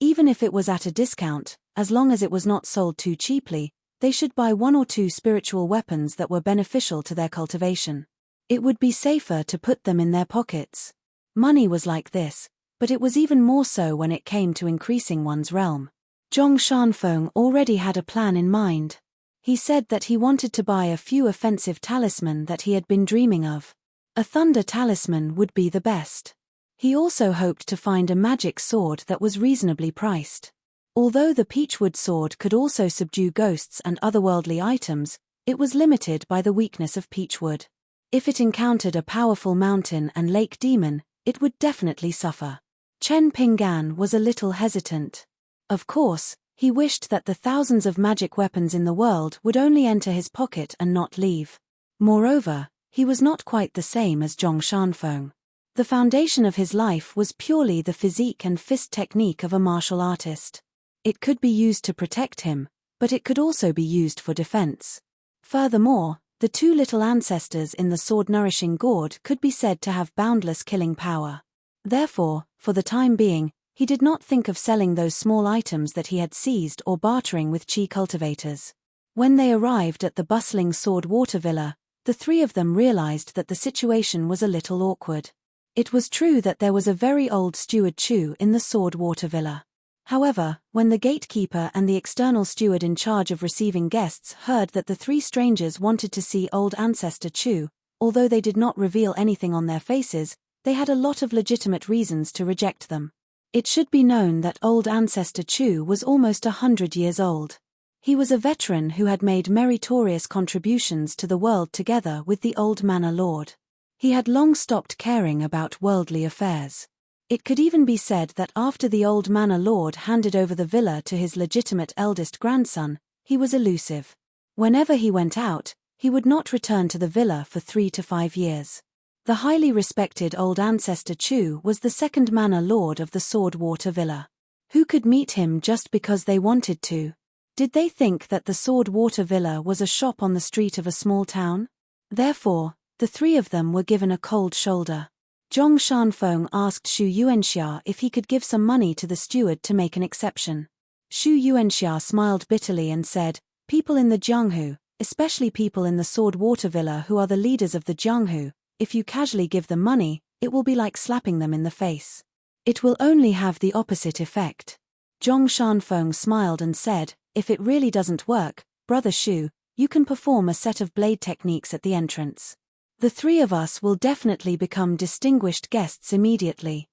Even if it was at a discount, as long as it was not sold too cheaply, they should buy 1 or 2 spiritual weapons that were beneficial to their cultivation. It would be safer to put them in their pockets. Money was like this, but it was even more so when it came to increasing one's realm. Zhong Shanfeng already had a plan in mind. He said that he wanted to buy a few offensive talisman that he had been dreaming of. A thunder talisman would be the best. He also hoped to find a magic sword that was reasonably priced. Although the peachwood sword could also subdue ghosts and otherworldly items, it was limited by the weakness of peachwood. If it encountered a powerful mountain and lake demon, it would definitely suffer. Chen Pinggan was a little hesitant. Of course, he wished that the thousands of magic weapons in the world would only enter his pocket and not leave. Moreover, he was not quite the same as Zhong Shanfeng. The foundation of his life was purely the physique and fist technique of a martial artist. It could be used to protect him, but it could also be used for defense. Furthermore, the 2 little ancestors in the sword-nourishing gourd could be said to have boundless killing power. Therefore, for the time being, He did not think of selling those small items that he had seized or bartering with chi cultivators. When they arrived at the bustling Sword Water Villa, the three of them realized that the situation was a little awkward. It was true that there was a very old steward Chu in the Sword Water Villa. However, when the gatekeeper and the external steward in charge of receiving guests heard that the three strangers wanted to see old ancestor Chu, although they did not reveal anything on their faces, they had a lot of legitimate reasons to reject them. It should be known that old ancestor Chu was almost 100 years old. He was a veteran who had made meritorious contributions to the world together with the old manor lord. He had long stopped caring about worldly affairs. It could even be said that after the old manor lord handed over the villa to his legitimate eldest grandson, he was elusive. Whenever he went out, he would not return to the villa for 3 to 5 years. The highly respected old ancestor Chu was the second manor lord of the Sword Water Villa. Who could meet him just because they wanted to? Did they think that the Sword Water Villa was a shop on the street of a small town? Therefore, the three of them were given a cold shoulder. Zhong Shanfeng asked Xu Yuanxia if he could give some money to the steward to make an exception. Xu Yuanxia smiled bitterly and said, "People in the Jianghu, especially people in the Sword Water Villa who are the leaders of the Jianghu, if you casually give them money, it will be like slapping them in the face. It will only have the opposite effect." Zhong Shanfeng smiled and said, "If it really doesn't work, Brother Xu, you can perform a set of blade techniques at the entrance. The three of us will definitely become distinguished guests immediately."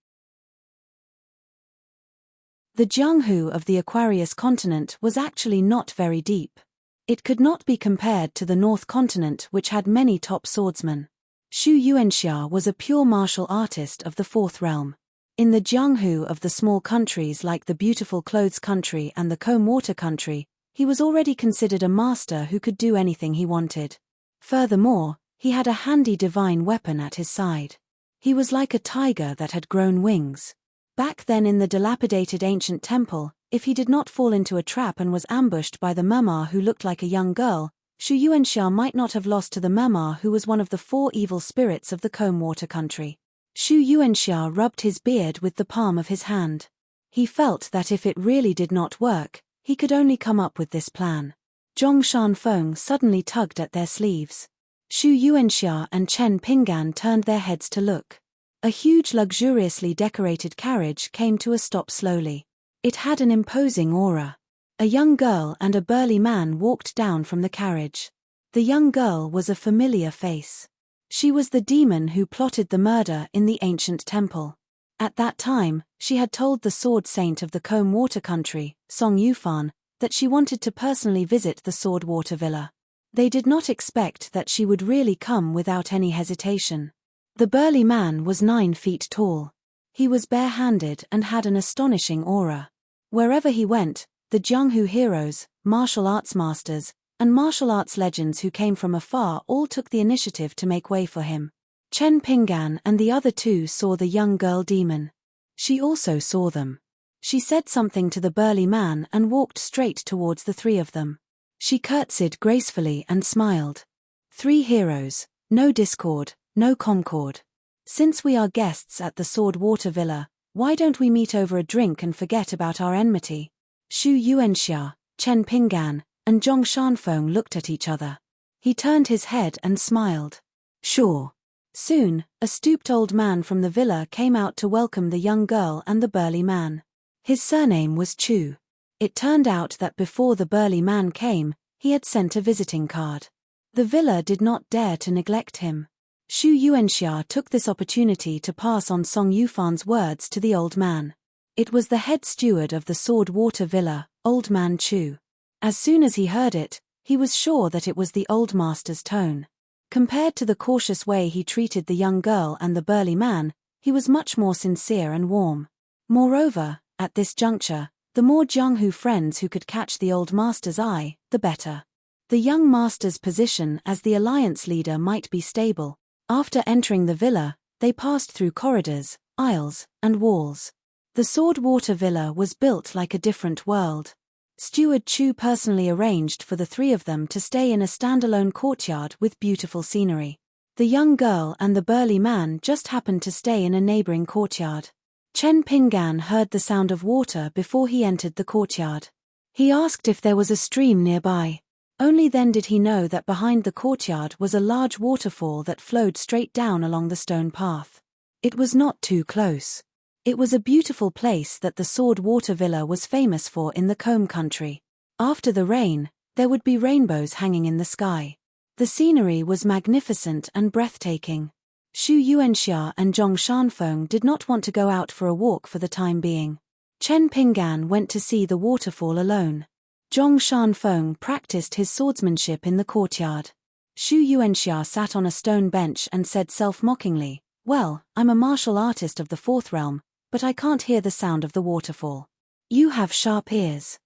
The Jianghu of the Aquarius continent was actually not very deep. It could not be compared to the North continent, which had many top swordsmen. Xu Yuanxia was a pure martial artist of the fourth realm. In the Jianghu of the small countries like the Beautiful Clothes country and the Comb Water country, he was already considered a master who could do anything he wanted. Furthermore, he had a handy divine weapon at his side. He was like a tiger that had grown wings. Back then in the dilapidated ancient temple, if he did not fall into a trap and was ambushed by the Mema who looked like a young girl, Xu Yuanxia might not have lost to the Mema who was one of the 4 evil spirits of the Comb Water country. Xu Yuanxia rubbed his beard with the palm of his hand. He felt that if it really did not work, he could only come up with this plan. Zhong Shanfeng suddenly tugged at their sleeves. Xu Yuanxia and Chen Pinggan turned their heads to look. A huge luxuriously decorated carriage came to a stop slowly. It had an imposing aura. A young girl and a burly man walked down from the carriage. The young girl was a familiar face. She was the demon who plotted the murder in the ancient temple. At that time, she had told the sword saint of the Comb Water country, Song Yufan, that she wanted to personally visit the Sword Water Villa. They did not expect that she would really come without any hesitation. The burly man was 9 feet tall. He was bare-handed and had an astonishing aura. Wherever he went, the Jianghu heroes, martial arts masters, and martial arts legends who came from afar all took the initiative to make way for him. Chen Pinggan and the other 2 saw the young girl demon. She also saw them. She said something to the burly man and walked straight towards the 3 of them. She curtsied gracefully and smiled. 3 heroes, no discord, no concord. Since we are guests at the Sword Water Villa, why don't we meet over a drink and forget about our enmity? Xu Yuanxia, Chen Pinggan, and Zhong Shanfeng looked at each other. He turned his head and smiled. Sure. Soon, a stooped old man from the villa came out to welcome the young girl and the burly man. His surname was Chu. It turned out that before the burly man came, he had sent a visiting card. The villa did not dare to neglect him. Xu Yuanxia took this opportunity to pass on Song Yufan's words to the old man. It was the head steward of the Sword Water Villa, Old Man Chu. As soon as he heard it, he was sure that it was the old master's tone. Compared to the cautious way he treated the young girl and the burly man, he was much more sincere and warm. Moreover, at this juncture, the more Jianghu friends who could catch the old master's eye, the better. The young master's position as the alliance leader might be stable. After entering the villa, they passed through corridors, aisles, and walls. The Sword Water Villa was built like a different world. Steward Chu personally arranged for the 3 of them to stay in a standalone courtyard with beautiful scenery. The young girl and the burly man just happened to stay in a neighboring courtyard. Chen Pinggan heard the sound of water before he entered the courtyard. He asked if there was a stream nearby. Only then did he know that behind the courtyard was a large waterfall that flowed straight down along the stone path. It was not too close. It was a beautiful place that the Sword Water Villa was famous for in the Combe country. After the rain, there would be rainbows hanging in the sky. The scenery was magnificent and breathtaking. Xu Yuanxia and Zhong Shanfeng did not want to go out for a walk for the time being. Chen Pinggan went to see the waterfall alone. Zhong Shanfeng practiced his swordsmanship in the courtyard. Xu Yuanxia sat on a stone bench and said self-mockingly, "Well, I'm a martial artist of the fourth realm, but I can't hear the sound of the waterfall. You have sharp ears."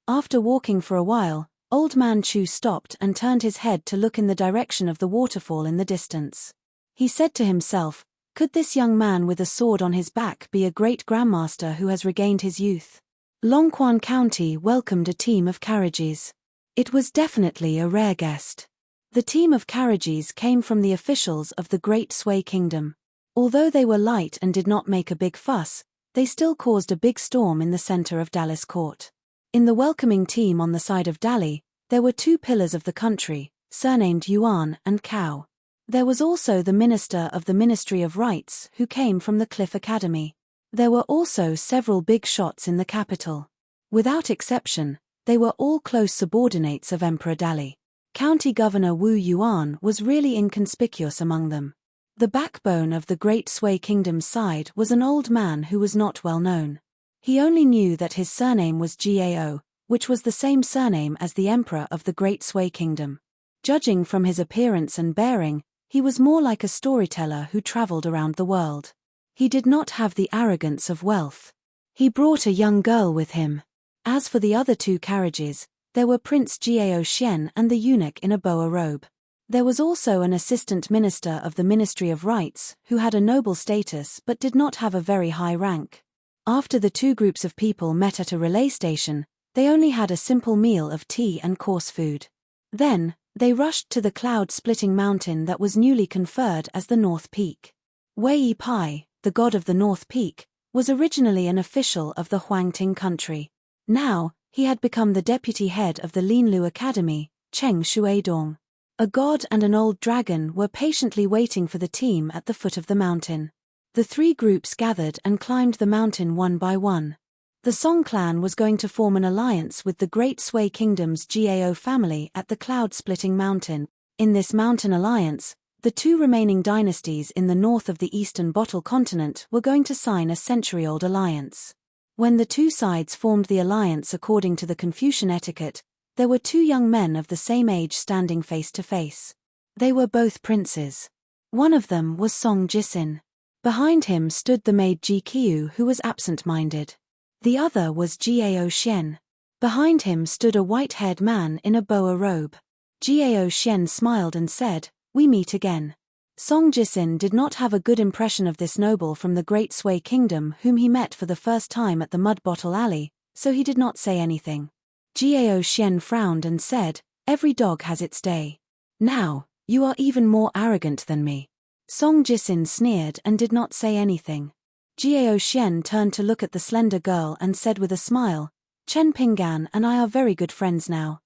After walking for a while, Old Man Chu stopped and turned his head to look in the direction of the waterfall in the distance. He said to himself, "Could this young man with a sword on his back be a great grandmaster who has regained his youth?" Longquan County welcomed a team of carriages. It was definitely a rare guest. The team of carriages came from the officials of the Great Sui Kingdom. Although they were light and did not make a big fuss, they still caused a big storm in the center of Dali's court. In the welcoming team on the side of Dali, there were two pillars of the country, surnamed Yuan and Cao. There was also the minister of the Ministry of Rights who came from the Cliff Academy. There were also several big shots in the capital. Without exception, they were all close subordinates of Emperor Dali. County Governor Wu Yuan was really inconspicuous among them. The backbone of the Great Sui Kingdom's side was an old man who was not well known. He only knew that his surname was Gao, which was the same surname as the emperor of the Great Sui Kingdom. Judging from his appearance and bearing, he was more like a storyteller who traveled around the world. He did not have the arrogance of wealth. He brought a young girl with him. As for the other two carriages, there were Prince Jiao Xian and the eunuch in a boa robe. There was also an assistant minister of the Ministry of Rights who had a noble status but did not have a very high rank. After the two groups of people met at a relay station, they only had a simple meal of tea and coarse food. Then, they rushed to the cloud-splitting mountain that was newly conferred as the North Peak. Wei Pai, the god of the North Peak, was originally an official of the Huangting country. Now, he had become the deputy head of the Linlu Academy, Cheng Shuidong. A god and an old dragon were patiently waiting for the team at the foot of the mountain. The three groups gathered and climbed the mountain one by one. The Song clan was going to form an alliance with the Great Sui Kingdom's Gao family at the cloud-splitting mountain. In this mountain alliance, the two remaining dynasties in the north of the eastern Bottle continent were going to sign a century-old alliance. When the two sides formed the alliance according to the Confucian etiquette, there were two young men of the same age standing face to face. They were both princes. One of them was Song Jisin. Behind him stood the maid Ji Qiu, who was absent-minded. The other was Jiao Xian. Behind him stood a white-haired man in a boa robe. Jiao Xian smiled and said, "We meet again." Song Jisin did not have a good impression of this noble from the Great Sui Kingdom whom he met for the first time at the Mud Bottle Alley, so he did not say anything. Jiao Xian frowned and said, "Every dog has its day. Now, you are even more arrogant than me." Song Jisin sneered and did not say anything. Jiao Xian turned to look at the slender girl and said with a smile, "Chen Pinggan and I are very good friends now."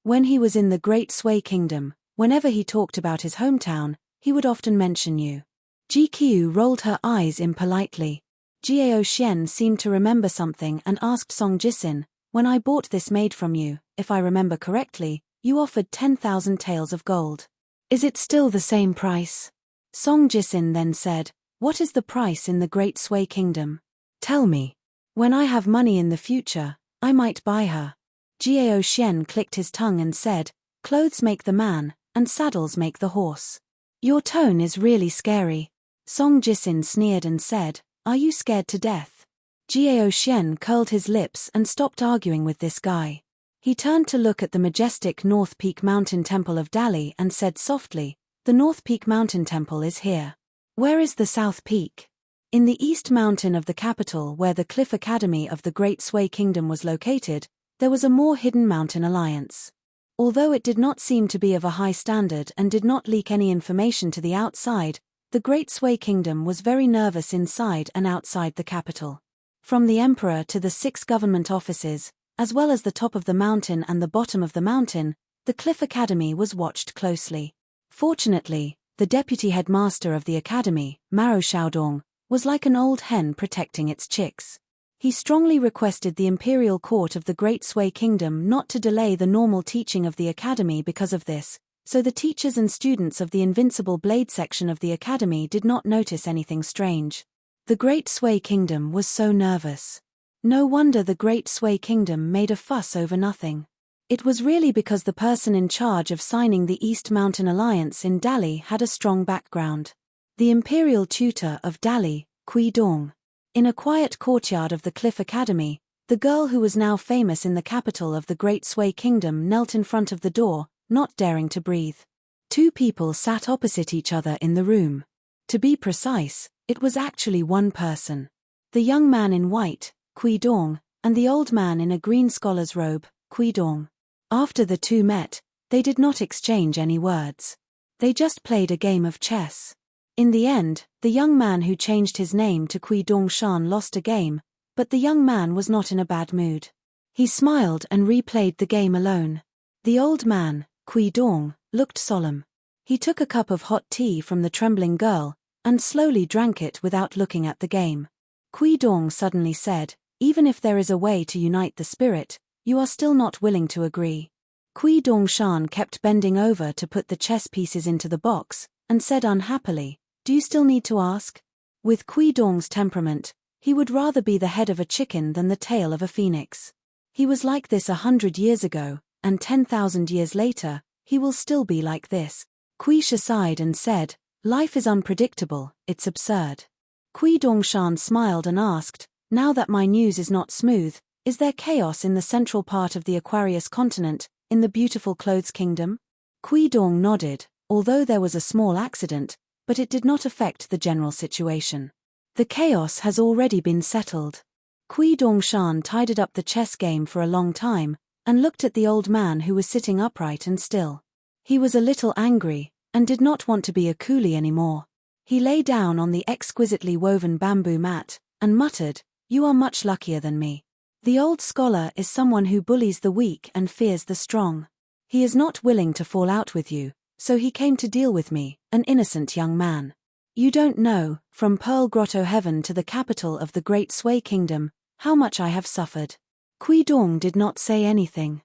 When he was in the Great Sui Kingdom, whenever he talked about his hometown, he would often mention you. Ji Qiu rolled her eyes impolitely. Jiao Xian seemed to remember something and asked Song Jisin, "When I bought this maid from you, if I remember correctly, you offered 10,000 taels of gold. Is it still the same price?" Song Jisin then said, "What is the price in the Great Sui Kingdom? Tell me. When I have money in the future, I might buy her." Jiao Xian clicked his tongue and said, "Clothes make the man, and saddles make the horse." "Your tone is really scary." Song Jisin sneered and said, "Are you scared to death?" Jiao Xian curled his lips and stopped arguing with this guy. He turned to look at the majestic North Peak Mountain Temple of Dali and said softly, "The North Peak Mountain Temple is here. Where is the South Peak?" In the East Mountain of the capital where the Cliff Academy of the Great Sui Kingdom was located, there was a more hidden mountain alliance. Although it did not seem to be of a high standard and did not leak any information to the outside, the Great Sui Kingdom was very nervous inside and outside the capital. From the emperor to the 6 government offices, as well as the top of the mountain and the bottom of the mountain, the Cliff Academy was watched closely. Fortunately, the deputy headmaster of the academy, Maro Xiaodong, was like an old hen protecting its chicks. He strongly requested the imperial court of the Great Sui Kingdom not to delay the normal teaching of the academy because of this, so the teachers and students of the Invincible Blade section of the academy did not notice anything strange. The Great Sui Kingdom was so nervous. No wonder the Great Sui Kingdom made a fuss over nothing. It was really because the person in charge of signing the East Mountain Alliance in Dali had a strong background. The imperial tutor of Dali, Kui Dong. In a quiet courtyard of the Cliff Academy, the girl who was now famous in the capital of the Great Sui Kingdom knelt in front of the door, not daring to breathe. 2 people sat opposite each other in the room. To be precise, it was actually one person. The young man in white, Kui Dong, and the old man in a green scholar's robe, Kui Dong. After the 2 met, they did not exchange any words. They just played a game of chess. In the end, the young man who changed his name to Kui Dong Shan lost a game, but the young man was not in a bad mood. He smiled and replayed the game alone. The old man, Kui Dong, looked solemn. He took a cup of hot tea from the trembling girl, and slowly drank it without looking at the game. Kui Dong suddenly said, "Even if there is a way to unite the spirit, you are still not willing to agree." Kui Dong Shan kept bending over to put the chess pieces into the box, and said unhappily, "Do you still need to ask?" With Kui Dong's temperament, he would rather be the head of a chicken than the tail of a phoenix. He was like this 100 years ago, and 10,000 years later, he will still be like this. Kui Shi sighed and said, "Life is unpredictable, it's absurd." Kui Dong Shan smiled and asked, "Now that my news is not smooth, is there chaos in the central part of the Aquarius continent, in the beautiful Clothes Kingdom?" Kui Dong nodded, although there was a small accident, but it did not affect the general situation. The chaos has already been settled. Kui Dong Shan tidied up the chess game for a long time, and looked at the old man who was sitting upright and still. He was a little angry, and did not want to be a coolie anymore. He lay down on the exquisitely woven bamboo mat, and muttered, "You are much luckier than me. The old scholar is someone who bullies the weak and fears the strong. He is not willing to fall out with you, so he came to deal with me, an innocent young man. You don't know, from Pearl Grotto Heaven to the capital of the Great Sui Kingdom, how much I have suffered." Kui Dong did not say anything.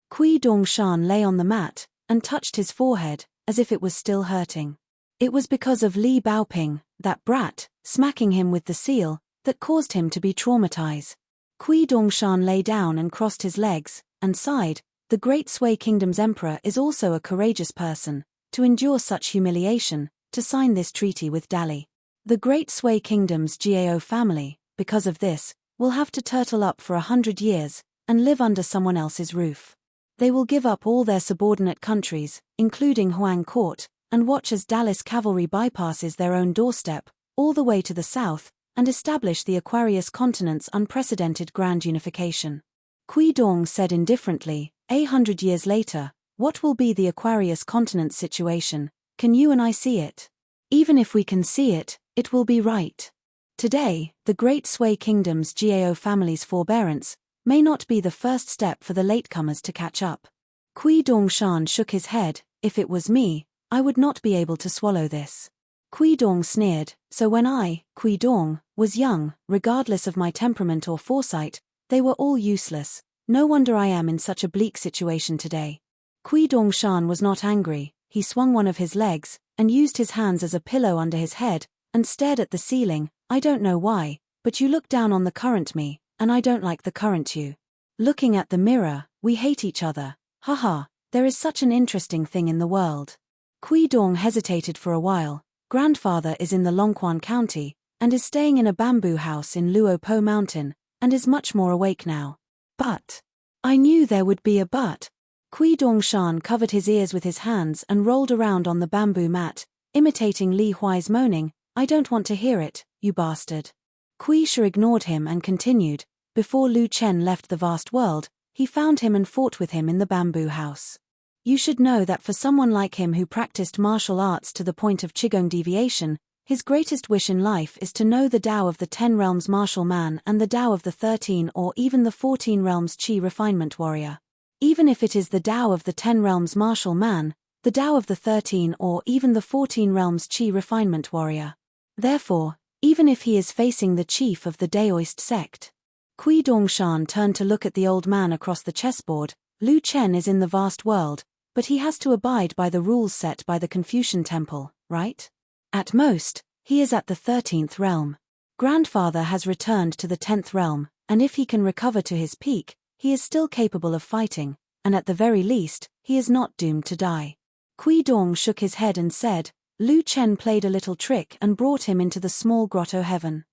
Kui Dong Shan lay on the mat, and touched his forehead, as if it was still hurting. It was because of Li Baoping, that brat, smacking him with the seal, that caused him to be traumatized. Kui Dong Shan lay down and crossed his legs, and sighed. The Great Sui Kingdom's emperor is also a courageous person, to endure such humiliation, to sign this treaty with Dali. The Great Sui Kingdom's Gao family, because of this, will have to turtle up for 100 years, and live under someone else's roof. They will give up all their subordinate countries, including Huang Court, and watch as Dali's cavalry bypasses their own doorstep, all the way to the south, and establish the Aquarius continent's unprecedented grand unification. Kui Dong said indifferently, 100 years later, what will be the Aquarius continent's situation? Can you and I see it? Even if we can see it, it will be right. Today, the Great Sui Kingdom's Gao family's forbearance may not be the first step for the latecomers to catch up. Kui Dong Shan shook his head. If it was me, I would not be able to swallow this. Kui Dong sneered, so when I, Kui Dong, was young, regardless of my temperament or foresight, they were all useless. No wonder I am in such a bleak situation today. Kui Dong Shan was not angry. He swung one of his legs, and used his hands as a pillow under his head, and stared at the ceiling. I don't know why, but you look down on the current me, and I don't like the current you. Looking at the mirror, we hate each other. Haha, there is such an interesting thing in the world. Kui Dong hesitated for a while. Grandfather is in the Longquan County, and is staying in a bamboo house in Luo Po Mountain, and is much more awake now. But I knew there would be a but. Kui Dong Shan covered his ears with his hands and rolled around on the bamboo mat, imitating Li Huai's moaning, I don't want to hear it, you bastard. Kui Shi ignored him and continued, before Lu Chen left the vast world, he found him and fought with him in the bamboo house. You should know that for someone like him who practiced martial arts to the point of Qigong deviation, his greatest wish in life is to know the Tao of the 10 realms martial man and the Tao of the 13 or even the 14 realms Qi refinement warrior. Even if it is the Tao of the 10 realms martial man, the Tao of the 13 or even the 14 realms Qi refinement warrior. Therefore, even if he is facing the chief of the Daoist sect. Kui Dongshan turned to look at the old man across the chessboard. Lu Chen is in the vast world, but he has to abide by the rules set by the Confucian temple, right? At most, he is at the 13th realm. Grandfather has returned to the 10th realm, and if he can recover to his peak, he is still capable of fighting, and at the very least, he is not doomed to die. Kui Dong shook his head and said, Lu Chen played a little trick and brought him into the small grotto heaven.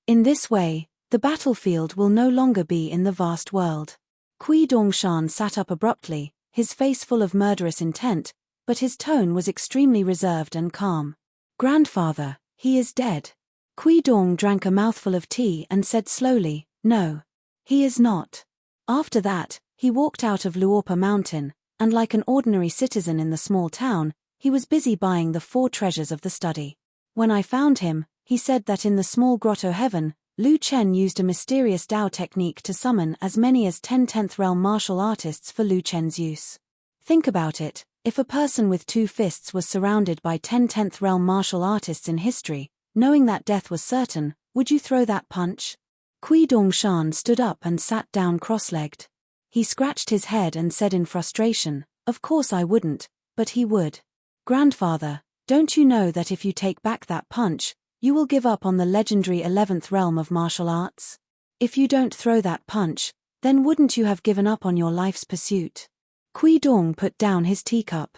In this way, the battlefield will no longer be in the vast world. Kui Dongshan sat up abruptly, his face full of murderous intent, but his tone was extremely reserved and calm. Grandfather, he is dead. Kui Dong drank a mouthful of tea and said slowly, no. He is not. After that, he walked out of Luopa Mountain, and like an ordinary citizen in the small town, he was busy buying the 4 treasures of the study. When I found him, he said that in the small grotto heaven, Lu Chen used a mysterious Dao technique to summon as many as 10 10th realm martial artists for Lu Chen's use. Think about it, if a person with 2 fists was surrounded by 10 10th realm martial artists in history, knowing that death was certain, would you throw that punch? Kui Dongshan stood up and sat down cross-legged. He scratched his head and said in frustration, of course I wouldn't, but he would. Grandfather, don't you know that if you take back that punch, you will give up on the legendary 11th realm of martial arts? If you don't throw that punch, then wouldn't you have given up on your life's pursuit? Kui Dong put down his teacup.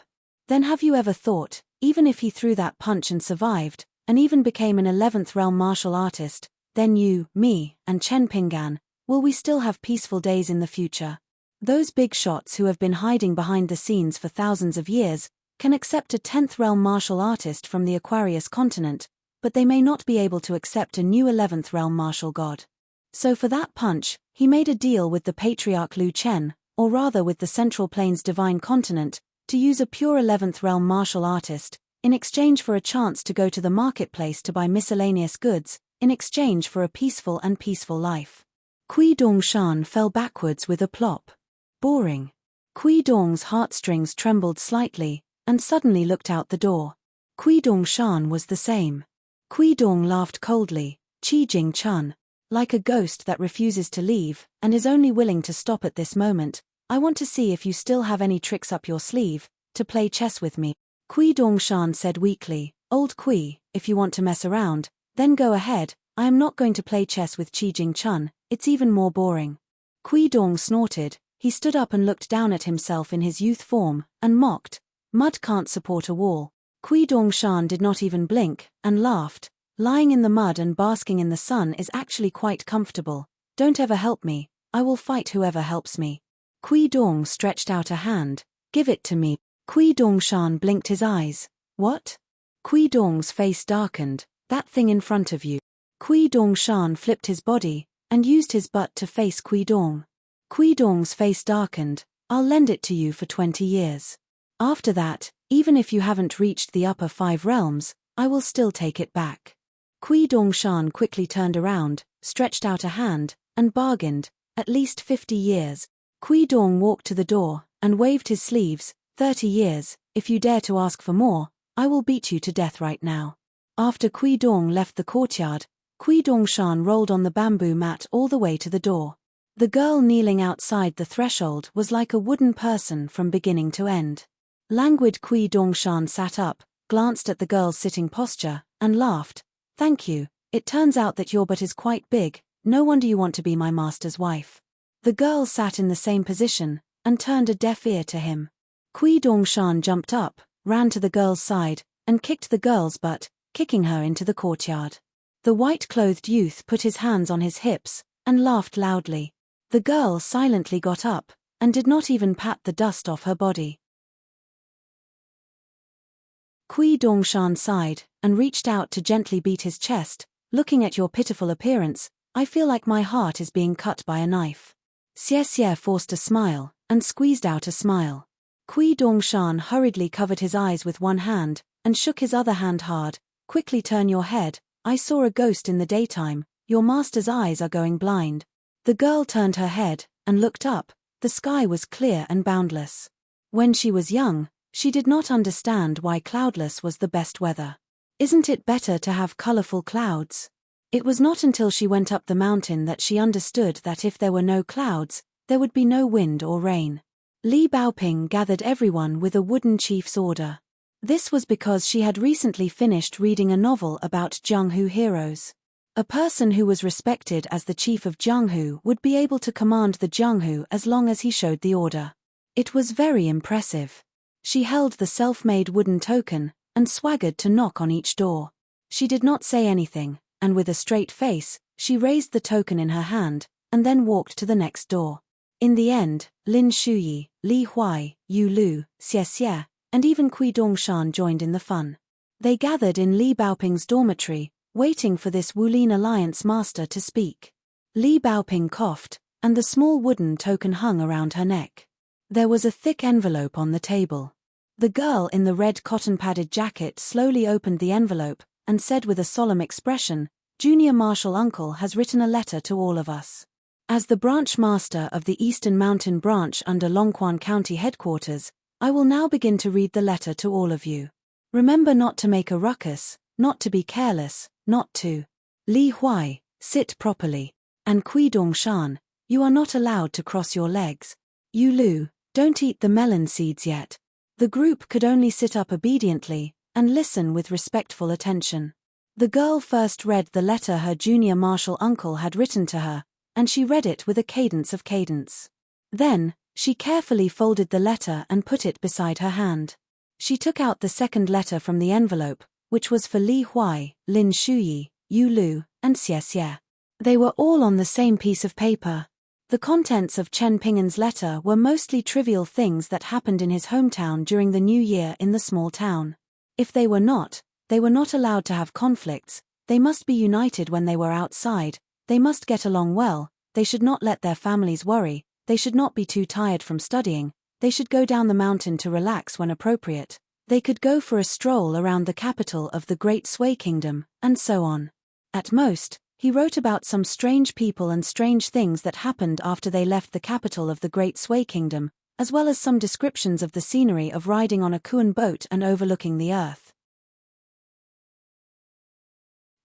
Then have you ever thought, even if he threw that punch and survived, and even became an 11th realm martial artist, then you, me, and Chen Pingan, will we still have peaceful days in the future? Those big shots who have been hiding behind the scenes for thousands of years, can accept a 10th realm martial artist from the Aquarius continent, but they may not be able to accept a new 11th realm martial god. So for that punch, he made a deal with the patriarch Lu Chen, or rather with the Central Plains divine continent, to use a pure 11th realm martial artist, in exchange for a chance to go to the marketplace to buy miscellaneous goods, in exchange for a peaceful life. Kui Dongshan fell backwards with a plop. Boring. Kui Dong's heartstrings trembled slightly, and suddenly looked out the door. Kui Dongshan was the same. Kui Dong laughed coldly, Qi Jing Chun. Like a ghost that refuses to leave, and is only willing to stop at this moment, I want to see if you still have any tricks up your sleeve, to play chess with me. Kui Dongshan said weakly, Old Kui, if you want to mess around, then go ahead, I am not going to play chess with Qi Jing Chun, it's even more boring. Kui Dong snorted, he stood up and looked down at himself in his youth form, and mocked, mud can't support a wall. Kui Dongshan did not even blink, and laughed. Lying in the mud and basking in the sun is actually quite comfortable. Don't ever help me, I will fight whoever helps me. Kui Dong stretched out a hand. Give it to me. Kui Dongshan blinked his eyes. What? Kui Dong's face darkened. That thing in front of you. Kui Dongshan flipped his body, and used his butt to face Kui Dong. Kui Dong's face darkened. I'll lend it to you for 20 years. After that, even if you haven't reached the upper 5 realms, I will still take it back. Kui Dongshan quickly turned around, stretched out a hand, and bargained, at least 50 years. Kui Dong walked to the door, and waved his sleeves, 30 years, if you dare to ask for more, I will beat you to death right now. After Kui Dong left the courtyard, Kui Dongshan rolled on the bamboo mat all the way to the door. The girl kneeling outside the threshold was like a wooden person from beginning to end. Languid Kui Dongshan sat up, glanced at the girl's sitting posture, and laughed. Thank you, it turns out that your butt is quite big, no wonder you want to be my master's wife. The girl sat in the same position, and turned a deaf ear to him. Kui Dongshan jumped up, ran to the girl's side, and kicked the girl's butt, kicking her into the courtyard. The white-clothed youth put his hands on his hips, and laughed loudly. The girl silently got up, and did not even pat the dust off her body. Kui Dongshan sighed, and reached out to gently beat his chest. Looking at your pitiful appearance, I feel like my heart is being cut by a knife. Xie Xie forced a smile, and squeezed out a smile. Kui Dongshan hurriedly covered his eyes with one hand, and shook his other hand hard. Quickly turn your head, I saw a ghost in the daytime, your master's eyes are going blind. The girl turned her head, and looked up. The sky was clear and boundless. When she was young, she did not understand why cloudless was the best weather. Isn't it better to have colorful clouds? It was not until she went up the mountain that she understood that if there were no clouds, there would be no wind or rain. Li Baoping gathered everyone with a wooden chief's order. This was because she had recently finished reading a novel about Jianghu heroes. A person who was respected as the chief of Jianghu would be able to command the Jianghu as long as he showed the order. It was very impressive. She held the self-made wooden token, and swaggered to knock on each door. She did not say anything, and with a straight face, she raised the token in her hand, and then walked to the next door. In the end, Lin Shuyi, Li Huai, Yu Lu, Xie Xie, and even Kui Dongshan joined in the fun. They gathered in Li Baoping's dormitory, waiting for this Wulin Alliance master to speak. Li Baoping coughed, and the small wooden token hung around her neck. There was a thick envelope on the table. The girl in the red cotton-padded jacket slowly opened the envelope, and said with a solemn expression, "Junior Marshal Uncle has written a letter to all of us. As the branch master of the Eastern Mountain Branch under Longquan County headquarters, I will now begin to read the letter to all of you. Remember not to make a ruckus, not to be careless, not to. Li Huai, sit properly. And Kui Dongshan, you are not allowed to cross your legs. Yu Lu, don't eat the melon seeds yet." The group could only sit up obediently, and listen with respectful attention. The girl first read the letter her junior marshal uncle had written to her, and she read it with a cadence of cadence. Then, she carefully folded the letter and put it beside her hand. She took out the second letter from the envelope, which was for Li Huai, Lin Shuyi, Yu Lu, and Xie Xie. They were all on the same piece of paper. The contents of Chen Pingan's letter were mostly trivial things that happened in his hometown during the new year in the small town. If they were not allowed to have conflicts, they must be united when they were outside, they must get along well, they should not let their families worry, they should not be too tired from studying, they should go down the mountain to relax when appropriate, they could go for a stroll around the capital of the Great Sui Kingdom, and so on. At most, he wrote about some strange people and strange things that happened after they left the capital of the Great Sui Kingdom, as well as some descriptions of the scenery of riding on a Kuan boat and overlooking the earth.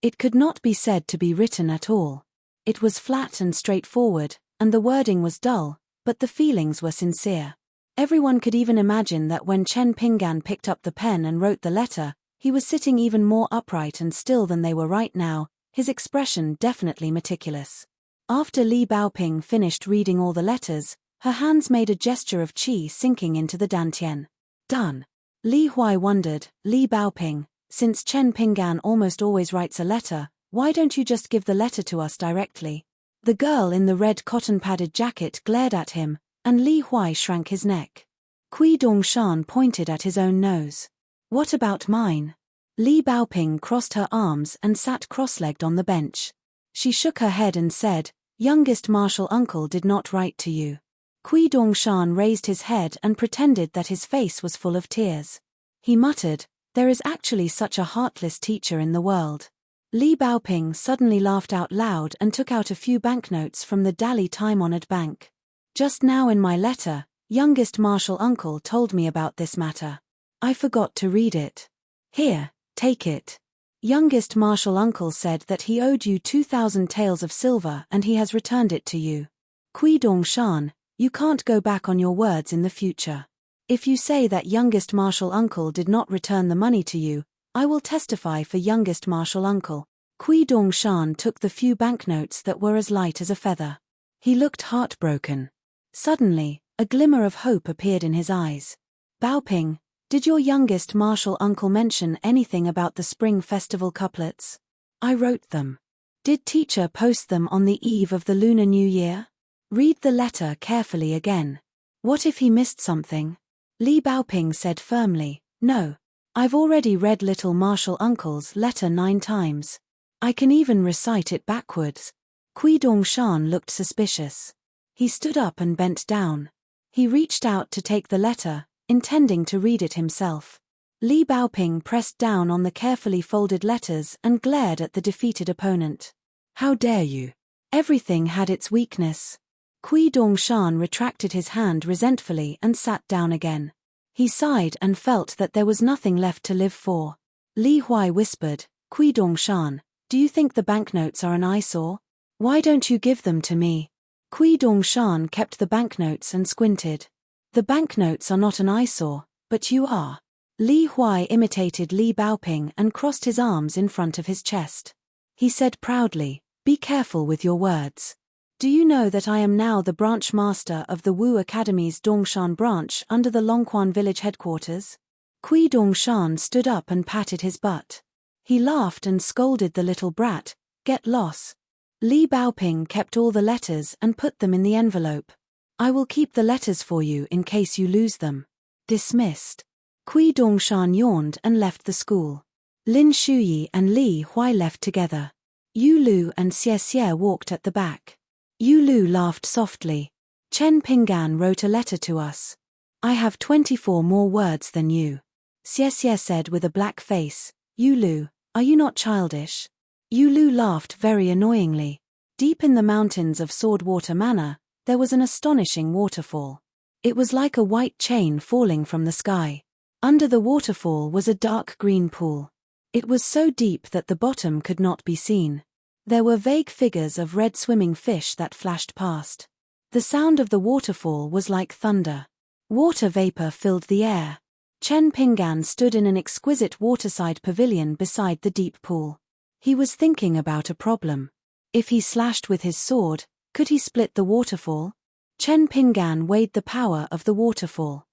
It could not be said to be written at all. It was flat and straightforward, and the wording was dull, but the feelings were sincere. Everyone could even imagine that when Chen Pingan picked up the pen and wrote the letter, he was sitting even more upright and still than they were right now, his expression definitely meticulous. After Li Baoping finished reading all the letters, her hands made a gesture of qi sinking into the dantian. Done. Li Huai wondered, Li Baoping, since Chen Pingan almost always writes a letter, why don't you just give the letter to us directly? The girl in the red cotton-padded jacket glared at him, and Li Huai shrank his neck. Kui Dongshan pointed at his own nose. What about mine? Li Baoping crossed her arms and sat cross-legged on the bench. She shook her head and said, "Youngest marshal uncle did not write to you." Kui Dongshan raised his head and pretended that his face was full of tears. He muttered, "There is actually such a heartless teacher in the world." Li Baoping suddenly laughed out loud and took out a few banknotes from the Dali time-honored bank. "Just now in my letter, youngest marshal uncle told me about this matter. I forgot to read it. Here. Take it. Youngest marshal uncle said that he owed you 2,000 taels of silver and he has returned it to you. Kui Dongshan, you can't go back on your words in the future. If you say that youngest marshal uncle did not return the money to you, I will testify for youngest marshal uncle." Kui Dongshan took the few banknotes that were as light as a feather. He looked heartbroken. Suddenly, a glimmer of hope appeared in his eyes. "Baoping, did your youngest marshal uncle mention anything about the spring festival couplets? I wrote them. Did teacher post them on the eve of the Lunar New Year? Read the letter carefully again. What if he missed something?" Li Baoping said firmly, "No. I've already read little marshal uncle's letter 9 times. I can even recite it backwards." Kui Dongshan looked suspicious. He stood up and bent down. He reached out to take the letter, intending to read it himself. Li Baoping pressed down on the carefully folded letters and glared at the defeated opponent. How dare you? Everything had its weakness. Kui Dongshan retracted his hand resentfully and sat down again. He sighed and felt that there was nothing left to live for. Li Huai whispered, Kui Dongshan, do you think the banknotes are an eyesore? Why don't you give them to me? Kui Dongshan kept the banknotes and squinted. The banknotes are not an eyesore, but you are. Li Huai imitated Li Baoping and crossed his arms in front of his chest. He said proudly, be careful with your words. Do you know that I am now the branch master of the Wu Academy's Dongshan branch under the Longquan village headquarters? Kui Dongshan stood up and patted his butt. He laughed and scolded the little brat, get lost. Li Baoping kept all the letters and put them in the envelope. I will keep the letters for you in case you lose them. Dismissed. Kui Dongshan yawned and left the school. Lin Shuyi and Li Huai left together. Yu Lu and Xie Xie walked at the back. Yu Lu laughed softly. Chen Pinggan wrote a letter to us. I have 24 more words than you. Xie Xie said with a black face. Yu Lu, are you not childish? Yu Lu laughed very annoyingly. Deep in the mountains of Swordwater Manor, there was an astonishing waterfall. It was like a white chain falling from the sky. Under the waterfall was a dark green pool. It was so deep that the bottom could not be seen. There were vague figures of red swimming fish that flashed past. The sound of the waterfall was like thunder. Water vapor filled the air. Chen Pinggan stood in an exquisite waterside pavilion beside the deep pool. He was thinking about a problem. If he slashed with his sword, could he split the waterfall? Chen Pinggan weighed the power of the waterfall.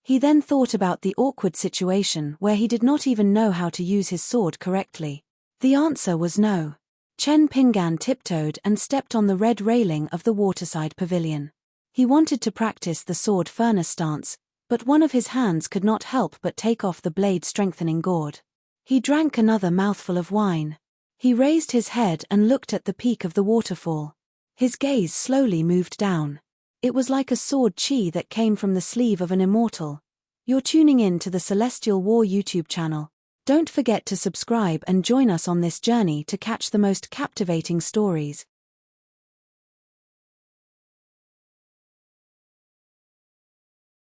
He then thought about the awkward situation where he did not even know how to use his sword correctly. The answer was no. Chen Pinggan tiptoed and stepped on the red railing of the waterside pavilion. He wanted to practice the sword furnace stance, but one of his hands could not help but take off the blade-strengthening gourd. He drank another mouthful of wine. He raised his head and looked at the peak of the waterfall. His gaze slowly moved down. It was like a sword chi that came from the sleeve of an immortal. You're tuning in to the Celestial War YouTube channel. Don't forget to subscribe and join us on this journey to catch the most captivating stories.